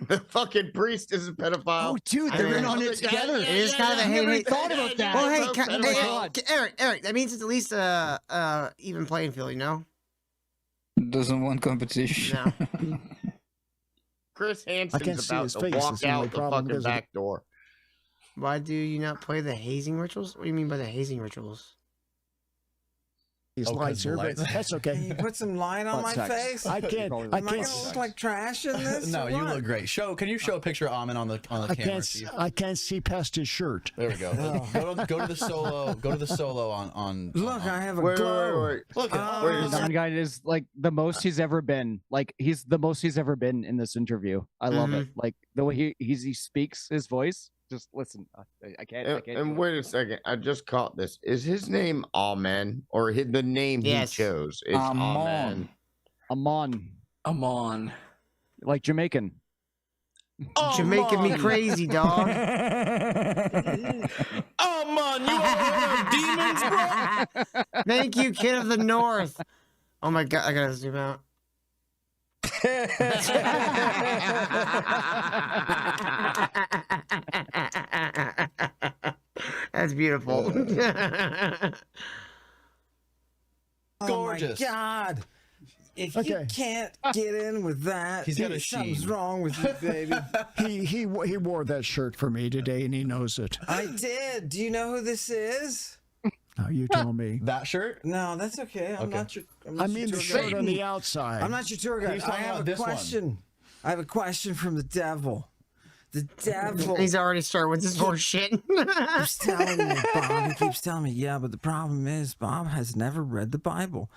C: The fucking priest is a pedophile.
M: Oh, dude, they're in on it together.
B: It is kind of a
J: never
B: hate.
J: thought about that.
B: Well, hey,
C: Both
B: hey,
C: pedophiles.
B: Eric, that means it's at least a even playing field, you know?
D: Doesn't want competition.
B: No.
C: Chris
M: can't
C: Hansen's
M: see
C: about
M: his
C: to
M: face,
C: walk
M: that's the only
C: out the
M: problem,
C: fucking
M: isn't it?
C: back door.
B: Why do you not play the hazing rituals? What do you mean by the hazing rituals?
M: These
A: Oh, 'cause
M: lights
A: the
M: here,
A: lights.
M: but that's
E: Can
M: okay.
E: you put some light on my
J: Butt sex.
E: face?
M: I can't.
J: Probably
M: I
E: Am I
M: can't.
E: gonna look like trash in this?
A: No,
E: or
A: you
E: what?
A: look great. Can you show a picture of Ammon on the
M: I
A: camera?
M: can't.
A: Steve?
M: I can't see past his shirt.
A: There we go. Go to the solo. Go to the solo on.
E: Look, I have a
C: Wait,
E: glow.
C: wait.
A: Look at
E: Oh.
C: Wait a
J: The
C: second.
J: Don guy is like the most he's ever been. Like he's the most he's ever been in this interview. I love it. Like the way he speaks, his voice. Just listen. I can't. I can't.
C: And
J: do it.
C: wait a second, I just caught this. Is his name Amen, or the name
B: Yes.
C: he chose is Amen?
J: Ammon,
L: I'm on.
J: like Jamaican.
B: You're making me crazy, dog.
L: Oh man, you are demons, bro.
B: Thank you, kid of the north. Oh my god, I gotta zoom out. That's beautiful.
A: Gorgeous.
E: Oh my God. If you
M: Okay.
E: can't get in with that,
A: He's got a
E: something's
A: sheen.
E: wrong with you, baby.
M: He wore that shirt for me today, and he knows it.
E: I did. Do you know who this is?
M: Now you tell me.
A: That shirt?
E: No, that's okay. I'm
A: Okay.
E: not your. I'm
M: I
E: not
M: mean
E: your
M: the
E: tour
M: shirt
E: guide.
M: on the outside.
E: I'm not your tour guide.
A: He's
E: I
A: talking
E: have
A: about
E: a
A: this one.
E: question. I have a question from the devil. The devil.
B: He's already started with this horse shit.
E: keeps telling me, Bob. He keeps telling me, yeah, but the problem is Bob has never read the Bible.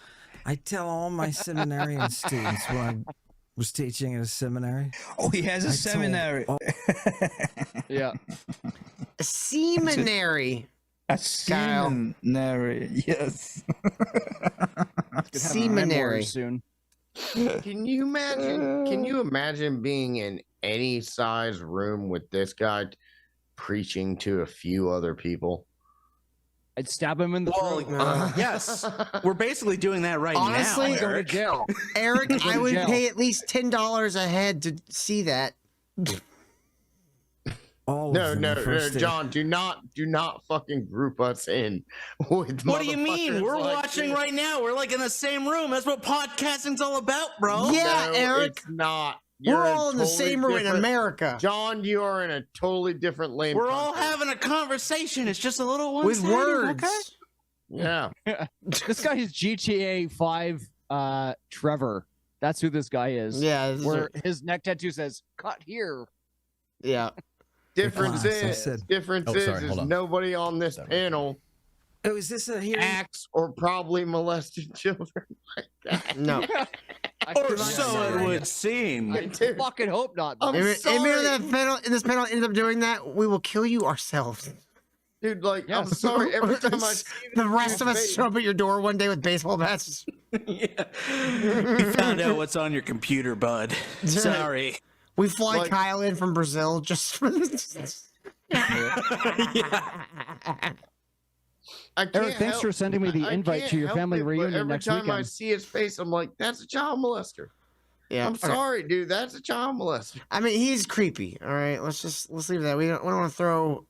E: I tell all my seminarian students when I was teaching at a seminary.
D: Oh, he has a
E: I told
D: seminary.
E: all-
J: Yeah.
B: A seminary.
D: A
B: Kyle.
D: seminary. Yes.
B: Seminary.
J: Soon.
C: Can you imagine? Can you imagine being in any size room with this guy preaching to a few other people?
J: I'd stab him in the
L: Well,
J: throat.
L: yes, we're basically doing that right
B: Honestly,
L: now.
J: Go to
L: Eric.
J: jail.
B: Eric, I would
J: jail.
B: pay at least $10 a head to see that.
E: All
C: No,
E: of them
C: no,
E: are
C: no,
E: first aid.
C: John, do not fucking group us in with
L: What do you mean?
C: motherfuckers
L: We're
C: like
L: watching
C: this.
L: right now. We're like in the same room. That's what podcasting's all about, bro.
B: Yeah,
C: No,
B: Eric.
C: it's not.
B: We're
C: You're
B: all in the
C: totally
B: same room in
C: different-
B: America.
C: John, you are in a totally different lane.
L: We're all having a conversation. It's just a little one
B: With words.
L: Okay?
C: Yeah.
J: This guy is GTA 5 Trevor. That's who this guy is.
B: Yeah.
J: Where his neck tattoo says "cut here."
B: Yeah.
C: Difference
E: Class, I
C: is,
E: said.
C: difference
A: Oh, sorry,
C: is
A: hold on.
C: nobody on this panel
E: Oh, is this a hearing?
C: acts or probably molested children like that.
B: No.
L: Or so it would seem.
J: I
C: Dude,
J: fucking hope not.
C: I'm
B: If anyone
C: sorry.
B: in that panel, in this panel ends up doing that, we will kill you ourselves.
C: Dude, like, I'm
J: Yes.
C: sorry. Every time I see
B: The
C: this
B: rest of
C: dude's
B: us
C: face-
B: show up at your door one day with baseball bats.
L: Yeah. You found out what's on your computer, bud. Sorry.
B: We fly
C: Like-
B: Kyle in from Brazil just for this.
C: I can't
J: Eric, thanks
C: help-
J: for sending me the
C: I
J: invite
C: can't
J: to your
C: help
J: family
C: it, but
J: reunion
C: every
J: next
C: time I
J: weekend.
C: see his face, I'm like, that's a child molester.
B: Yeah.
C: I'm sorry, dude. That's a child molester.
B: I mean, he's creepy. All right, let's leave that. We don't want to throw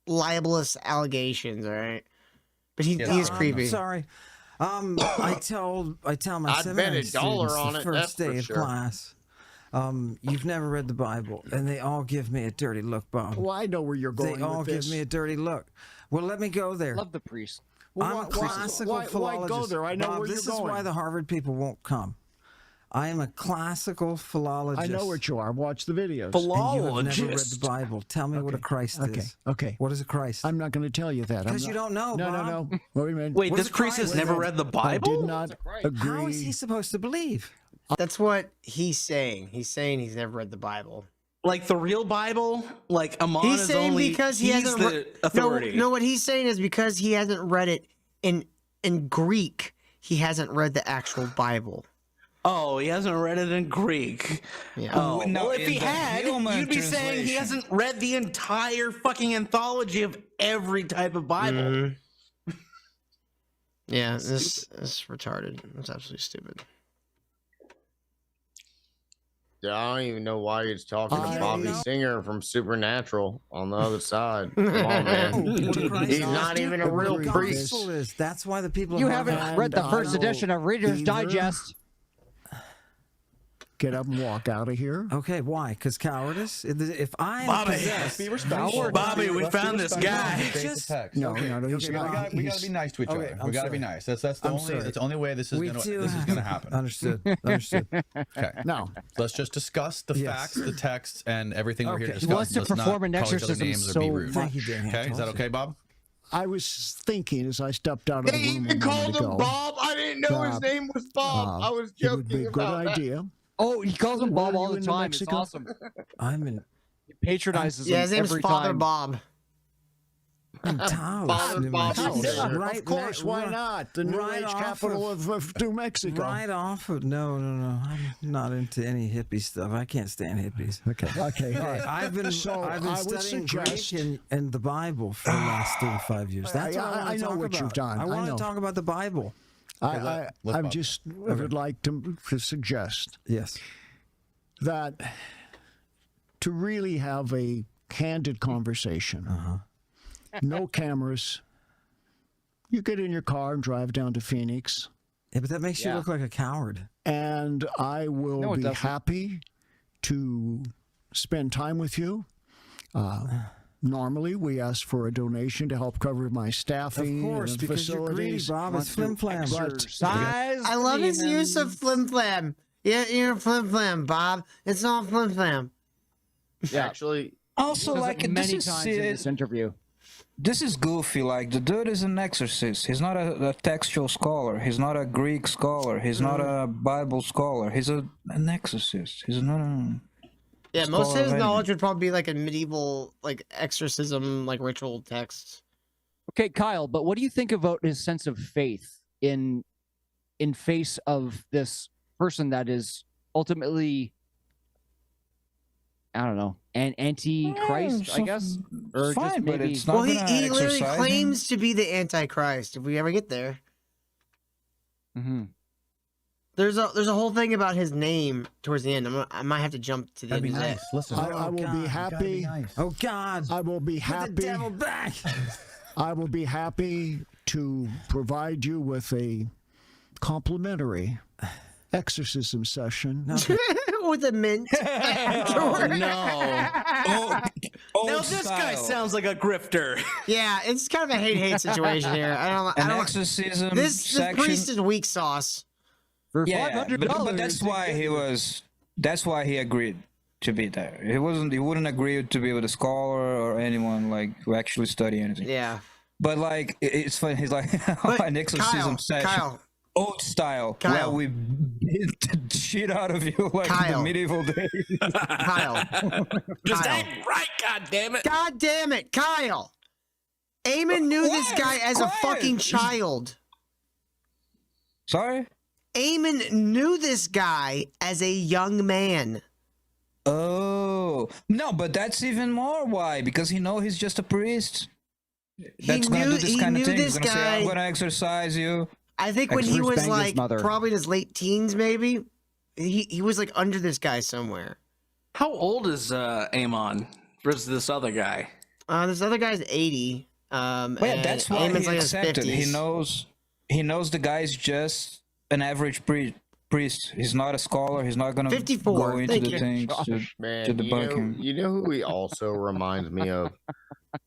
B: libelous allegations. All right, but he is creepy.
E: Sorry. I tell my
C: I'd bet
E: seminary
C: $1
E: students
C: on
E: the
C: it,
E: first
C: that's for
E: day of
C: sure.
E: class. You've never read the Bible, and they all give me a dirty look, Bob.
M: Well, I know where you're going.
E: They all
M: with
E: give
M: this.
E: me a dirty look. Well, let me go there.
J: Love the priest.
M: Well,
E: I'm a classical
M: why
E: philologist.
M: go there? I know
E: Bob,
M: where
E: this
M: you're
E: is
M: going.
E: why the Harvard people won't come. I am a classical philologist.
M: I know what you are. Watch the videos.
E: And you have never read the
L: Philologist.
E: Bible. Tell me what a Christ
M: Okay.
E: is.
M: Okay.
E: What is a Christ?
M: I'm not going to tell you that. I'm
E: Because
M: not-
E: you don't know,
M: No,
E: Bob.
M: no, no. Wait a minute.
L: Wait,
E: What
L: this
E: is a
L: priest has
E: Christ?
L: never read the
M: I
L: Bible?
M: did not agree.
E: How is he supposed to believe?
B: That's what he's saying. He's saying he's never read the Bible.
L: Like the real Bible? Like Ammon
B: He's
L: is
B: saying
L: only
B: because he
L: he's
B: hasn't
L: the
B: read.
L: authority.
B: No, what he's saying is because he hasn't read it in Greek. He hasn't read the actual Bible.
L: Oh, he hasn't read it in Greek.
B: Yeah.
L: Oh,
D: No,
L: well, if
D: in
L: he
D: the
L: had,
D: Hillman
L: you'd be saying he
D: translation.
L: hasn't read the entire fucking anthology of every type of Bible.
B: Mm-hmm. Yeah, this is retarded. It's absolutely stupid.
C: Yeah, I don't even know why he's talking
M: I
C: to Bobby
E: know.
C: Singer from Supernatural on the other side. Come on, man.
E: What a Christ
C: He's
E: is.
C: not even a real
E: What the
C: priest.
E: gospel is. That's why the people.
J: You
E: at
J: haven't
E: Harvard-
J: read the
M: And
J: first
M: I
J: edition of Reader's
M: either-
J: Digest.
M: Get up and walk out of here.
E: Okay, why? Because cowardice. If I am
L: Bobby.
E: possessed,
L: Bobby, we found this guy.
M: No, no, he's
A: we
M: not.
A: gotta
M: He's-
A: be nice to each
E: Okay,
A: other.
E: I'm
A: We gotta be
E: sorry.
A: nice. That's the
E: I'm
A: only
E: sorry.
A: that's the only way this is
E: we
A: gonna
E: do
A: this is
E: have-
A: gonna happen.
E: Understood. Understood.
A: Okay.
M: No.
A: Let's just discuss the
E: Yes.
A: facts, the texts, and everything we're here to
E: Okay.
A: discuss.
J: He wants to
A: Let's not
J: perform an
A: call each other
J: exorcism
A: names or
J: so
A: be rude.
E: Thank you, Dan.
A: Okay, is that okay, Bob?
M: I was thinking as I stepped out of the
C: They
M: room a
C: even
M: moment
C: called him
M: ago,
C: Bob. I didn't know his
M: Bob.
C: name was Bob. I was
M: it would be
C: joking
M: a good
C: about that.
M: idea.
J: Oh, he calls him
M: Where
J: Bob
M: are
J: all
M: you
J: the
M: in New
J: time. It's
M: Mexico?
J: awesome.
E: I'm in
J: He patronizes
B: Yeah,
J: him
B: his name's
J: every
B: Father
J: time.
B: Bob.
E: Taos,
C: Father
E: New
C: Bob
E: Mexico.
C: Singer.
E: Right,
M: Of course, why not? The New
E: right
M: Age
E: off
M: capital of New Mexico.
E: Right off of no. I'm not into any hippie stuff. I can't stand hippies.
M: Okay, okay. all right.
E: I've been
M: So
E: I've been
M: I would
E: studying
M: suggest-
E: Greek and the Bible for the last 35 years. That's what I want
M: I
E: to
M: know
E: talk
M: what
E: about.
M: you've done.
E: I
M: I
E: want
M: know.
E: to talk about the Bible.
M: I
A: Bob.
M: just would like to suggest
E: Yes.
M: that to really have a candid conversation, no cameras. You get in your car and drive down to Phoenix,
E: Yeah, but that makes you
J: Yeah.
E: look like a coward.
M: and I will
J: No, it
M: be
J: doesn't.
M: happy to spend time with you. Normally, we ask for a donation to help cover my
E: Of
M: staffing
E: course,
M: and
E: because you're greedy,
M: facilities.
E: Bob. It's flim flam.
J: Exercise
B: I love his
J: demons.
B: use of flim flam. Yeah, you're flim flam, Bob. It's all flim flam.
J: Yeah.
C: Actually,
D: Also,
J: Says it
D: like this
J: many
D: is
J: times in this interview.
D: this is goofy. Like the dude is an exorcist. He's not a textual scholar. He's not a Greek scholar. He's not a Bible scholar. He's an exorcist. He's not a.
B: Yeah, most of
D: Scholar
B: his
D: of
B: knowledge would probably be like a medieval, like exorcism, like ritual text.
J: Okay, Kyle, but what do you think about his sense of faith in face of this person that is ultimately, I don't know, an anti-Christ, I guess? Or
D: fine,
J: just
D: but
J: maybe...
D: it's not
B: Well, he
D: gonna
B: literally
D: exorcise him.
B: claims to be the Antichrist if we ever get there.
J: Mm-hmm.
B: There's a whole thing about his name towards the end. I might have to jump to the
A: That'd
B: end
A: be
B: of
A: nice.
B: that.
A: Listen,
M: I will be happy.
E: Oh God!
M: I will be
E: Put
M: happy.
E: the devil back.
M: I will be happy to provide you with a complimentary exorcism session.
B: With a mint.
L: Oh, no.
D: Oh,
L: Now this guy sounds like a grifter.
B: Yeah, it's kind of a hate situation here. I
D: An
B: don't.
D: exorcism
B: This
D: section.
B: priest is weak sauce.
J: For
D: Yeah,
J: $500,
D: but that's why he was. That's why he agreed to be there. He wasn't. He wouldn't agree to be with a scholar or anyone like who actually study anything.
B: Yeah.
D: But like, it's funny. He's like an exorcism session,
B: Kyle,
D: old style,
B: Kyle.
D: where we beat the shit out of you like in
B: Kyle.
D: the medieval days.
B: Kyle.
L: Just
B: Kyle.
L: act right, goddammit.
B: God damn it, Kyle. Eamon knew this guy as a fucking child.
D: Sorry.
B: Eamon knew this guy as a young man.
D: Oh no, but that's even more why, because he know he's just a priest. That's gonna do this kind of thing. He's gonna say, "I'm gonna exorcise you."
B: I think when he was
J: banged his
B: like
J: mother.
B: probably in his late teens, maybe he was like under this guy somewhere.
L: How old is Ammon versus this other guy?
B: This other guy's 80.
D: But yeah,
B: and
D: that's why
B: Eamon's
D: he
B: like in his
D: accepted. He
B: 50s.
D: knows the guy's just an average priest. He's not a scholar. He's not gonna
B: 54.
D: go into
B: Thank
D: the
B: you.
D: things
C: Man,
D: to debunk him.
C: you know who he also reminds me of?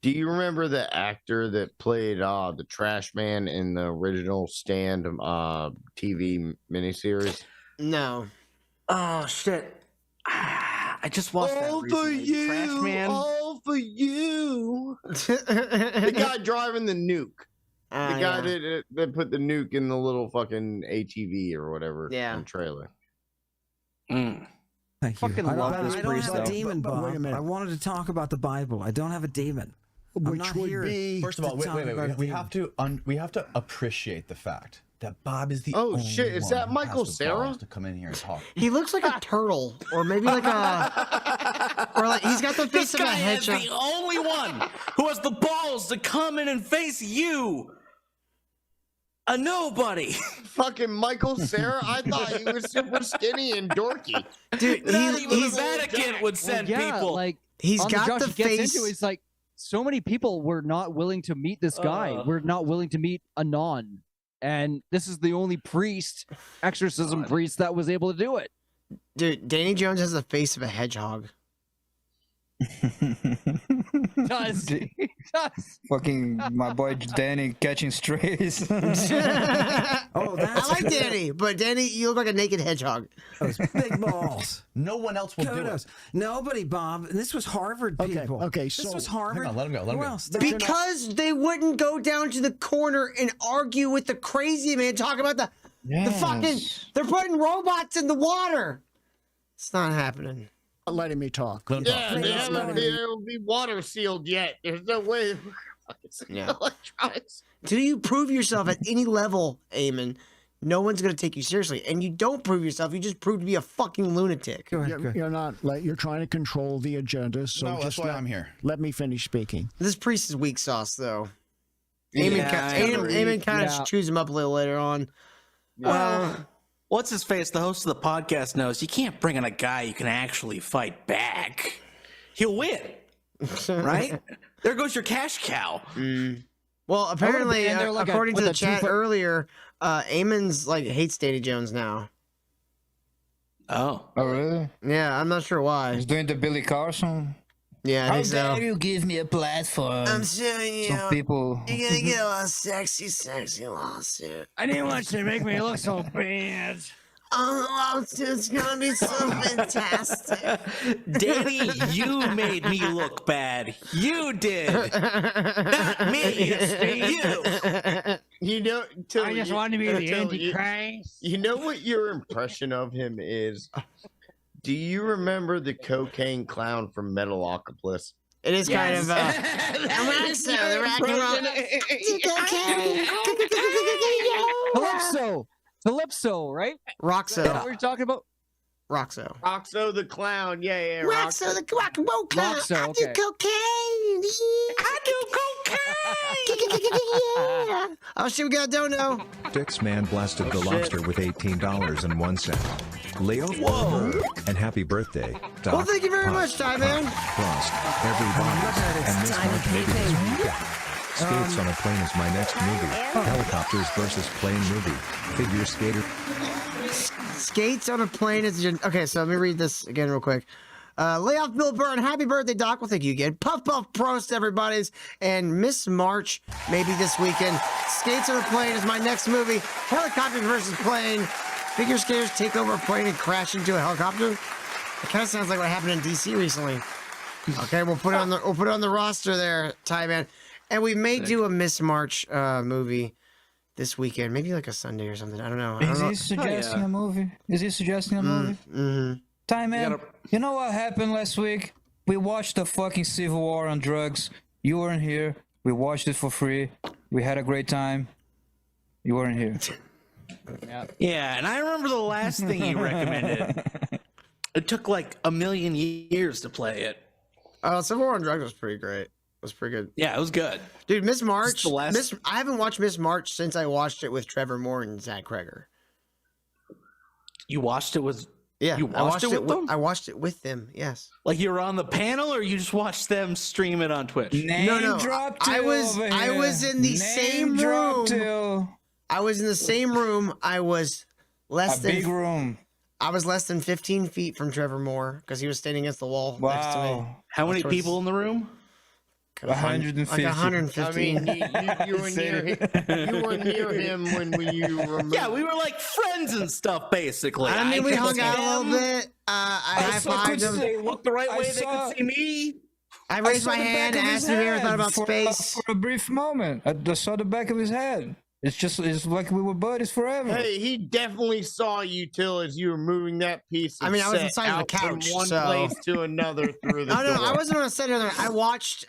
C: Do you remember the actor that played the trash man in the original Stand TV miniseries?
B: No.
L: Oh shit! I just watched that recently. Trash Man.
C: All for you. The guy driving the nuke. The guy that put the nuke in the little fucking ATV or whatever.
B: Yeah.
C: In trailer.
J: Thank you.
E: Fucking love
J: this
E: I don't
J: priest,
E: have a
J: though.
E: demon,
M: But wait a
E: Bob.
M: minute.
E: I wanted to talk about the Bible. I don't have a demon. I'm
M: Which
E: not
M: would
E: here
M: be-
A: First of all,
E: to
A: wait.
E: talk about a
A: We
E: demon.
A: have to appreciate the fact that Bob is the
C: Oh,
A: only
C: shit, is
A: one
C: that
A: who
C: Michael
A: has the balls
C: Cera?
A: to come in here and talk.
B: He looks like a turtle, or maybe like a, or like he's got the face
L: This
B: of a
L: guy is
B: hedgehog.
L: the only one who has the balls to come in and face you, a nobody.
C: Fucking Michael Cera? I thought he was super skinny and dorky.
B: Dude,
L: Not even the
B: he's
L: Vatican would send
J: yeah,
L: people.
J: like
B: he's
J: on
B: got
J: Josh
B: the
J: he gets
B: face.
J: into, it's like so many people were not willing to meet this guy. We're not willing to meet a non, and this is the only priest, exorcism priest, that was able to do it.
B: Dude, Danny Jones has the face of a hedgehog.
J: Does he does?
D: Fucking my boy Danny catching strays.
E: Oh, that's
B: I like Danny, but Danny, you look like a naked hedgehog.
E: those big balls.
A: No one else will do it.
E: Kudos. Nobody, Bob. And this was Harvard
M: Okay,
E: people.
M: okay,
E: This
M: so-
E: was Harvard.
A: Hang on, let him go, let him
E: Who
A: go.
E: else?
B: Because they wouldn't go down to the corner and argue with the crazy man talking about the fucking, they're putting robots in the water. It's not happening.
M: Not letting me talk.
A: Let him
C: Yeah,
A: talk.
C: they haven't been able to be water sealed yet. There's no way.
B: Yeah.
C: Electronics.
B: Till you prove yourself at any level, Eamon, no one's going to take you seriously. And you don't prove yourself, you just prove to be a fucking lunatic.
E: Go ahead, go ahead.
M: You're not like you're trying to control the agenda. So
A: No,
M: just
A: that's why I'm here.
M: Let me finish speaking.
B: This priest is weak sauce, though.
L: Yeah, I agree.
B: Eamon kind of
J: Yeah.
B: chews him up a little later on.
L: What's his face? The host of the podcast knows you can't bring in a guy you can actually fight back. He'll win, right? There goes your cash cow.
B: Well, apparently,
J: and they're like
B: according to
J: with
B: the
J: a
B: chat
J: 2-foot
B: earlier, Eamon's like hates Danny Jones now.
L: Oh,
D: Oh really?
B: Yeah, I'm not sure why.
D: He's doing the Billy Carson.
B: Yeah, I think so.
D: you give me a platform?
B: showing you.
D: Some people.
B: You're gonna get a sexy lawsuit.
J: I didn't want you to make me look so bad.
B: Oh, the lawsuit's gonna be so fantastic.
L: Danny, you made me look bad. You did, not me. You.
C: You know,
J: I just wanted to be the
C: Till
J: Antichrist.
C: you know what your impression of him is? Do you remember the cocaine clown from Metalocalypse?
B: It is kind of the rock and roll.
J: Calypso, right? Is that what
B: Roxo.
J: we're talking about?
B: Roxo.
C: Roxo the clown, yeah,
B: Roxo the rock and roll clown.
J: Roxo,
B: I do
J: okay.
B: cocaine. I do cocaine. Yeah. Oh shit, we got a dono.
H: Dix Man blasted the lobster with $18.01. Leo Whoa. And happy birthday, Doc.
B: Well, thank you very much, Ty Man.
H: Frost, everybody, and Miss March maybe this weekend. Skates on a Plane is my next movie. Helicopters versus plane movie. Figure skater.
B: Skates on a plane is okay. So let me read this again real quick. Lay off Bill Burr and happy birthday, Doc. Well, thank you again. Puff Puff Prost, everybody's. And Miss March, maybe this weekend. Skates on a Plane is my next movie. Helicopters versus plane. Figure skaters take over a plane and crash into a helicopter. It kind of sounds like what happened in DC recently. Okay, we'll put it on the roster there, Ty Man. And we may do a Miss March movie this weekend, maybe like a Sunday or something. I don't know.
D: Is he suggesting a movie? Is he suggesting a movie?
B: Mm-hmm.
D: Time, man. You know what happened last week? We watched the fucking Civil War on drugs. You weren't here. We watched it for free. We had a great time. You weren't here.
L: Yeah, and I remember the last thing you recommended. It took like a million years to play it.
B: Civil War on Drugs was pretty great. It was pretty good.
L: Yeah, it was good.
B: Dude, Miss March.
L: I
B: haven't watched Miss March since I watched it with Trevor Moore and Zach Kreger.
L: You watched it with...
B: Yeah,
L: you watched it with them?
B: I watched it with them, yes.
L: Like you were on the panel, or you just watched them stream it on Twitch?
B: No. I was in the same room. I was in the same room. I was less than
D: big room.
B: I was less than 15 feet from Trevor Moore because he was standing against the wall next to me.
L: How many people in the room?
D: 150.
B: Like 115.
C: I mean, you were near him. You were near him when you removed.
L: Yeah, we were like friends and stuff, basically.
B: I mean, we hung out a little bit. I high-fived him.
L: They looked the right way. They could see me.
B: I raised my hand, asked him if he ever thought about space.
D: For a brief moment, I saw the back of his head. It's like we were buddies forever.
C: Hey, he definitely saw you till as you were moving that piece. Of
B: I mean, I was
C: set
B: inside of the
C: out
B: couch,
C: from one
B: so...
C: place to another through the door.
B: No, I wasn't on a set. I watched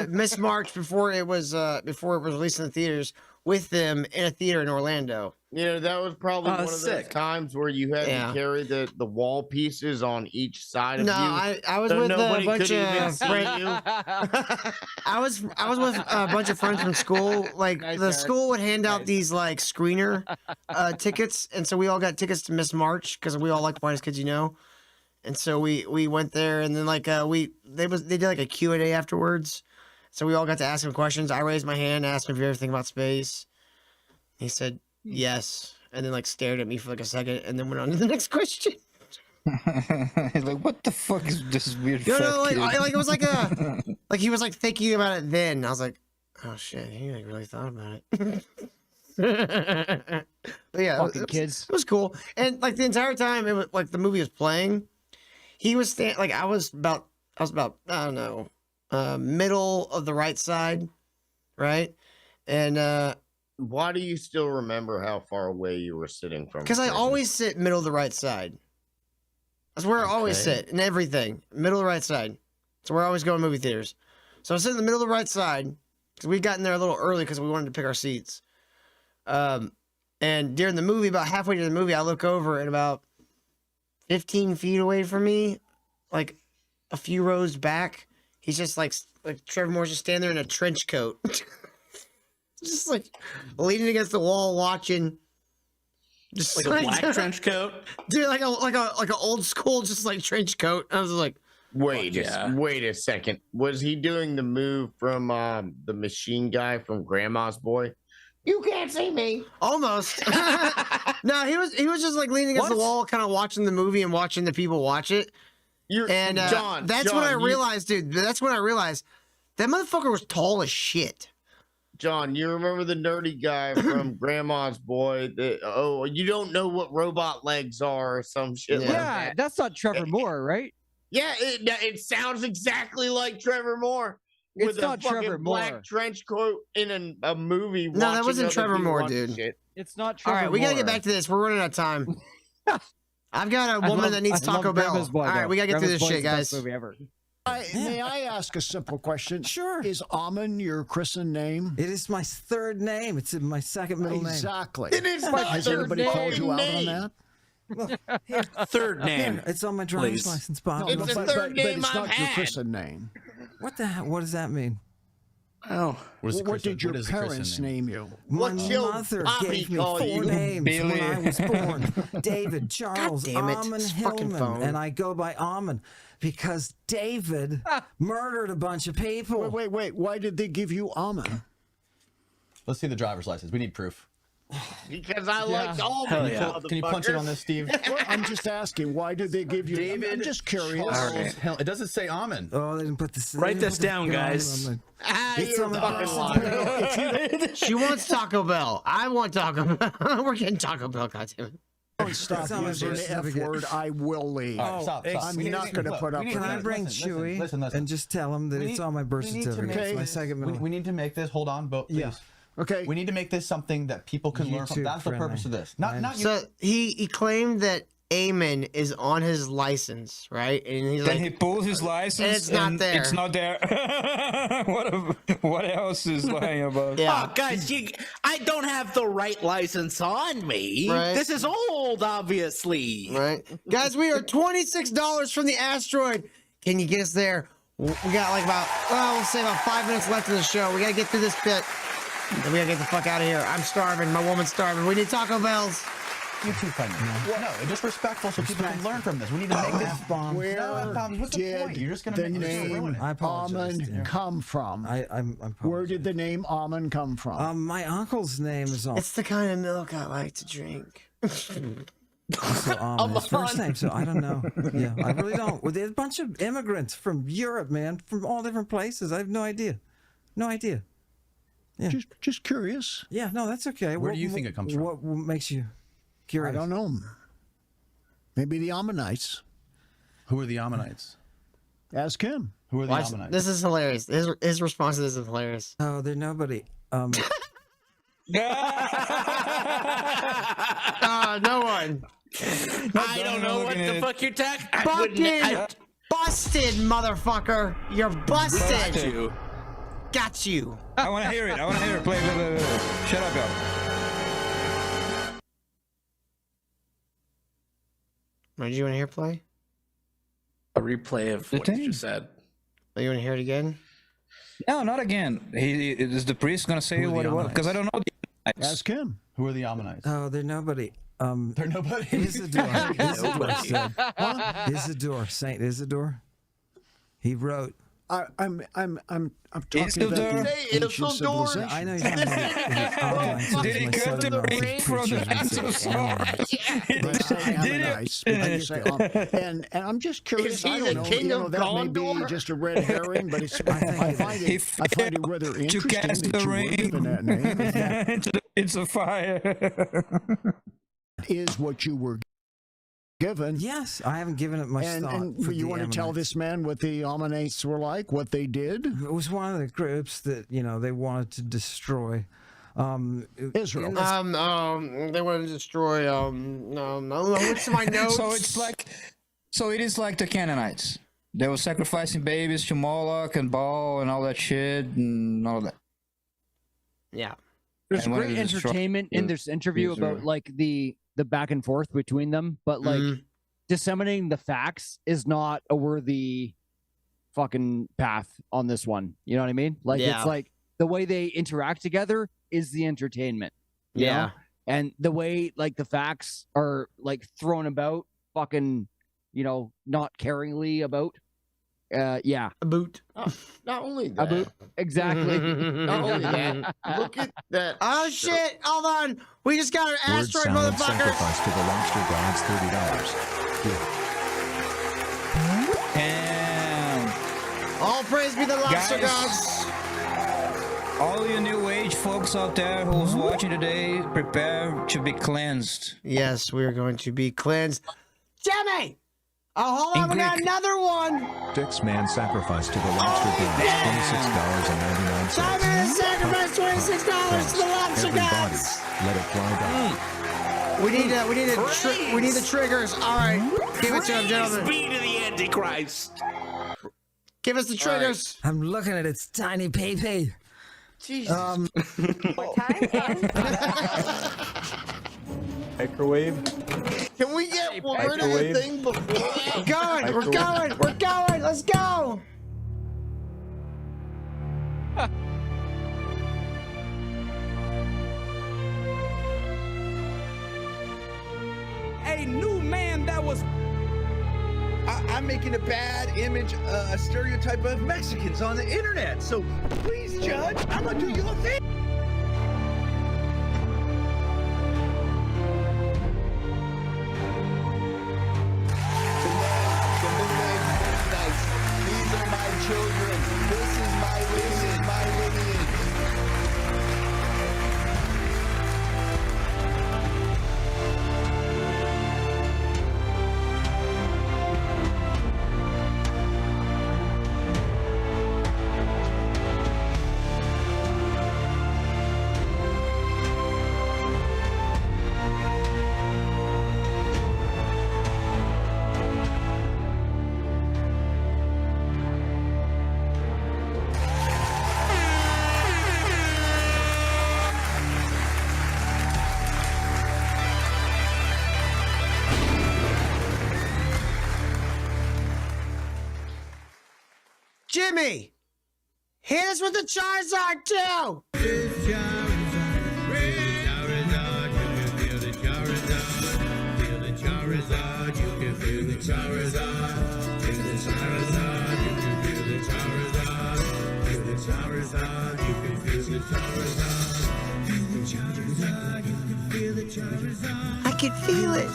B: Miss March before it was released in the theaters with them in a theater in Orlando.
C: You know, that was probably one of those times where you had to carry the wall pieces on each side of you.
B: I was
C: so
B: with a
C: nobody
B: bunch
C: could even
B: of
C: see
B: friends.
C: you.
B: I was with a bunch of friends from school. Like the school would hand out these like screener tickets, and so we all got tickets to Miss March because we all like Whitest Kids You Know. And so we went there, and then like they did like a Q&A afterwards. So we all got to ask him questions. I raised my hand, asked him if he ever think about space. He said yes, and then like stared at me for like a second, and then went on to the next question.
D: He's like, what the fuck is this weird?
B: No, like it was like like he was like thinking about it. Then I was like, oh shit, he like really thought about it. But yeah,
J: Fucking kids.
B: It was cool, and like the entire time it was like the movie was playing. He was like I was about I don't know, middle of the right side, right, and
C: why do you still remember how far away you were sitting from?
B: Because I always sit middle of the right side. That's where I always sit in everything. Middle of the right side. So we're always going to movie theaters. So I sit in the middle of the right side because we got in there a little early because we wanted to pick our seats. And during the movie, about halfway through the movie, I look over and about 15 feet away from me, like a few rows back, he's just like Trevor Moore's just standing there in a trench coat. Just like leaning against the wall, watching. Just
L: like a black trench coat,
B: dude. Like a old school, just like trench coat. I was like,
C: wait a second. Was he doing the move from the machine guy from Grandma's Boy? You can't see me.
B: Almost. No, he was just like leaning against the wall, kind of watching the movie and watching the people watch it.
C: John.
B: That's when I realized, dude. That's when I realized that motherfucker was tall as shit.
C: John, you remember the nerdy guy from Grandma's Boy? You don't know what robot legs are or some shit like that.
J: Yeah, that's not Trevor Moore, right?
C: Yeah, it sounds exactly like Trevor Moore.
J: It's not Trevor Moore.
C: Black trench coat in a movie.
B: No, that wasn't Trevor Moore, dude.
C: Shit.
J: It's not Trevor Moore.
B: All right, we got to get back to this. We're running out of time. I've got a woman that needs Taco Bell. All right, we got to get through this shit, guys.
J: Movie ever.
M: May I ask a simple question?
E: Sure.
M: Is Ammon your christened name?
E: It is my third name. It's my second middle name.
M: Exactly.
C: It is not
M: Has
C: their
M: anybody called you out
C: name.
M: on that?
L: third name.
E: Here, it's on my driver's
L: please.
E: license, Bob.
C: It's the third name
M: it's
C: I've
M: not your
C: had.
M: christened name.
E: What the hell? What does that mean?
L: Oh,
M: What did your parents name you?
E: My
C: What's your
E: mother
C: Bobby
E: gave me
C: call
E: 4
C: you?
E: names when
D: Billy.
E: I was born. David, Charles,
B: damn it,
E: Ammon,
B: this fucking
E: Hillman.
B: phone.
E: And I go by Ammon because David murdered a bunch of people.
M: Wait. Why did they give you Ammon?
A: Let's see the driver's license. We need proof.
C: Because I like all
L: Hell
C: the
L: yeah.
A: Can you punch it on this, Steve?
M: Well, I'm just asking. Why did they give you?
A: David,
M: I'm just curious.
A: Charles Hill. It doesn't say Ammon.
E: Oh, they didn't put this.
L: Write this down, guys.
E: It's
C: you're
E: on the
C: fucking lying.
B: She wants Taco Bell. I want Taco Bell. We're getting Taco Bell, goddammit.
M: Don't stop
E: on my
M: using
E: birth
M: the F
E: certificate.
M: word. I will leave.
A: All right, stop.
M: I'm not going to put up with
E: Can I
M: that.
E: bring
A: listen,
E: Chewy
A: listen.
E: and just tell him that
A: We
E: it's
A: need-
E: on my birth
A: we need to
E: certificate?
A: make
E: It's my
A: this-
E: second
A: we,
E: middle.
A: we need to make this. Hold on, but please.
E: Yeah.
M: Okay.
A: We need to make this something that people can learn from.
E: YouTube
A: That's the purpose of
E: friendly.
A: this. Not you.
B: So he claimed that Ammon is on his license, right? And he's
D: Then
B: like,
D: he pulls his license.
B: it's not there.
D: It's not there. What else is lying about?
B: yeah.
L: Oh, guys, I don't have the right license on me.
B: Right.
L: This is old, obviously.
B: Right, guys, we are $26 from the asteroid. Can you get us there? We got like about, well, we'll say about 5 minutes left in the show. We gotta get through this bit. Then we gotta get the fuck out of here. I'm starving. My woman's starving. We need Taco Bells.
A: YouTube friendly. No, just respectful so people can learn from this. We need to make this.
M: Where
A: What's the point? You're just gonna
M: the
A: make it ruin
M: name
A: it.
E: I apologize.
M: Ammon
E: dear.
M: come from?
E: I'm
M: Where did the name Ammon come from?
E: my uncle's name is also
B: It's the kind of milk I like to drink.
E: His first name, so I don't know. Yeah, I really don't. Well, there's a bunch of immigrants from Europe, man, from all different places. I have no idea. No idea. Yeah.
M: Just curious.
E: Yeah, no, that's okay.
A: Where do you think it comes from?
E: What makes you
M: I
E: curious?
M: don't know. Maybe the Ammonites.
A: Who are the Ammonites?
M: Ask him.
A: Who are the
B: Watch,
A: Ammonites?
B: this is hilarious. His response to this is hilarious.
E: Oh, they're nobody.
B: No one.
L: I don't know what the fuck you're talking.
B: Fucking busted, motherfucker. You're busted.
L: You.
B: Got you.
D: I want to hear it. Play. Shut up, y'all.
B: What did you want to hear play?
L: A replay of what you just said.
B: Oh, you want to hear it again?
D: No, not again. Is the priest gonna say
A: Who are the
D: what it was? Because I don't know.
M: Ask him.
A: Who are the Ammonites?
E: Oh, they're nobody.
A: They're nobody.
E: Isidore. Isidore said. Isidore, Saint Isidore. He wrote.
M: I'm talking about
D: Isidore?
M: the
C: Hey,
M: ancient
C: Isidore.
M: civilization.
E: I know you're talking about.
D: Did he cut the ring from the hands of Saul?
M: They say Ammonites, but they say and I'm just curious.
C: Is he
M: I
C: the
M: don't know.
C: king of
M: That may be
C: Gondor?
M: just a red herring, but it's, I find it rather
D: To
M: interesting
D: cast
M: that
D: the
M: you were given that name.
D: ring into the fire.
M: Is what you were given.
E: Yes, I haven't given it much thought.
M: And
E: for
M: you
E: the
M: want to tell
E: Ammonites.
M: this man what the Ammonites were like, what they did?
E: It was one of the groups that they wanted to destroy.
M: Israel.
E: in this-
B: They want to destroy. What's my notes?
D: So it is like the Canaanites. They were sacrificing babies to Moloch and Baal and all that shit and all that.
B: Yeah.
J: There's
D: And when
J: great
D: it is
J: entertainment in this interview
D: Israel.
J: about like the back and forth between them, but like disseminating the facts is not a worthy fucking path on this one. You know what I mean? Like
B: Yeah.
J: it's like the way they interact together is the entertainment. you know?
B: Yeah.
J: And the way like the facts are like thrown about fucking, not caringly about. Yeah.
B: A boot.
C: Not only
J: A
C: that.
J: boot. Exactly.
C: Not only that. Look at that.
B: Oh shit! Hold on. We just got our
H: Word
B: asteroid,
H: salad
B: motherfuckers.
H: sacrifice to the lobster gods, $30.
D: Damn.
B: All praise be the lobster
D: Guys.
B: gods.
D: All you new age folks out there who's watching today, prepare to be cleansed.
B: Yes, we are going to be cleansed. Jimmy! Oh, hold on.
D: In
B: We got
D: Greek.
B: another one.
H: $6 sacrifice to the lobster gods, $26.99.
B: Simon sacrificed $26 to the lobster
H: Everybody,
B: gods.
H: let it fly down.
B: We need the triggers. All right, give it to him, gentlemen.
L: Speed of the Antichrist.
B: Give us the triggers.
E: I'm looking at its tiny pee-pee.
B: Jesus.
N: What time and
G: Microwave.
C: Can we get rid of the
G: Microwave.
C: thing before that?
B: We're going. Let's go.
O: was. I'm making a bad image, stereotype of Mexicans on the internet. So please, Judge, I'm gonna do your thing.
C: These are my children. This is my lineage.
B: Jimmy, hit us with the Charizard too. I can feel it.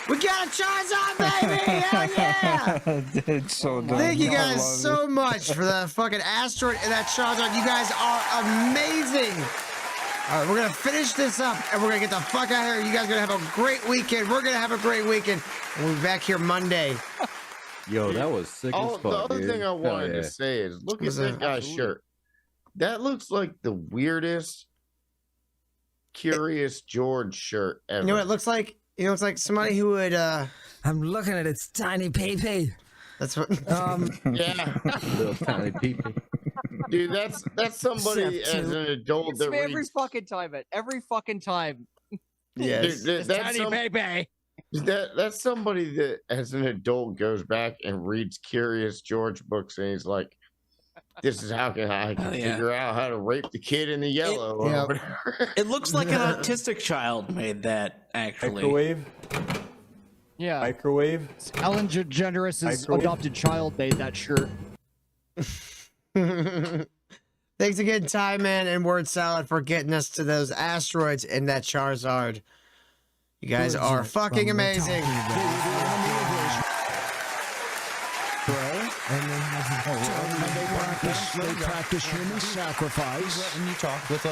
B: We got a Charizard, baby! Hell yeah!
D: It's so dumb.
B: Thank you
D: I
B: guys
D: love
B: so
D: it.
B: much for the fucking asteroid and that Charizard. You guys are amazing. All right, we're gonna finish this up and we're gonna get the fuck out of here. You guys are gonna have a great weekend. We're gonna have a great weekend. We'll be back here Monday.
F: Yo, that was sick as fuck,
C: The other
F: dude.
C: thing I
F: Hell
C: wanted
F: yeah.
C: to say is, look at
B: Was
C: that
B: it-
C: guy's shirt. That looks like the weirdest Curious George shirt ever.
B: You know what it looks like? You know, it's like somebody who would.
E: I'm looking at its tiny pee.
B: That's what.
C: Yeah,
F: Little tiny people.
C: dude, that's somebody
E: Except
C: as
E: to-
C: an adult
J: It's
C: that
J: me every
C: reads.
J: fucking time, man. Every fucking time.
B: Yes.
J: It's
C: That's
J: tiny baby.
C: that's somebody that as an adult goes back and reads Curious George books and he's like, this is how I can
L: yeah.
C: figure out how to rape the kid in the yellow or
B: yeah.
C: whatever.
L: It looks like an autistic child made that, actually.
P: Microwave.
J: Yeah.
P: Microwave.
J: Ellen DeGeneres'
P: Microwave.
J: adopted child made that shirt.
B: Thanks again, Ty Man and Word Salad, for getting us to those asteroids and that Charizard. You guys
M: Who's
B: are
M: that
B: fucking
M: from? We're
B: amazing.
M: talking about Pray, and they practice human sacrifice.
A: Letting you talk. Let's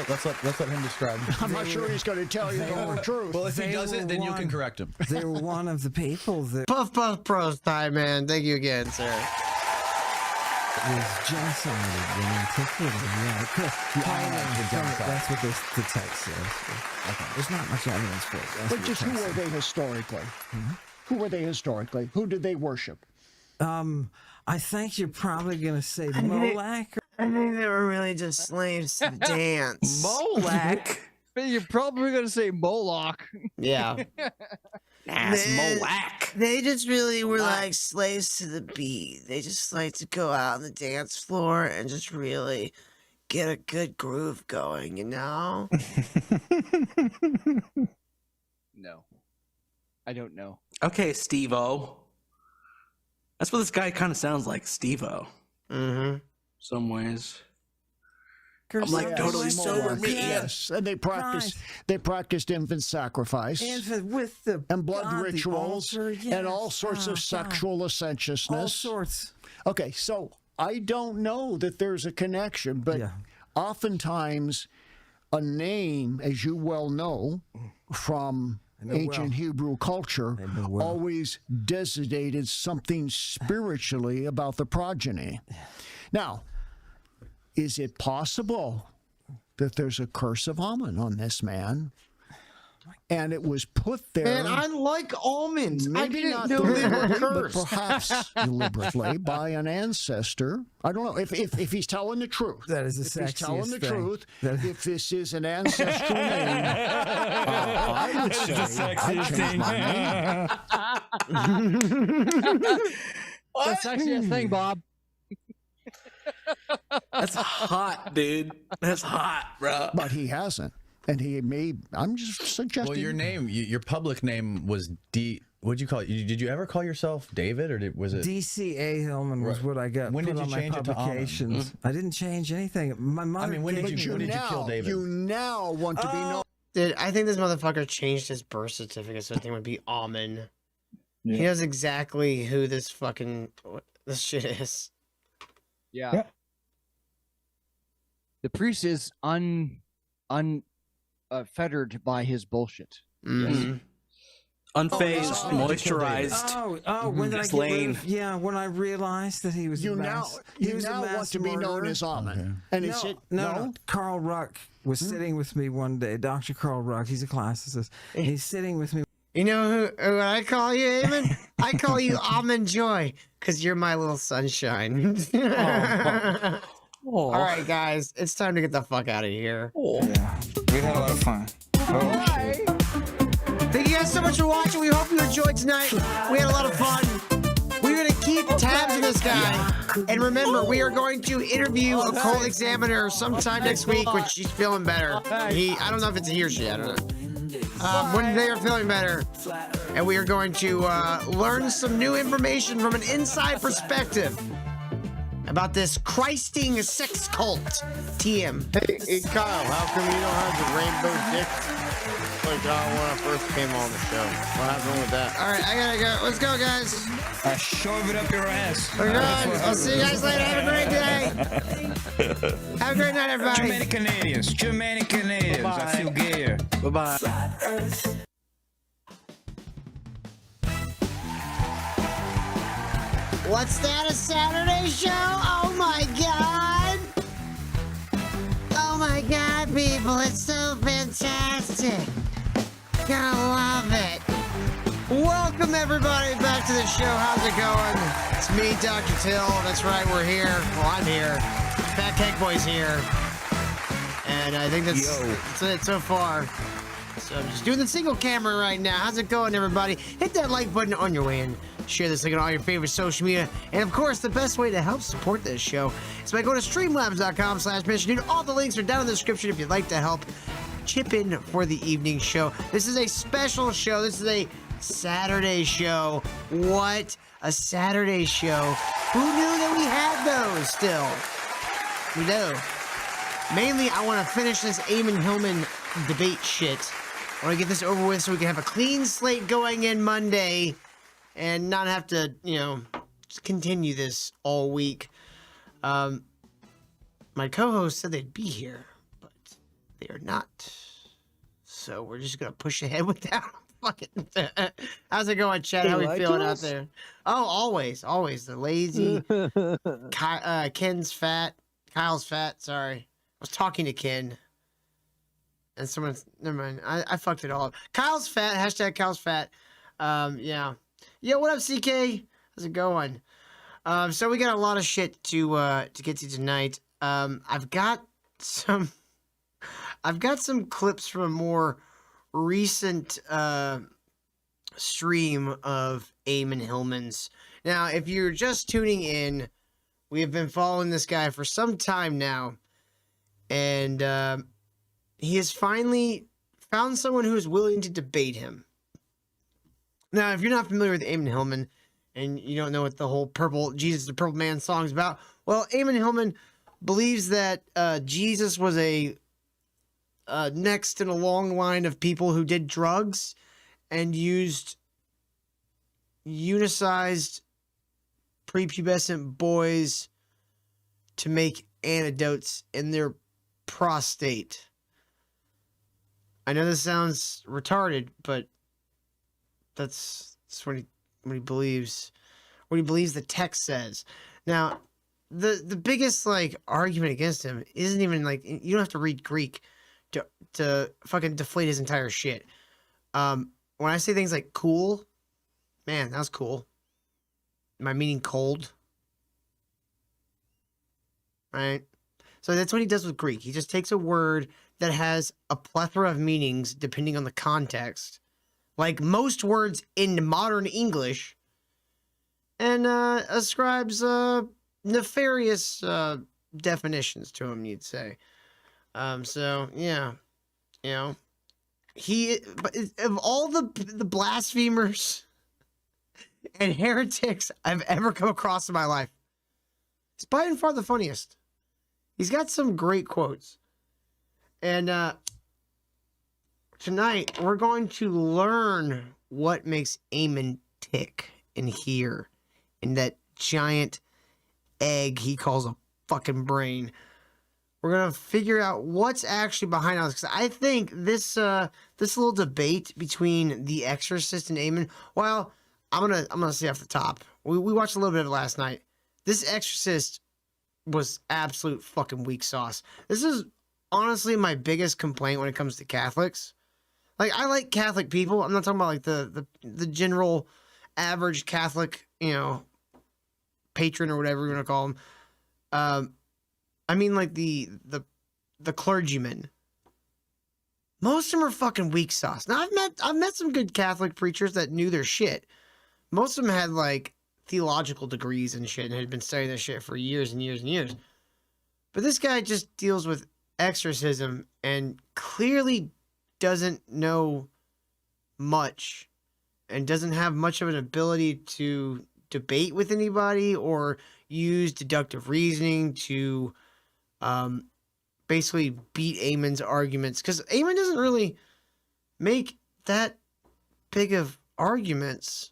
A: let him describe.
M: I'm not sure he's going to tell you the whole truth.
A: Well, if he
E: They
A: does
E: were
A: it, then you
E: one-
A: can correct him.
E: They were one of the people that
B: Puff Puff Pros, Ty Man. Thank you again, sir.
E: was genocided when they took it. Yeah, that's what the text says. Okay. There's not much evidence for it. That's
M: But
E: what
M: just
E: the
M: who
E: text
M: were they historically? Who were they historically? Who did they worship?
E: I think you're probably going to say
B: think-
E: Moloch.
B: I think they were really just slaves to the dance.
L: Molac?
J: You're probably gonna say Moloch.
B: Yeah.
L: That's
B: Man.
L: Molac.
B: They just really were like slaves to the beat. They just like to go out on the dance floor and just really get a good groove going, you know?
J: No, I don't know.
L: Okay, Steve-O. That's what this guy kind of sounds like, Steve-O.
B: Mm-hmm.
L: Some ways. I'm
E: Yes,
L: like totally
E: Moloch.
L: sober me.
M: Yes, and they practiced infant sacrifice
E: With the
M: and blood
E: God, the
M: rituals
E: altar,
M: and all
E: yes.
M: sorts
E: Oh,
M: of
E: God.
M: sexual licentiousness.
E: All sorts.
M: Okay, so I don't know that there's a connection, but
E: Yeah.
M: oftentimes a name, as you well know from
E: know
M: ancient
E: well.
M: Hebrew culture,
E: I know well.
M: always designated something spiritually about the progeny. Now, is it possible that there's a curse of Ammon on this man. And it was put there.
C: Man, I like almonds.
M: Maybe
C: I didn't
M: not
C: know they were
M: deliberately, but
C: cursed.
M: perhaps deliberately by an ancestor. I don't know if he's telling the truth.
E: That is the
M: if he's telling
E: sexiest
M: the
E: thing.
M: truth. If this is an ancestral name, I would say I'd change my name.
J: The sexiest thing, Bob.
L: That's hot, dude. That's hot, bro.
M: But he hasn't. And he may. I'm just suggesting.
A: Well, your name, your public name was D. What'd you call it? Did you ever call yourself David, or was it
E: DCA Hillman was what I got.
A: When
E: put
A: did you
E: on my
A: change it to Ammon?
E: publications. I didn't change anything. My mother.
A: I mean, when did you kill David?
M: You now want to be known.
B: Dude, I think this motherfucker changed his birth certificate so I think it would be Ammon. He knows exactly who this shit is.
J: Yeah. The priest is fettered by his bullshit.
B: Mm-hmm.
L: Unfazed, moisturized.
E: When did I get rid
L: slain.
E: of, yeah, when I realized that he was
M: You
E: a
M: now
E: mass, he was a
M: want
E: mass
M: to be known
E: murderer.
M: as Ammon.
A: Okay.
M: And
E: No,
M: is it
E: no. Carl Ruck was sitting with me one day. Dr. Carl Ruck, he's a classicist. He's sitting with me.
B: You know who I call you, Eamon? I call you Almond Joy, because you're my little sunshine. All right, guys, it's time to get the fuck out of here.
D: Yeah. We had a lot of fun.
B: Thank you guys so much for watching. We hope you enjoyed tonight. We had a lot of fun. We're going to keep tabs on this guy. And remember, we are going to interview a cold examiner sometime next week when she's feeling better. I don't know if it's a he or she. I don't know. When they are feeling better. And we are going to learn some new information from an inside perspective about this Christing sex cult. TM.
C: Hey, Kyle, how come you don't have the rainbow dick like when I first came on the show? What happened with that?
B: All right, I gotta go. Let's go, guys.
D: I shove it up your ass.
B: We're done. I'll see you guys later. Have a great day. Have a great night, everybody.
D: Too many Canadians. Too many Canadians. I feel gayer.
L: Bye-bye.
B: What's that, a Saturday show? Oh my god! Oh my god, people, it's so fantastic. Gotta love it. Welcome everybody back to the show. How's it going? It's me, Dr. Till. That's right, we're here. Well, I'm here. Fat Cake Boy's here. And I think that's it so far. So I'm just doing the single camera right now. How's it going, everybody? Hit that like button on your way in. Share this link on all your favorite social media. And of course, the best way to help support this show is by going to streamlabs.com/mission. Dude, all the links are down in the description if you'd like to help chip in for the evening show. This is a special show. This is a Saturday show. What a Saturday show. Who knew that we had those still? We do. Mainly, I want to finish this Ammon Hillman debate shit. I want to get this over with so we can have a clean slate going in Monday and not have to, just continue this all week. My co-host said they'd be here, but they are not. So we're just going to push ahead with that. Fuck it. How's it going, Chad? How we feeling out there? Oh, always. The lazy. Ken's fat. Kyle's fat. Sorry. I was talking to Ken. And never mind. I fucked it all up. Kyle's fat. Hashtag Kyle's fat. Yeah. Yo, what up, CK? How's it going? So we got a lot of shit to get to tonight. I've got some clips from a more recent stream of Ammon Hillman's. Now, if you're just tuning in, we have been following this guy for some time now, and he has finally found someone who is willing to debate him. Now, if you're not familiar with Ammon Hillman and you don't know what the whole Jesus the Purple Man song is about, well, Ammon Hillman believes that Jesus was a next in a long line of people who did drugs and used unicized prepubescent boys to make antidotes in their prostate. I know this sounds retarded, but that's what he believes. What he believes the text says. Now, the biggest like argument against him isn't even like you don't have to read Greek to fucking deflate his entire shit. When I say things like cool, man, that was cool. Am I meaning cold? Right? So that's what he does with Greek. He just takes a word that has a plethora of meanings depending on the context, like most words in modern English, and ascribes nefarious definitions to him, you'd say. So, yeah, you know. But of all the blasphemers and heretics I've ever come across in my life, he's by and far the funniest. He's got some great quotes. And tonight, we're going to learn what makes Ammon tick in here, in that giant egg he calls a fucking brain. We're gonna figure out what's actually behind all this, because I think this little debate between the Exorcist and Ammon. Well, I'm gonna say off the top. We watched a little bit of it last night. This Exorcist was absolute fucking weak sauce. This is honestly my biggest complaint when it comes to Catholics. Like, I like Catholic people. I'm not talking about like the general average Catholic, patron or whatever you want to call them. I mean, like the clergymen. Most of them are fucking weak sauce. Now, I've met some good Catholic preachers that knew their shit. Most of them had like theological degrees and shit and had been studying this shit for years and years and years. But this guy just deals with exorcism and clearly doesn't know much and doesn't have much of an ability to debate with anybody or use deductive reasoning to basically beat Ammon's arguments, because Ammon doesn't really make that big of arguments.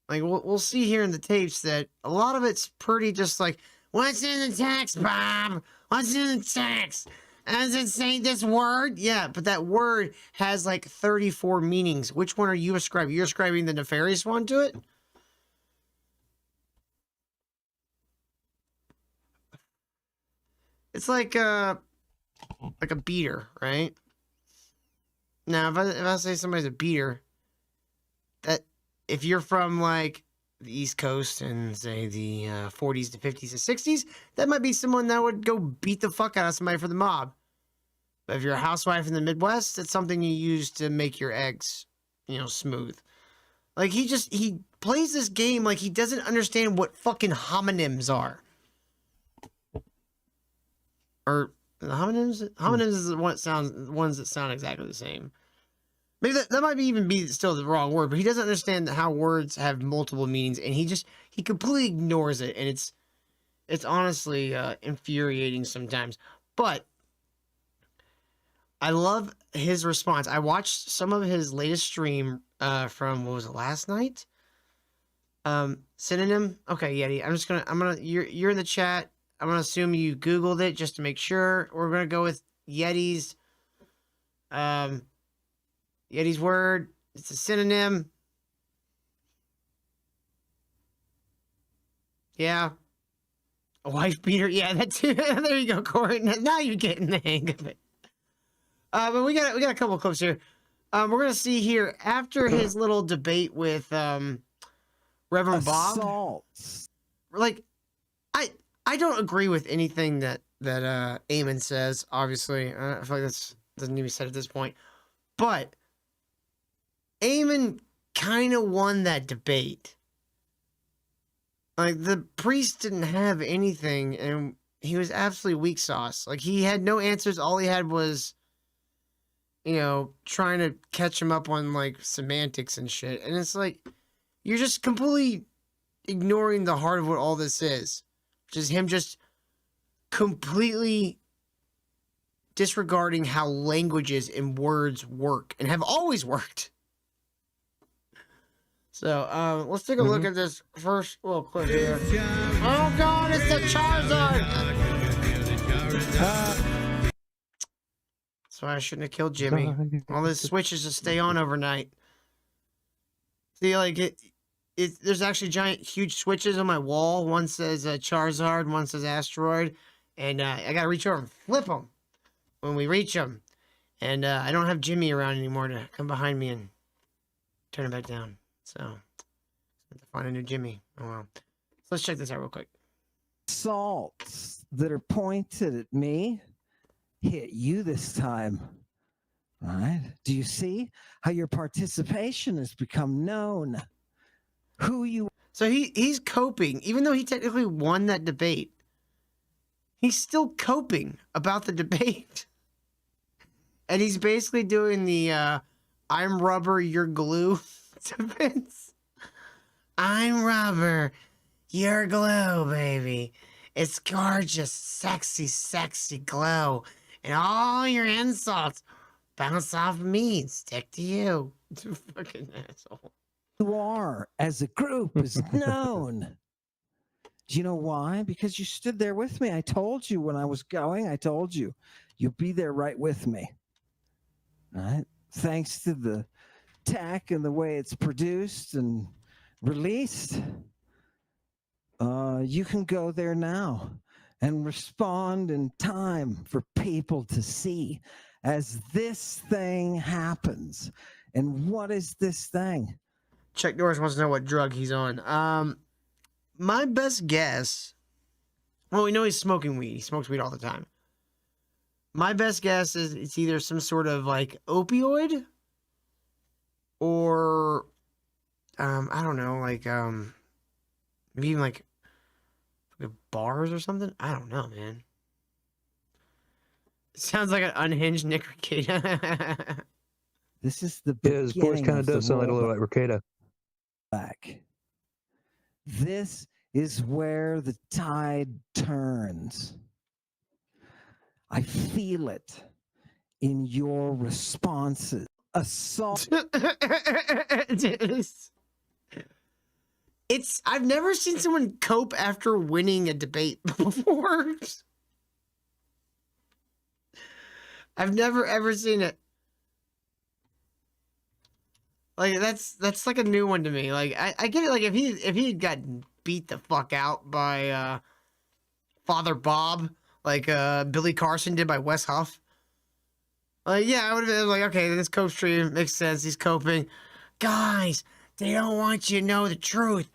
B: Like, we'll see here in the tapes that a lot of it's pretty just like, what's in the text, Bob? What's in the text? Does it say this word? Yeah, but that word has like 34 meanings. Which one are you ascribing? You're ascribing the nefarious one to it? It's like a beater, right? Now, if I say somebody's a beater, that if you're from like the East Coast and say the 40s to 50s to 60s, that might be someone that would go beat the fuck out of somebody for the mob. But if you're a housewife in the Midwest, it's something you use to make your eggs, smooth. Like, he plays this game like he doesn't understand what fucking homonyms are. Or the homonyms? Homonyms is the ones that sound exactly the same. Maybe that might even be still the wrong word, but he doesn't understand how words have multiple meanings, and he completely ignores it, and it's honestly infuriating sometimes. But I love his response. I watched some of his latest stream from, what was it, last night? Synonym? Okay, Yeti. You're in the chat. I'm going to assume you Googled it just to make sure. We're going to go with Yeti's word. It's a synonym. Yeah. A wife beater. Yeah, that's there you go, Corey. Now you're getting the hang of it. But we got a couple of clips here. We're going to see here after his little debate with Reverend Bob. Like, I don't agree with anything that Ammon says, obviously. I feel like that doesn't need to be said at this point. But Ammon kind of won that debate. Like, the priest didn't have anything, and he was absolutely weak sauce. Like, he had no answers. All he had was, trying to catch him up on, like, semantics and shit. And it's like, you're just completely ignoring the heart of what all this is. Which is him just completely disregarding how languages and words work and have always worked. So, let's take a look at this first little clip here. Oh God, it's the Charizard! That's why I shouldn't have killed Jimmy. All this switches to stay on overnight. See, like, there's actually giant, huge switches on my wall. One says Charizard, one says Asteroid, and I gotta reach over and flip them when we reach them. And I don't have Jimmy around anymore to come behind me and turn it back down. So I have to find a new Jimmy. Oh well. So let's check this out real quick.
E: Salts that are pointed at me hit you this time. Right? Do you see how your participation has become known? Who you
B: So he's coping, even though he technically won that debate. He's still coping about the debate. And he's basically doing the I'm rubber, you're glue defense. I'm rubber, you're glue, baby. It's gorgeous, sexy, sexy glow. And all your insults bounce off me and stick to you. Fucking asshole.
E: you are as a group is known. Do you know why? Because you stood there with me. I told you when I was going, I told you, you'll be there right with me. All right? Thanks to the tech and the way it's produced and released, you can go there now and respond in time for people to see as this thing happens. And what is this thing?
B: Chuck Norris wants to know what drug he's on. My best guess, well, we know he's smoking weed. He smokes weed all the time. My best guess is it's either some sort of like opioid or, I don't know, like, maybe even like bars or something. I don't know, man. Sounds like an unhinged Nick Rekieta.
E: This is the
P: Yeah, his voice kind of does sound like a little like Rekieta.
E: Back. This is where the tide turns. I feel it in your responses. Assault.
B: I've never seen someone cope after winning a debate before. I've never ever seen it. Like that's like a new one to me. Like I get it. Like if he had gotten beat the fuck out by Father Bob, like Billy Carson did by Wes Huff. Like yeah, I would have been like, okay, this cope stream makes sense. He's coping. Guys, they don't want you to know the truth.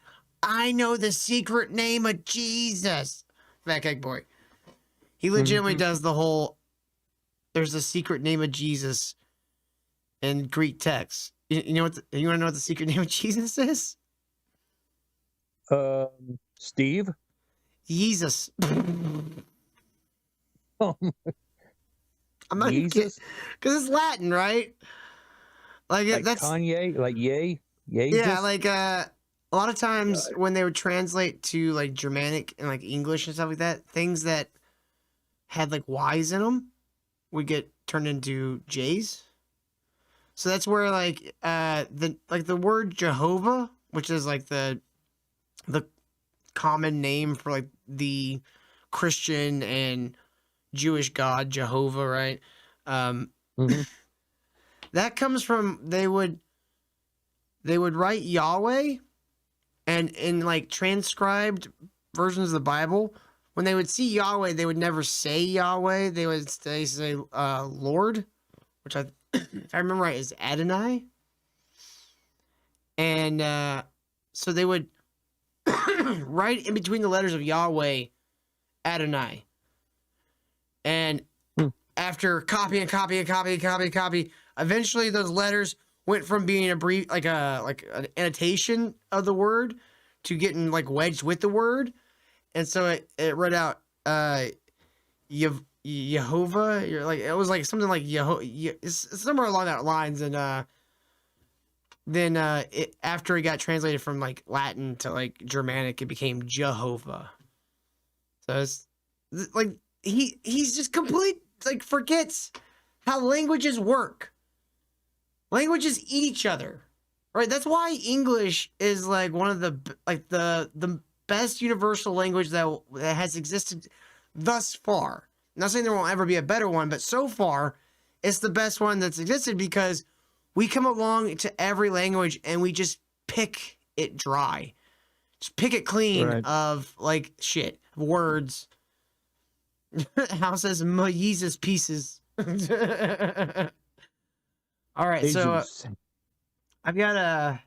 B: I know the secret name of Jesus. Fat Cake Boy. He legitimately does the whole. There's a secret name of Jesus in Greek text. You know what? You want to know what the secret name of Jesus is?
P: Steve?
B: Jesus.
P: Oh,
B: I'm not
P: Jesus?
B: Because it's Latin, right? Like that's
P: Kanye, like yay,
B: yeah. Like a lot of times when they would translate to like Germanic and like English and stuff like that, things that had like Y's in them would get turned into J's. So that's where like the word Jehovah, which is like the common name for like the Christian and Jewish God Jehovah, right? That comes from they would write Yahweh, and in like transcribed versions of the Bible, when they would see Yahweh, they would never say Yahweh. They would say Lord, which if I remember right, is Adonai. And so they would write in between the letters of Yahweh, Adonai. And after copy, eventually those letters went from being an annotation of the word to getting like wedged with the word. And so it read out Jehovah. You're like, it was like something like it's somewhere along that lines. And then after it got translated from like Latin to like Germanic, it became Jehovah. So it's like he's just complete like forgets how languages work. Languages eat each other, right? That's why English is like one of the best universal language that has existed thus far. I'm not saying there won't ever be a better one, but so far, it's the best one that's existed because we come along to every language and we just pick it dry. Just pick it clean
G: Right.
B: of like shit words. House says Jesus pieces. All right, so
P: Jesus.
B: I've got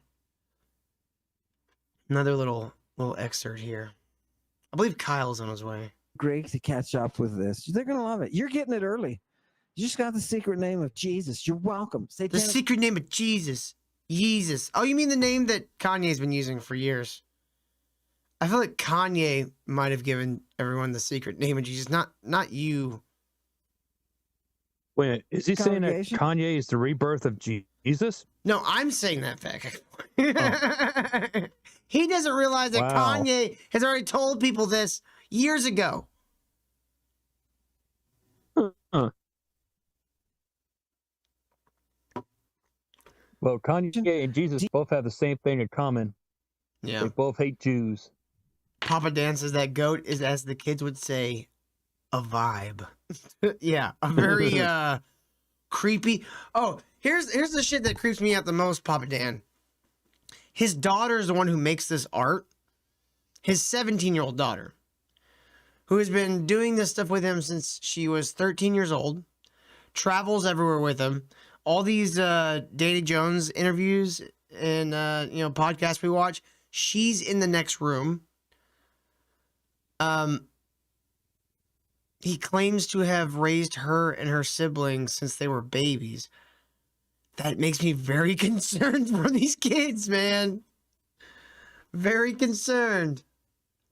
B: another little excerpt here. I believe Kyle's on his way.
E: Great to catch up with this. They're gonna love it. You're getting it early. You just got the secret name of Jesus. You're welcome.
B: The
E: Satanic-
B: secret name of Jesus. Jesus. Oh, you mean the name that Kanye's been using for years? I feel like Kanye might have given everyone the secret name of Jesus, not you.
P: Wait, is he saying that
E: Congregation?
P: Kanye is the rebirth of Jesus?
B: No, I'm saying that fact. He doesn't realize that
P: Wow.
B: Kanye has already told people this years ago.
P: Huh. Well, Kanye and Jesus both have the same thing in common.
B: Yeah.
P: They both hate Jews.
B: Papa Dan says that goat is, as the kids would say, a vibe. Yeah, a very creepy. Oh, here's the shit that creeps me out the most, Papa Dan. His daughter is the one who makes this art. His 17-year-old daughter, who has been doing this stuff with him since she was 13 years old, travels everywhere with him. All these Danny Jones interviews and podcasts we watch, she's in the next room. He claims to have raised her and her siblings since they were babies. That makes me very concerned for these kids, man. Very concerned.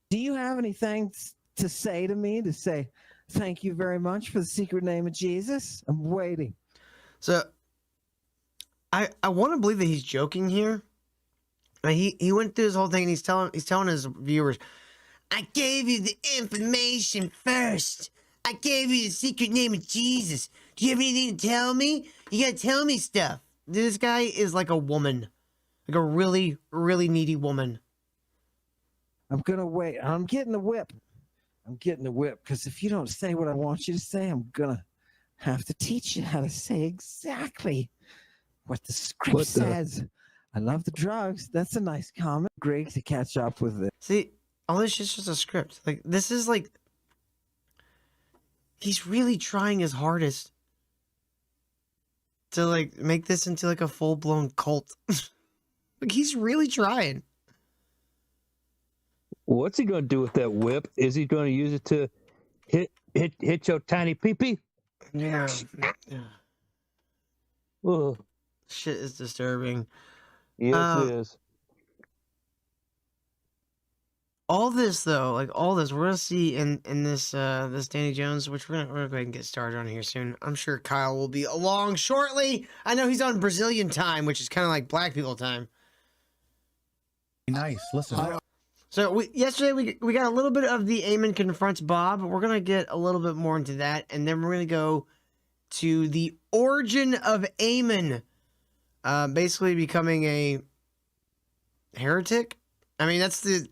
E: Do you have anything to say to me to say thank you very much for the secret name of Jesus? I'm waiting.
B: So I want to believe that he's joking here. He went through this whole thing and he's telling his viewers, I gave you the information first. I gave you the secret name of Jesus. Do you have anything to tell me? You gotta tell me stuff. This guy is like a woman. Like a really, really needy woman.
E: I'm gonna wait. I'm getting the whip. I'm getting the whip because if you don't say what I want you to say, I'm gonna have to teach you how to say exactly what the script says. I love the drugs. That's a nice comment. Great to catch up with it.
B: See, all this shit's just a script. Like, this is like... He's really trying his hardest to, like, make this into, like, a full-blown cult. Like, he's really trying.
P: What's he going to do with that whip? Is he going to use it to hit your tiny peepee?
B: Yeah.
P: Ugh.
B: Shit is disturbing.
P: Yes, it is.
B: All this though, like all this, we're gonna see in this this Danny Jones, which we're gonna go ahead and get started on here soon. I'm sure Kyle will be along shortly. I know he's on Brazilian time, which is kind of like black people time.
A: Nice. Listen.
B: So yesterday we got a little bit of the Ammon confronts Bob. We're gonna get a little bit more into that, and then we're gonna go to the origin of Ammon, basically becoming a heretic. I mean, that's the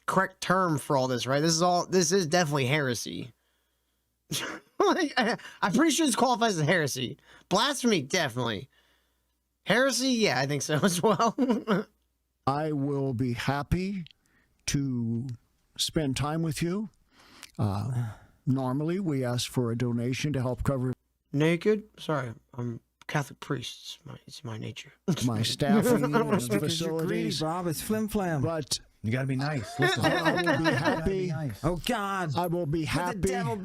B: correct term for all this, right? This is definitely heresy. Like, I'm pretty sure this qualifies as heresy. Blasphemy, definitely. Heresy, yeah, I think so as well.
M: I will be happy to spend time with you. Normally, we ask for a donation to help cover
B: Naked? Sorry, I'm Catholic priest. It's my nature.
M: my staffing and
E: Because you're greedy,
M: facilities.
E: Bob. It's flim flam.
M: But
A: You gotta be nice. Listen.
M: I will be happy.
E: Oh God!
M: I will be
E: The
M: happy.
E: devil.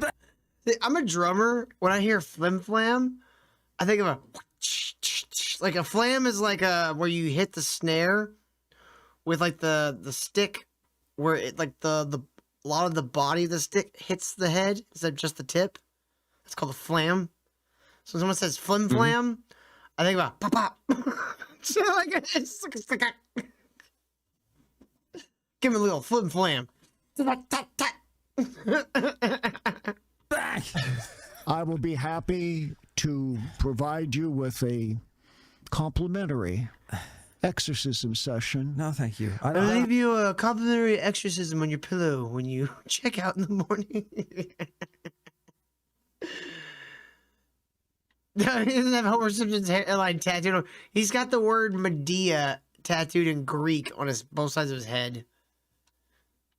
B: See, I'm a drummer. When I hear flim flam, I think of like a flam is like where you hit the snare with like the stick, where it like the a lot of the body of the stick hits the head instead of just the tip. It's called a flam. So when someone says flim flam, I think about pop pop. So like it's like give me a little flim flam.
M: I will be happy to provide you with a complimentary exorcism session.
E: No, thank you.
B: I'll leave you a complimentary exorcism on your pillow when you check out in the morning. No, he doesn't have Homer Simpson's hairline tattooed. He's got the word Medea tattooed in Greek on both sides of his head.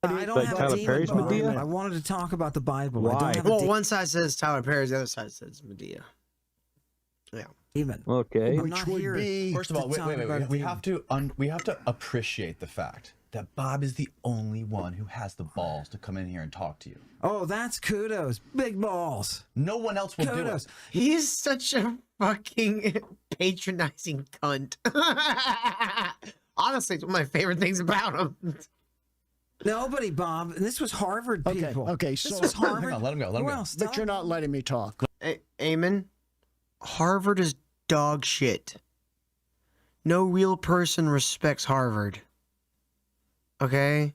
E: I don't
P: Like
E: have
P: Tyler
E: a demon,
P: Perry's
E: Bob.
P: Medea?
E: I wanted to talk about the Bible. I
P: Why?
E: don't have a
B: Well, one side says Tyler Perry, the other side says Medea. Yeah.
E: demon.
P: Okay.
E: I'm
M: Which
E: not
M: would
E: here
M: be-
A: First of
E: to
A: all, wait,
E: talk
A: wait, wait,
E: about
A: wait.
E: a
A: We
E: demon.
A: have to appreciate the fact that Bob is the only one who has the balls to come in here and talk to you.
E: Oh, that's kudos. Big balls.
A: No one else will
E: Kudos.
A: do it.
B: He is such a fucking patronizing cunt. Honestly, it's one of my favorite things about him.
E: Nobody, Bob. And this was Harvard
M: Okay,
E: people.
M: okay,
E: This
M: so
E: was Harvard.
A: Hang on, let him go. Let him
E: Who
A: go.
E: else?
M: but you're not letting me talk.
B: Ammon, Harvard is dog shit. No real person respects Harvard. Okay?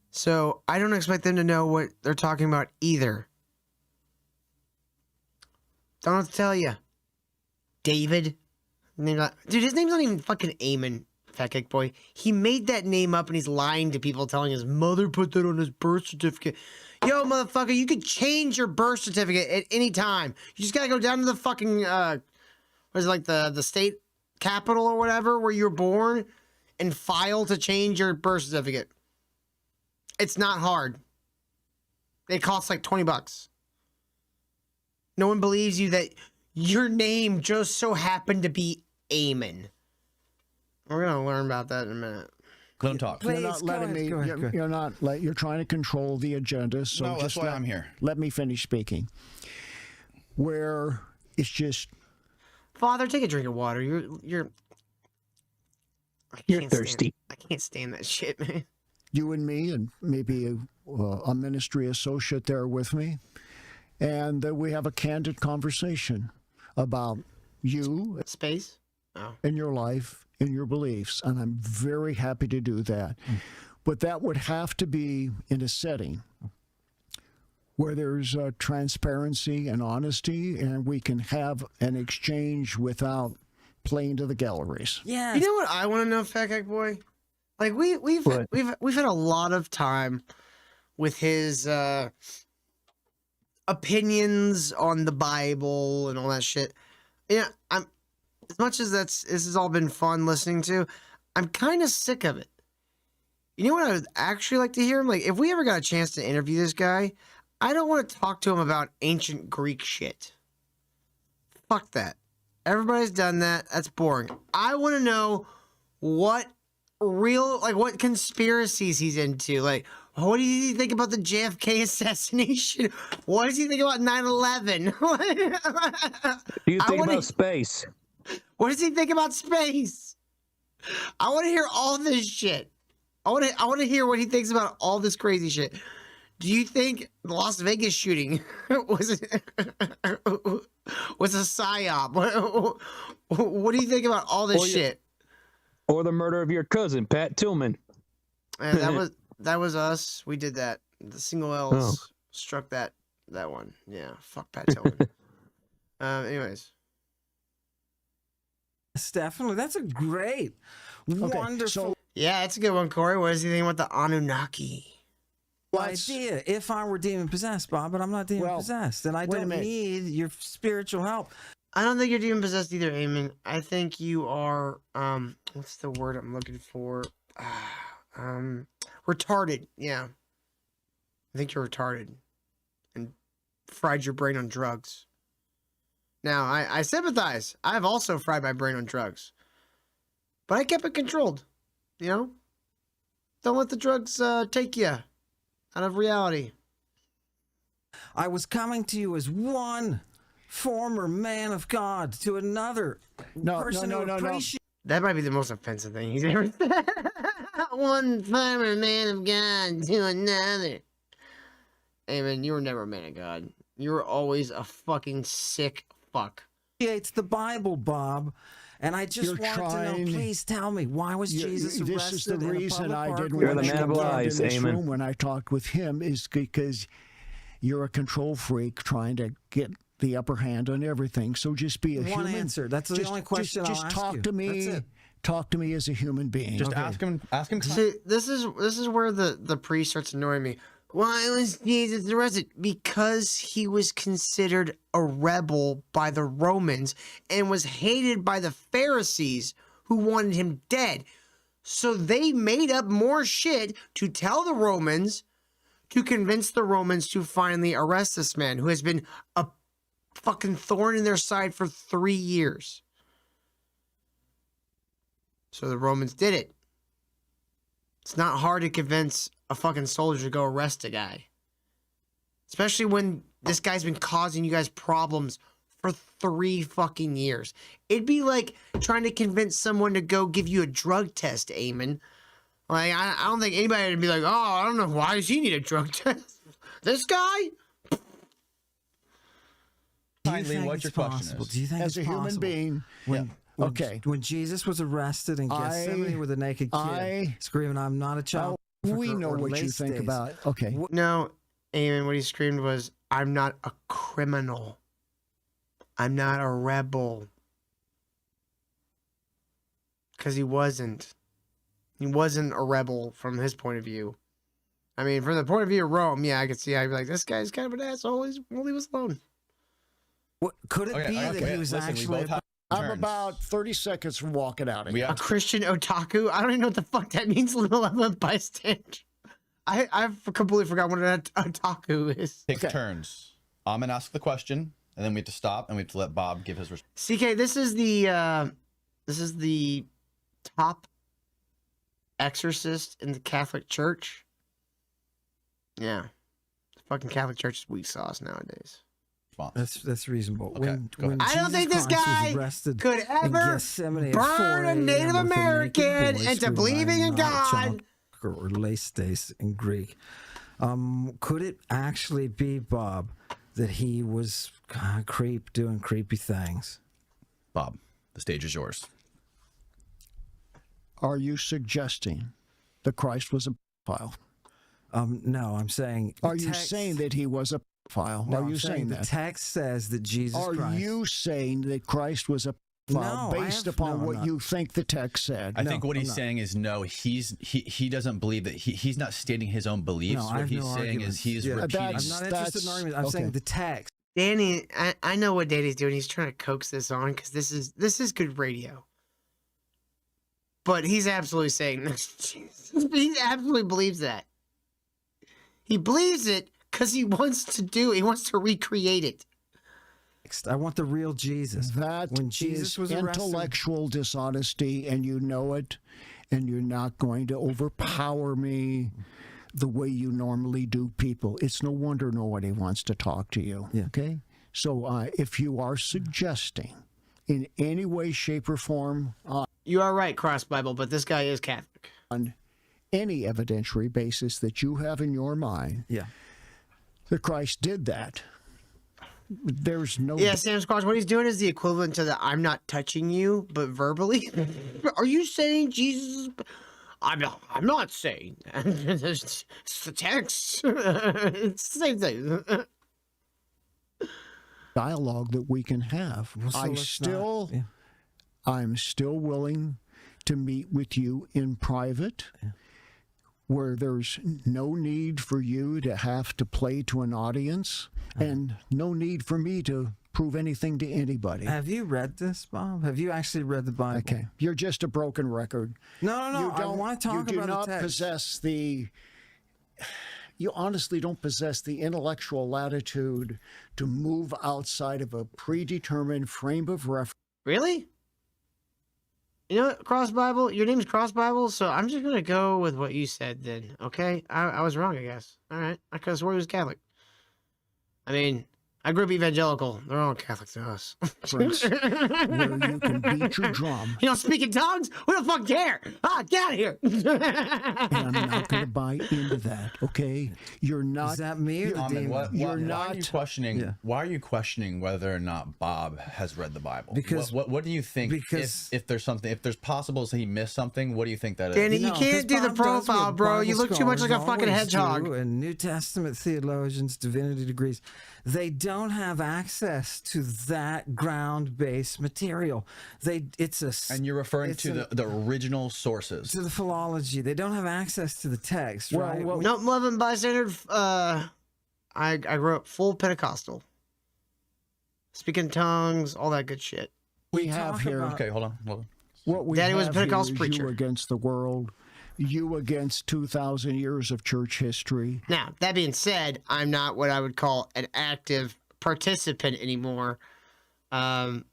B: So I don't expect them to know what they're talking about either. Don't have to tell you. David. Dude, his name's not even fucking Ammon, fat cake boy. He made that name up and he's lying to people, telling his mother put that on his birth certificate. Yo, motherfucker, you could change your birth certificate at any time. You just gotta go down to the fucking, what is it, like the state capital or whatever, where you were born, and file to change your birth certificate. It's not hard. It costs like $20. No one believes you that your name just so happened to be Ammon. We're gonna learn about that in a minute.
A: Let him talk.
M: You're not letting me. You're not. You're trying to control the agenda. So
A: No, that's
M: just
A: why I'm here.
M: Let me finish speaking. Where it's just
B: Father, take a drink of water. You're
P: You're thirsty.
B: I can't stand that shit, man.
M: you and me, and maybe a ministry associate there with me, and we have a candid conversation about you,
B: space,
M: in your life, in your beliefs, and I'm very happy to do that. But that would have to be in a setting where there's transparency and honesty, and we can have an exchange without playing to the galleries.
E: Yeah.
B: You know what I want to know, fat cake boy? Like we've had a lot of time with his opinions on the Bible and all that shit. Yeah, I'm as much as this has all been fun listening to, I'm kind of sick of it. You know what I would actually like to hear him? Like, if we ever got a chance to interview this guy, I don't want to talk to him about ancient Greek shit. Fuck that. Everybody's done that. That's boring. I want to know what what conspiracies he's into. Like, what do you think about the JFK assassination? What does he think about 9/11?
P: Do you think about space?
B: What does he think about space? I want to hear all this shit. I want to hear what he thinks about all this crazy shit. Do you think the Las Vegas shooting was a psyop? What do you think about all this shit?
P: Or the murder of your cousin, Pat Tillman.
B: That was us. We did that. The single L's struck that one. Yeah, fuck Pat Tillman. Anyways.
E: Definitely. That's a great, wonderful
B: yeah, that's a good one, Corey. What does he think about the Anunnaki?
E: idea. If I were demon possessed, Bob, but I'm not demon possessed, and I
B: wait a
E: don't
B: minute.
E: need your spiritual help.
B: I don't think you're demon possessed either, Ammon. I think you are what's the word I'm looking for? Retarded. Yeah. I think you're retarded and fried your brain on drugs. Now, I sympathize. I've also fried my brain on drugs. But I kept it controlled. You know? Don't let the drugs take you out of reality.
E: I was coming to you as one former man of God to another person who appreciates.
B: That might be the most offensive thing he's ever said. One former man of God to another. Amen. You were never a man of God. You were always a fucking sick fuck.
E: It's the Bible, Bob. And I just want to know, please tell me, why was Jesus arrested?
M: This is the reason I didn't
P: You're
M: want
P: the
M: you
P: man of
M: to
P: lies,
M: get in this
P: Amen.
M: room when I talked with him is because you're a control freak trying to get the upper hand on everything. So just be a
E: One
M: human.
E: answer. That's the only question
M: Just
E: I'll ask
M: talk
E: you.
M: to me.
E: That's it.
M: Talk to me as a human being.
A: Just ask him.
B: See, this is where the priest starts annoying me. Why was Jesus arrested? Because he was considered a rebel by the Romans and was hated by the Pharisees, who wanted him dead. So they made up more shit to tell the Romans, to convince the Romans to finally arrest this man who has been a fucking thorn in their side for 3 years. So the Romans did it. It's not hard to convince a fucking soldier to go arrest a guy. Especially when this guy's been causing you guys problems for 3 fucking years. It'd be like trying to convince someone to go give you a drug test, Ammon. Like, I don't think anybody would be like, oh, I don't know, why does he need a drug test? This guy?
A: Kindly, what your question is.
E: Do you think
M: As a human being,
E: when Jesus was arrested in Gethsemane with a naked kid screaming, "I'm not a child,"
M: we know what you think about. Okay.
B: No, Ammon, what he screamed was, I'm not a criminal. I'm not a rebel. Because he wasn't. He wasn't a rebel from his point of view. I mean, from the point of view of Rome, yeah, I could see how he'd be like, this guy's kind of an asshole. He's leave us alone.
E: What, could it be that he was actually...
M: I'm about 30 seconds from walking out of here.
B: A Christian otaku? I don't even know what the fuck that means, little bystander. I've completely forgot what an otaku is.
A: Take turns. I'm gonna ask the question, and then we have to stop, and we have to let Bob give his response.
B: CK, this is the top exorcist in the Catholic Church. Yeah, the fucking Catholic Church is weak sauce nowadays.
E: That's reasonable.
A: Okay,
E: When
B: I don't
E: Jesus
B: think this
E: Christ was
B: guy
E: arrested
B: could
E: in
B: ever
E: Gethsemane at
B: burn
E: 4
B: a
E: a.m.
B: Native
E: with a naked
B: American
E: boy
B: into
E: screaming,
B: believing in
E: "I'm not a
B: God."
E: child," or leistes in Greek. Could it actually be, Bob, that he was doing creepy things?
A: Bob, the stage is yours.
M: Are you suggesting that Christ was a pedophile?
E: No, I'm saying...
M: Are you saying that he was a pedophile?
E: No,
M: Are you
E: I'm
M: saying
E: the
M: that?
E: text says that Jesus
M: Are
E: Christ...
M: you saying that Christ was a pedophile based upon what you think the text said?
A: I think what he's saying is no. He doesn't believe that. He's not stating his own beliefs.
E: No, I
A: what
E: have
A: he's
E: no
A: saying
E: arguments.
A: is he's repeating.
E: I'm not interested in arguments. I'm saying the text.
B: Danny, I know what Danny's doing. He's trying to coax this on because this is good radio. But he's absolutely saying this. He absolutely believes that. He believes it because he wants to recreate it.
E: I want the real Jesus.
M: That
E: when Jesus was arrested,
M: intellectual dishonesty, and you know it, and you're not going to overpower me the way you normally do people. It's no wonder nobody wants to talk to you.
E: Yeah.
M: Okay? So if you are suggesting in any way, shape, or form...
B: you are right, Cross Bible, but this guy is Catholic.
M: On any evidentiary basis that you have in your mind that Christ did that, there's no...
B: Yeah, Sam Squash, what he's doing is the equivalent to the I'm not touching you, but verbally. Are you saying Jesus... I'm not saying that. It's the text. It's the same thing.
M: Dialogue that we can have.
E: Well, so
M: I'm still willing to meet with you in private, where there's no need for you to have to play to an audience, and no need for me to prove anything to anybody.
E: Have you read this, Bob? Have you actually read the Bible?
M: Okay, you're just a broken record.
E: No. I want to talk about
M: You do not
E: the text.
M: possess the... You honestly don't possess the intellectual latitude to move outside of a predetermined frame of reference.
B: Really? You know what, Cross Bible? Your name's Cross Bible, so I'm just going to go with what you said then, okay? I was wrong, I guess. All right. I could have swore he was Catholic. I mean, I grew up evangelical. They're all Catholic to us.
M: Where you can beat your drum.
B: You don't speak in tongues? We don't fucking care. Get out of here.
M: And I'm not going to buy into that, okay? You're not...
E: Is that me or the demon?
M: You're
A: why
M: not...
A: are you questioning? Why are you questioning whether or not Bob has read the Bible?
E: Because
A: what do you think?
E: Because
A: if there's something, if there's possible he missed something, what do you think that is?
B: Danny, you can't do the
E: Bob does
B: profile,
E: what
B: bro.
E: Bible
B: You look too much like a
E: scholars
B: fucking
E: always
B: hedgehog.
E: do, and New Testament theologians, divinity degrees, they don't have access to that ground-based material.
A: And you're referring to the original sources.
E: To the philology. They don't have access to the text, right?
B: No, love and bystander. I grew up full Pentecostal. Speaking tongues, all that good shit.
M: We have here...
A: Okay, hold on.
M: What we
B: Daddy was a
M: have here
B: Pentecostal
M: is
B: preacher.
M: You against the world, you against 2,000 years of church history.
B: Now, that being said, I'm not what I would call an active participant anymore. No,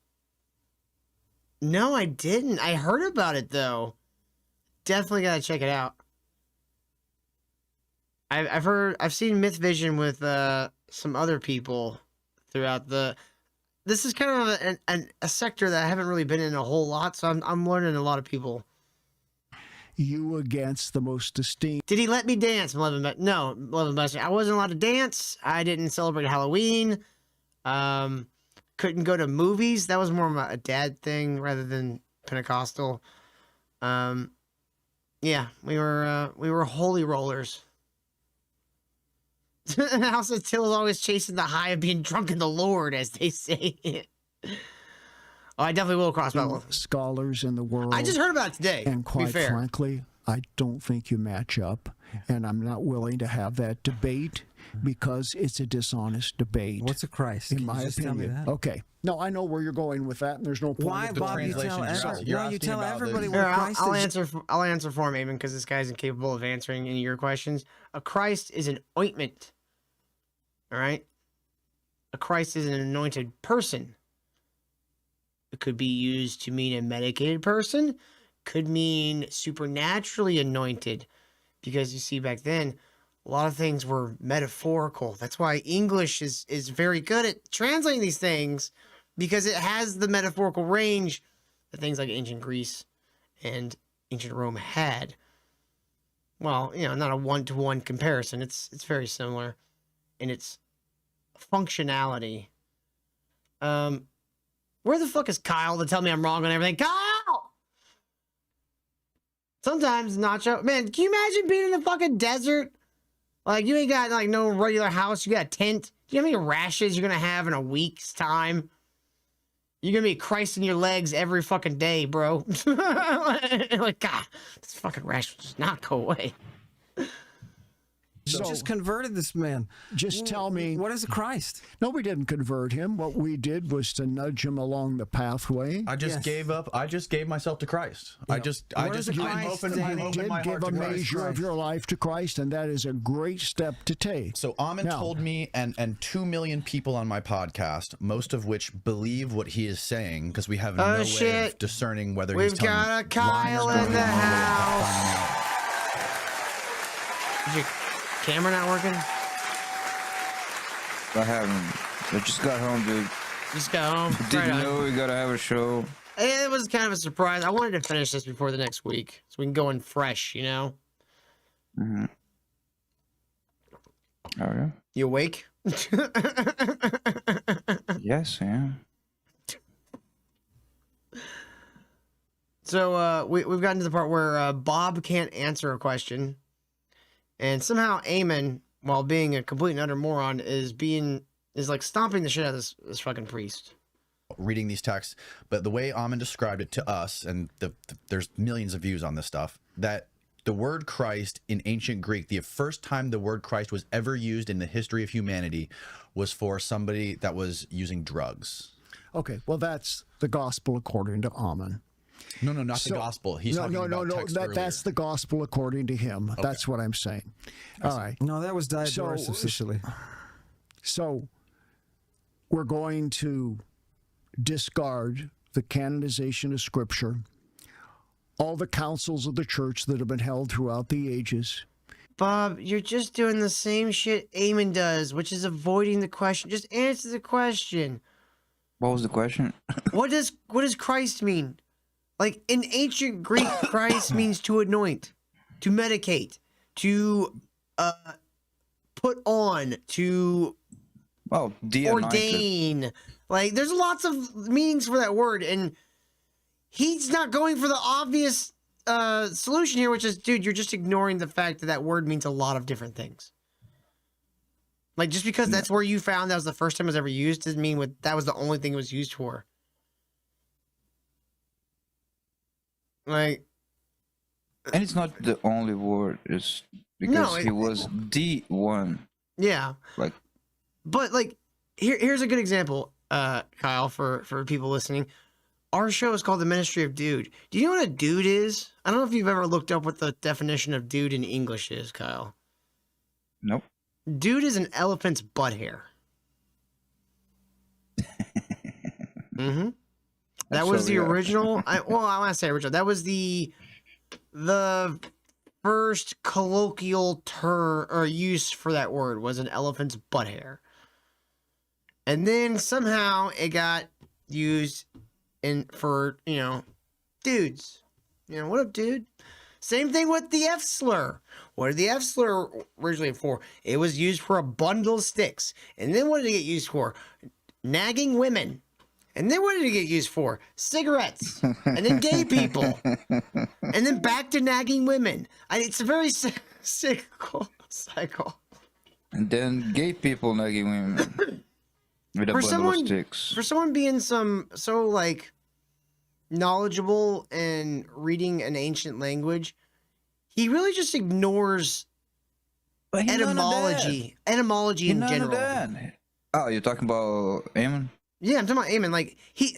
B: I didn't. I heard about it though. Definitely gotta check it out. I've seen Myth Vision with some other people throughout the. This is kind of a sector that I haven't really been in a whole lot, so I'm learning a lot of people.
M: You against the most esteemed.
B: Did he let me dance? No, Buster. I wasn't allowed to dance. I didn't celebrate Halloween. Couldn't go to movies. That was more of a dad thing rather than Pentecostal. Yeah, we were holy rollers. House of Till is always chasing the high of being drunk in the Lord, as they say. Oh, I definitely will cross my
M: scholars in the world.
B: I just heard about it today.
M: And
B: to be
M: quite
B: fair.
M: frankly, I don't think you match up. And I'm not willing to have that debate because it's a dishonest debate.
E: What's a Christ?
M: In
E: Can you
M: my
E: just tell me
M: opinion.
E: that?
M: Okay. No, I know where you're going with that, and there's no point.
E: Why,
M: with the
E: Bob? You tell,
M: translation.
E: you tell everybody what
B: Here,
E: a Christ
B: I'll
E: is.
B: answer for him, Ammon, because this guy's incapable of answering any of your questions. A Christ is an ointment. All right? A Christ is an anointed person. It could be used to mean a medicated person, could mean supernaturally anointed, because you see back then, a lot of things were metaphorical. That's why English is very good at translating these things, because it has the metaphorical range that things like ancient Greece and ancient Rome had. Well, not a one-to-one comparison. It's very similar in its functionality. Where the fuck is Kyle to tell me I'm wrong on everything? Kyle! Sometimes, Nacho. Man, can you imagine being in the fucking desert? Like, you ain't got, like, no regular house. You got a tent. Do you know how many rashes you're gonna have in a week's time? You're gonna be Christ in your legs every fucking day, bro. Like, God, this fucking rash will just not go away.
E: You just converted this man.
M: Just tell me.
E: What is a Christ?
M: No, we didn't convert him. What we did was to nudge him along the pathway.
A: I just gave up. I just gave myself to Christ.
M: Yeah.
A: I'm open
M: You
A: my
M: did
A: heart
M: give
A: to
M: a
A: Christ.
M: measure of your life to Christ, and that is a great step to take.
A: So Ammon told me, and 2 million people on my podcast, most of which believe what he is saying, because we have no way
B: shit.
A: of discerning whether
B: We've
A: he's telling
B: got a
A: lying or
B: Kyle
A: not.
B: in the house. Is your camera not working?
D: I haven't. I just got home, dude.
B: Just got home.
D: Didn't
B: Right on.
D: know we gotta have a show.
B: It was kind of a surprise. I wanted to finish this before the next week, so we can go in fresh,
D: Mm-hmm. Oh yeah.
B: You awake?
D: Yes, I am.
B: So we've gotten to the part where Bob can't answer a question, and somehow Ammon, while being a complete and utter moron, is like stomping the shit out of this fucking priest.
A: Reading these texts, but the way Ammon described it to us, and there's millions of views on this stuff, that the word Christ in ancient Greek, the first time the word Christ was ever used in the history of humanity was for somebody that was using drugs.
M: Okay, well, that's the gospel according to Ammon.
A: No, not the gospel. He's talking about text earlier.
M: That's the gospel according to him.
A: Okay.
M: That's what I'm saying. All right.
E: No, that was Diodorus of Sicily.
M: So we're going to discard the canonization of Scripture, all the councils of the church that have been held throughout the ages.
B: Bob, you're just doing the same shit Ammon does, which is avoiding the question. Just answer the question.
D: What was the question?
B: What does Christ mean? Like, in ancient Greek, Christ means to anoint, to medicate, to put on, to ordain. Like, there's lots of meanings for that word, and he's not going for the obvious solution here, which is, dude, you're just ignoring the fact that word means a lot of different things. Like, just because that's where you found that was the first time it was ever used doesn't mean that was the only thing it was used for. Like,
D: And it's not the only word. It's because he was the one.
B: Yeah.
D: Like,
B: but like, here's a good example, Kyle, for people listening. our show is called the Ministry of Dude. Do you know what a dude is? I don't know if you've ever looked up what the definition of dude in English is, Kyle.
D: Nope.
B: Dude is an elephant's butt hair. Mm-hmm. That was the original. I want to say original. That was the first colloquial term or use for that word was an elephant's butt hair. And then somehow it got used for, dudes. What up, dude? Same thing with the F slur. What did the F slur originally for? It was used for a bundle of sticks. And then what did it get used for? Nagging women. And then what did it get used for? Cigarettes. And then gay people. And then back to nagging women. It's a very cyclical cycle.
D: And then gay people nagging women with a bundle of sticks.
B: For someone being so knowledgeable and reading an ancient language, he really just ignores etymology. Etymology in general.
D: Oh, you're talking about Ammon?
B: Yeah, I'm talking about Ammon. Like he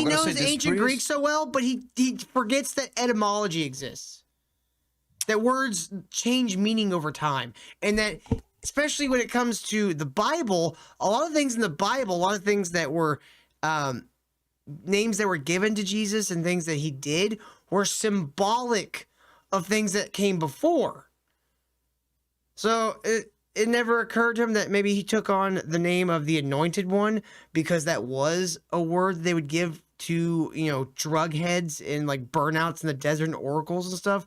B: knows ancient Greek so well, but he forgets that etymology exists. That words change meaning over time, and that especially when it comes to the Bible, a lot of things in the Bible, a lot of things that were names that were given to Jesus and things that he did were symbolic of things that came before. So it never occurred to him that maybe he took on the name of the Anointed One because that was a word they would give to, drug heads and like burnouts in the desert and oracles and stuff.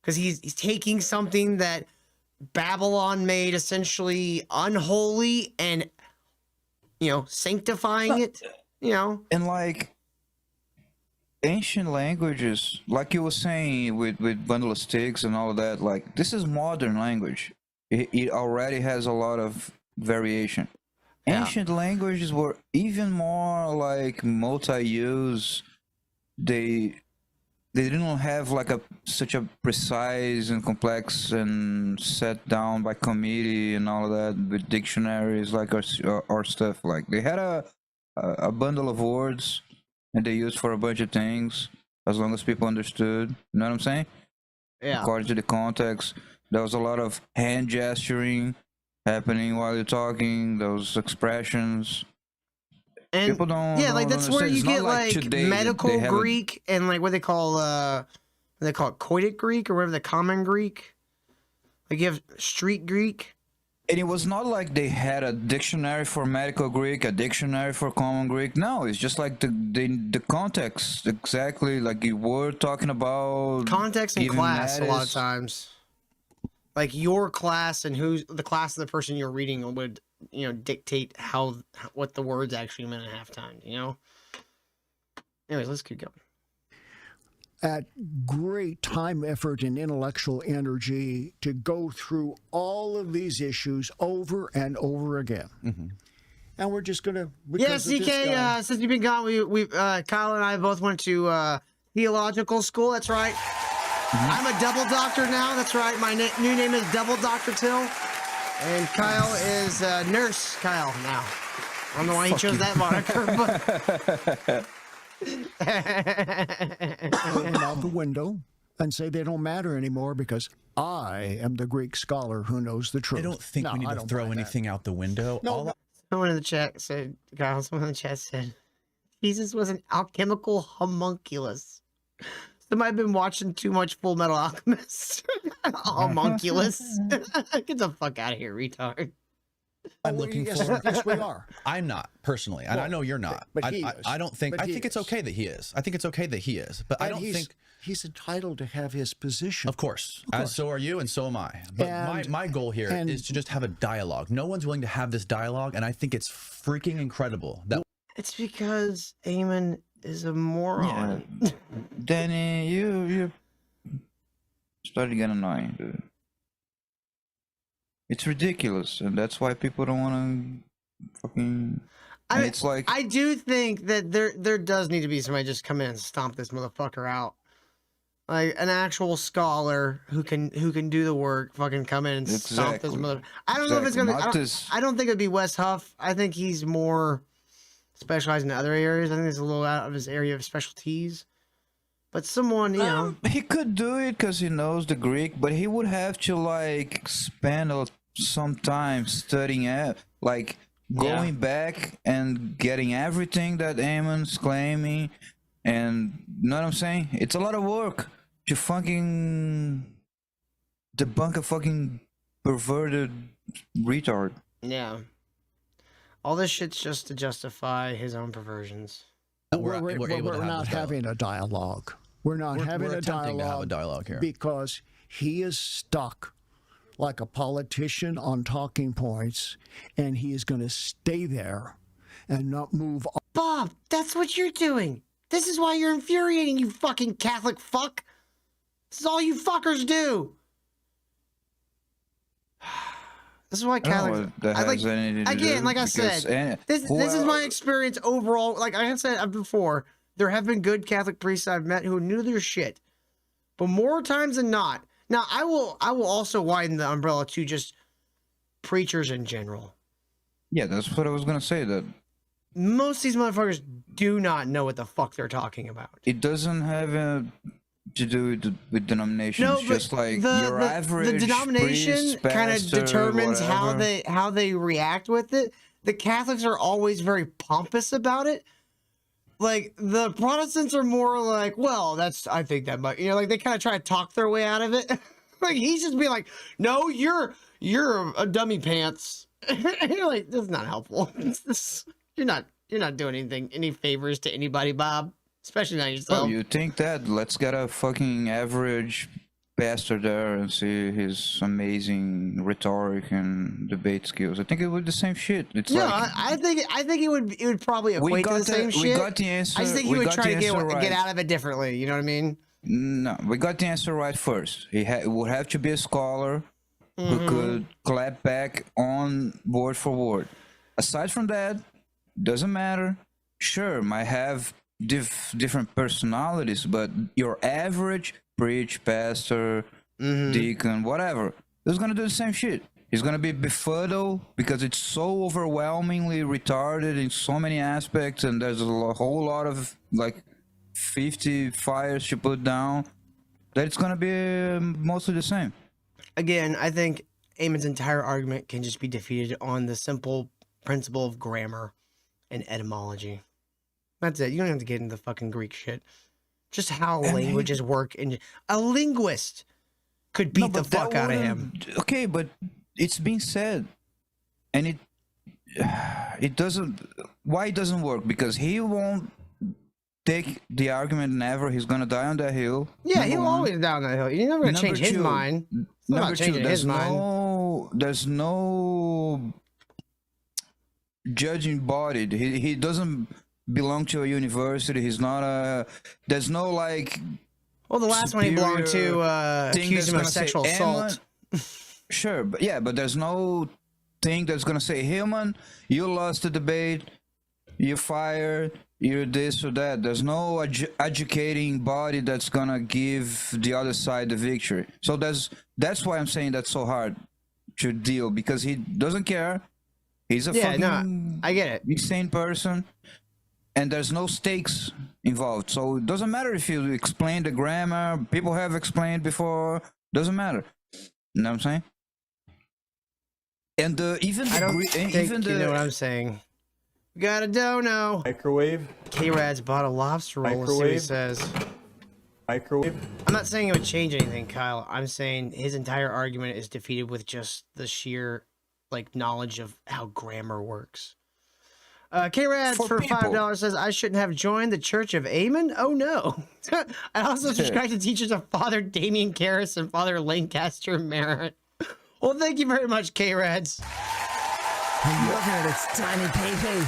B: Because he's taking something that Babylon made essentially unholy and, sanctifying it,
D: And like ancient languages, like you were saying with bundle of sticks and all of that, like this is modern language. It already has a lot of variation.
B: Yeah.
D: Ancient languages were even more like multi-use. They didn't have like such a precise and complex and set down by committee and all of that with dictionaries like our stuff. Like they had a bundle of words and they used for a bunch of things as long as people understood. You know what I'm saying?
B: Yeah.
D: According to the context, there was a lot of hand gesturing happening while you're talking. Those expressions.
B: And
D: people don't.
B: Yeah, like
D: don't
B: that's where
D: understand.
B: you
D: It's not
B: get like
D: today that
B: medical
D: they have
B: Greek and like what they call it Koitic Greek or whatever, the common Greek. Like you have street Greek.
D: And it was not like they had a dictionary for medical Greek, a dictionary for common Greek. No, it's just like the context exactly. Like you were talking about
B: Context and
D: giving
B: class a lot of
D: matters.
B: times. Like your class and who's the class of the person you're reading would, dictate what the words actually meant at halftime, Anyways, let's keep going.
M: At great time, effort, and intellectual energy to go through all of these issues over and over again.
A: Mm-hmm.
M: And we're just going to...
B: Yeah, CK, since you've been gone, we Kyle and I both went to theological school. That's right. I'm a double doctor now. That's right. My new name is Double Dr. Till. And Kyle is Nurse Kyle now. I don't know why he chose that moniker, but...
M: them out the window and say they don't matter anymore because I am the Greek scholar who knows the truth.
A: I don't think we need to throw anything out the window.
M: No,
B: someone in the chat said, Kyle, someone in the chat said, Jesus was an alchemical homunculus. Somebody have been watching too much Full Metal Alchemist. Homunculus. Get the fuck out of here, retard.
A: I'm looking
M: yes,
A: for.
M: yes, we are.
A: I'm not personally, and I know you're not.
M: But he
A: I,
M: is.
A: I don't think.
M: But
A: I
M: he
A: think it's
M: is.
A: okay that he is. I think it's okay that he is. But I
M: And
A: don't
M: he's-
A: think.
M: he's entitled to have his position.
A: Of course. As so are you, and so am I. But
M: And-
A: my goal here
M: and-
A: is to just have a dialogue. No one's willing to have this dialogue, and I think it's freaking incredible that.
B: It's because Ammon is a moron.
D: Danny, you starting to get annoying, dude. It's ridiculous, and that's why people don't want to fucking. And it's like
B: I do think that there does need to be somebody just come in and stomp this motherfucker out. Like an actual scholar who can do the work, fucking come in and stomp this
D: Exactly.
B: mother. I don't know if it's
D: Exactly.
B: gonna.
D: Not this-
B: I don't think it'd be Wes Huff. I think he's more specialize in other areas. I think it's a little out of his area of specialties. But someone, you know,
D: He could do it because he knows the Greek, but he would have to like spend some time studying it, like going back and getting everything that Ammon's claiming, and you know what I'm saying? It's a lot of work to fucking debunk a fucking perverted retard.
B: yeah. All this shit's just to justify his own perversions.
M: We're not having a dialogue. We're not having
A: we're
M: a
A: attempting to have
M: dialogue,
A: a dialogue here.
M: because he is stuck like a politician on talking points, and he is going to stay there and not move on.
B: Bob, that's what you're doing. This is why you're infuriating, you fucking Catholic fuck. This is all you fuckers do. This is why Catholics. Again, like I said, this is my experience overall. Like I said before, there have been good Catholic priests I've met who knew their shit, but more times than not. Now I will also widen the umbrella to just preachers in general.
D: Yeah, that's what I was gonna say. That
B: most of these motherfuckers do not know what the fuck they're talking about.
D: it doesn't have to do with denominations.
B: No,
D: It's
B: but
D: just like
B: the
D: your average
B: denomination
D: priest,
B: kind of
D: pastor,
B: determines
D: whatever.
B: how they react with it. The Catholics are always very pompous about it. Like the Protestants are more like, well, I think that might, like they kind of try to talk their way out of it. Like he's just being like, no, you're a dummy pants. You're like, this is not helpful. You're not doing any favors to anybody, Bob. Especially not yourself.
D: Oh, you think that? Let's get a fucking average pastor there and see his amazing rhetoric and debate skills. I think it would be the same shit. It's
B: No,
D: like
B: I think it would probably equate to the same shit.
D: We got the answer.
B: I just think he
D: we
B: would
D: got
B: try
D: the
B: to
D: answer right.
B: get out of it differently. You know what I mean?
D: No, we got the answer right first. He would have to be a scholar who could clap back on word for word. Aside from that, doesn't matter. Sure, might have different personalities, but your average preach, pastor, deacon, whatever, is gonna do the same shit. He's gonna be befuddled because it's so overwhelmingly retarded in so many aspects, and there's a whole lot of like 50 fires to put down, that it's gonna be mostly the same.
B: Again, I think Ammon's entire argument can just be defeated on the simple principle of grammar and etymology. That's it. You don't have to get into the fucking Greek shit. Just how languages work, and a linguist could beat the fuck out of him.
D: Okay, but it's been said, and it doesn't. Why it doesn't work? Because he won't take the argument. Never. He's gonna die on that hill.
B: Yeah, he'll always die on that hill. You're never gonna change his mind.
D: Number two, there's no judging body. He doesn't belong to a university. He's not a. There's no like.
B: Well, the last one he belonged to accused him of sexual assault.
D: Sure, but there's no thing that's gonna say, Hillman, you lost the debate, you're fired, you're this or that. There's no educating body that's gonna give the other side the victory. So that's why I'm saying that's so hard to deal, because he doesn't care. He's a
B: I get it.
D: Insane person, and there's no stakes involved. So it doesn't matter if you explain the grammar. People have explained before. Doesn't matter. You know what I'm saying? And even
B: I don't think you know what I'm saying. Got a dono.
Q: Microwave.
B: K-Rad's bought a lobster roll. Let's see what he says.
Q: Microwave.
B: I'm not saying it would change anything, Kyle. I'm saying his entire argument is defeated with just the sheer knowledge of how grammar works. K-Rad for $5 says, I shouldn't have joined the Church of Ammon? Oh no. I also subscribe to teachers of Father Damien Karras and Father Lancaster Merritt. Well, thank you very much, K-Rads.
E: I'm looking at its tiny pee-pee.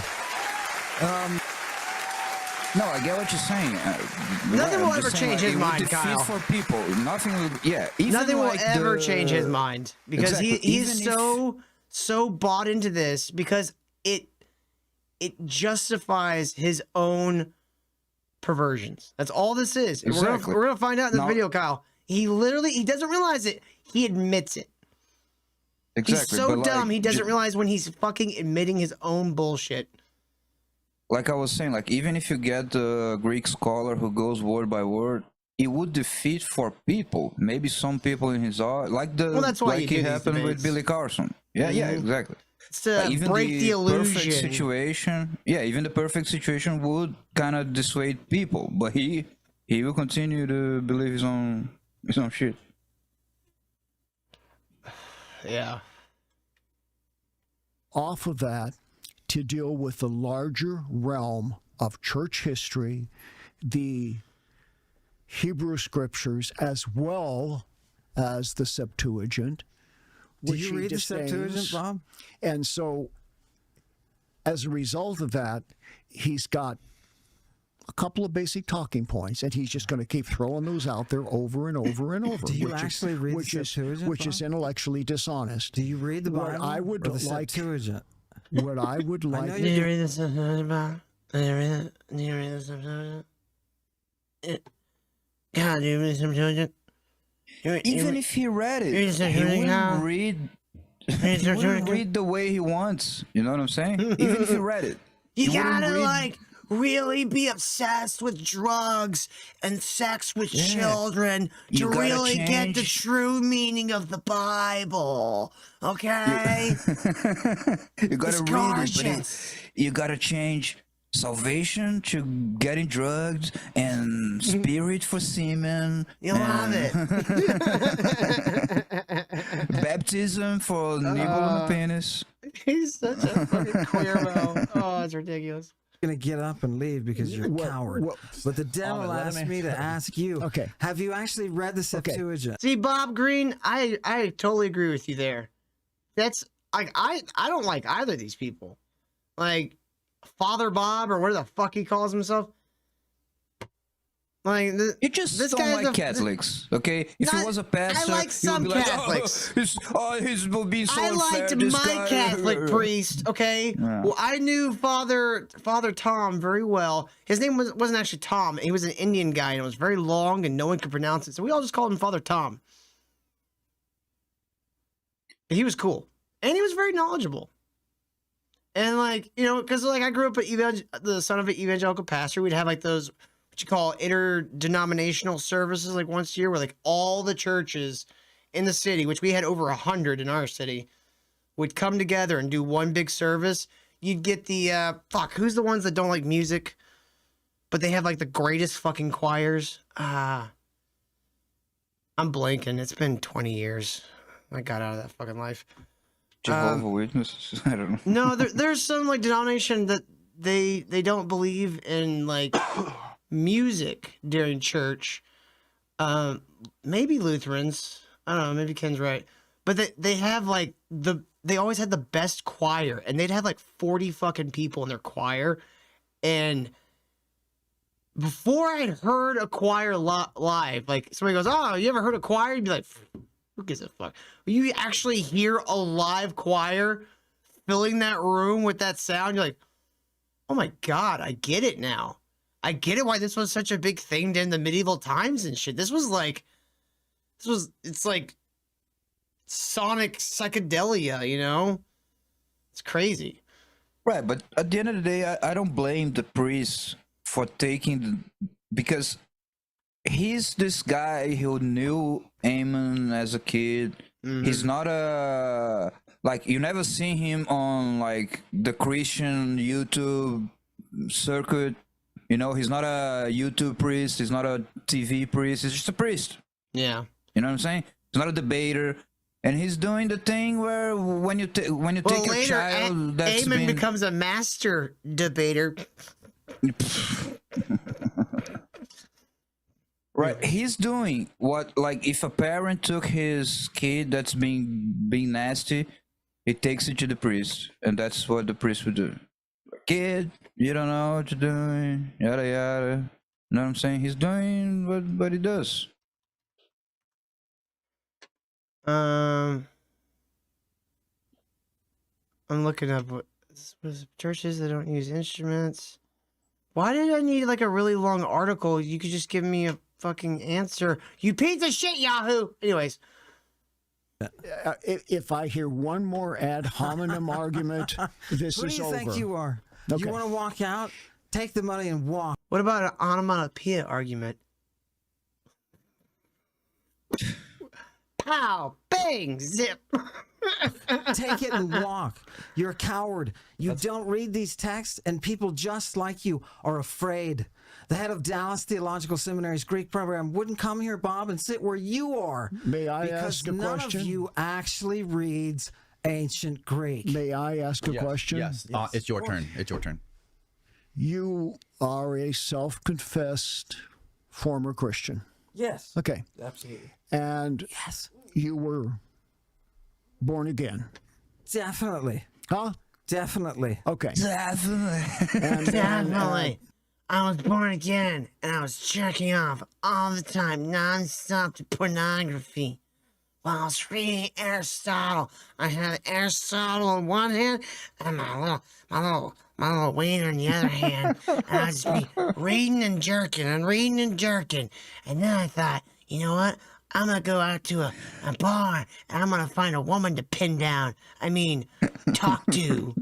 D: No, I get what you're saying.
B: Nothing will ever change his mind, Kyle.
D: For people, nothing will. Yeah,
B: nothing will ever change his mind, because he's so bought into this, because it justifies his own perversions. That's all this is.
D: Exactly.
B: We're gonna find out in this video, Kyle. He doesn't realize it. He admits it.
D: Exactly.
B: He's so dumb. He doesn't realize when he's fucking admitting his own bullshit.
D: like I was saying, like even if you get the Greek scholar who goes word by word, it would defeat for people. Maybe some people in his art, like
B: Well, that's why you
D: like
B: do
D: it
B: these
D: happened with
B: debates.
D: Billy Carson. Yeah, yeah,
B: Mhm.
D: exactly.
B: It's to
D: Even
B: break the
D: perfect
B: illusion.
D: situation, yeah, even the perfect situation would kind of dissuade people, but he will continue to believe his own shit.
B: Yeah.
M: Off of that, to deal with the larger realm of church history, the Hebrew scriptures, as well as the Septuagint.
E: Do
M: which
E: you
M: he
E: read the
M: disdains.
E: Septuagint, Bob?
M: And so, as a result of that, he's got a couple of basic talking points, and he's just going to keep throwing those out there over and over and over.
E: Do you actually read the Septuagint,
M: which is
E: Bob?
M: intellectually dishonest.
E: Do you read the Bible?
M: What I would
E: or the
M: like,
E: Septuagint?
M: what I would like.
E: know
B: Do you read the Septuagint, Bob? Do you read it? Do you read the Septuagint? God, do you read the Septuagint?
D: Even if he read it, he wouldn't read. He wouldn't read the way he wants. You know what I'm saying? Even if he read it,
B: You
D: he wouldn't
B: gotta
D: read-
B: like really be obsessed with drugs and sex with children to
D: You gotta
B: really get the
D: change.
B: true meaning of the Bible. Okay?
D: You gotta
B: It's
D: read it, but
B: gorgeous.
D: you gotta change salvation to getting drugs and spirit for semen.
B: You love
D: Baptism for nibble on the penis.
B: He's such a fucking queermo. Oh, it's ridiculous.
E: Gonna get up and leave because you're a coward. But the devil
B: Let him
E: asked me to ask you.
M: Okay.
E: Have you actually read the Septuagint?
B: See, Bob Green, I totally agree with you there. That's like I don't like either of these people. Like Father Bob or whatever the fuck he calls himself. Like
D: You just
B: this
D: don't
B: guy's
D: like
B: a-
D: Catholics, okay? If he was a pastor,
B: I like
D: you'd
B: some
D: be like,
B: Catholics.
D: he's being so
B: I
D: unfair,
B: liked
D: this
B: my
D: guy."
B: Catholic priest, okay?
D: Yeah.
B: Well, I knew Father Tom very well. His name wasn't actually Tom. He was an Indian guy, and it was very long, and no one could pronounce it. So we all just called him Father Tom. But he was cool, and he was very knowledgeable. And like, you know, because like I grew up the son of an evangelical pastor. We'd have like those what you call interdenominational services like once a year, where like all the churches in the city, which we had over 100 in our city, would come together and do one big service. You'd get the who's the ones that don't like music, but they have like the greatest fucking choirs. I'm blanking. It's been 20 years. I got out of that fucking life.
D: Jehovah's Witnesses. I don't know.
B: No, there's some like denomination that they don't believe in like music during church. Maybe Lutherans. I don't know. Maybe Ken's right, but they have like they always had the best choir, and they'd have like 40 fucking people in their choir, and before I'd heard a choir live, like somebody goes, "Oh, you ever heard a choir?" You'd be like, "Who gives a fuck?" When you actually hear a live choir filling that room with that sound, you're like, "Oh my god, I get it now. I get it why this was such a big thing in the medieval times and shit. It's like sonic psychedelia, you know? It's crazy."
D: Right, but at the end of the day, I don't blame the priest for taking because he's this guy who knew Ammon as a kid. He's not a like you never seen him on like the Christian YouTube circuit. You know, he's not a YouTube priest. He's not a TV priest. He's just a priest.
B: Yeah.
D: You know what I'm saying? He's not a debater, and he's doing the thing where when you take a
B: later,
D: child that's
B: Ammon
D: been
B: becomes a master debater.
D: Right, he's doing what like if a parent took his kid that's being nasty, he takes it to the priest, and that's what the priest would do. Kid, you don't know what you're doing, yada yada. You know what I'm saying? He's doing what he does.
B: I'm looking up what churches that don't use instruments. Why did I need like a really long article? You could just give me a fucking answer. You piece of shit, Yahoo! Anyways.
M: If I hear one more ad hominem argument, this
E: Who
M: is
E: do you
M: over.
E: think you are? You want to walk out? Take the money and walk.
B: What about an onomatopoeia argument? Pow, bang, zip.
E: Take it and walk. You're a coward. You don't read these texts, and people just like you are afraid. The head of Dallas Theological Seminary's Greek program wouldn't come here, Bob, and sit where you are.
M: May I
E: because
M: ask a
E: none
M: question?
E: of you actually reads ancient Greek.
M: May I ask a question?
A: Yes. It's your turn. It's your turn.
M: You are a self-confessed former Christian.
E: Yes.
M: Okay.
L: Absolutely.
M: And
E: yes,
M: you were born again.
E: Definitely.
M: Huh?
E: Definitely.
M: Okay.
E: Definitely.
B: Definitely. I was born again, and I was jerking off all the time, non-stop to pornography. While I was reading Aristotle, I had Aristotle in one hand and my little wiener in the other hand, and I'd just be reading and jerking and reading and jerking. And then I thought, you know what? I'm gonna go out to a bar and I'm gonna find a woman to pin down. I mean, talk to.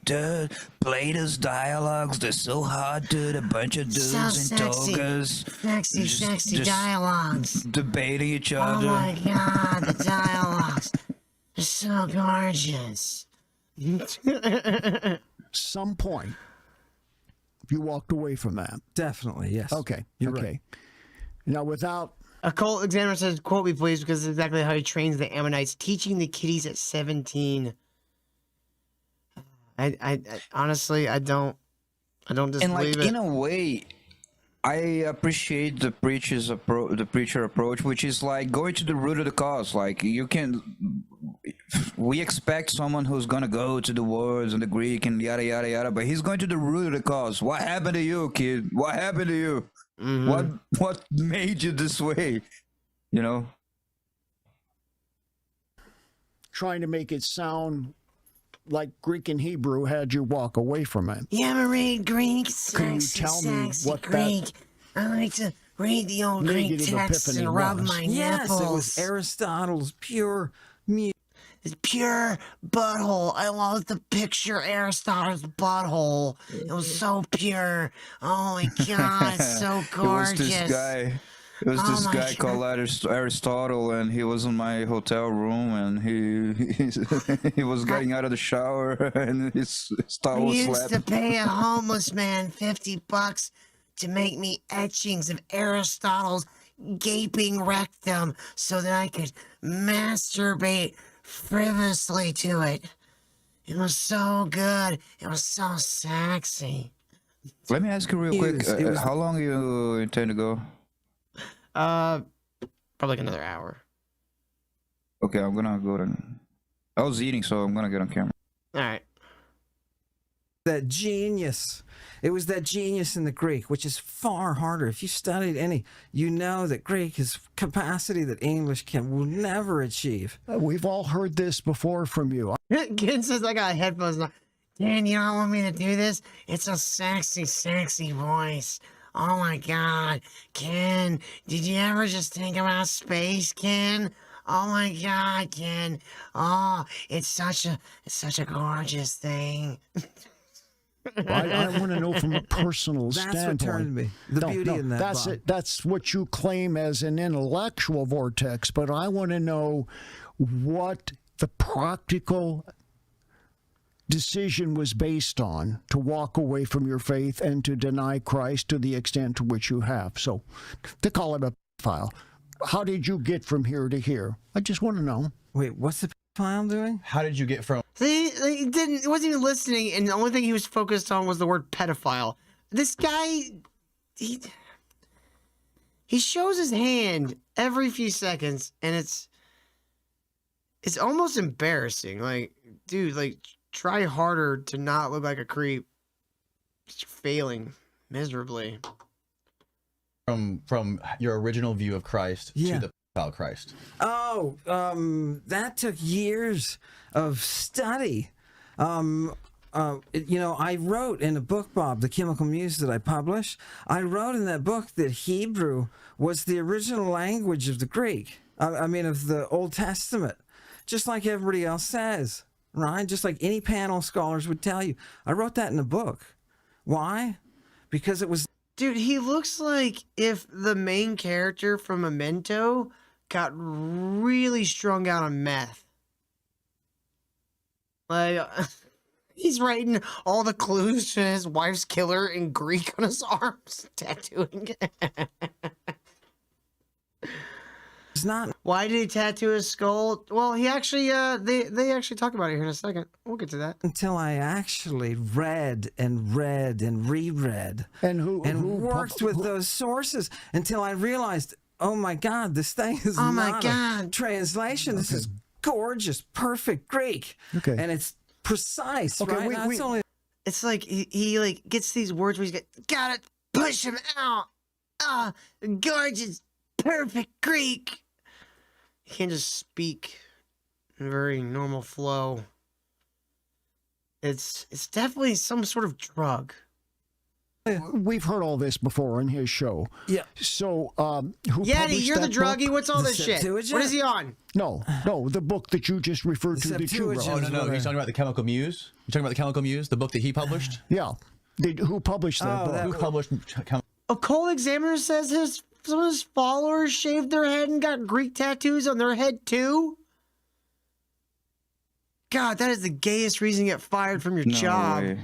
D: Dude, Plato's dialogues, they're so hard, dude. A bunch of dudes
B: So
D: in
B: sexy.
D: togas.
B: Sexy dialogues.
D: Debating each
B: Oh
D: other.
B: my god, the dialogues. They're so gorgeous.
M: Some point, you walked away from that.
E: Definitely, yes.
M: Okay.
E: You're
M: okay.
E: right.
M: Now, without
B: A cult examiner says, quote me please, because it's exactly how he trains the Ammonites, teaching the kiddies at 17. I honestly, I don't
D: And
B: disbelieve
D: like
B: it.
D: in a way, I appreciate the preacher approach, which is like going to the root of the cause. Like we expect someone who's gonna go to the words and the Greek and yada yada yada, but he's going to the root of the cause. What happened to you, kid? What happened to you? What made you this way? You know.
M: trying to make it sound like Greek and Hebrew had you walk away from it.
B: You ever read Greek?
M: Can you
B: Sexy,
M: tell me
B: sexy
M: what
B: Greek.
M: that
B: I like to read the old Greek
M: negative
B: texts
M: epiphany
B: and rub
M: was?
B: my
E: Yes,
B: nipples.
E: it was Aristotle's pure
B: It's pure butthole. I love to picture Aristotle's butthole. It was so pure. Oh my god, it's so gorgeous.
D: It was
B: Oh
D: this
B: my
D: guy
B: God.
D: called Aristotle, and he was in my hotel room, and he was getting out of the shower, and his towel
B: I used
D: slapped.
B: to pay a homeless man $50 to make me etchings of Aristotle's gaping rectum so that I could masturbate frivolously to it. It was so good. It was so sexy.
D: Let me ask you real quick, how long you intend to go?
B: Probably like another hour.
D: Okay, I'm gonna go to. I was eating, so I'm gonna get on camera.
B: All right.
E: that genius. It was that genius in the Greek, which is far harder. If you studied any, you know that Greek is capacity that English will never achieve.
M: We've all heard this before from you.
B: Ken says I got headphones on. Dan, you don't want me to do this? It's a sexy, sexy voice. Oh my God. Ken, did you ever just think about space, Ken? Oh my God, Ken. Oh, it's such a gorgeous thing.
M: I want to know from a personal
E: That's
M: standpoint.
E: what turned me. The beauty in that,
M: That's
E: Bob.
M: it. That's what you claim as an intellectual vortex. But I want to know what the practical decision was based on to walk away from your faith and to deny Christ to the extent to which you have. So, to call it a file, how did you get from here to here? I just want to know.
E: Wait, what's the file doing?
A: How did you get from?
B: See, he wasn't even listening, and the only thing he was focused on was the word pedophile. This guy, he shows his hand every few seconds, and it's almost embarrassing. Like, dude, like, try harder to not look like a creep. You're failing miserably.
A: From your original view of Christ
E: Yeah.
A: to the pedophile Christ.
E: Oh, that took years of study. I wrote in a book, Bob, The Chemical Muse that I published, I wrote in that book that Hebrew was the original language of the Greek. I mean, of the Old Testament, just like everybody else says. right? Just like any panel scholars would tell you. I wrote that in the book. Why? Because it was.
B: Dude, he looks like if the main character from Memento got really strung out on meth. Like, he's writing all the clues to his wife's killer in Greek on his arms, tattooing.
E: It's not.
B: Why did he tattoo his skull? Well, he actually, they actually talk about it here in a second. We'll get to that.
E: Until I actually read and read and reread and worked with those sources until I realized, oh my God, this thing is not a translation. This is gorgeous, perfect Greek.
M: Okay.
E: And it's precise, right? That's only.
B: It's like he like gets these words where he's gotta push him out. Ah, gorgeous, perfect Greek. He can't just speak in a very normal flow. It's definitely some sort of drug.
M: We've heard all this before in his show.
E: Yeah.
M: So, who
B: Yeti,
M: published
B: you're the
M: that
B: druggie.
M: book?
B: What's all this shit? What is he on?
M: No, the book that you just referred to that you wrote.
A: Oh, no. He's talking about the Chemical Muse. You're talking about the Chemical Muse, the book that he published?
M: Yeah. Who published that book?
A: Who published
B: Occult Examiner says some of his followers shaved their head and got Greek tattoos on their head too? God, that is the gayest reason to get fired from your job.
D: way.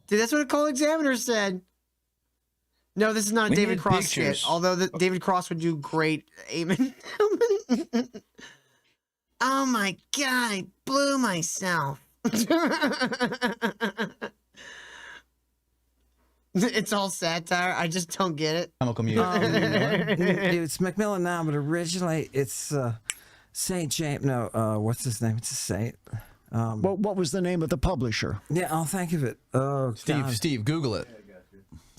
B: Dude, that's what Occult Examiner said. No, this is not a
D: We
B: David
D: need
B: Cross
D: pictures.
B: skit, although David Cross would do great. Amen. Oh my God, I blew myself. It's all satire. I just don't get it.
A: Chemical Muse?
E: It's Macmillan now, but originally it's Saint James. No, what's his name? It's a saint.
M: What was the name of the publisher?
E: Yeah, I'll think of it. Oh, God.
A: Steve, Google it.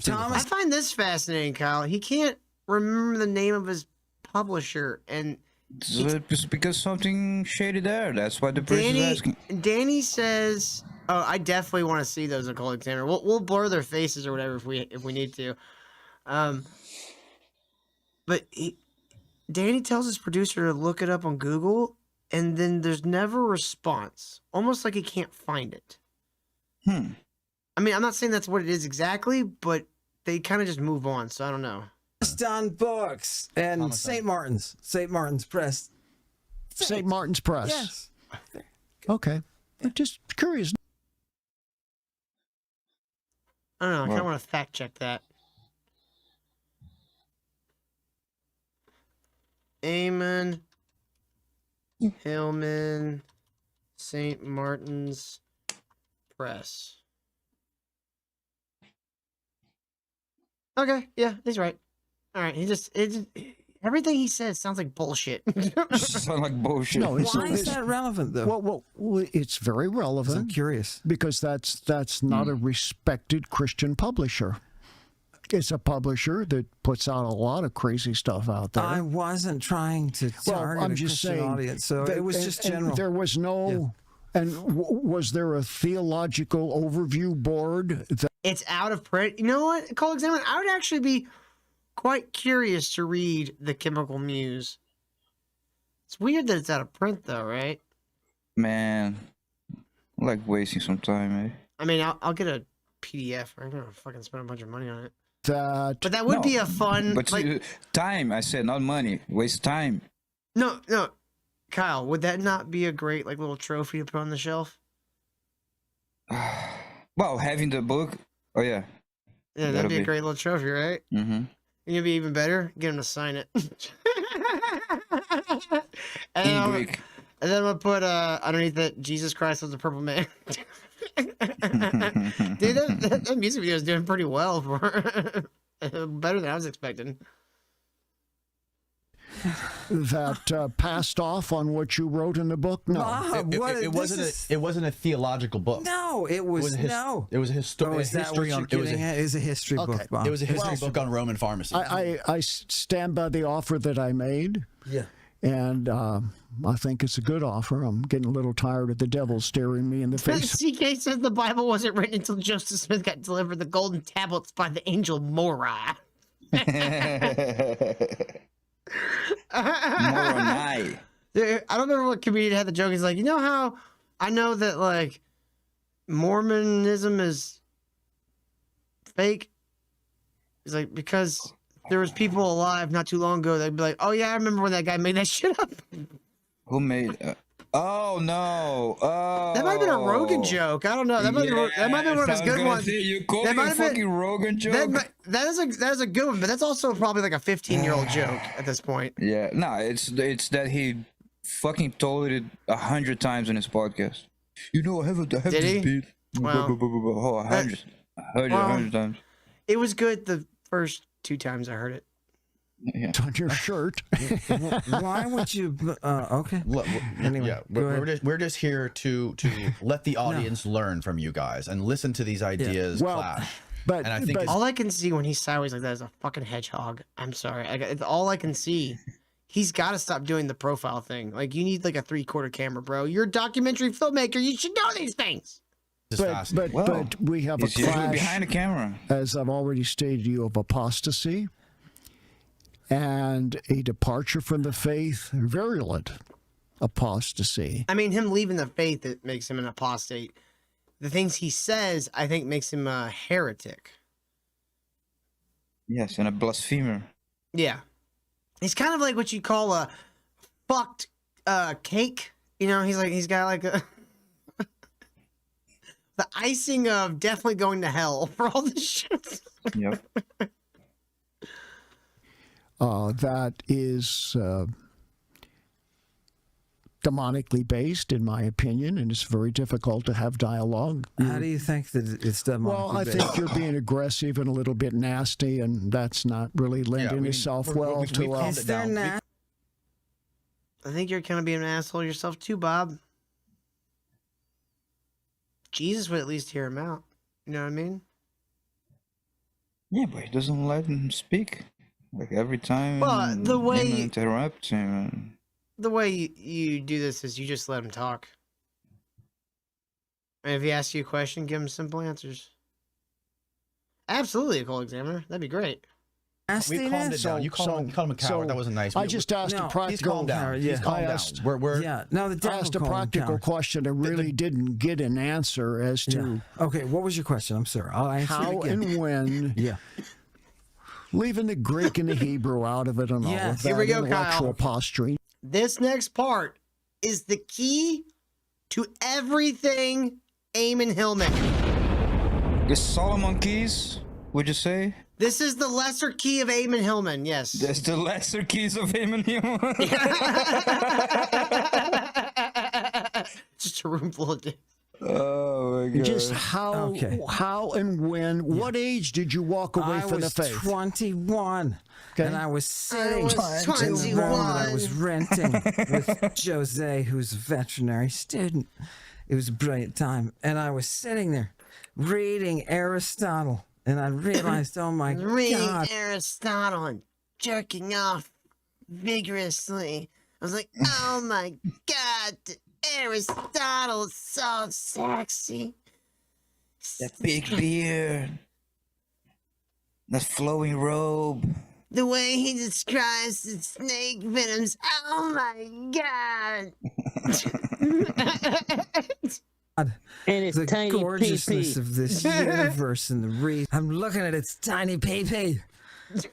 B: I find this fascinating, Kyle. He can't remember the name of his publisher, and
D: It's because something shady there. That's why the person is asking.
B: Danny says, "Oh, I definitely want to see those Occult Examiner. We'll blur their faces or whatever if we need to." But Danny tells his producer to look it up on Google, and then there's never a response. Almost like he can't find it. I mean, I'm not saying that's what it is exactly, but they kind of just move on. So I don't know.
E: Done books and St. Martin's Press.
M: St. Martin's Press.
E: Yes.
M: Okay. I'm just curious.
B: I don't know. I kind of want to fact check that. Ammon, Hillman, St. Martin's Press. Okay, yeah, he's right. All right, everything he says sounds like bullshit.
D: Sound like bullshit.
M: No,
E: Why is that relevant, though?
M: Well, it's very relevant.
E: I'm curious.
M: Because that's not a respected Christian publisher. It's a publisher that puts out a lot of crazy stuff out there.
E: I wasn't trying to target
M: I'm
E: a
M: just
E: Christian
M: saying
E: audience, so it was just general.
M: There was no. And was there a theological overview board?
B: It's out of print. You know what, Occult Examiner? I would actually be quite curious to read The Chemical Muse. It's weird that it's out of print, though, right?
D: Man, I like wasting some time, eh?
B: I mean, I'll get a PDF. I'm gonna fucking spend a bunch of money on it.
M: But
B: that would be a fun.
D: But time, I said, not money. Waste time.
B: No, Kyle, would that not be a great little trophy to put on the shelf?
D: Well, having the book. Oh yeah.
B: Yeah, that'd be a great little trophy, right?
D: Mm-hmm.
B: It'd be even better. Get him to sign it. And
D: In Greek.
B: And then I'm gonna put underneath it, Jesus Christ was the purple man. Dude, that music video is doing pretty well for better than I was expecting.
M: That passed off on what you wrote in the book? No,
A: it wasn't a theological book.
E: No, it was no.
A: It was a history on.
E: It was a history book. Bob.
A: It was a history book on Roman pharmacy.
M: I stand by the offer that I made.
E: Yeah.
M: And I think it's a good offer. I'm getting a little tired of the devil staring me in the face.
B: CK says the Bible wasn't written until Joseph Smith got delivered the golden tablets by the angel Morai.
D: Moronai.
B: I don't remember what comedian had the joke. He's like, you know how I know that like Mormonism is fake. It's like because there was people alive not too long ago. They'd be like, "Oh yeah, I remember when that guy made that shit up."
D: Who made? Oh no! Oh,
B: That might have been a Rogan joke. I don't know. That might have been one of his good ones.
D: You call
B: That
D: it
B: might
D: a
B: have been-
D: fucking Rogan joke?
B: That is a good one, but that's also probably like a 15-year-old joke at this point.
D: Yeah, no, it's that he fucking told it 100 times in his podcast. You know, I have
B: Did
D: this
B: he?
D: beat.
B: Well,
D: Oh, 100 times.
B: It was good the first 2 times I heard it.
D: Yeah.
M: It's on your shirt.
E: Why would you? Okay. Anyway,
A: Yeah,
E: go ahead.
A: we're just here to let the audience learn from you guys and listen to these ideas
M: Well,
A: clash.
M: But,
A: And I think it's-
B: all I can see when he's sideways like that is a fucking hedgehog. I'm sorry. It's all I can see. He's got to stop doing the profile thing. Like, you need like a 3/4 camera, bro. You're a documentary filmmaker. You should know these things.
M: But we have a
D: He's usually
M: clash
D: behind the camera.
M: as I've already stated to you, of apostasy and a departure from the faith, virulent apostasy.
B: I mean, him leaving the faith, it makes him an apostate. The things he says, I think, makes him a heretic.
D: Yes, and a blasphemer.
B: Yeah. He's kind of like what you call a fucked cake. You know, he's got like a the icing of definitely going to hell for all this shit.
D: Yep.
M: That is demonically based, in my opinion, and it's very difficult to have dialogue.
E: How do you think that it's demonically
M: Well, I
E: based?
M: think you're being aggressive and a little bit nasty, and that's not really lending itself well to
B: Is there not? I think you're kind of being an asshole yourself too, Bob. Jesus would at least hear him out. You know what I mean?
D: Yeah, but he doesn't let him speak. Like every time
B: Well, the way-
D: Hillman interrupts him.
B: The way you do this is you just let him talk. And if he asks you a question, give him simple answers. Absolutely, a cold examiner. That'd be great.
A: We calmed it down. You called him a coward. That wasn't nice.
M: I just asked a practical.
A: He's calmed down. He's calmed down. We're
M: I asked a practical question and really didn't get an answer as to
E: Okay, what was your question? I'm sorry. I'll answer
M: how
E: it again.
M: and when.
E: Yeah.
M: Leaving the Greek and the Hebrew out of it and all
B: Yes.
M: of that
B: Here we go,
M: intellectual
B: Kyle.
M: posturing.
B: This next part is the key to everything Ammon Hillman.
D: The Solomon keys, would you say?
B: This is the lesser key of Ammon Hillman, yes.
D: That's the lesser keys of Hillman.
B: Just a room full of dicks.
D: Oh my god.
M: Just how and when, what age did you walk away
E: I
M: from the
E: was
M: faith?
E: 21, and I was sitting
B: was
E: in the room that I
B: 21.
E: was renting with Jose, who's a veterinary student. It was a brilliant time, and I was sitting there reading Aristotle, and I realized, oh my
B: Reading
E: God.
B: Aristotle and jerking off vigorously. I was like, oh my God, Aristotle is so sexy.
D: That big beard. That flowing robe.
B: The way he describes the snake venoms. Oh my God.
R: And it's
E: The
R: tiny
E: gorgeousness
R: pee-pee.
E: of this universe and the reason. I'm looking at its tiny pee-pee.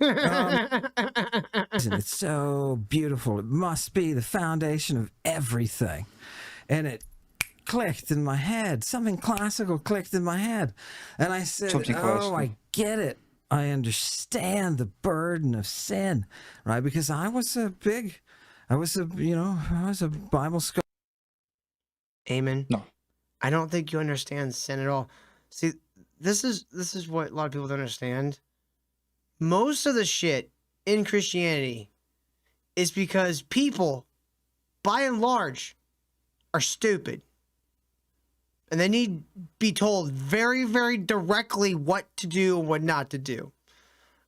E: And it's so beautiful. It must be the foundation of everything. And it clicked in my head. Something classical clicked in my head. And I said,
D: Something classical.
E: I get it. I understand the burden of sin, right? Because I was a Bible scholar.
B: Amen.
D: No.
B: I don't think you understand sin at all. See, this is what a lot of people don't understand. Most of the shit in Christianity is because people, by and large, are stupid. And they need to be told very, very directly what to do and what not to do.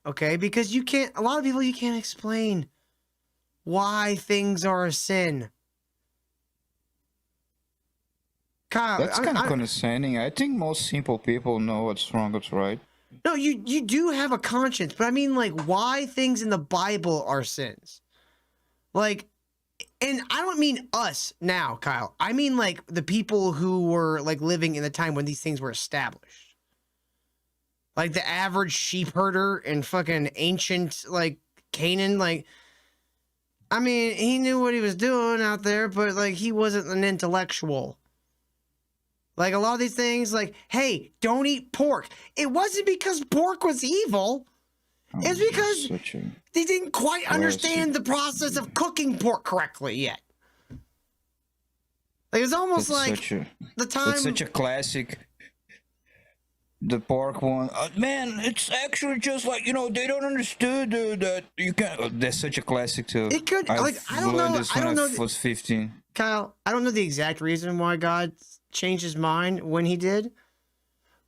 B: Okay? Because a lot of people, you can't explain why things are a sin. Kyle,
D: That's kind of condescending. I think most simple people know what's wrong, what's right.
B: No, you do have a conscience, but I mean, like, why things in the Bible are sins? Like, And I don't mean us now, Kyle. I mean like the people who were like living in the time when these things were established. Like the average sheep herder in fucking ancient like Canaan, like I mean, he knew what he was doing out there, but like he wasn't an intellectual. Like a lot of these things, like, hey, don't eat pork. It wasn't because pork was evil. It's because they didn't quite understand the process of cooking pork correctly yet. Like it's almost like the time.
D: It's such a classic. The pork one, man. It's actually just like, you know, they don't understand that you can't. That's such a classic too.
B: It could like I don't
D: learned
B: know.
D: This
B: I
D: when
B: don't know.
D: was 15.
B: Kyle, I don't know the exact reason why God changed his mind when he did,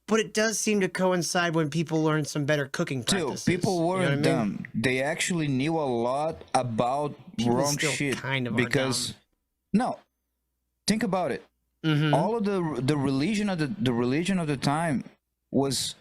B: but it does seem to coincide when people learn some better cooking practices.
D: People weren't
B: you know what I mean?
D: dumb. They actually knew a lot about
B: People
D: wrong
B: still
D: shit.
B: kind of are
D: Because no, think about it.
B: Mm-hmm.
D: All of the religion of the religion of the time was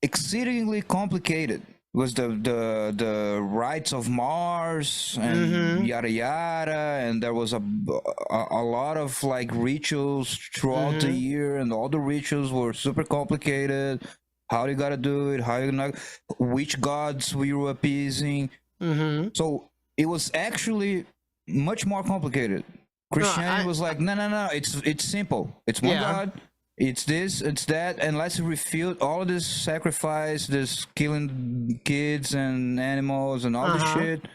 D: exceedingly complicated. It was the rites of Mars and
B: Mm-hmm.
D: yada yada, and there was a lot of like rituals throughout the
B: Mm-hmm.
D: year, and all the rituals were super complicated. How you gotta do it? How you not? Which gods we were appeasing?
B: Mm-hmm.
D: So it was actually much more complicated. Christianity was like, no, it's simple. It's one God. It's this, it's that, and let's refute all of this sacrifice, this killing kids and animals and all this shit.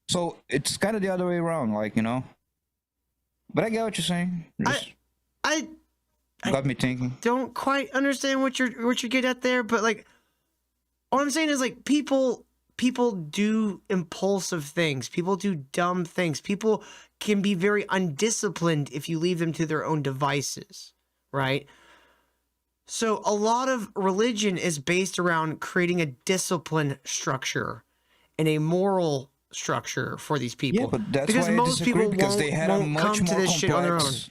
D: So it's kind of the other way around, like, you know. But I get what you're saying.
B: I
D: Got me thinking.
B: don't quite understand what you're getting at there, but like all I'm saying is like people do impulsive things. People do dumb things. People can be very undisciplined if you leave them to their own devices, right? So a lot of religion is based around creating a discipline structure and a moral structure for these people.
D: Yeah, but that's
B: because
D: why I
B: most
D: disagree,
B: people
D: because they had a
B: won't
D: much
B: come to
D: more
B: this shit on their own.
D: complex.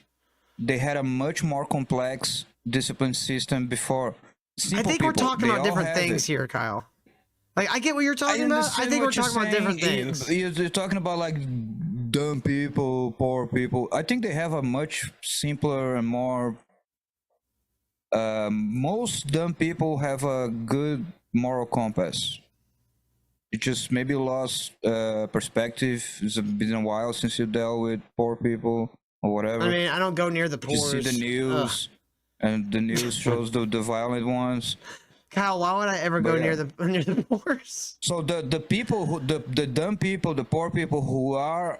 D: They had a much more complex discipline system before.
B: I think we're talking about different things here, Kyle. Like, I get what you're talking about. I think we're talking about different things.
D: You're talking about like dumb people, poor people. I think they have a much simpler and more. Most dumb people have a good moral compass. You just maybe lost perspective. It's been a while since you dealt with poor people or whatever.
B: I mean, I don't go near the poor.
D: You see the news, and the news shows the violent ones.
B: Kyle, why would I ever go near the poors?
D: So the people who the dumb people, the poor people who are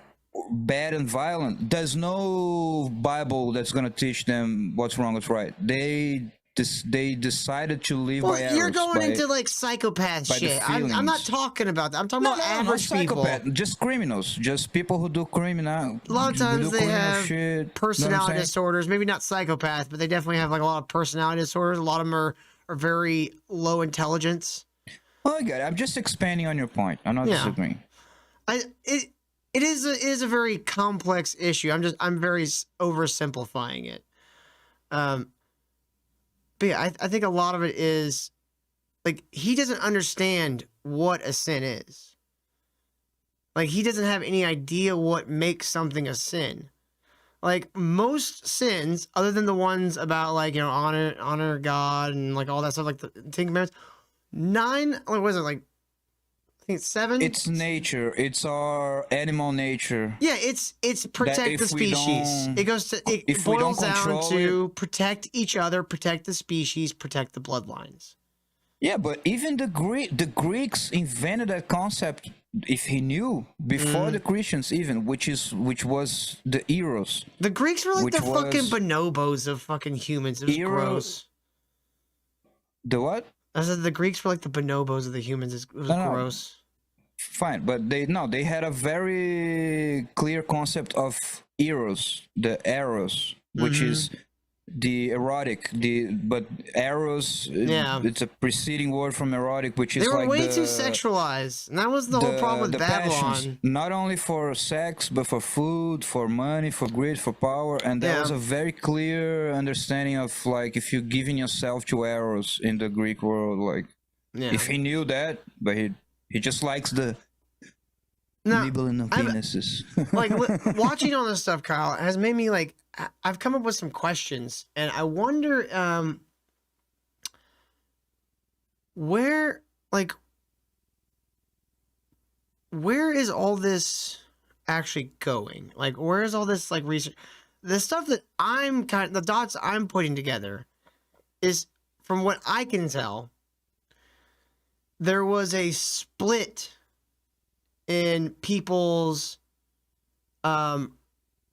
D: bad and violent, there's no Bible that's gonna teach them what's wrong, what's right. They decided to live by arrows.
B: You're going into like psychopath
D: by the
B: shit. I'm not talking about that. I'm talking about average people.
D: Just criminals, just people who do criminal.
B: A lot of times they have
D: shit,
B: personality disorders. Maybe not psychopaths, but they definitely have like a lot of personality disorders. A lot of them are very low intelligence.
D: Oh, I get it. I'm just expanding on your point. I'm not disagreeing.
B: It is a very complex issue. I'm very oversimplifying it. But yeah, I think a lot of it is like he doesn't understand what a sin is. Like he doesn't have any idea what makes something a sin. Like most sins, other than the ones about like, you know, honor God and like all that stuff, like the Ten Commandments, 9, what was it, like I think it's 7?
D: It's nature. It's our animal nature.
B: Yeah, it's protect the species. It boils down to protect each other, protect the species, protect the bloodlines.
D: Yeah, but even the Greeks invented that concept, if he knew, before the Christians even, which was the Eros.
B: The Greeks were like the fucking bonobos of fucking humans. It was gross.
D: The what?
B: I said the Greeks were like the bonobos of the humans. It was gross.
D: Fine, but they had a very clear concept of Eros, the Eros, which is the erotic, but Eros, it's a preceding word from erotic, which is
B: they were
D: like
B: way too sexualized, and that was the whole problem with Babylon.
D: Passions, not only for sex, but for food, for money, for greed, for power, and there was a very clear understanding of like if you're giving yourself to Eros in the Greek world, like if he knew that, but he just likes the
B: No,
D: nibbling on
B: I'm-
D: penises.
B: like watching all this stuff, Kyle, has made me like I've come up with some questions, and I wonder where is all this actually going? Like, where is all this like research? The stuff that the dots I'm putting together is, from what I can tell, there was a split in people's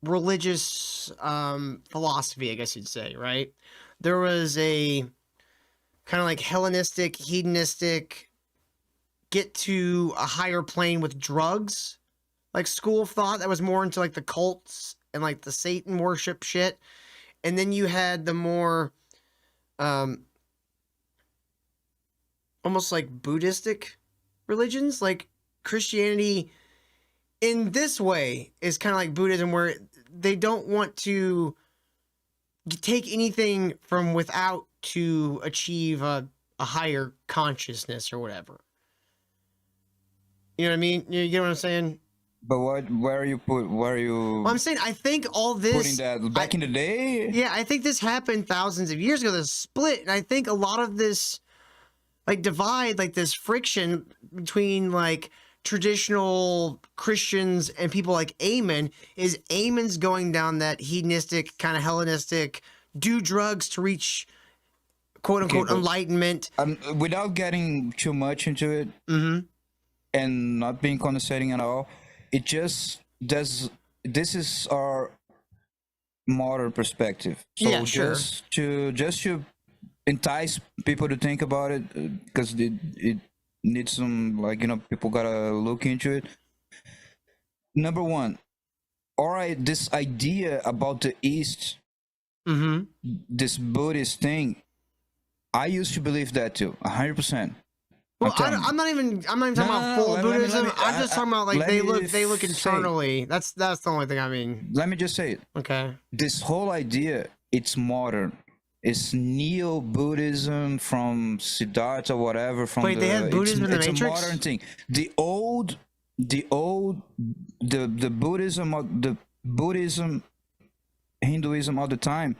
B: religious philosophy, I guess you'd say, right? There was a kind of like Hellenistic, hedonistic, get to a higher plane with drugs, like school of thought that was more into like the cults and like the Satan worship shit. And then you had the more almost like Buddhistic religions, like Christianity in this way is kind of like Buddhism, where they don't want to take anything from without to achieve a higher consciousness or whatever. You know what I mean? You get what I'm saying?
D: But where are you?
B: Well, I'm saying I think all this
D: putting that back in the day?
B: Yeah, I think this happened thousands of years ago. This split, and I think a lot of this like divide, like this friction between like traditional Christians and people like Ammon is Ammon's going down that hedonistic kind of Hellenistic, do drugs to reach quote unquote enlightenment.
D: Without getting too much into it and not being condescending at all, it just does. This is our modern perspective. So
B: Yeah, sure.
D: just to entice people to think about it, because it needs some, like, you know, people gotta look into it. Number one, all right, this idea about the East, this Buddhist thing, I used to believe that too, 100%.
B: Well, I'm not even talking about full Buddhism. I'm just talking about like they look internally. That's the only thing I mean.
D: Let me just say it.
B: Okay.
D: This whole idea, it's modern. It's neo-Buddhism from Siddhartha, whatever. From
B: Wait, they had Buddhism in the
D: Matrix?
B: Matrix?
D: It's a modern thing. The Buddhism, Hinduism all the time,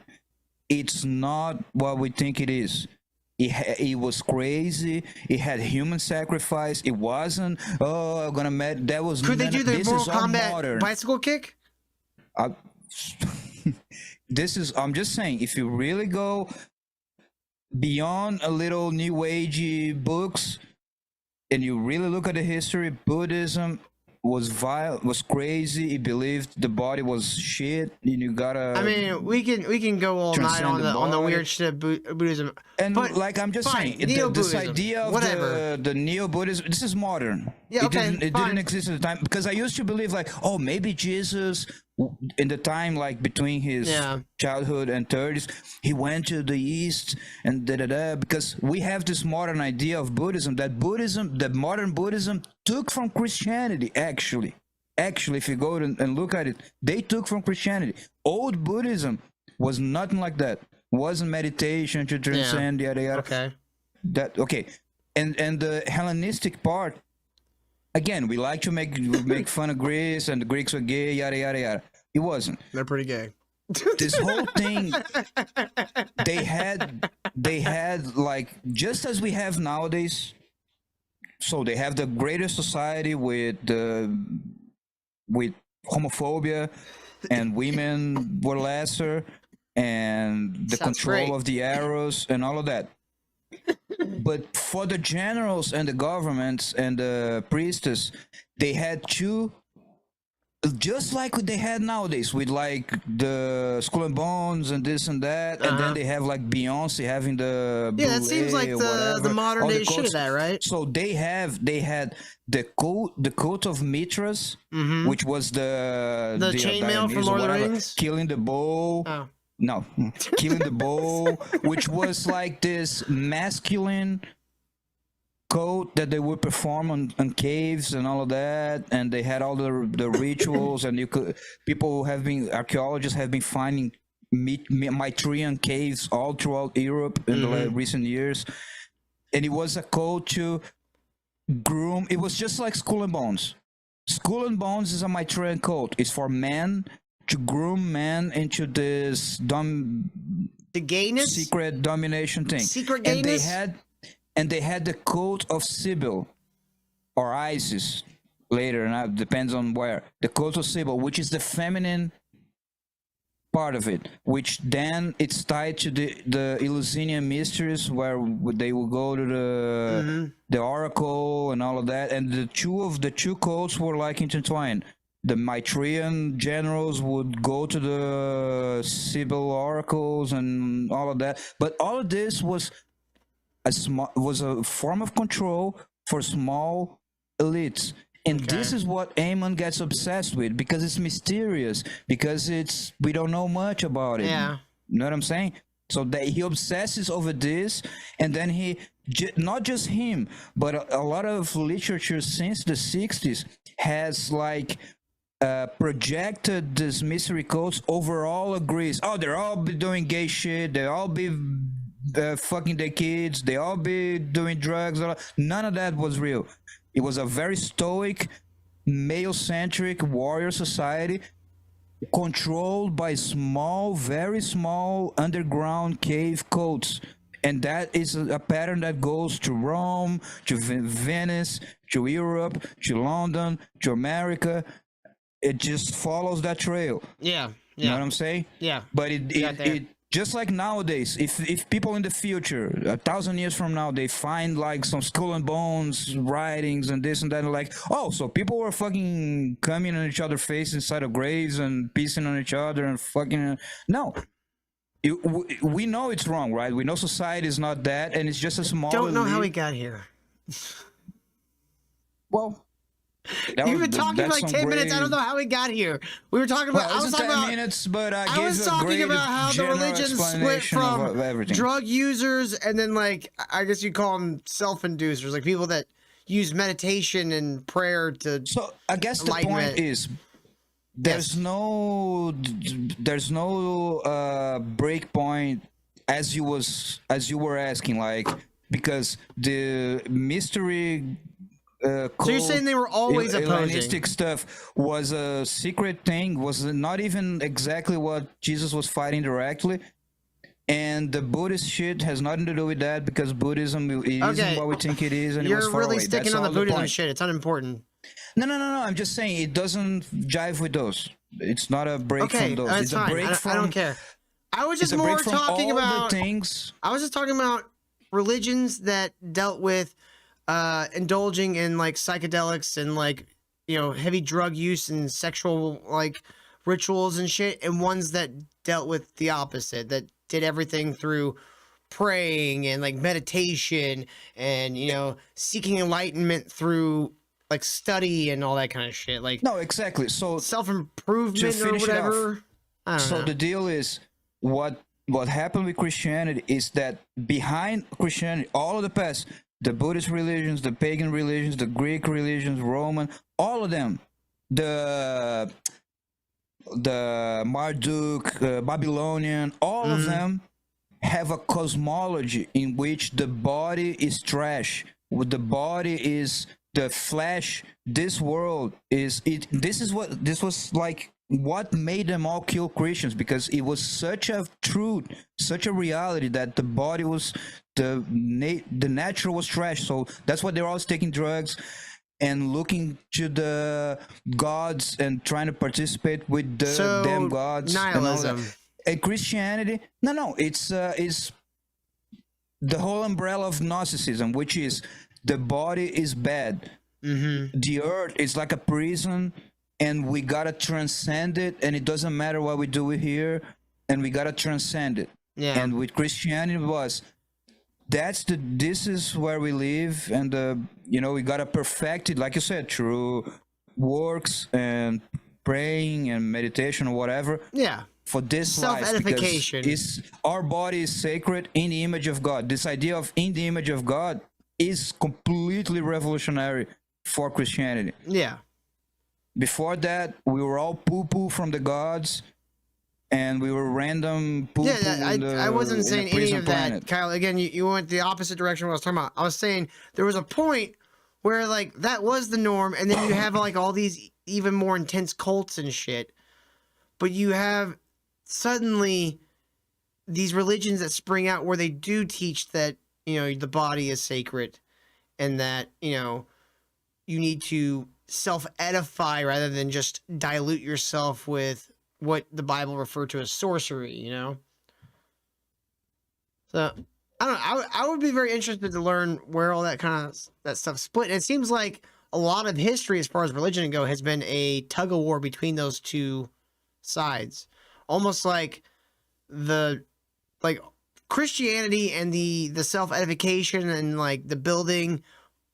D: it's not what we think it is. It was crazy. It had human sacrifice. It wasn't, oh, I'm gonna met. That was.
B: Could they do the
D: this
B: Mortal
D: is all
B: Kombat
D: modern.
B: bicycle kick?
D: This is, I'm just saying, if you really go beyond a little new agey books and you really look at the history, Buddhism was vile, was crazy. It believed the body was shit, and you gotta.
B: I mean, we can go all night
D: transcend
B: on the
D: body.
B: weird shit of Buddhism.
D: And
B: but
D: like, I'm just
B: fine,
D: saying, this
B: Neo-Buddhism,
D: idea of
B: whatever.
D: the neo-Buddhism, this is modern.
B: Yeah, okay,
D: it
B: fine.
D: didn't exist at the time, because I used to believe like, oh, maybe Jesus, in the time like between his childhood and 30s, he went to the East and because we have this modern idea of Buddhism, that modern Buddhism took from Christianity. Actually, if you go and look at it, they took from Christianity. Old Buddhism was nothing like that. Wasn't meditation to transcend, yada yada. Okay. And the Hellenistic part, again, we like to make fun of Greece, and the Greeks were gay, yada yada yada. It wasn't.
B: They're pretty gay.
D: This whole thing, they had like, just as we have nowadays. So they have the greater society with homophobia, and women were lesser, and the
B: Sounds
D: control
B: great.
D: of the arrows and all of that. But for the generals and the governments and the priestess, they had two, just like they had nowadays, with like the Skull and Bones and this and that, and then they have like Beyonce having the
B: that seems like
D: or
B: the
D: whatever,
B: modern
D: all the
B: day shit of
D: cults.
B: that, right?
D: So they had the cult of Mithras, which was the
B: chainmail from
D: Dionysus,
B: Lord of the
D: whatever,
B: Rings?
D: killing the bull.
B: Oh.
D: No, killing the bull, which was like this masculine code that they would perform on caves and all of that, and they had all the rituals, and archaeologists have been finding Maitreyan caves all throughout Europe in the recent years, and it was a code to groom. It was just like Skull and Bones. Skull and Bones is a Maitreyan cult. It's for men to groom men into this
B: the gayness,
D: secret domination thing.
B: Secret gayness.
D: And they had the cult of Sibyl or Isis later, now depends on where. The cult of Sibyl, which is the feminine part of it, which then it's tied to the Eleusinian mysteries, where they will go to the oracle and all of that. And the two cults were like intertwined. The Maitreyan generals would go to the Sibyl oracles and all of that. But all of this was a form of control for small elites. And this is what Ammon gets obsessed with, because it's mysterious, because we don't know much about it.
B: Yeah.
D: You know what I'm saying? So that he obsesses over this, and then not just him, but a lot of literature since the 60s has like projected this mystery cults overall agrees. Oh, they're all be doing gay shit. They all be fucking their kids. They all be doing drugs. None of that was real. It was a very stoic, male-centric warrior society controlled by small, very small underground cave cults. And that is a pattern that goes to Rome, to Venice, to Europe, to London, to America. It just follows that trail.
B: Yeah.
D: You know what I'm saying?
B: Yeah.
D: But it just like nowadays, if people in the future, 1,000 years from now, they find like some Skull and Bones writings and this and that, and like, oh, so people were fucking coming on each other's face inside of graves and pissing on each other and fucking... No. We know it's wrong, right? We know society is not that, and it's just a small...
B: Don't know how we got here.
D: Well...
B: You've been talking for like 10 minutes. I don't know how we got here. We were talking about.
D: Well,
B: I was talking about
D: minutes, but I
B: was talking about how the religion split from drug users, and then like I guess you call them self-inducers, like people that use meditation and prayer to.
D: So I guess the point is, there's no break point as you were asking, like, because the mystery.
B: So you're saying they were always opposing?
D: Hellenistic stuff was a secret thing, was not even exactly what Jesus was fighting directly. And the Buddhist shit has nothing to do with that, because Buddhism isn't what we think it is, and it was far away.
B: You're really sticking on the Buddhism shit. It's unimportant.
D: No. I'm just saying it doesn't jive with those. It's not a break from those.
B: It's
D: it's
B: fine.
D: a break from...
B: I don't care. I was just more talking about
D: things.
B: I was just talking about religions that dealt with indulging in like psychedelics and like, you know, heavy drug use and sexual like rituals and shit, and ones that dealt with the opposite, that did everything through praying and like meditation and, you know, seeking enlightenment through like study and all that kind of shit. Like,
D: no, exactly. So
B: self-improvement or whatever. I don't know.
D: The deal is what happened with Christianity is that behind Christianity, all of the past, the Buddhist religions, the pagan religions, the Greek religions, Roman, all of them, the Marduk, Babylonian, all of them have a cosmology in which the body is trash. The body is the flesh. This world is it. This was like what made them all kill Christians, because it was such a truth, such a reality, that the body was the natural was trash. So that's why they're always taking drugs and looking to the gods and trying to participate with the damn gods.
B: Nihilism.
D: And Christianity, no, it's the whole umbrella of Gnosticism, which is the body is bad. The earth is like a prison, and we gotta transcend it, and it doesn't matter what we do here, and we gotta transcend it.
B: Yeah.
D: And with Christianity this is where we live, and we gotta perfect it, like you said, through works and praying and meditation or whatever.
B: Yeah.
D: For this life,
B: self-edification.
D: Our body is sacred in the image of God. This idea of in the image of God is completely revolutionary for Christianity.
B: Yeah.
D: Before that, we were all poo-poo from the gods, and we were random poo-poo.
B: Yeah, I wasn't saying any of that, Kyle. Again, you went the opposite direction of what I was talking about. I was saying there was a point where like that was the norm, and then you have like all these even more intense cults and shit. But you have suddenly these religions that spring out where they do teach that, you know, the body is sacred and that, you know, you need to self-edify rather than just dilute yourself with what the Bible referred to as sorcery, you know? So, I don't know. I would be very interested to learn where all that kind of that stuff split. And it seems like a lot of history as far as religion go has been a tug of war between those two sides. Almost like Christianity and the self-edification and like the building,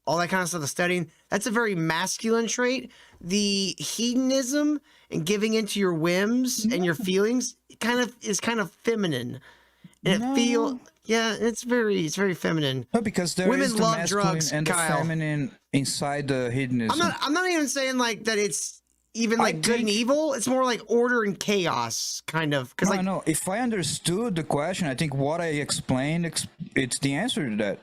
B: all that kind of stuff, the studying, that's a very masculine trait. The hedonism and giving into your whims and your feelings is kind of feminine. And it's very feminine.
D: No, because there
B: women
D: is the
B: love
D: masculine
B: drugs,
D: and the
B: Kyle.
D: feminine inside the hedonism.
B: I'm not even saying like that it's even like good and evil. It's more like order and chaos, kind of. Because
D: No, if I understood the question, I think what I explained, it's the answer to that.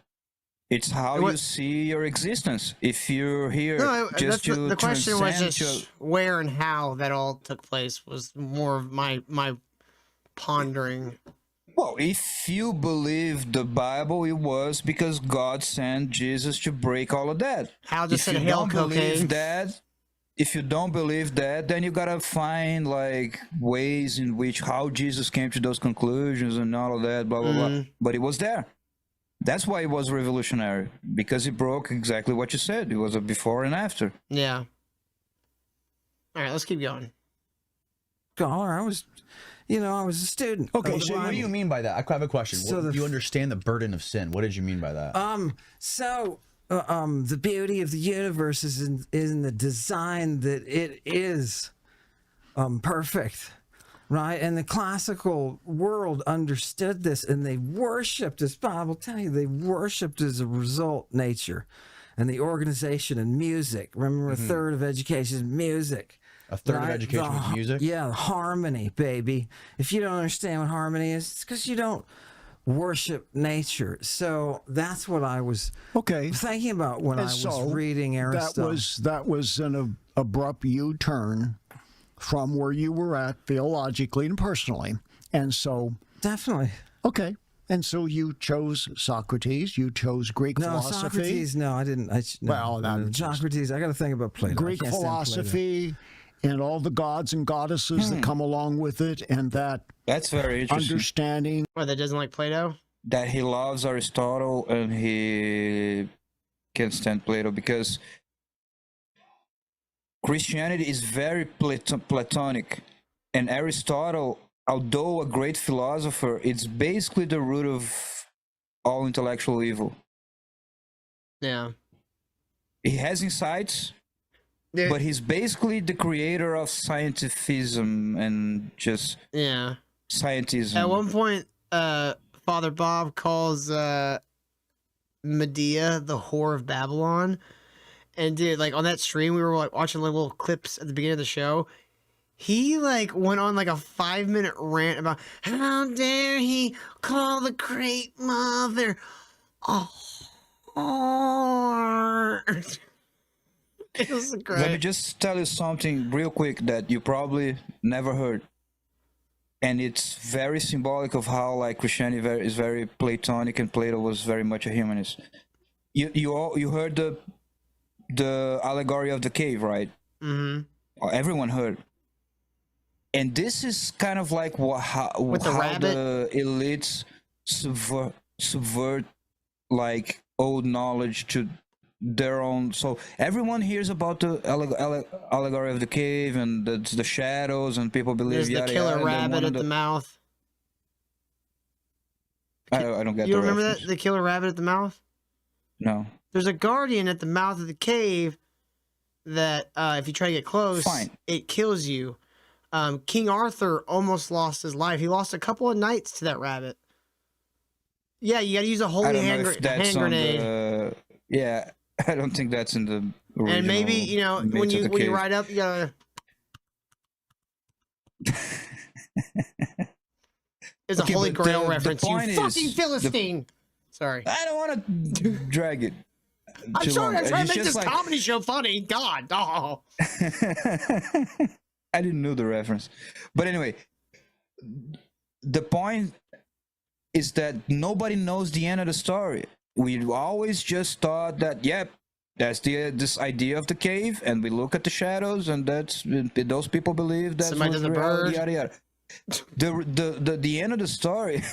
D: It's how you see your existence. If you're here just to
B: the question was
D: transcend
B: just where and how that all took place was more of my pondering.
D: Well, if you believe the Bible, it was because God sent Jesus to break all of that.
B: How just
D: if
B: said
D: you
B: hell
D: don't believe
B: cocaine.
D: that, if you don't believe that, then you gotta find like ways in which how Jesus came to those conclusions and all of that, blah blah blah. But it was there. That's why it was revolutionary, because it broke exactly what you said. It was a before and after.
B: Yeah. All right, let's keep going.
E: Scholar, I was a student.
A: Okay,
E: of the
A: so what do you
E: Bible.
A: mean by that? I have a question.
E: So
A: Do you understand the burden of sin? What did you mean by that?
E: The beauty of the universe is in the design that it is perfect, right? And the classical world understood this, and they worshipped, as Bob will tell you, they worshipped as a result nature and the organization and music. Remember, a third of education is music.
A: A third of education is music?
E: Yeah, harmony, baby. If you don't understand what harmony is, it's because you don't worship nature. So that's what I was thinking about when I was reading Aristotle.
M: That was an abrupt U-turn from where you were at theologically and personally. And so...
E: Definitely.
M: Okay. And so you chose Socrates, you chose Greek philosophy.
E: Socrates, no, I didn't. Socrates, I got to think about Plato.
M: Greek philosophy and all the gods and goddesses that come along with it, and
D: that's very interesting.
M: Understanding.
B: Why, that doesn't like Plato?
D: That he loves Aristotle and he can't stand Plato, because Christianity is very Platonic, and Aristotle, although a great philosopher, it's basically the root of all intellectual evil.
B: Yeah.
D: He has insights, but he's basically the creator of scientism and just scientism.
B: At one point, Father Bob calls Medea the whore of Babylon. And dude, like on that stream, we were like watching like little clips at the beginning of the show. He like went on like a 5-minute rant about how dare he call the great mother a whore. It was great.
D: Let me just tell you something real quick that you probably never heard, and it's very symbolic of how like Christianity is very Platonic and Plato was very much a humanist. You heard the allegory of the cave, right? Mm-hmm. Everyone heard. And this is kind of like how the elites subvert like old knowledge to their own. So everyone hears about the allegory of the cave and the shadows, and people believe
B: there's the killer rabbit at the mouth.
D: I don't get.
B: You remember that, the killer rabbit at the mouth?
D: No.
B: There's a guardian at the mouth of the cave that if you try to get close, it kills you. King Arthur almost lost his life. He lost a couple of knights to that rabbit. Yeah, you gotta use a holy hand grenade.
D: Yeah, I don't think that's in the original.
B: And maybe, you know, when you ride up, you gotta... It's a Holy Grail reference, you fucking Philistine! Sorry.
D: I don't want to drag it.
B: I'm
D: too
B: sorry,
D: long.
B: I'm trying to
D: It's
B: make
D: just
B: this comedy show funny. God, oh.
D: I didn't know the reference, but anyway, the point is that nobody knows the end of the story. We always just thought that, yep, that's this idea of the cave, and we look at the shadows, and those people believe that
B: Somebody does a bird.
D: Yada yada. The end of the story.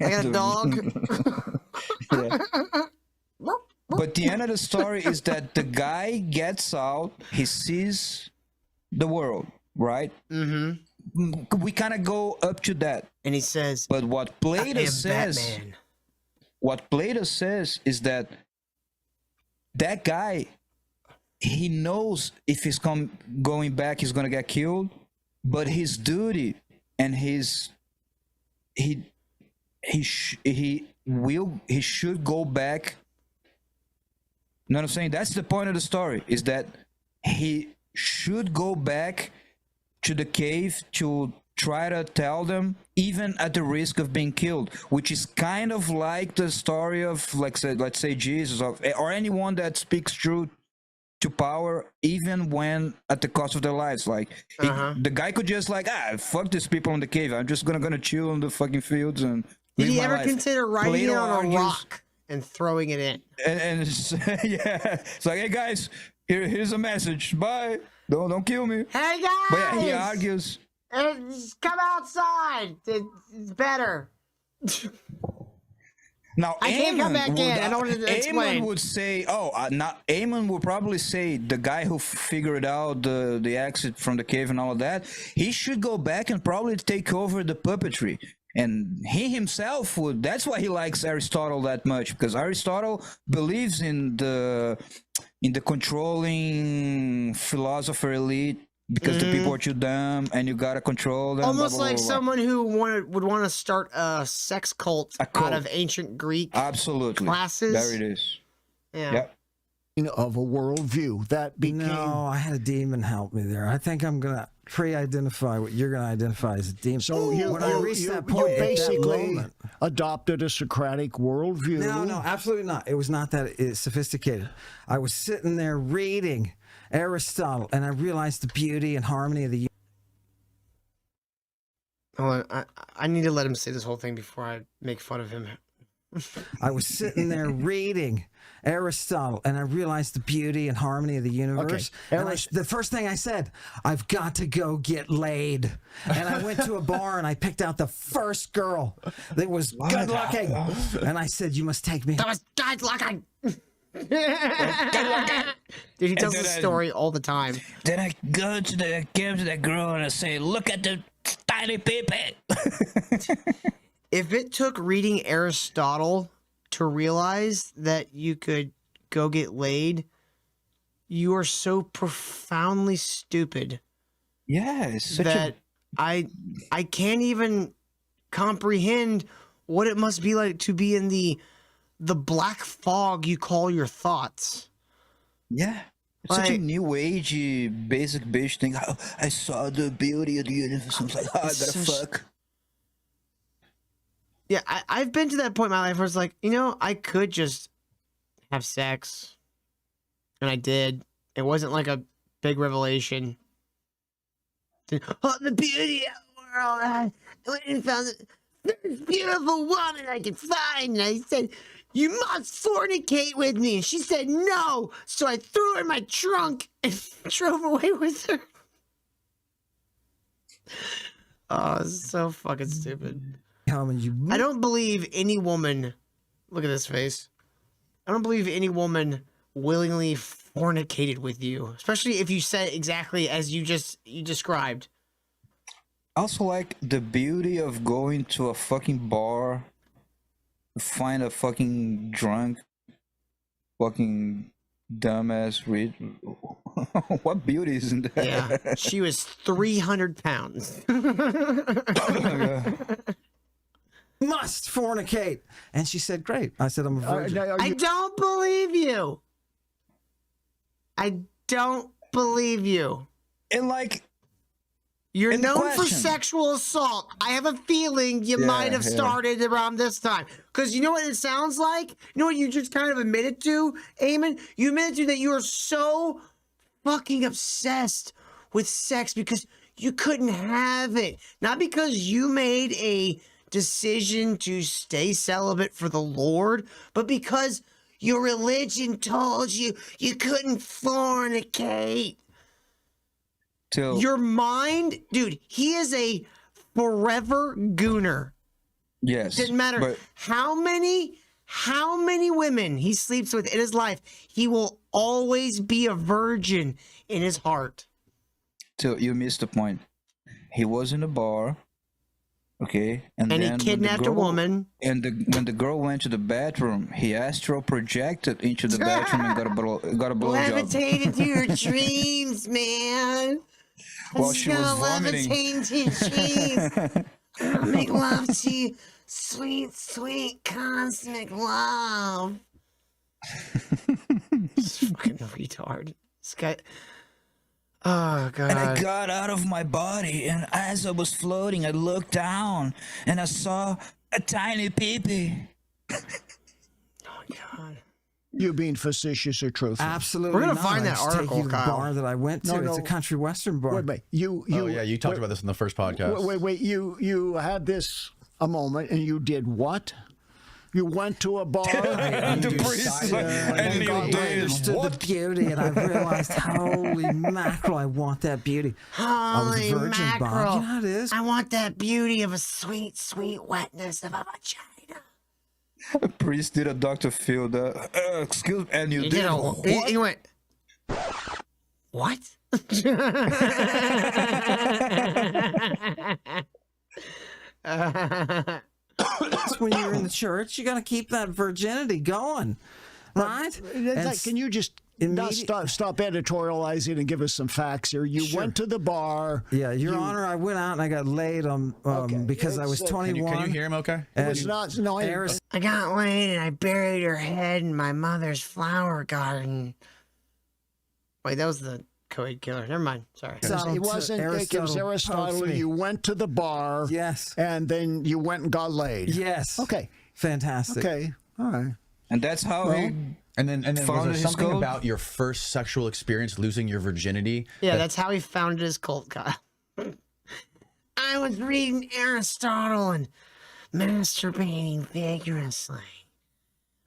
B: I got a dog.
D: Yeah. But the end of the story is that the guy gets out, he sees the world, right?
B: Mm-hmm.
D: We kind of go up to that,
B: and he says,
D: but what Plato says,
B: Batman.
D: What Plato says is that guy, he knows if he's going back, he's gonna get killed, but his duty and he should go back. You know what I'm saying? That's the point of the story, is that he should go back to the cave to try to tell them, even at the risk of being killed, which is kind of like the story of, let's say Jesus, or anyone that speaks truth to power, even when at the cost of their lives. Like, the guy could just fuck these people in the cave. I'm just gonna chill in the fucking fields and
B: Did
D: live
B: he
D: my
B: ever
D: life.
B: consider writing
D: Plato
B: it on a
D: argues-
B: rock and throwing it in?
D: And it's, yeah, it's like, hey guys, here's a message. Bye. Don't kill me.
B: Hey guys!
D: But yeah, he argues.
B: Come outside. It's better.
D: Now,
B: I can't come
D: Ammon
B: back
D: would,
B: in. I don't want to explain.
D: Ammon would say, Ammon would probably say, the guy who figured out the exit from the cave and all of that, he should go back and probably take over the puppetry. And he himself would. That's why he likes Aristotle that much, because Aristotle believes in the controlling philosopher elite, because the people are too dumb and you gotta control them.
B: Almost
D: blah, blah,
B: like
D: blah, blah.
B: someone who would want to start a sex cult, out of ancient Greek
D: Absolutely.
B: classes.
D: There it is.
B: Yeah.
D: Yep.
M: Of a worldview that became.
E: No, I had a demon help me there. I think I'm gonna pre-identify what you're gonna identify as a demon.
M: So
E: when I reached that
M: you
E: point, at that
M: basically
E: moment-
M: adopted a Socratic worldview.
E: No, absolutely not. It was not that sophisticated. I was sitting there reading Aristotle, and I realized the beauty and harmony of the.
B: Hold on. I need to let him say this whole thing before I make fun of him.
E: I was sitting there reading Aristotle, and I realized the beauty and harmony of the universe.
M: Okay.
E: And the first thing I said, I've got to go get laid. And I went to a bar and I picked out the first girl that was good looking. And I said, you must take me.
B: That was good looking. Dude, he tells this story all the time.
D: Then I go to that girl and I say, look at the tiny peepee.
B: If it took reading Aristotle to realize that you could go get laid, you are so profoundly stupid.
D: Yeah, it's such
B: that I can't even comprehend what it must be like to be in the black fog you call your thoughts.
D: Yeah. It's such a new agey basic bitch thing. Oh, I saw the beauty of the universe. I was like, oh, I gotta fuck.
B: Yeah, I've been to that point in my life where it's like, I could just have sex. And I did. It wasn't like a big revelation. Oh, the beauty of the world. I went and found the first beautiful woman I could find. And I said, you must fornicate with me. And she said no. So I threw her in my trunk and drove away with her. Oh, it's so fucking stupid. I don't believe any woman, look at this face. I don't believe any woman willingly fornicated with you, especially if you said exactly as you described.
D: Also, like the beauty of going to a fucking bar, find a fucking drunk, fucking dumbass read. What beauty is in that?
B: Yeah, she was 300 pounds.
E: Must fornicate. And she said, great. I said, I'm a virgin.
B: I don't believe you. I don't believe you.
D: And like,
B: You're
D: In the
B: known for
D: question.
B: sexual assault. I have a feeling you
D: Yeah,
B: might have
D: yeah.
B: started around this time. Because you know what it sounds like? You know what you just kind of admitted to, Ammon? You admitted to that you are so fucking obsessed with sex because you couldn't have it. Not because you made a decision to stay celibate for the Lord, but because your religion told you you couldn't fornicate.
D: Till
B: Your mind, dude, he is a forever gooner.
D: yes,
B: Didn't matter
D: but
B: how many women he sleeps with in his life, he will always be a virgin in his heart.
D: till you missed the point. He was in a bar, okay,
B: And he
D: then when the
B: kidnapped a
D: girl-
B: woman.
D: And when the girl went to the bathroom, he astral projected into the bathroom and got a blowjob.
B: Levitated to your dreams, man.
D: While
B: I'm
D: she was
B: gonna
D: vomiting.
B: levitate to your dreams. I'll make love to you. Sweet, sweet, cosmic love. This fucking retard. This guy. Oh, God.
D: And I got out of my body, and as I was floating, I looked down, and I saw a tiny peepee.
M: You being facetious or truthful?
E: Absolutely.
B: We're gonna
E: not.
B: find
E: I
B: that
E: just take
B: article,
E: you to the
B: Kyle.
E: bar that I went to. It's a country western bar.
M: Wait. You.
A: Oh yeah, you talked
M: wait,
A: about this in the first podcast.
M: Wait. You had this a moment, and you did what? You went to a bar.
E: The priest
M: and you
E: I understood the beauty, and I realized, holy mackerel, I want that beauty. I was
B: Holy
E: a virgin, Bob.
B: mackerel.
E: You know how it is.
B: I want that beauty of a sweet, sweet wetness of a vagina.
D: A priest did a Dr. Phil. Excuse me, and you
B: He
D: did
B: did a,
D: what?
B: he went, what?
E: That's when you're in the church. You got to keep that virginity going, right?
M: Can you just not stop editorializing and give us some facts here? You went to the bar.
E: Yeah, Your Honor, I went out and I got laid because I was 21.
A: Can you hear him okay?
M: It was not. No,
B: I got laid and I buried her head in my mother's flower garden. Wait, that was the co-ed killer. Never mind. Sorry.
M: It wasn't. It was Aristotle. You went to the bar.
E: Yes.
M: And then you went and got laid.
E: Yes.
M: Okay.
E: Fantastic.
M: Okay. All right.
D: And that's how he.
A: And then was
D: founded
A: there
D: his
A: something
D: cult?
A: about your first sexual experience, losing your virginity?
B: Yeah, that's how he founded his cult, Kyle. I was reading Aristotle and masturbating vigorously.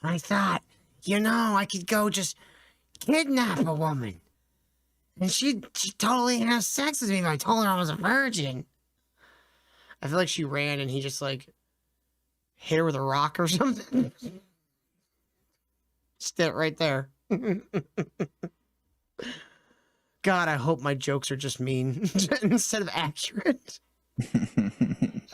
B: I thought, I could go just kidnap a woman. And she totally has sex with me. I told her I was a virgin. I feel like she ran and he just like hit her with a rock or something. Just did it right there. God, I hope my jokes are just mean instead of accurate.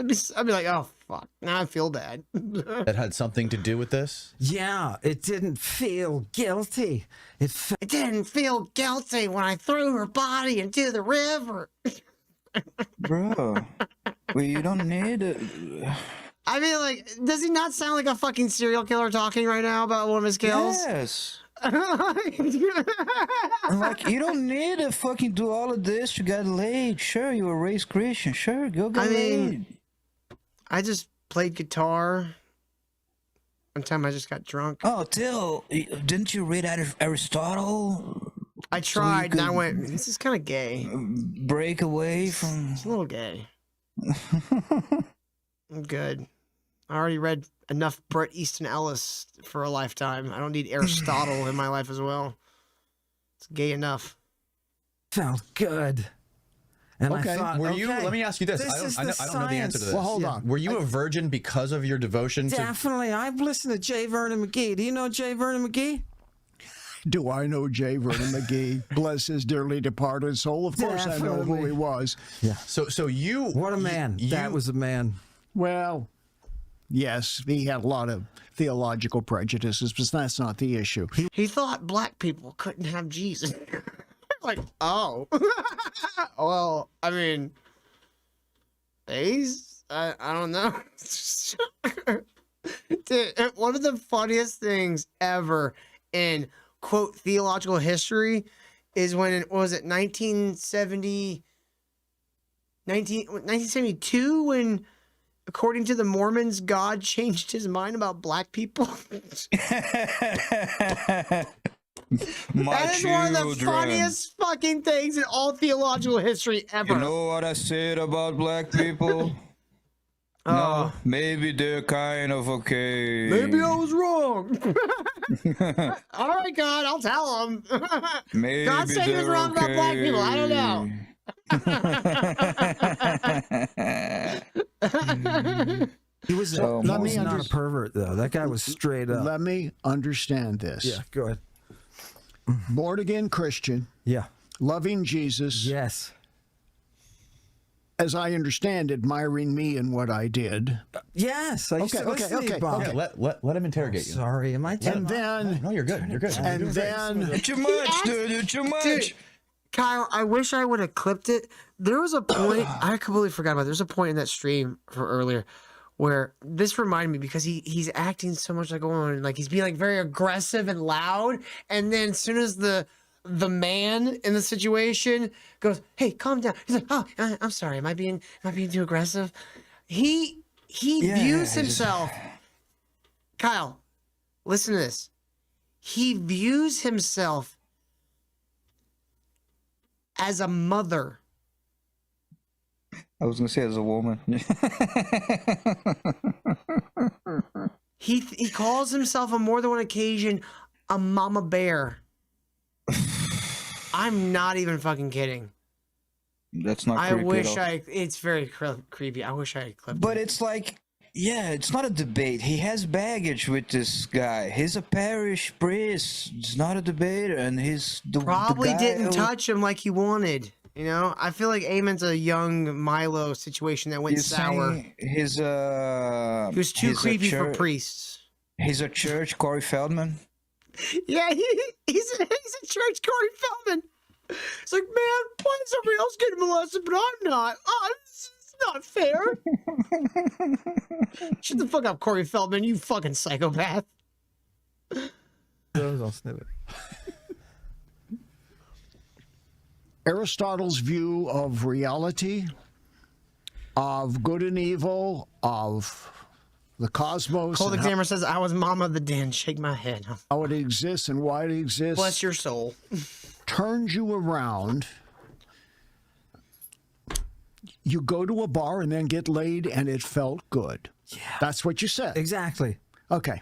B: I'd be like, oh fuck, now I feel bad.
A: That had something to do with this?
E: Yeah, it didn't feel guilty. It
B: didn't feel guilty when I threw her body into the river.
D: Bro, well, you don't need it.
B: I mean, like, does he not sound like a fucking serial killer talking right now about one of his kills?
D: Yes. Like, you don't need to fucking do all of this to get laid. Sure, you were raised Christian. Sure, go get laid.
B: I just played guitar. One time I just got drunk.
D: Oh, Till, didn't you read Aristotle?
B: I tried, and I went, this is kind of gay.
D: Break away from...
B: It's a little gay. I'm good. I already read enough Bret Easton Ellis for a lifetime. I don't need Aristotle in my life as well. It's gay enough.
E: felt good. And I thought,
A: were you?
E: okay,
A: Let me ask you this.
E: this
A: I
E: is
A: don't know the answer to this.
E: Well, hold on.
A: Were you a virgin because of your devotion to?
E: Definitely. I've listened to J. Vernon McGee. Do you know J. Vernon McGee?
M: Do I know J. Vernon McGee? Bless his dearly departed soul. Of course I know who he was.
E: Yeah.
A: So you...
E: What a man. That was a man.
M: Well, yes, he had a lot of theological prejudices, but that's not the issue.
B: He thought black people couldn't have Jesus. Like, oh. Well, I mean, I don't know. Dude, one of the funniest things ever in, quote, theological history is when, what was it, 1979 1972 when, according to the Mormons, God changed his mind about black people. That is one of the funniest fucking things in all theological history ever.
D: You know what I said about black people? No, maybe they're kind of okay.
B: Maybe I was wrong. All right, God, I'll tell him.
D: Maybe
B: God said he was wrong about black people. I don't know.
E: He was
M: So,
E: not a pervert, though. That guy was straight up.
M: Let me understand this.
E: Yeah, go ahead.
M: Born again Christian.
E: Yeah.
M: Loving Jesus.
E: Yes.
M: As I understand, admiring me and what I did.
E: Yes. I used to listen to you, Bob.
A: Yeah, let him interrogate you.
E: Sorry, am I?
M: And then,
A: no, you're good. You're good.
M: And
A: You're doing great.
M: then,
D: it's too much, dude. It's too much.
B: Dude, Kyle, I wish I would have clipped it. There was a point I completely forgot about. There's a point in that stream from earlier where this reminded me because he's acting so much like a woman, like he's being like very aggressive and loud, and then as soon as the man in the situation goes, "Hey, calm down," he's like, "Oh, I'm sorry. Am I being too aggressive?" He views himself. Kyle, listen to this. He views himself as a mother.
D: I was gonna say as a woman.
B: He calls himself on more than one occasion a mama bear. I'm not even fucking kidding.
D: That's not.
B: I
D: creepy
B: wish
D: at all.
B: it's very creepy. I wish I had clipped
D: But
B: it.
D: it's like, yeah, it's not a debate. He has baggage with this guy. He's a parish priest. It's not a debater, and he's
B: Probably
D: the guy
B: didn't
D: who-
B: touch him like he wanted. You know, I feel like Ammon's a young Milo situation that went
D: You're
B: sour.
D: saying he's
B: He was too creepy for priests.
D: He's a church Corey Feldman.
B: Yeah, he's a church Corey Feldman. It's like, man, why is somebody else getting molested, but I'm not? Oh, it's not fair. Shut the fuck up, Corey Feldman, you fucking psychopath.
E: I'll snip it.
M: Aristotle's view of reality, of good and evil, of the cosmos.
B: Cold
M: and
B: Examiner says, I was mama of the den. Shake my head.
M: how it exists and why it exists.
B: Bless your soul.
M: Turns you around. You go to a bar and then get laid and it felt good. Yeah. That's what you said.
E: Exactly.
M: Okay.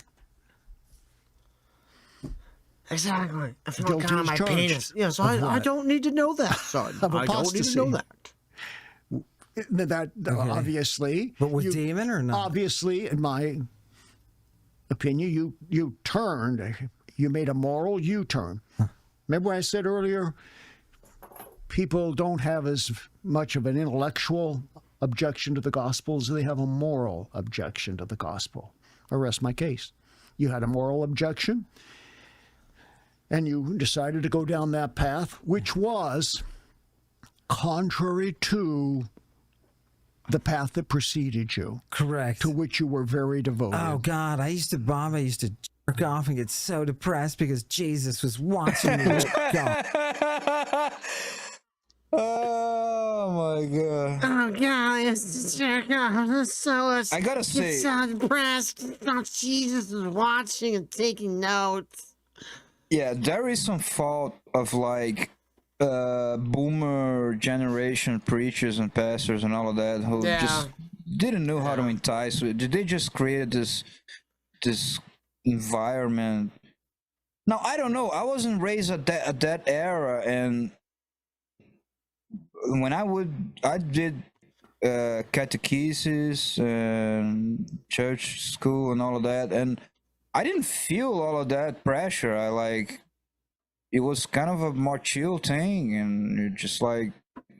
B: Exactly. I feel
M: Guilty
B: kind of
M: as
B: my
M: charged.
B: penis. Yeah, so
M: Of
B: I
M: what?
B: don't need to know that, son.
M: Of
B: I don't need to know
M: apostasy.
B: that.
M: That obviously.
E: But with demon or not?
M: Obviously, in my opinion, you turned. You made a moral U-turn. Remember what I said earlier? People don't have as much of an intellectual objection to the gospel as they have a moral objection to the gospel. I rest my case. You had a moral objection, and you decided to go down that path, which was contrary to the path that preceded you.
E: Correct.
M: To which you were very devoted.
E: Oh God, I used to jerk off and get so depressed because Jesus was watching me. God.
D: Oh my god.
B: Oh God, I used to jerk off. So
D: I gotta say-
B: so depressed. Thought Jesus was watching and taking notes.
D: Yeah, there is some fault of like boomer generation preachers and pastors and all of that who just didn't know how to entice. They just created this environment. Now I don't know. I wasn't raised at that era, and when I did catechesis and church school and all of that, and I didn't feel all of that pressure. It was kind of a more chill thing, and it just like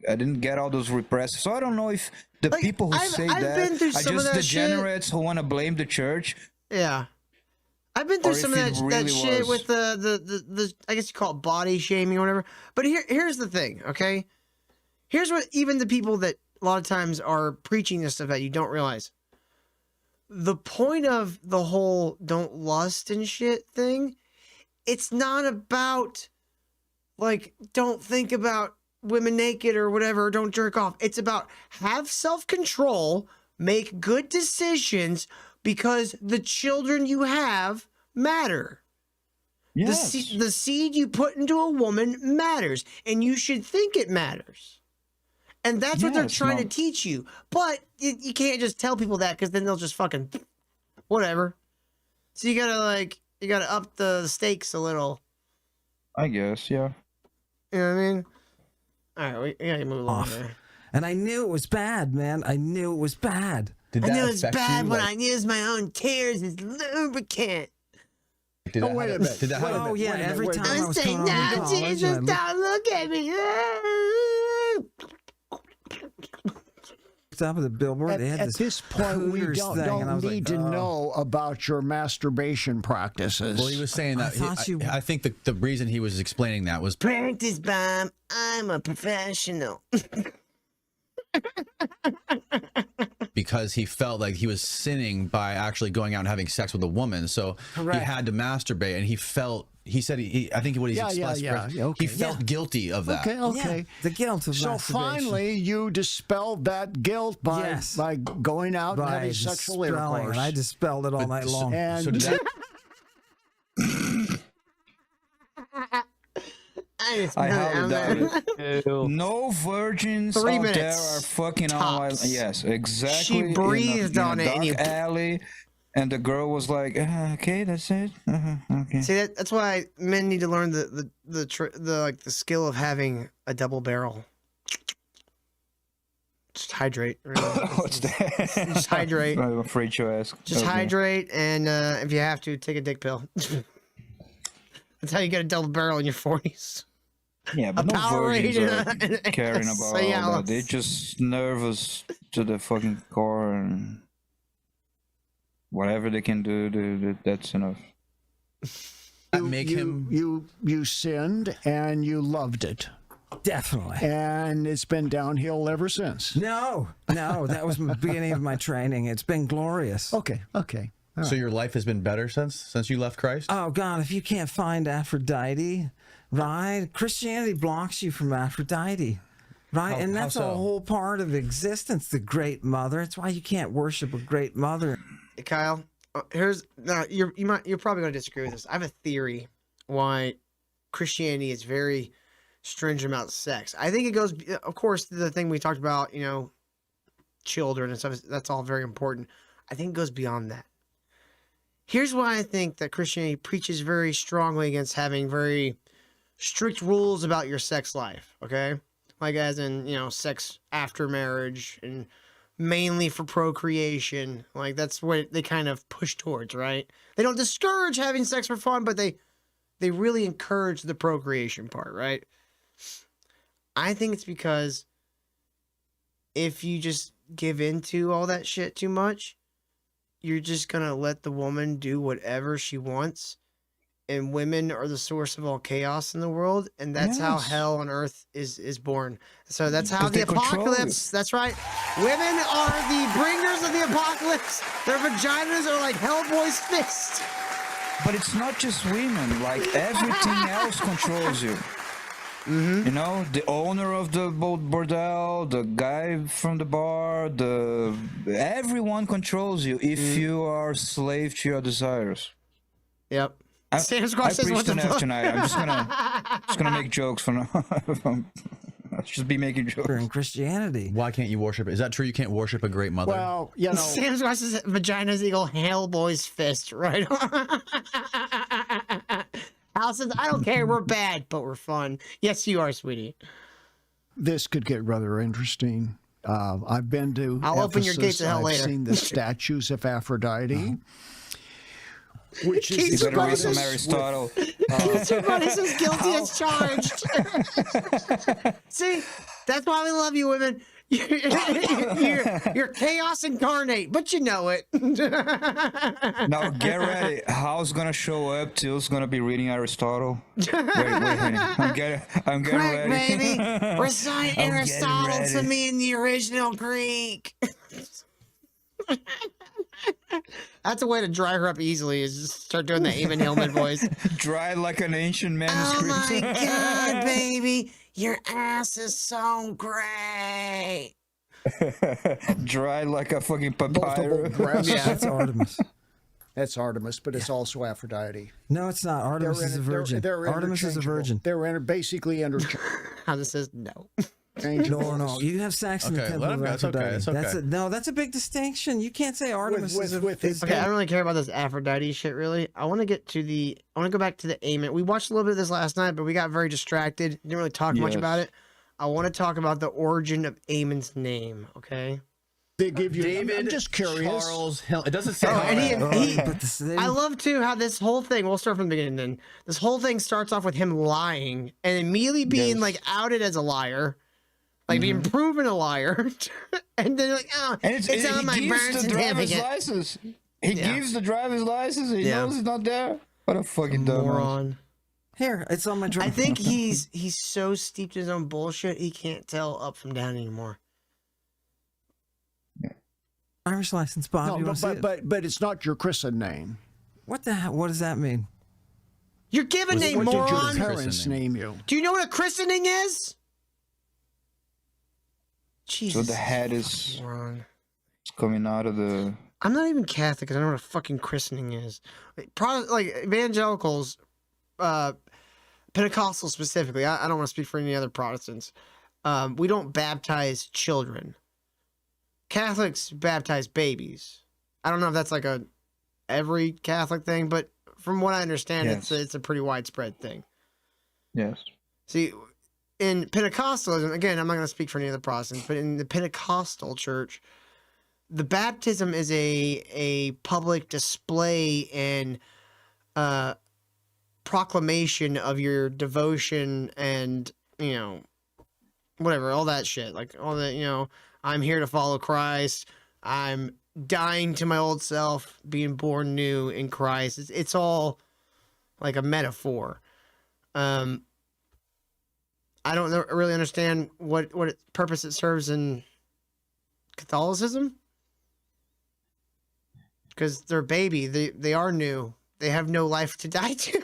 D: I didn't get all those repressive. So I don't know if the people who say
B: I've
D: that
B: been through
D: are
B: some of
D: just
B: that shit.
D: degenerates who want to blame the church.
B: Yeah. I've been through
D: Or
B: some of
D: if
B: that,
D: it
B: that
D: really
B: shit
D: was.
B: with the I guess you call it body shaming or whatever. But here's the thing, okay? Here's what even the people that a lot of times are preaching this stuff that you don't realize. The point of the whole don't lust and shit thing, it's not about like don't think about women naked or whatever, don't jerk off. It's about have self-control, make good decisions because the children you have matter.
D: Yes.
B: The seed you put into a woman matters, and you should think it matters. And that's what they're
D: Yes,
B: trying
D: no.
B: to teach you. But you can't just tell people that because then they'll just fucking whatever. So you gotta up the stakes a little.
D: I guess, yeah.
B: You know what I mean? All right, we gotta move along there.
E: And I knew it was bad, man. I knew it was bad.
A: Did
B: I
A: that
B: knew it was
A: affect
B: bad
A: you?
B: when
A: Like,
B: I used my own tears as lubricant.
A: did
M: Oh,
A: that
M: wait
A: have
M: a minute.
A: Did that have
E: Oh, yeah, every time I
B: I
E: was
B: say,
E: coming home from
B: no,
E: college,
B: Jesus,
E: and
B: don't look at me.
E: looked up at the billboard. They had
M: At this point, we
E: Hooters
M: don't,
E: thing, and I
M: don't
E: was
M: need
E: like,
M: to
E: oh.
M: know about your masturbation practices.
A: Well, he was saying that. I think the reason he was explaining that was
B: Practice bomb. I'm a professional.
A: because he felt like he was sinning by actually going out and having sex with a woman. So
B: Correct.
A: he had to masturbate, and he felt. He said I think what he's expressed.
M: Okay.
A: He felt guilty of that.
M: Okay.
E: Yeah, the guilt of
M: So
E: masturbation.
M: finally, you dispelled that guilt by going out and having sexual
E: dispelling,
M: intercourse.
E: and I dispelled it all night long.
M: And
A: So did that?
D: I highly doubt it. No virgins
B: 3
D: out there
B: minutes
D: are fucking on my.
B: tops.
D: Yes, exactly.
B: She breathed
D: in
B: on
D: a
B: it, and
D: dark
B: you-
D: alley, and the girl was like, "Okay, that's it. Okay."
B: See, that's why men need to learn the skill of having a double barrel. Just hydrate. Really.
D: What's that?
B: Just hydrate.
D: I'm afraid to ask.
B: Just
D: Okay.
B: hydrate, and if you have to, take a dick pill. That's how you get a double barrel in your 40s.
D: Yeah, but
B: A
D: no
B: Powerade
D: virgins are
B: and a
D: caring about all that.
B: Cialis.
D: They're just nervous to the fucking core, and whatever they can do, that's enough.
M: you sinned and you loved it.
E: Definitely.
M: And it's been downhill ever since.
E: No, that was the beginning of my training. It's been glorious.
M: Okay.
A: So your life has been better since you left Christ?
E: Oh, God, if you can't find Aphrodite, right? Christianity blocks you from Aphrodite, right?
A: How-
E: and
A: how
E: that's
A: so?
E: a whole part of existence, the Great Mother. It's why you can't worship a Great Mother.
B: Hey, Kyle, you're probably going to disagree with this. I have a theory why Christianity is very stringent about sex. I think it goes, of course, the thing we talked about, children and stuff. That's all very important. I think it goes beyond that. Here's why I think that Christianity preaches very strongly against having very strict rules about your sex life. Okay, like as in sex after marriage and mainly for procreation. Like that's what they kind of push towards, right? They don't discourage having sex for fun, but they really encourage the procreation part, right? I think it's because if you just give into all that shit too much, you're just gonna let the woman do whatever she wants, and women are the source of all chaos in the world, and that's how
D: Yes.
B: hell on earth is born. So that's how
D: 'Cause
B: the
D: they control
B: apocalypse. That's right. Women are the bringers of the apocalypse. Their vaginas are like Hellboy's fist.
D: But it's not just women. Like everything else controls you.
B: Mm-hmm.
D: You know, the owner of the bordel, the guy from the bar, everyone controls you if you are slave to your desires.
B: Yep.
D: I
B: Squatch says, "What
D: preached
B: the
D: enough
B: fuck?"
D: tonight. I'm just gonna make jokes for now. I'll just be making jokes.
E: In Christianity.
A: Why can't you worship? Is that true? You can't worship a great mother?
M: Well,
B: Sam Squatch says vagina's equal Hellboy's fist, right? Al says, I don't care, we're bad, but we're fun. Yes, you are, sweetie.
M: this could get rather interesting. I've been to
B: I'll open your
M: Ephesus.
B: gates of hell
M: I've
B: later.
M: seen the statues of Aphrodite, which is
D: You
M: the
D: better read some
M: goddess
D: Aristotle.
B: Everybody says guilty as charged. See, that's why we love you, women. You're chaos incarnate, but you know it.
D: Now get ready. Hal's gonna show up. Till's gonna be reading Aristotle. Wait, honey. I'm getting
B: Correct,
D: ready.
B: baby. Recite
D: I'm getting
B: Aristotle to
D: ready.
B: me in the original Greek. That's a way to dry her up easily, is just start doing the Eamon Hillman voice.
D: Dry like an ancient
B: Oh
D: manuscript.
B: my God, baby. Your ass is so great.
D: Dry like a fucking
M: Multiple
D: papyrus.
M: breasts.
B: Yeah.
E: That's Artemis.
M: That's Artemis, but it's also Aphrodite.
E: No, it's not. Artemis is a virgin.
M: They're
E: Artemis is a
M: interchangeable.
E: virgin.
M: They're basically interchangeable.
B: How this says no.
E: No. You have sex in the
A: Okay,
E: temple
A: let
E: of
A: him go. It's okay,
E: Aphrodite.
A: it's okay.
E: That's a, no, that's a big distinction. You can't say Artemis is a.
B: Okay, I don't really care about this Aphrodite shit, really. I want to go back to the Ammon. We watched a little bit of this last night, but we got very distracted. Didn't really talk much
D: Yes.
B: about it. I want to talk about the origin of Ammon's name, okay?
M: They give you.
A: David
M: I'm just curious.
A: Charles Hill. It doesn't say.
B: Oh, and he
E: But this,
B: I love too how this whole thing, we'll start from the beginning then. This whole thing starts off with him lying and immediately being like outed as a liar. Like being proven a liar. And then like, oh,
D: And
B: it's on my birth
D: gives the driver's
B: certificate.
D: license. He gives the driver's license. He knows he's not there. What a fucking dumbass.
B: Moron.
E: Here, it's on my drum.
B: I think he's so steeped in his own bullshit he can't tell up from down anymore.
E: Irish license, Bob.
M: No,
E: you want to see it?
M: but it's not your christened name.
E: What the hell? What does that mean?
B: Your given name,
M: What did your
B: moron.
M: parents name you?
B: Do you know what a christening is? Jesus.
D: So the head is
B: moron.
D: coming out of the.
B: I'm not even Catholic because I don't know what a fucking christening is. Like evangelicals, Pentecostals specifically. I don't want to speak for any other Protestants. We don't baptize children. Catholics baptize babies. I don't know if that's like every Catholic thing, but from what I understand,
D: Yes.
B: it's a pretty widespread thing.
D: Yes.
B: See, in Pentecostalism, again, I'm not going to speak for any other Protestants, but in the Pentecostal church, the baptism is a public display and proclamation of your devotion and, whatever, all that shit. Like, all that, I'm here to follow Christ. I'm dying to my old self, being born new in Christ. It's all like a metaphor. I don't really understand what purpose it serves in Catholicism. Because they're a baby. They are new. They have no life to die to.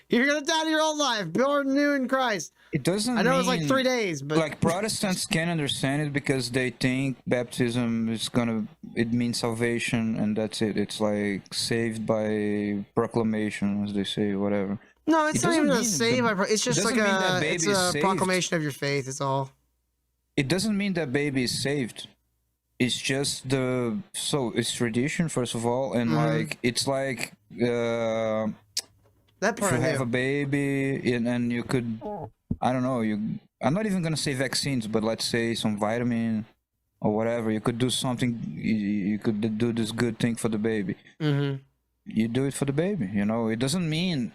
B: You're going to die to your old life. Born new in Christ.
D: It doesn't.
B: I know it's like
D: mean-
B: 3 days, but
D: like Protestants can understand it because they think baptism is it means salvation and that's it. It's like saved by proclamation, as they say, whatever.
B: no, it's
D: It
B: not
D: doesn't
B: even a
D: mean
B: save. It's just
D: doesn't
B: like
D: mean that
B: it's
D: baby is
B: a
D: saved.
B: proclamation of your faith. It's all.
D: It doesn't mean that baby is saved. It's just it's tradition first of all, and like it's like
B: That
D: if
B: part
D: you
B: I
D: have
B: knew.
D: a baby and you could, I don't know, I'm not even gonna say vaccines, but let's say some vitamin or whatever. You could do something. You could do this good thing for the baby.
B: Mm-hmm.
D: You do it for the baby. It doesn't mean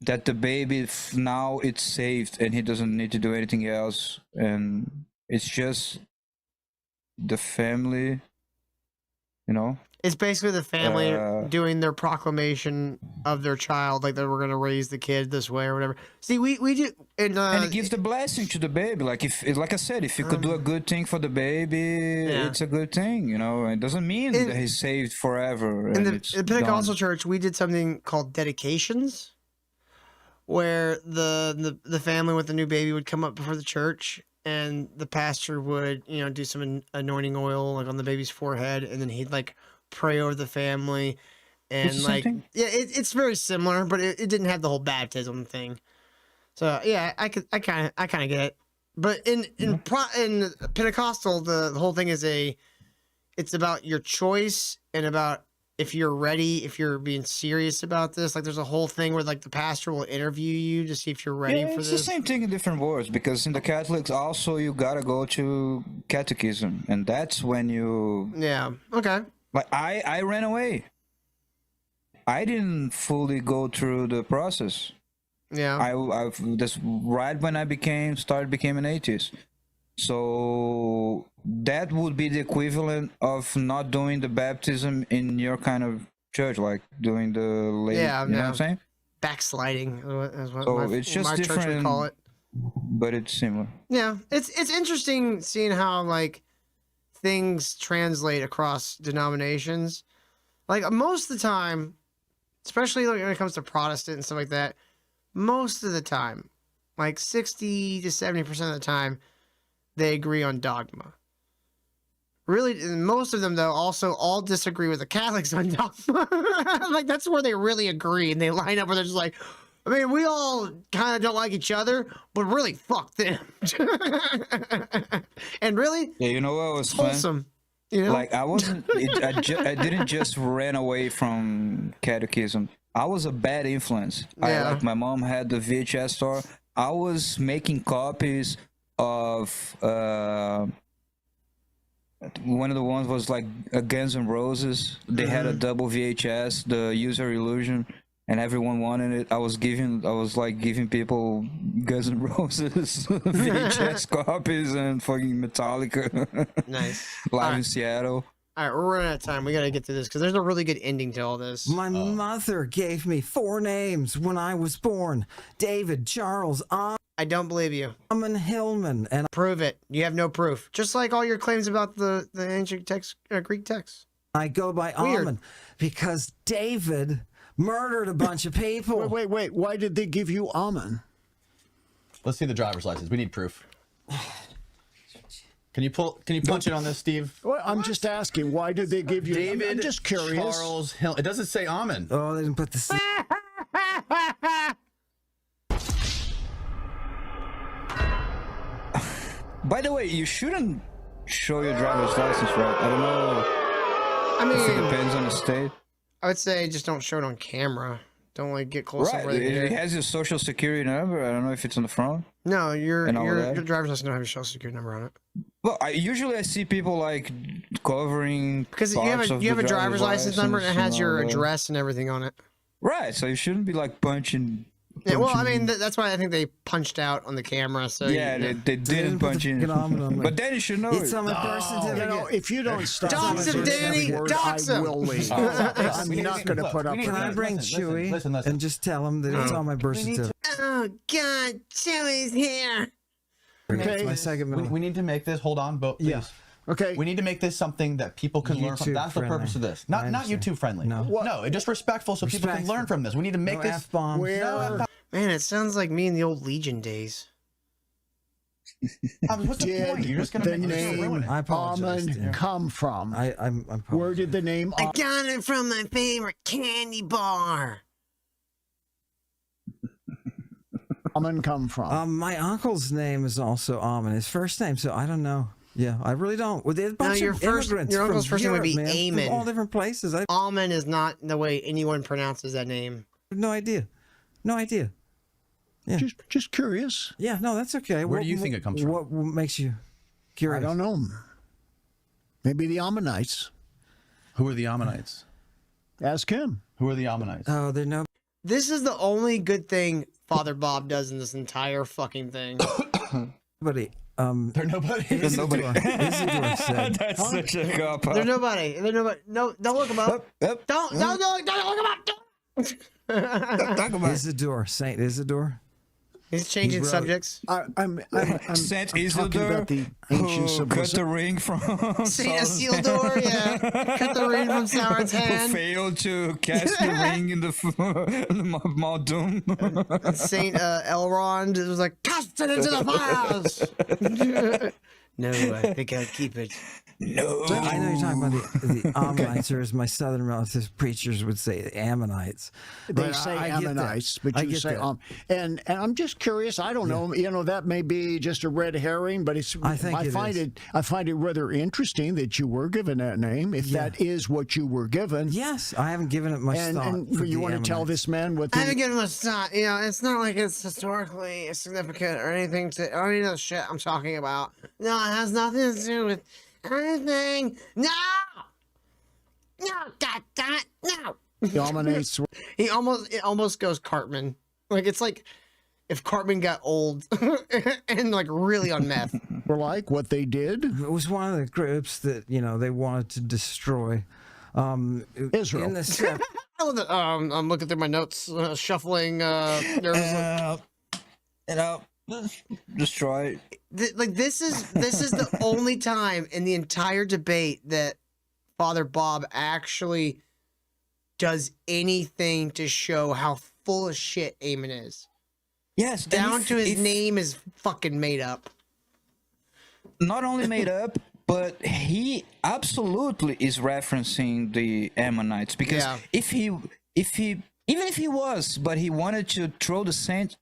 D: that the baby now it's saved and he doesn't need to do anything else, and it's just the family.
B: It's basically the family doing their proclamation of their child, like they were going to raise the kid this way or whatever. See, we do, and
D: it gives the blessing to the baby. Like like I said, if you could do a good thing for the baby, it's a good thing. It doesn't mean that he's saved forever.
B: in
D: And
B: the
D: it's
B: Pentecostal
D: done.
B: church, we did something called dedications, where the family with the new baby would come up before the church, and the pastor would do some anointing oil like on the baby's forehead, and then he'd like pray over the family, and
D: It's the
B: like
D: same thing.
B: it's very similar, but it didn't have the whole baptism thing. So yeah, I kind of get it. But in Pentecostal, the whole thing is it's about your choice and about if you're ready, if you're being serious about this. Like there's a whole thing where like the pastor will interview you to see if you're ready for
D: It's
B: this.
D: the same thing in different words, because in the Catholics also you gotta go to catechism, and that's when you.
B: Yeah. Okay.
D: Like I ran away. I didn't fully go through the process.
B: Yeah.
D: I that's right when I became an atheist. So that would be the equivalent of not doing the baptism in your kind of church, like doing the lay.
B: Yeah,
D: you know what
B: yeah.
D: I'm saying?
B: Backsliding is what
D: So
B: my,
D: it's just
B: my church would
D: different,
B: call it.
D: but it's similar.
B: Yeah, it's interesting seeing how like things translate across denominations. Like most of the time, especially like when it comes to Protestant and stuff like that, most of the time, like 60 to 70% of the time, they agree on dogma. Really, most of them, though, also all disagree with the Catholics on dogma. Like, that's where they really agree, and they line up where they're just like, I mean, we all kind of don't like each other, but really, fuck them. And really,
D: Yeah, you know what was fun?
B: wholesome. You know?
D: Like I wasn't, I didn't just ran away from catechism. I was a bad influence.
B: Yeah.
D: Like my mom had the VHS store. I was making copies of one of the ones was like a Guns N' Roses. They had a double VHS, the User Illusion, and everyone wanted it. I was giving people Guns N' Roses VHS copies and fucking Metallica.
B: Nice.
D: Live in Seattle.
B: All right, we're running out of time. We got to get to this because there's a really good ending to all this.
E: My mother gave me 4 names when I was born: David, Charles,
B: I don't believe you.
E: Ammon, Hillman, and
B: Prove it. You have no proof. Just like all your claims about the ancient text, Greek text.
E: I go by
B: Weird.
E: Ammon because David murdered a bunch of people.
M: Wait. Why did they give you Ammon?
A: Let's see the driver's license. We need proof. Can you punch it on this, Steve?
M: Well, I'm just asking. Why did they give you?
A: David,
M: I'm just curious.
A: Charles Hill. It doesn't say Ammon.
E: Oh, they didn't put the.
D: By the way, you shouldn't show your driver's license, right? I don't know.
B: I mean,
D: If it depends on the state.
B: I would say just don't show it on camera. Don't like get close
D: Right.
B: over there.
D: It has your social security number. I don't know if it's on the front.
B: No, your
D: and all that.
B: your driver's license don't have your social security number on it.
D: Well, usually I see people like covering
B: Because you have a driver's license number and it has your address and everything on it.
D: Right. So you shouldn't be like punching.
B: Yeah, well, I mean, that's why I think they punched out on the camera. So
D: Yeah, they didn't punch in. But then you should know
E: It's
D: it.
E: on my birth certificate.
M: If you don't stop,
B: Dox him, Danny! Dox
M: I
B: him!
M: will leave. I'm not going to put up with
E: Can I
M: that.
E: bring Chewy and just tell him that it's on my birth certificate?
B: Oh God, Chewy's here.
E: It's my second middle.
A: We need to make this. Hold on, but please.
M: Yeah. Okay.
A: We need to make this something that people can learn from.
E: YouTube
A: That's the purpose of
E: friendly.
A: this. Not YouTube friendly.
E: No.
A: No, it's just respectful so people can
E: Respectful.
A: learn from this. We need to make
E: No
A: this.
E: F-bombs.
B: Man, it sounds like me in the old Legion days.
A: What's the point? You're just
M: the
A: gonna make it ruin
M: name
A: it.
E: I apologize.
M: Ammon come from?
E: I'm
M: Where did the name
B: I got it from my favorite candy bar.
M: Ammon come from?
E: My uncle's name is also Ammon. His first name, so I don't know. Yeah, I really don't. Well, there's a bunch
B: your
E: of
B: first-
E: immigrants
B: your uncle's
E: from
B: first name would
E: Europe,
B: be
E: man, from
B: Ammon.
E: all different places. I have
B: Almond is not the way anyone pronounces that name.
E: no idea. No idea. Yeah.
M: Just curious.
E: Yeah, no, that's okay.
A: Where do you think it comes from?
E: What makes you curious?
M: I don't know. Maybe the Ammonites.
A: Who are the Ammonites?
M: Ask him.
A: Who are the Ammonites?
E: Oh, they're no.
B: This is the only good thing Father Bob does in this entire fucking thing.
E: Nobody.
A: They're nobody.
D: There's nobody.
E: Isidore said.
D: That's such a cop
B: They're nobody. They're nobody. No, don't look them up. Don't look them up.
D: Talk about
E: Isidore, Saint Isidore.
B: He's changing subjects.
M: I'm
D: Saint
M: talking
D: Isidore,
M: about the ancient
D: who cut the
M: civilization.
D: ring from
B: Saint
D: Sauron's
B: Isildur, yeah. Cut the ring from Sauron's
D: who
B: hand.
D: failed to cast the ring in the Mount Doom.
B: Saint Elrond was like, cast it into the fires. No, I think I'll keep it.
D: No.
E: I know you're talking about the Ammonites, or as my southern relatives preachers would say, the Ammonites.
M: They
E: But
M: say
E: I get that.
M: Ammonites, but
E: I
M: you
E: get
M: say
E: that.
M: and I'm just curious. I don't know. You know, that may be just a red herring, but it's.
E: I think it
M: find
E: is.
M: I find it rather interesting that you were given that name, if that is what you were given.
E: Yes, I haven't given it much thought.
M: And
E: for
M: you
E: the
M: want to tell
E: Ammonites.
M: this man what
B: I haven't
M: the,
B: given much thought. You know, it's not like it's historically significant or anything or any of the shit I'm talking about. No, it has nothing to do with anything. No! No, God damn it, no!
M: dominates.
B: It almost goes Cartman. Like, it's like if Cartman got old and like really on meth.
M: Were like what they did.
E: It was one of the groups that they wanted to destroy.
M: Israel.
E: In the sep-
B: I love that. I'm looking through my notes, shuffling. There was
D: Destroy.
B: like this is the only time in the entire debate that Father Bob actually does anything to show how full of shit Ammon is.
D: Yes, and
B: down
D: if-
B: to his
D: if-
B: name is fucking made up.
D: Not only made up, but he absolutely is referencing the Ammonites because
B: Yeah.
D: if he even if he was, but he wanted to throw the scent,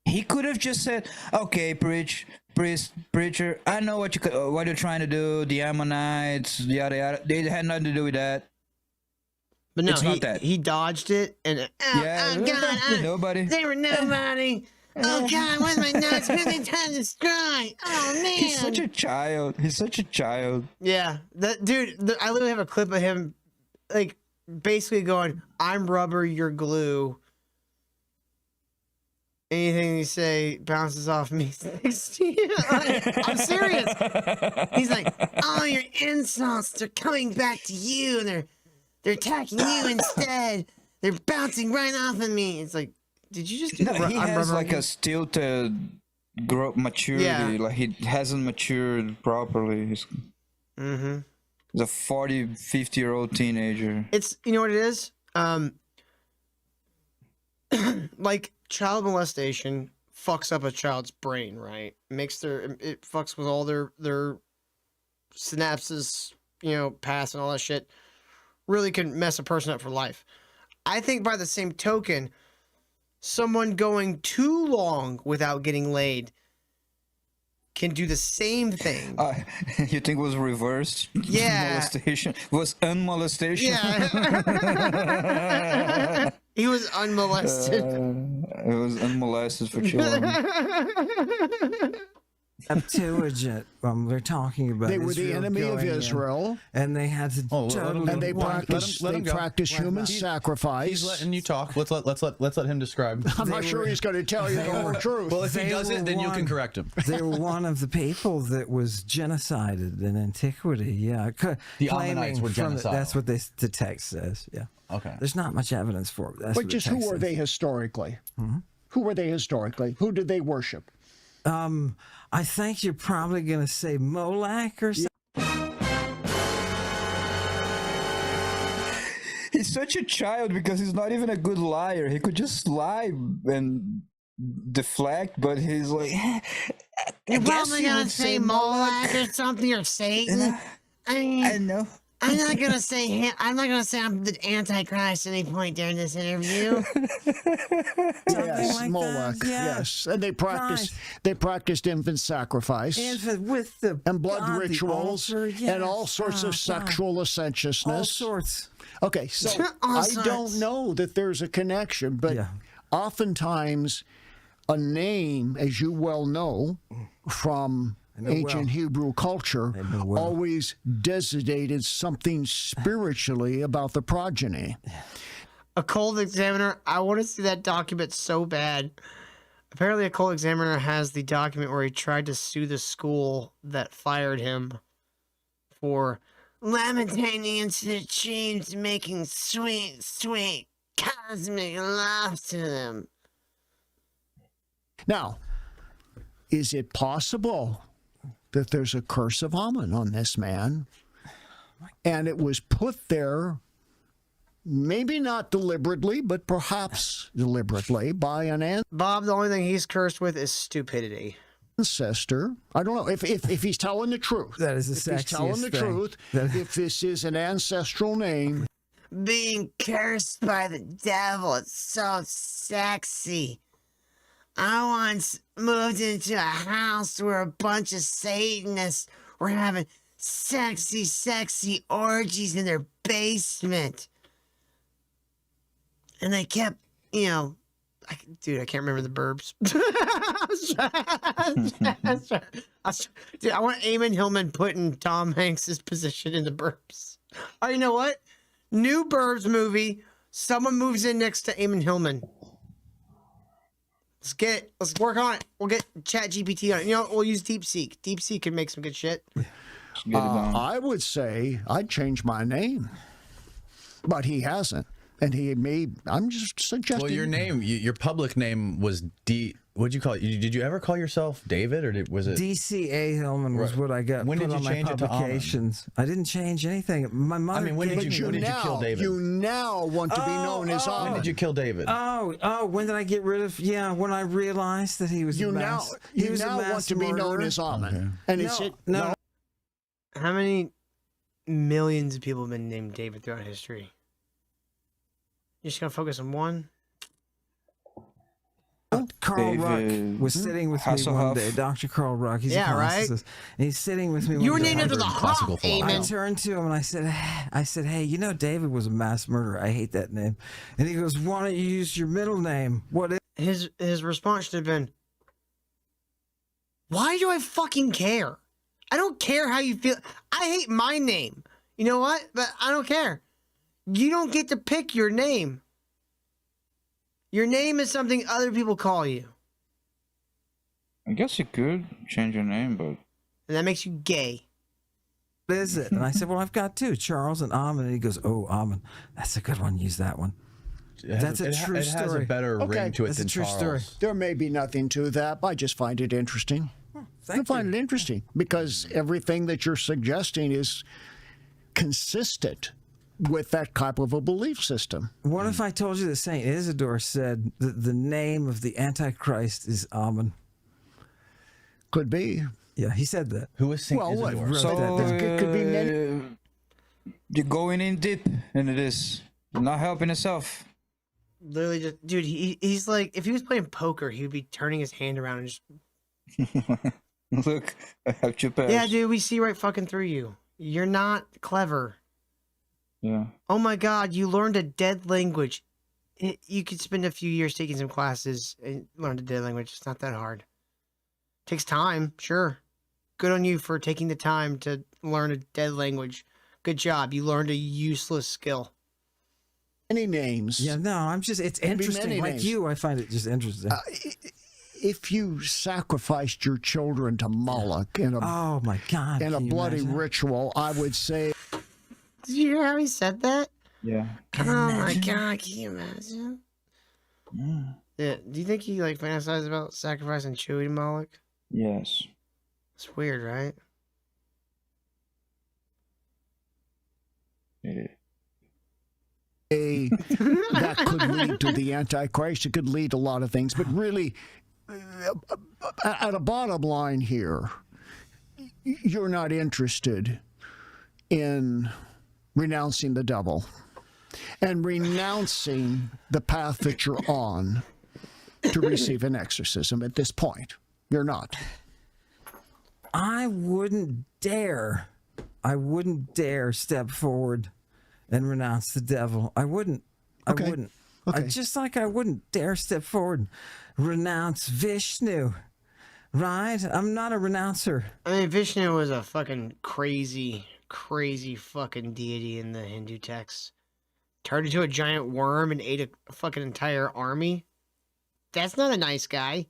D: he could have just said, "Okay, preacher, I know what you're trying to do. The Ammonites, yada yada. They had nothing to do with that."
B: But no,
D: It's not that.
B: he dodged it and God,
D: nobody.
B: they were nobody. Oh God, where's my nuts? Where's my time to strike? Oh man,
D: He's such a child. He's such a child.
B: Yeah, that dude. I literally have a clip of him, like basically going, "I'm rubber, you're glue. Anything you say bounces off me." 60. I'm serious. He's like, "All your insults, they're coming back to you, and they're attacking you instead. They're bouncing right off of me." It's like, did you just do
D: No,
B: the
D: he has like a stilted maturity.
B: Yeah.
D: Like he hasn't matured properly. He's a 40, 50-year-old teenager.
B: It's, you know what it is? Like child molestation fucks up a child's brain, right? It fucks with all their synapses, you know, pass and all that shit. Really can mess a person up for life. I think by the same token, someone going too long without getting laid can do the same thing.
D: You think it was reversed?
B: Yeah.
D: Molestation was unmolestation.
B: Yeah. He was unmolested.
D: It was unmolested for too long.
E: Septuagint. We're talking about.
M: They were the
E: Israel
M: enemy of
E: going in,
M: Israel.
E: and they had to totally.
M: And they
E: wipe
M: practiced,
A: let him go.
M: human sacrifice.
A: He's letting you talk. Let's let him describe.
M: I'm not sure he's going to tell you the whole truth.
A: Well, if he
E: They
A: doesn't,
E: were
A: then you
E: one-
A: can correct him.
E: They were one of the people that was genocided in antiquity. Yeah,
A: The Ammonites were genocidal.
E: That's what the text says. Yeah.
A: Okay.
E: There's not much evidence for it. That's
M: But
E: what
M: just
E: the text
M: who were
E: says.
M: they historically? Who were they historically? Who did they worship?
E: I think you're probably going to say Moloch or something.
D: He's such a child because he's not even a good liar. He could just lie and deflect, but he's like,
B: You're
D: guess
B: probably
D: you
B: gonna
D: would
B: say
D: say
B: Moloch or something or Satan. I mean,
D: I know.
B: I'm not gonna say I'm the Antichrist at any point during this interview.
M: Yes,
E: like
M: Moloch.
E: that, yeah.
M: Yes, and they practiced infant sacrifice
E: With the
M: and blood
E: God, the
M: rituals
E: altar,
M: and
E: yes.
M: all sorts of
E: God.
M: sexual licentiousness.
E: All sorts.
M: Okay, so
B: All
M: I
B: sorts.
M: don't know that there's a connection, but oftentimes a name, as you well know from ancient Hebrew culture, always designated something spiritually about the progeny.
B: Occult Examiner, I want to see that document so bad. Apparently, Occult Examiner has the document where he tried to sue the school that fired him for lamentating into the dreams, making sweet, sweet cosmic love to them.
M: Now, is it possible that there's a curse of Ammon on this man? And it was put there, maybe not deliberately, but perhaps deliberately, by an
B: Bob, the only thing he's cursed with is stupidity.
M: ancestor. I don't know if he's telling the truth.
E: That is the
M: if he's telling the
E: sexiest thing.
M: truth, if this is an ancestral name.
B: Being cursed by the devil, it's so sexy. I once moved into a house where a bunch of Satanists were having sexy, sexy orgies in their basement. And they kept, you know, dude, I can't remember the burbs. Dude, I want Ammon Hillman putting Tom Hanks' position in the burbs. Oh, you know what? New Burbs movie. Someone moves in next to Ammon Hillman. Let's get it. Let's work on it. We'll get ChatGPT on it. You know, we'll use DeepSeek. DeepSeek can make some good shit.
M: I would say I'd change my name, but he hasn't, and he may. I'm just suggesting.
A: Well, your name, your public name was What'd you call it? Did you ever call yourself David, or was it
E: DCA Hillman was what I got.
A: When
E: put
A: did you
E: on my
A: change it to Ammon?
E: publications. I didn't change anything. My mother.
A: I mean, when did you kill David?
M: You now want to be known as Ammon.
A: When did you kill David?
E: Oh, when did I get rid of? Yeah, when I realized that he was
M: You
E: a
M: now
E: mass,
M: you
E: he was a
M: now
E: mass
M: want to be known
E: murderer.
M: as Ammon. And it's
E: No.
B: How many millions of people have been named David throughout history? You're just gonna focus on one?
E: Carl
D: David
E: Ruck was sitting with me one
D: Hasselhoff.
E: day. Dr. Carl Ruck. He's
B: Yeah,
E: a
B: right?
E: classicist. And he's sitting with me one
B: You were
E: day.
B: named after the Hawk,
E: I
B: Amen.
E: turned to him and I said, hey, you know David was a mass murderer. I hate that name. And he goes, why don't you use your middle name? What is
B: His response should have been, why do I fucking care? I don't care how you feel. I hate my name. You know what? But I don't care. You don't get to pick your name. Your name is something other people call you.
D: I guess you could change your name, but
B: And that makes you gay.
E: What is it? And I said, well, I've got two, Charles and Ammon. And he goes, oh, Ammon. That's a good one. Use that one. That's a true story.
A: It has a better ring to it
E: That's
A: than
E: a true
A: Charles.
E: story.
M: There may be nothing to that, but I just find it interesting. I find it interesting because everything that you're suggesting is consistent with that type of a belief system.
E: What if I told you that St. Isidore said that the name of the Antichrist is Ammon?
M: Could be.
E: Yeah, he said that.
A: Who is St.
M: Well, what?
A: Isidore?
D: so
M: It could be many.
D: you're going in deep into this. You're not helping yourself.
B: Literally just, dude, he's like, if he was playing poker, he would be turning his hand around and just,
D: Look, I have two pairs.
B: yeah, dude, we see right fucking through you. You're not clever.
D: Yeah.
B: Oh my God, you learned a dead language. You could spend a few years taking some classes and learn a dead language. It's not that hard. Takes time, sure. Good on you for taking the time to learn a dead language. Good job. You learned a useless skill.
M: Any names.
E: Yeah, no, I'm just, it's
M: Could be
E: interesting.
M: many
E: Like
M: names.
E: you, I find it just interesting.
M: If you sacrificed your children to Moloch in a
E: oh my God.
M: in a
E: can you
M: bloody
E: imagine?
M: ritual, I would say.
B: Did you hear how he said that?
D: Yeah.
B: Oh my God, can you imagine? Yeah. Do you think he like fantasized about sacrificing Chewie to Moloch?
D: Yes.
B: It's weird, right?
M: That could lead to the Antichrist. It could lead to a lot of things. But really, at a bottom line here, you're not interested in renouncing the devil and renouncing the path that you're on to receive an exorcism at this point. You're not.
E: I wouldn't dare step forward and renounce the devil. I wouldn't.
M: Okay.
E: I wouldn't.
M: Okay.
E: Just like I wouldn't dare step forward and renounce Vishnu. Right? I'm not a renouncer.
B: I mean, Vishnu was a fucking crazy fucking deity in the Hindu texts. Turned into a giant worm and ate a fucking entire army. That's not a nice guy.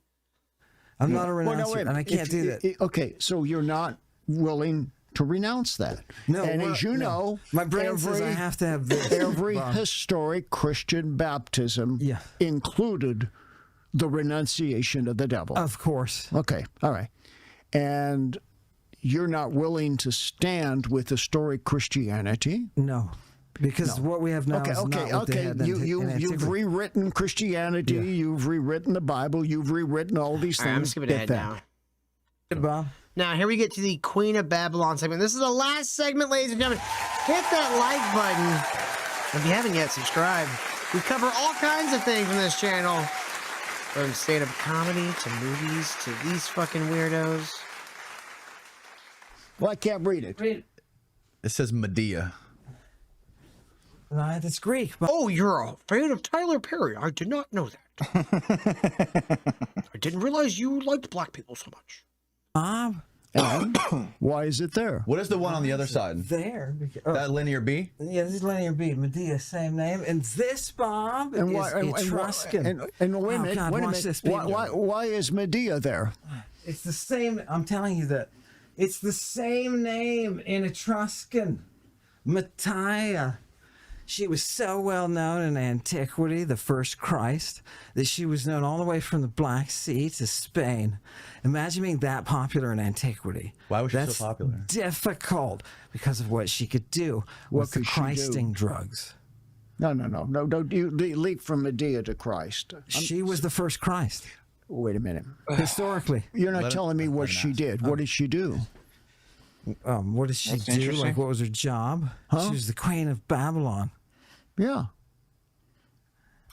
E: I'm not a
M: Well,
E: renouncer,
M: wait a
E: and I
M: minute.
E: can't do that.
M: Okay, so you're not willing to renounce that.
E: No,
M: and
E: we're-
M: as you
E: no.
M: know,
E: My brain says I have to have this.
M: every
E: Bob.
M: historic Christian baptism
E: Yeah.
M: included the renunciation of the devil.
E: Of course.
M: Okay, all right. And you're not willing to stand with historic Christianity?
E: No. Because what we have now is not what they had in
M: You've
E: antiquity.
M: rewritten Christianity.
E: Yeah.
M: You've rewritten the Bible. You've rewritten all these
B: All right, I'm
M: things.
B: skipping
M: Get
B: ahead
M: that.
B: now.
E: Bob.
B: Now, here we get to the Queen of Babylon segment. This is the last segment, ladies and gentlemen. Hit that like button. If you haven't yet, subscribe. We cover all kinds of things on this channel. From stand-up comedy to movies to these fucking weirdos.
M: Well, I can't read it.
A: It says Medea.
E: Right, that's Greek.
B: Oh, you're a fan of Tyler Perry. I did not know that. I didn't realize you liked black people so much.
E: Bob.
M: And why is it there?
A: What is the one on the other side?
E: There.
A: That linear B?
E: Yeah, this is linear B. Medea, same name. And this, Bob,
M: And
E: is
M: why?
E: Etruscan.
M: And wait a
E: Oh,
M: minute.
E: God,
M: wait a
E: watch
M: minute.
E: this
M: Why is Medea there?
E: It's the same. I'm telling you that. It's the same name in Etruscan. Mattia. She was so well known in antiquity, the first Christ, that she was known all the way from the Black Sea to Spain. Imagine being that popular in antiquity.
A: Why was she
E: That's
A: so popular?
E: Difficult because of what she could do with the
M: could she do?
E: Christing drugs.
M: No. You leap from Medea to Christ.
E: She was the first Christ.
M: Wait a minute.
E: Historically.
M: You're not
A: Let
M: telling me what she did. What did she do?
E: What did she
D: That's
E: do?
D: interesting.
E: Like, what was her job?
M: Huh?
E: She was the queen of Babylon.
M: Yeah.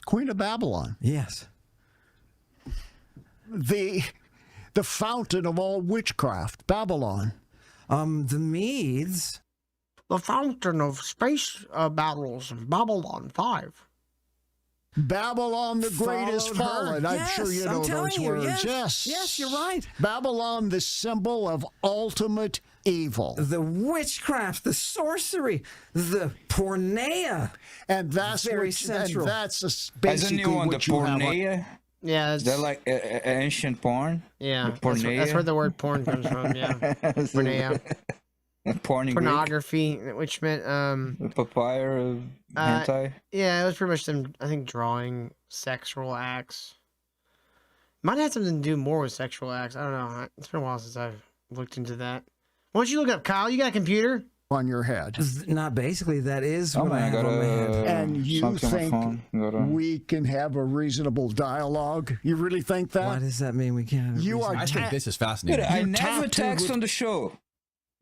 M: Queen of Babylon.
E: Yes.
M: The fountain of all witchcraft, Babylon.
E: The Medes.
B: The fountain of space battles of Babylon 5.
M: Babylon the Great is
E: Followed her.
M: fallen. I'm
E: Yes,
M: sure you
E: I'm
M: know
E: telling
M: those
E: you,
M: words.
E: yes. Yes, you're right.
M: Babylon, the symbol of ultimate evil.
E: The witchcraft, the sorcery, the porneia.
M: And that's
E: Very
M: what,
E: central.
M: and that's
D: As a
M: basically
D: new one, the
M: what you have.
D: porneia.
B: Yeah,
D: Is that like ancient porn?
B: yeah.
D: The porneia?
B: That's where the word porn comes from. Yeah, porneia.
D: Porn in Greek?
B: Pornography, which meant
D: Papaya, hentai.
B: yeah, it was pretty much them. I think drawing sexual acts. Might have something to do more with sexual acts. I don't know. It's been a while since I've looked into that. Why don't you look up, Kyle? You got a computer?
M: On your head.
E: Not basically. That is
D: Oh
E: what I
D: man, I
E: have
D: got
E: on my head.
M: And you
D: something on my
M: think
D: phone.
M: we can have a reasonable dialogue? You really think that?
E: Why does that mean we can't? have a
M: You are
A: I think this is
D: Dude,
A: fascinating.
D: I
M: You're
D: never
M: tattooed
D: text
M: with-
D: on the show.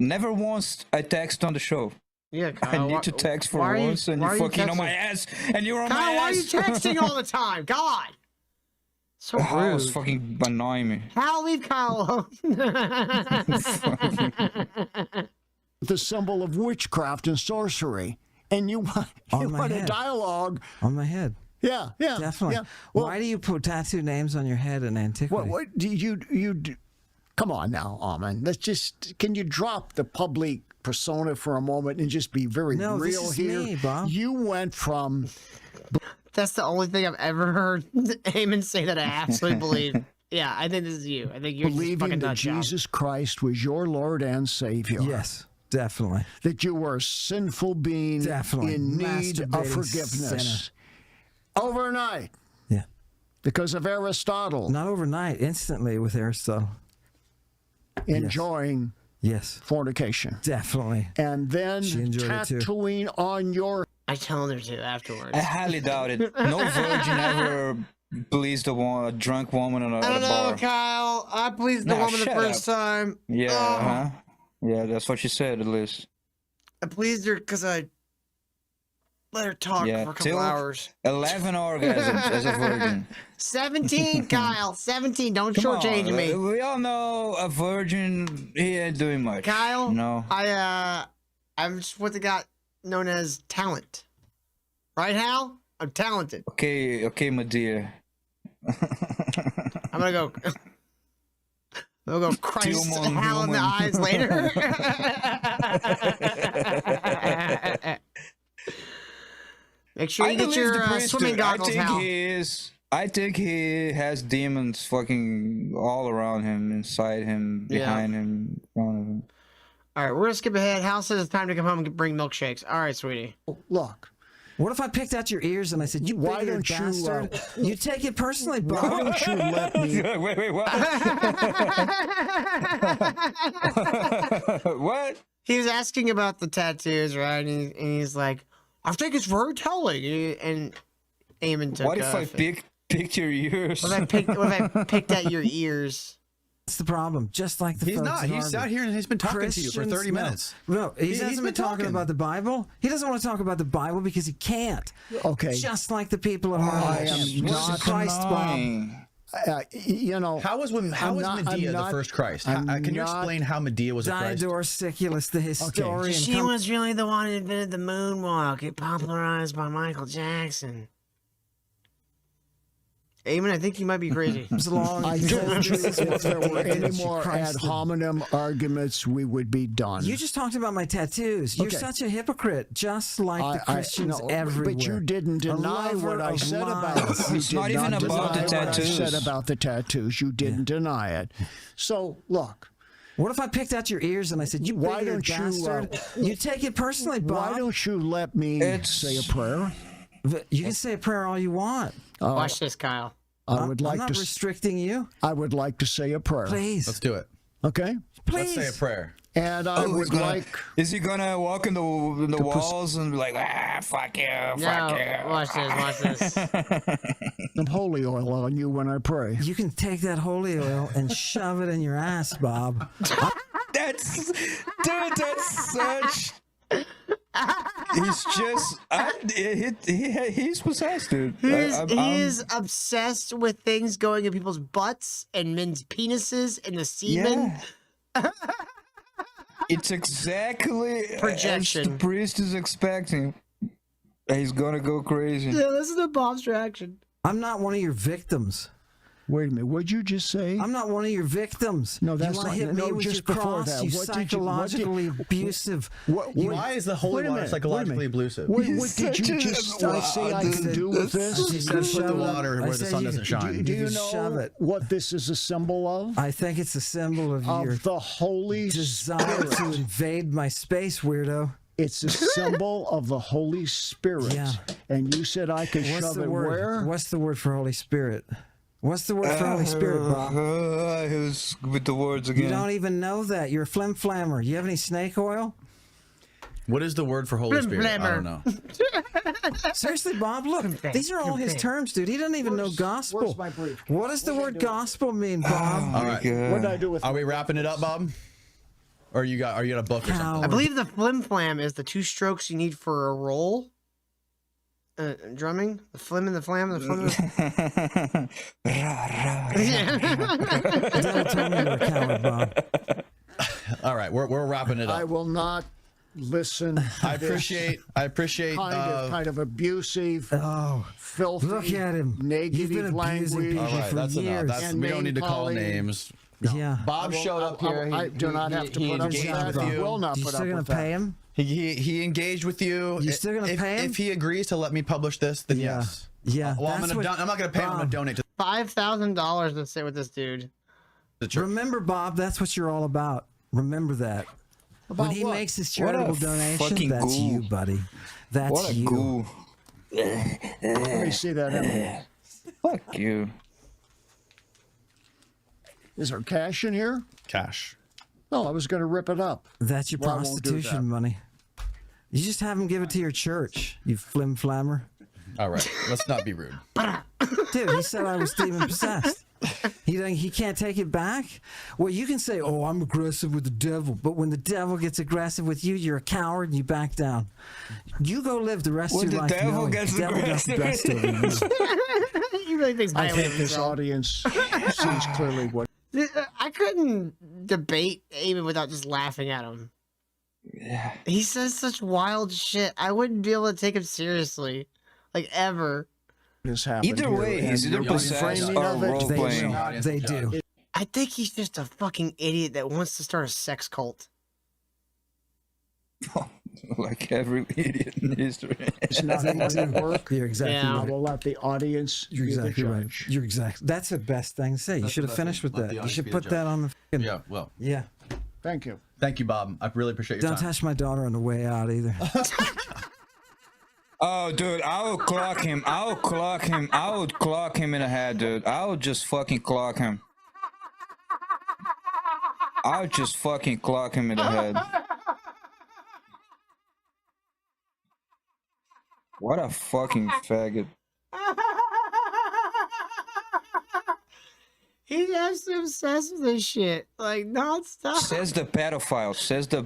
D: Never once I text on the show.
B: Yeah, Kyle.
D: I need to text for
B: why are you-
D: once, and
B: why
D: you
B: are you
D: fucking on my
B: texting?
D: ass, and you're on
B: Kyle,
D: my
B: why are
D: ass.
B: you texting all the time? God, so
D: How is
B: rude.
D: fucking annoying me.
B: Hal, leave Kyle alone.
M: The symbol of witchcraft and sorcery. And you want
E: On my
M: a
E: head.
M: dialogue.
E: On my head.
M: Yeah,
E: Definitely.
M: Yeah. Well,
E: Why do you put tattoo names on your head in antiquity?
M: what do you do? Come on now, Ammon. Let's just, can you drop the public persona for a moment and just be very
E: No, this
M: real
E: is
M: here?
E: me, Bob.
M: You went from
B: That's the only thing I've ever heard Ammon say that I absolutely believe. Yeah, I think this is you. I think you're just
M: believing
B: fucking
M: that
B: nut job.
M: Jesus Christ was your Lord and Savior.
E: Yes, definitely.
M: That you were a sinful being
E: Definitely.
M: in need of
E: Masturbating
M: forgiveness. Overnight.
E: Yeah.
M: Because of Aristotle.
E: Not overnight, instantly with Aristotle.
M: Enjoying
E: Yes.
M: fornication.
E: Definitely.
M: And then
E: She enjoyed it too.
M: tattooing on your...
B: I tell her to afterwards.
D: I highly doubt it. No virgin ever pleased a drunk woman at
B: I
D: a
B: don't know,
D: bar.
B: Kyle. I pleased the
D: Nah,
B: woman the
D: shut
B: first
D: up.
B: time.
D: Yeah,
B: Oh.
D: huh? Yeah, that's what she said, at least.
B: I pleased her because I let her talk
D: Yeah,
B: for a couple
D: till
B: hours.
D: 11 orgasms as a virgin.
B: 17, Kyle. 17. Don't
D: Come
B: shortchange
D: on,
B: me.
D: we all know a virgin, he ain't doing much.
B: Kyle,
D: No.
B: I'm just what they got known as talent. Right, Hal? I'm talented.
D: Okay, my dear.
B: I'm gonna go. I'm gonna go Christ
D: Human,
B: Hal in the
D: human.
B: eyes later. Make sure you get
D: believe
B: your
D: the priest,
B: swimming
D: dude.
B: goggles, Hal.
D: I think he has demons fucking all around him, inside him,
B: Yeah.
D: behind him, in front of him.
B: All right, we're gonna skip ahead. Hal says it's time to come home and bring milkshakes. All right, sweetie.
M: Look.
E: What if I picked out your ears and I said, "You
M: Why
E: bigoted
M: don't you,
E: bastard"? You take it personally, Bob.
M: Why don't you let me...
D: Wait, what? What?
B: He was asking about the tattoos, right? And he's like, "I think it's very telling." And Ammon took.
D: What if I picked your ears?
B: What if I picked at your ears?
E: That's the problem. Just like the
A: He's
E: folks
A: not.
E: in
A: He's
E: Harvard.
A: sat here and he's been talking to you for 30
E: no.
A: minutes.
E: No, he
A: He's
E: hasn't
A: been
E: been talking
A: talking.
E: about the Bible. He doesn't want to talk about the Bible because he can't.
M: Okay.
E: Just like the people at Harvard.
M: I am
E: Jesus
M: not
E: Christ, Bob.
M: you know...
A: How was Medea the first Christ? Can you explain how Medea was a Christ?
E: Diodorus Siculus, the historian.
B: She was really the one who invented the moonwalk. It popularized by Michael Jackson. Amen. I think you might be crazy.
E: As long
M: I
E: as
M: told you
E: Jesus
M: if
E: was
M: there were
E: the
M: any
E: Christ.
M: more ad hominem arguments, we would be done.
E: You just talked about my tattoos. You're
M: Okay.
E: such a hypocrite, just like the Christians
M: no,
E: everywhere.
M: But you didn't
E: A
M: deny
E: lover
M: what I
E: of
M: said
E: lies.
M: about it.
D: It's not even about the
M: What I
D: tattoos.
M: said about the tattoos. You didn't deny it. So, look,
E: What if I picked out your ears and I said, "You
M: Why
E: bigoted
M: don't you,
E: bastard"? You take it personally, Bob.
M: Why don't you let me say a prayer?
E: You can say a prayer all you want.
B: Watch this, Kyle.
M: I would like
E: I'm not
M: to.
E: restricting you.
M: I would like to say a prayer.
E: Please.
A: Let's do it.
M: Okay.
E: Please.
A: Let's say a prayer.
M: And I would like.
D: Is he gonna walk in the walls and be like, fuck you, fuck you?
B: Watch this.
M: Some holy oil on you when I pray.
E: You can take that holy oil and shove it in your ass, Bob.
D: That's such. He's just. He's possessed, dude.
B: He is obsessed with things going in people's butts and men's penises and the semen.
D: Yeah. It's exactly
B: Projection.
D: as the priest is expecting. He's gonna go crazy.
B: Yeah, listen to Bob's reaction.
E: I'm not one of your victims.
M: Wait a minute. What'd you just say?
E: I'm not one of your victims.
M: No, that's
E: you want
M: not.
E: to hit me
M: No,
E: with
M: just
E: your
M: before
E: cross,
M: that.
E: you
M: What did you-
E: psychologically abusive.
A: Why is the holy water psychologically abusive?
M: What did you just say I can do with this?
A: You said put the water where the sun doesn't shine.
M: Do you
E: shove
M: know
E: it.
M: what this is a symbol of?
E: I think it's a symbol of your
M: the Holy
E: desire
M: Spirit.
E: to invade my space, weirdo.
M: It's a symbol of the Holy Spirit.
E: Yeah.
M: And you said I could
E: What's
M: shove
E: the
M: it
E: word?
M: where?
E: What's the word for Holy Spirit? What's the word for Holy Spirit, Bob?
D: Who's with the words
E: You
D: again?
E: don't even know that. You're a flim flammer. You have any snake oil?
A: What is the word for Holy Spirit? I don't know.
E: Seriously, Bob, look. These are all his terms, dude. He doesn't even know gospel.
M: Where's my brief?
E: What does the word gospel mean, Bob?
A: All right.
M: What did I do with
A: Are we wrapping it up, Bob? Or are you got a book or something?
B: I believe the flim flam is the 2 strokes you need for a roll. Drumming, the flim and the flam, the flim.
E: Don't tell me you're a coward, Bob.
A: All right, we're wrapping it up.
M: I will not listen.
A: I appreciate
M: kind of abusive, filthy,
E: Look at him. You've been
M: negative
E: abusing
M: language.
E: people
A: All right,
E: for
A: that's
E: years.
A: enough.
M: And
A: We don't need to call
M: name-calling.
A: names.
E: Yeah.
A: Bob showed up here.
M: I do not have to put up with
A: engaged
M: that.
A: with
M: I
A: you.
M: will not
E: You
M: put
E: still
M: up
E: gonna
M: with
E: pay
M: that.
E: him?
A: He engaged with you.
E: You still gonna pay him?
A: If he agrees to let me publish this, then
E: Yeah.
A: yes.
E: Yeah.
A: Well, I'm
E: that's
A: not
E: what-
A: gonna pay him. I'm gonna
E: Bob,
A: donate to
B: $5,000 to sit with this dude.
A: the church.
E: Remember, Bob, that's what you're all about. Remember that. When he
M: what?
E: makes his
D: What a
E: charitable donation,
D: fucking
E: that's
D: ghoul.
E: you, buddy. That's
D: What a
E: you.
D: ghoul.
M: Let me see that. Emily.
D: Fuck you.
M: Is there cash in here?
A: Cash.
M: No, I was going to rip it up.
E: That's your
M: Well, I won't do
E: prostitution
M: that.
E: money. You just have him give it to your church, you flim flammer.
A: All right, let's not be rude.
E: Dude, he said I was demon possessed. He can't take it back. Well, you can say, "Oh, I'm aggressive with the devil," but when the devil gets aggressive with you, you're a coward and you back down. You go live the rest
D: When
E: of your
D: the
E: life.
D: devil
E: knowing
D: gets
E: the devil got the best of you.
B: He really thinks
M: I
B: highly
M: think
B: of
M: this
B: himself.
M: audience sees clearly what.
B: I couldn't debate Ammon without just laughing at him.
D: Yeah.
B: He says such wild shit. I wouldn't be able to take him seriously, like ever.
M: Has happened
D: Either
M: here,
D: way, he's
M: and
D: either
M: the
D: possessed
M: framing
D: or
M: of it,
D: role
E: They
D: playing.
E: will. They do.
B: I think he's just a fucking idiot that wants to start a sex cult.
D: Like every idiot in history.
M: It's not going to work.
E: You're exactly
B: Yeah.
M: I
E: right.
M: will let the audience.
E: You're
M: be the
E: exactly right.
M: judge.
E: You're exactly. That's the best thing to say. You
A: That's
E: should
A: the
E: have
A: best
E: finished
A: thing.
E: with
A: Let the
E: that. You
A: audience
E: should
A: be the
E: put that on the. Fucking,
A: Yeah, well,
E: yeah.
M: Thank you.
A: thank you, Bob. I really appreciate your
E: Don't
A: time.
E: touch my daughter on the way out either.
D: Oh, dude, I will clock him. I will clock him. I would clock him in the head, dude. I would just fucking clock him. I would just fucking clock him in the head. What a fucking faggot.
B: He's actually obsessed with this shit, like nonstop.
D: Says the pedophile. Says the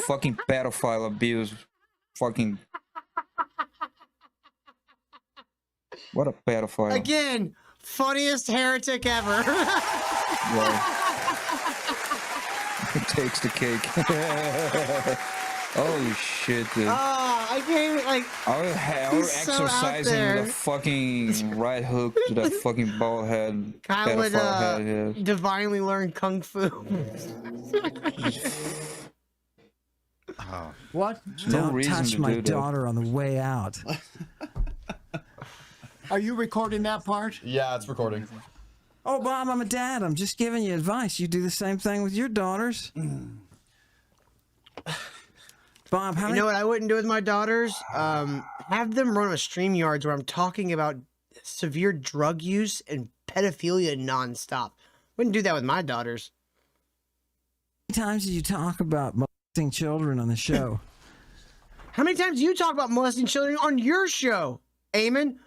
D: fucking pedophile abuse. Fucking. What a pedophile.
B: Again, funniest heretic ever.
D: Yeah. Takes the cake. Holy shit, dude.
B: I can't even, like.
D: I will
B: he's so out
D: exercise him
B: there.
D: with a fucking right hook to that fucking bald head.
B: Kyle would
D: Pedophile head, yeah.
B: divinely learn kung fu.
M: What?
D: No
E: Don't
D: reason
E: touch
D: to
E: my
D: do that.
E: daughter on the way out.
M: Are you recording that part?
A: Yeah, it's recording.
E: Oh, Bob, I'm a dad. I'm just giving you advice. You do the same thing with your daughters. Bob, how
B: You
E: many?
B: know what I wouldn't do with my daughters? Have them run a StreamYards where I'm talking about severe drug use and pedophilia nonstop. Wouldn't do that with my daughters.
E: How many times do you talk about molesting children on the show?
B: How many times do you talk about molesting children on your show, Ammon?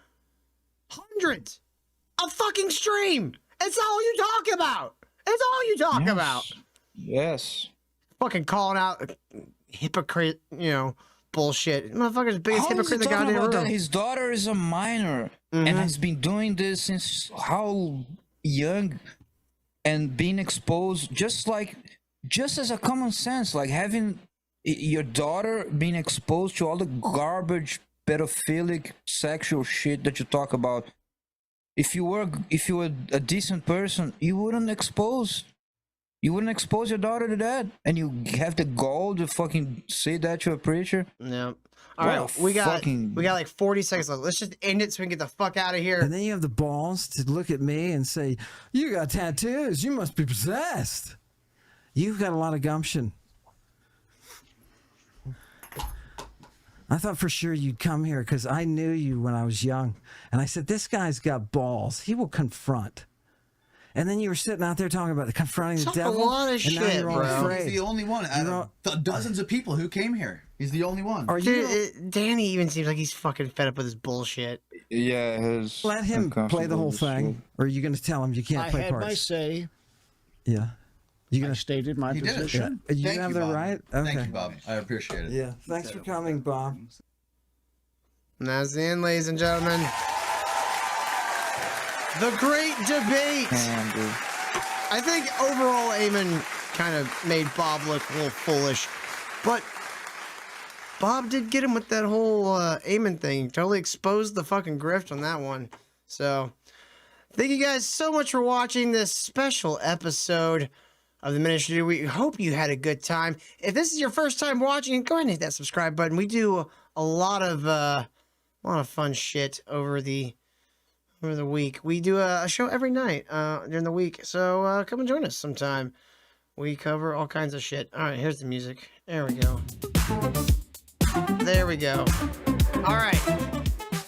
B: Hundreds. A fucking stream. It's all you talk about. It's all you talk about.
D: Yes.
B: Fucking calling out hypocrite, bullshit. Motherfucker's the biggest
D: How is he
B: hypocrite in the
D: talking
B: goddamn
D: about
B: room.
D: that? His daughter is a minor and has been doing this since how young, and being exposed just as a common sense, like having your daughter being exposed to all the garbage, pedophilic, sexual shit that you talk about. If you were a decent person, you wouldn't expose your daughter to that, and you have the gall to fucking say that to a preacher.
B: Yeah. All right, we got like 40 seconds left. Let's just end it so we can get the fuck out of here.
E: And then you have the balls to look at me and say, "You got tattoos. You must be possessed." You've got a lot of gumption. I thought for sure you'd come here because I knew you when I was young. And I said, this guy's got balls. He will confront. And then you were sitting out there talking about confronting the devil.
B: A lot of
E: and now
B: shit,
E: you're all
B: bro.
E: afraid.
R: He's the only one out of the dozens of people who came here. He's the only one.
B: Danny even seems like he's fucking fed up with his bullshit.
D: Yeah,
E: let him play the whole thing. Or are you going to tell him you can't play
M: I had
E: parts?
M: my say.
E: Yeah.
M: I stated my position.
E: You
R: Thank
E: have
R: you,
E: the
R: Bob.
E: right?
R: Thank
E: Okay.
R: you, Bob. I appreciate it.
E: Yeah. Thanks for coming, Bob.
B: And that's the end, ladies and gentlemen. The great debate. I think overall, Ammon kind of made Bob look a little foolish, but Bob did get him with that whole Ammon thing. Totally exposed the fucking grift on that one. So, thank you guys so much for watching this special episode of the Ministry. We hope you had a good time. If this is your first time watching, go ahead and hit that subscribe button. We do a lot of fun shit over the week. We do a show every night during the week, so come and join us sometime. We cover all kinds of shit. All right, here's the music. There we go. There we go. All right.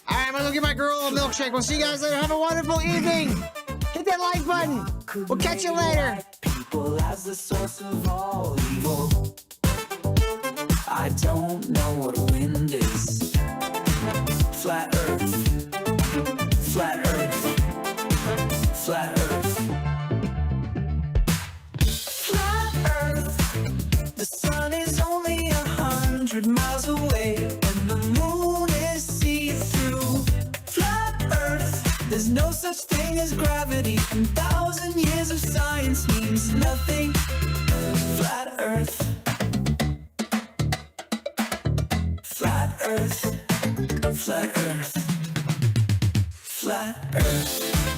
B: I'm gonna go get my girl a milkshake. We'll see you guys later. Have a wonderful evening. Hit that like button. We'll catch you later.
I: People as the source of all evil. I don't know what wind is. Flat Earth. Flat Earth. Flat Earth. Flat Earth. The sun is only 100 miles away, and the moon is see-through. Flat Earth. There's no such thing as gravity, and 1,000 years of science means nothing. Flat Earth. Flat Earth. Flat Earth. Flat Earth.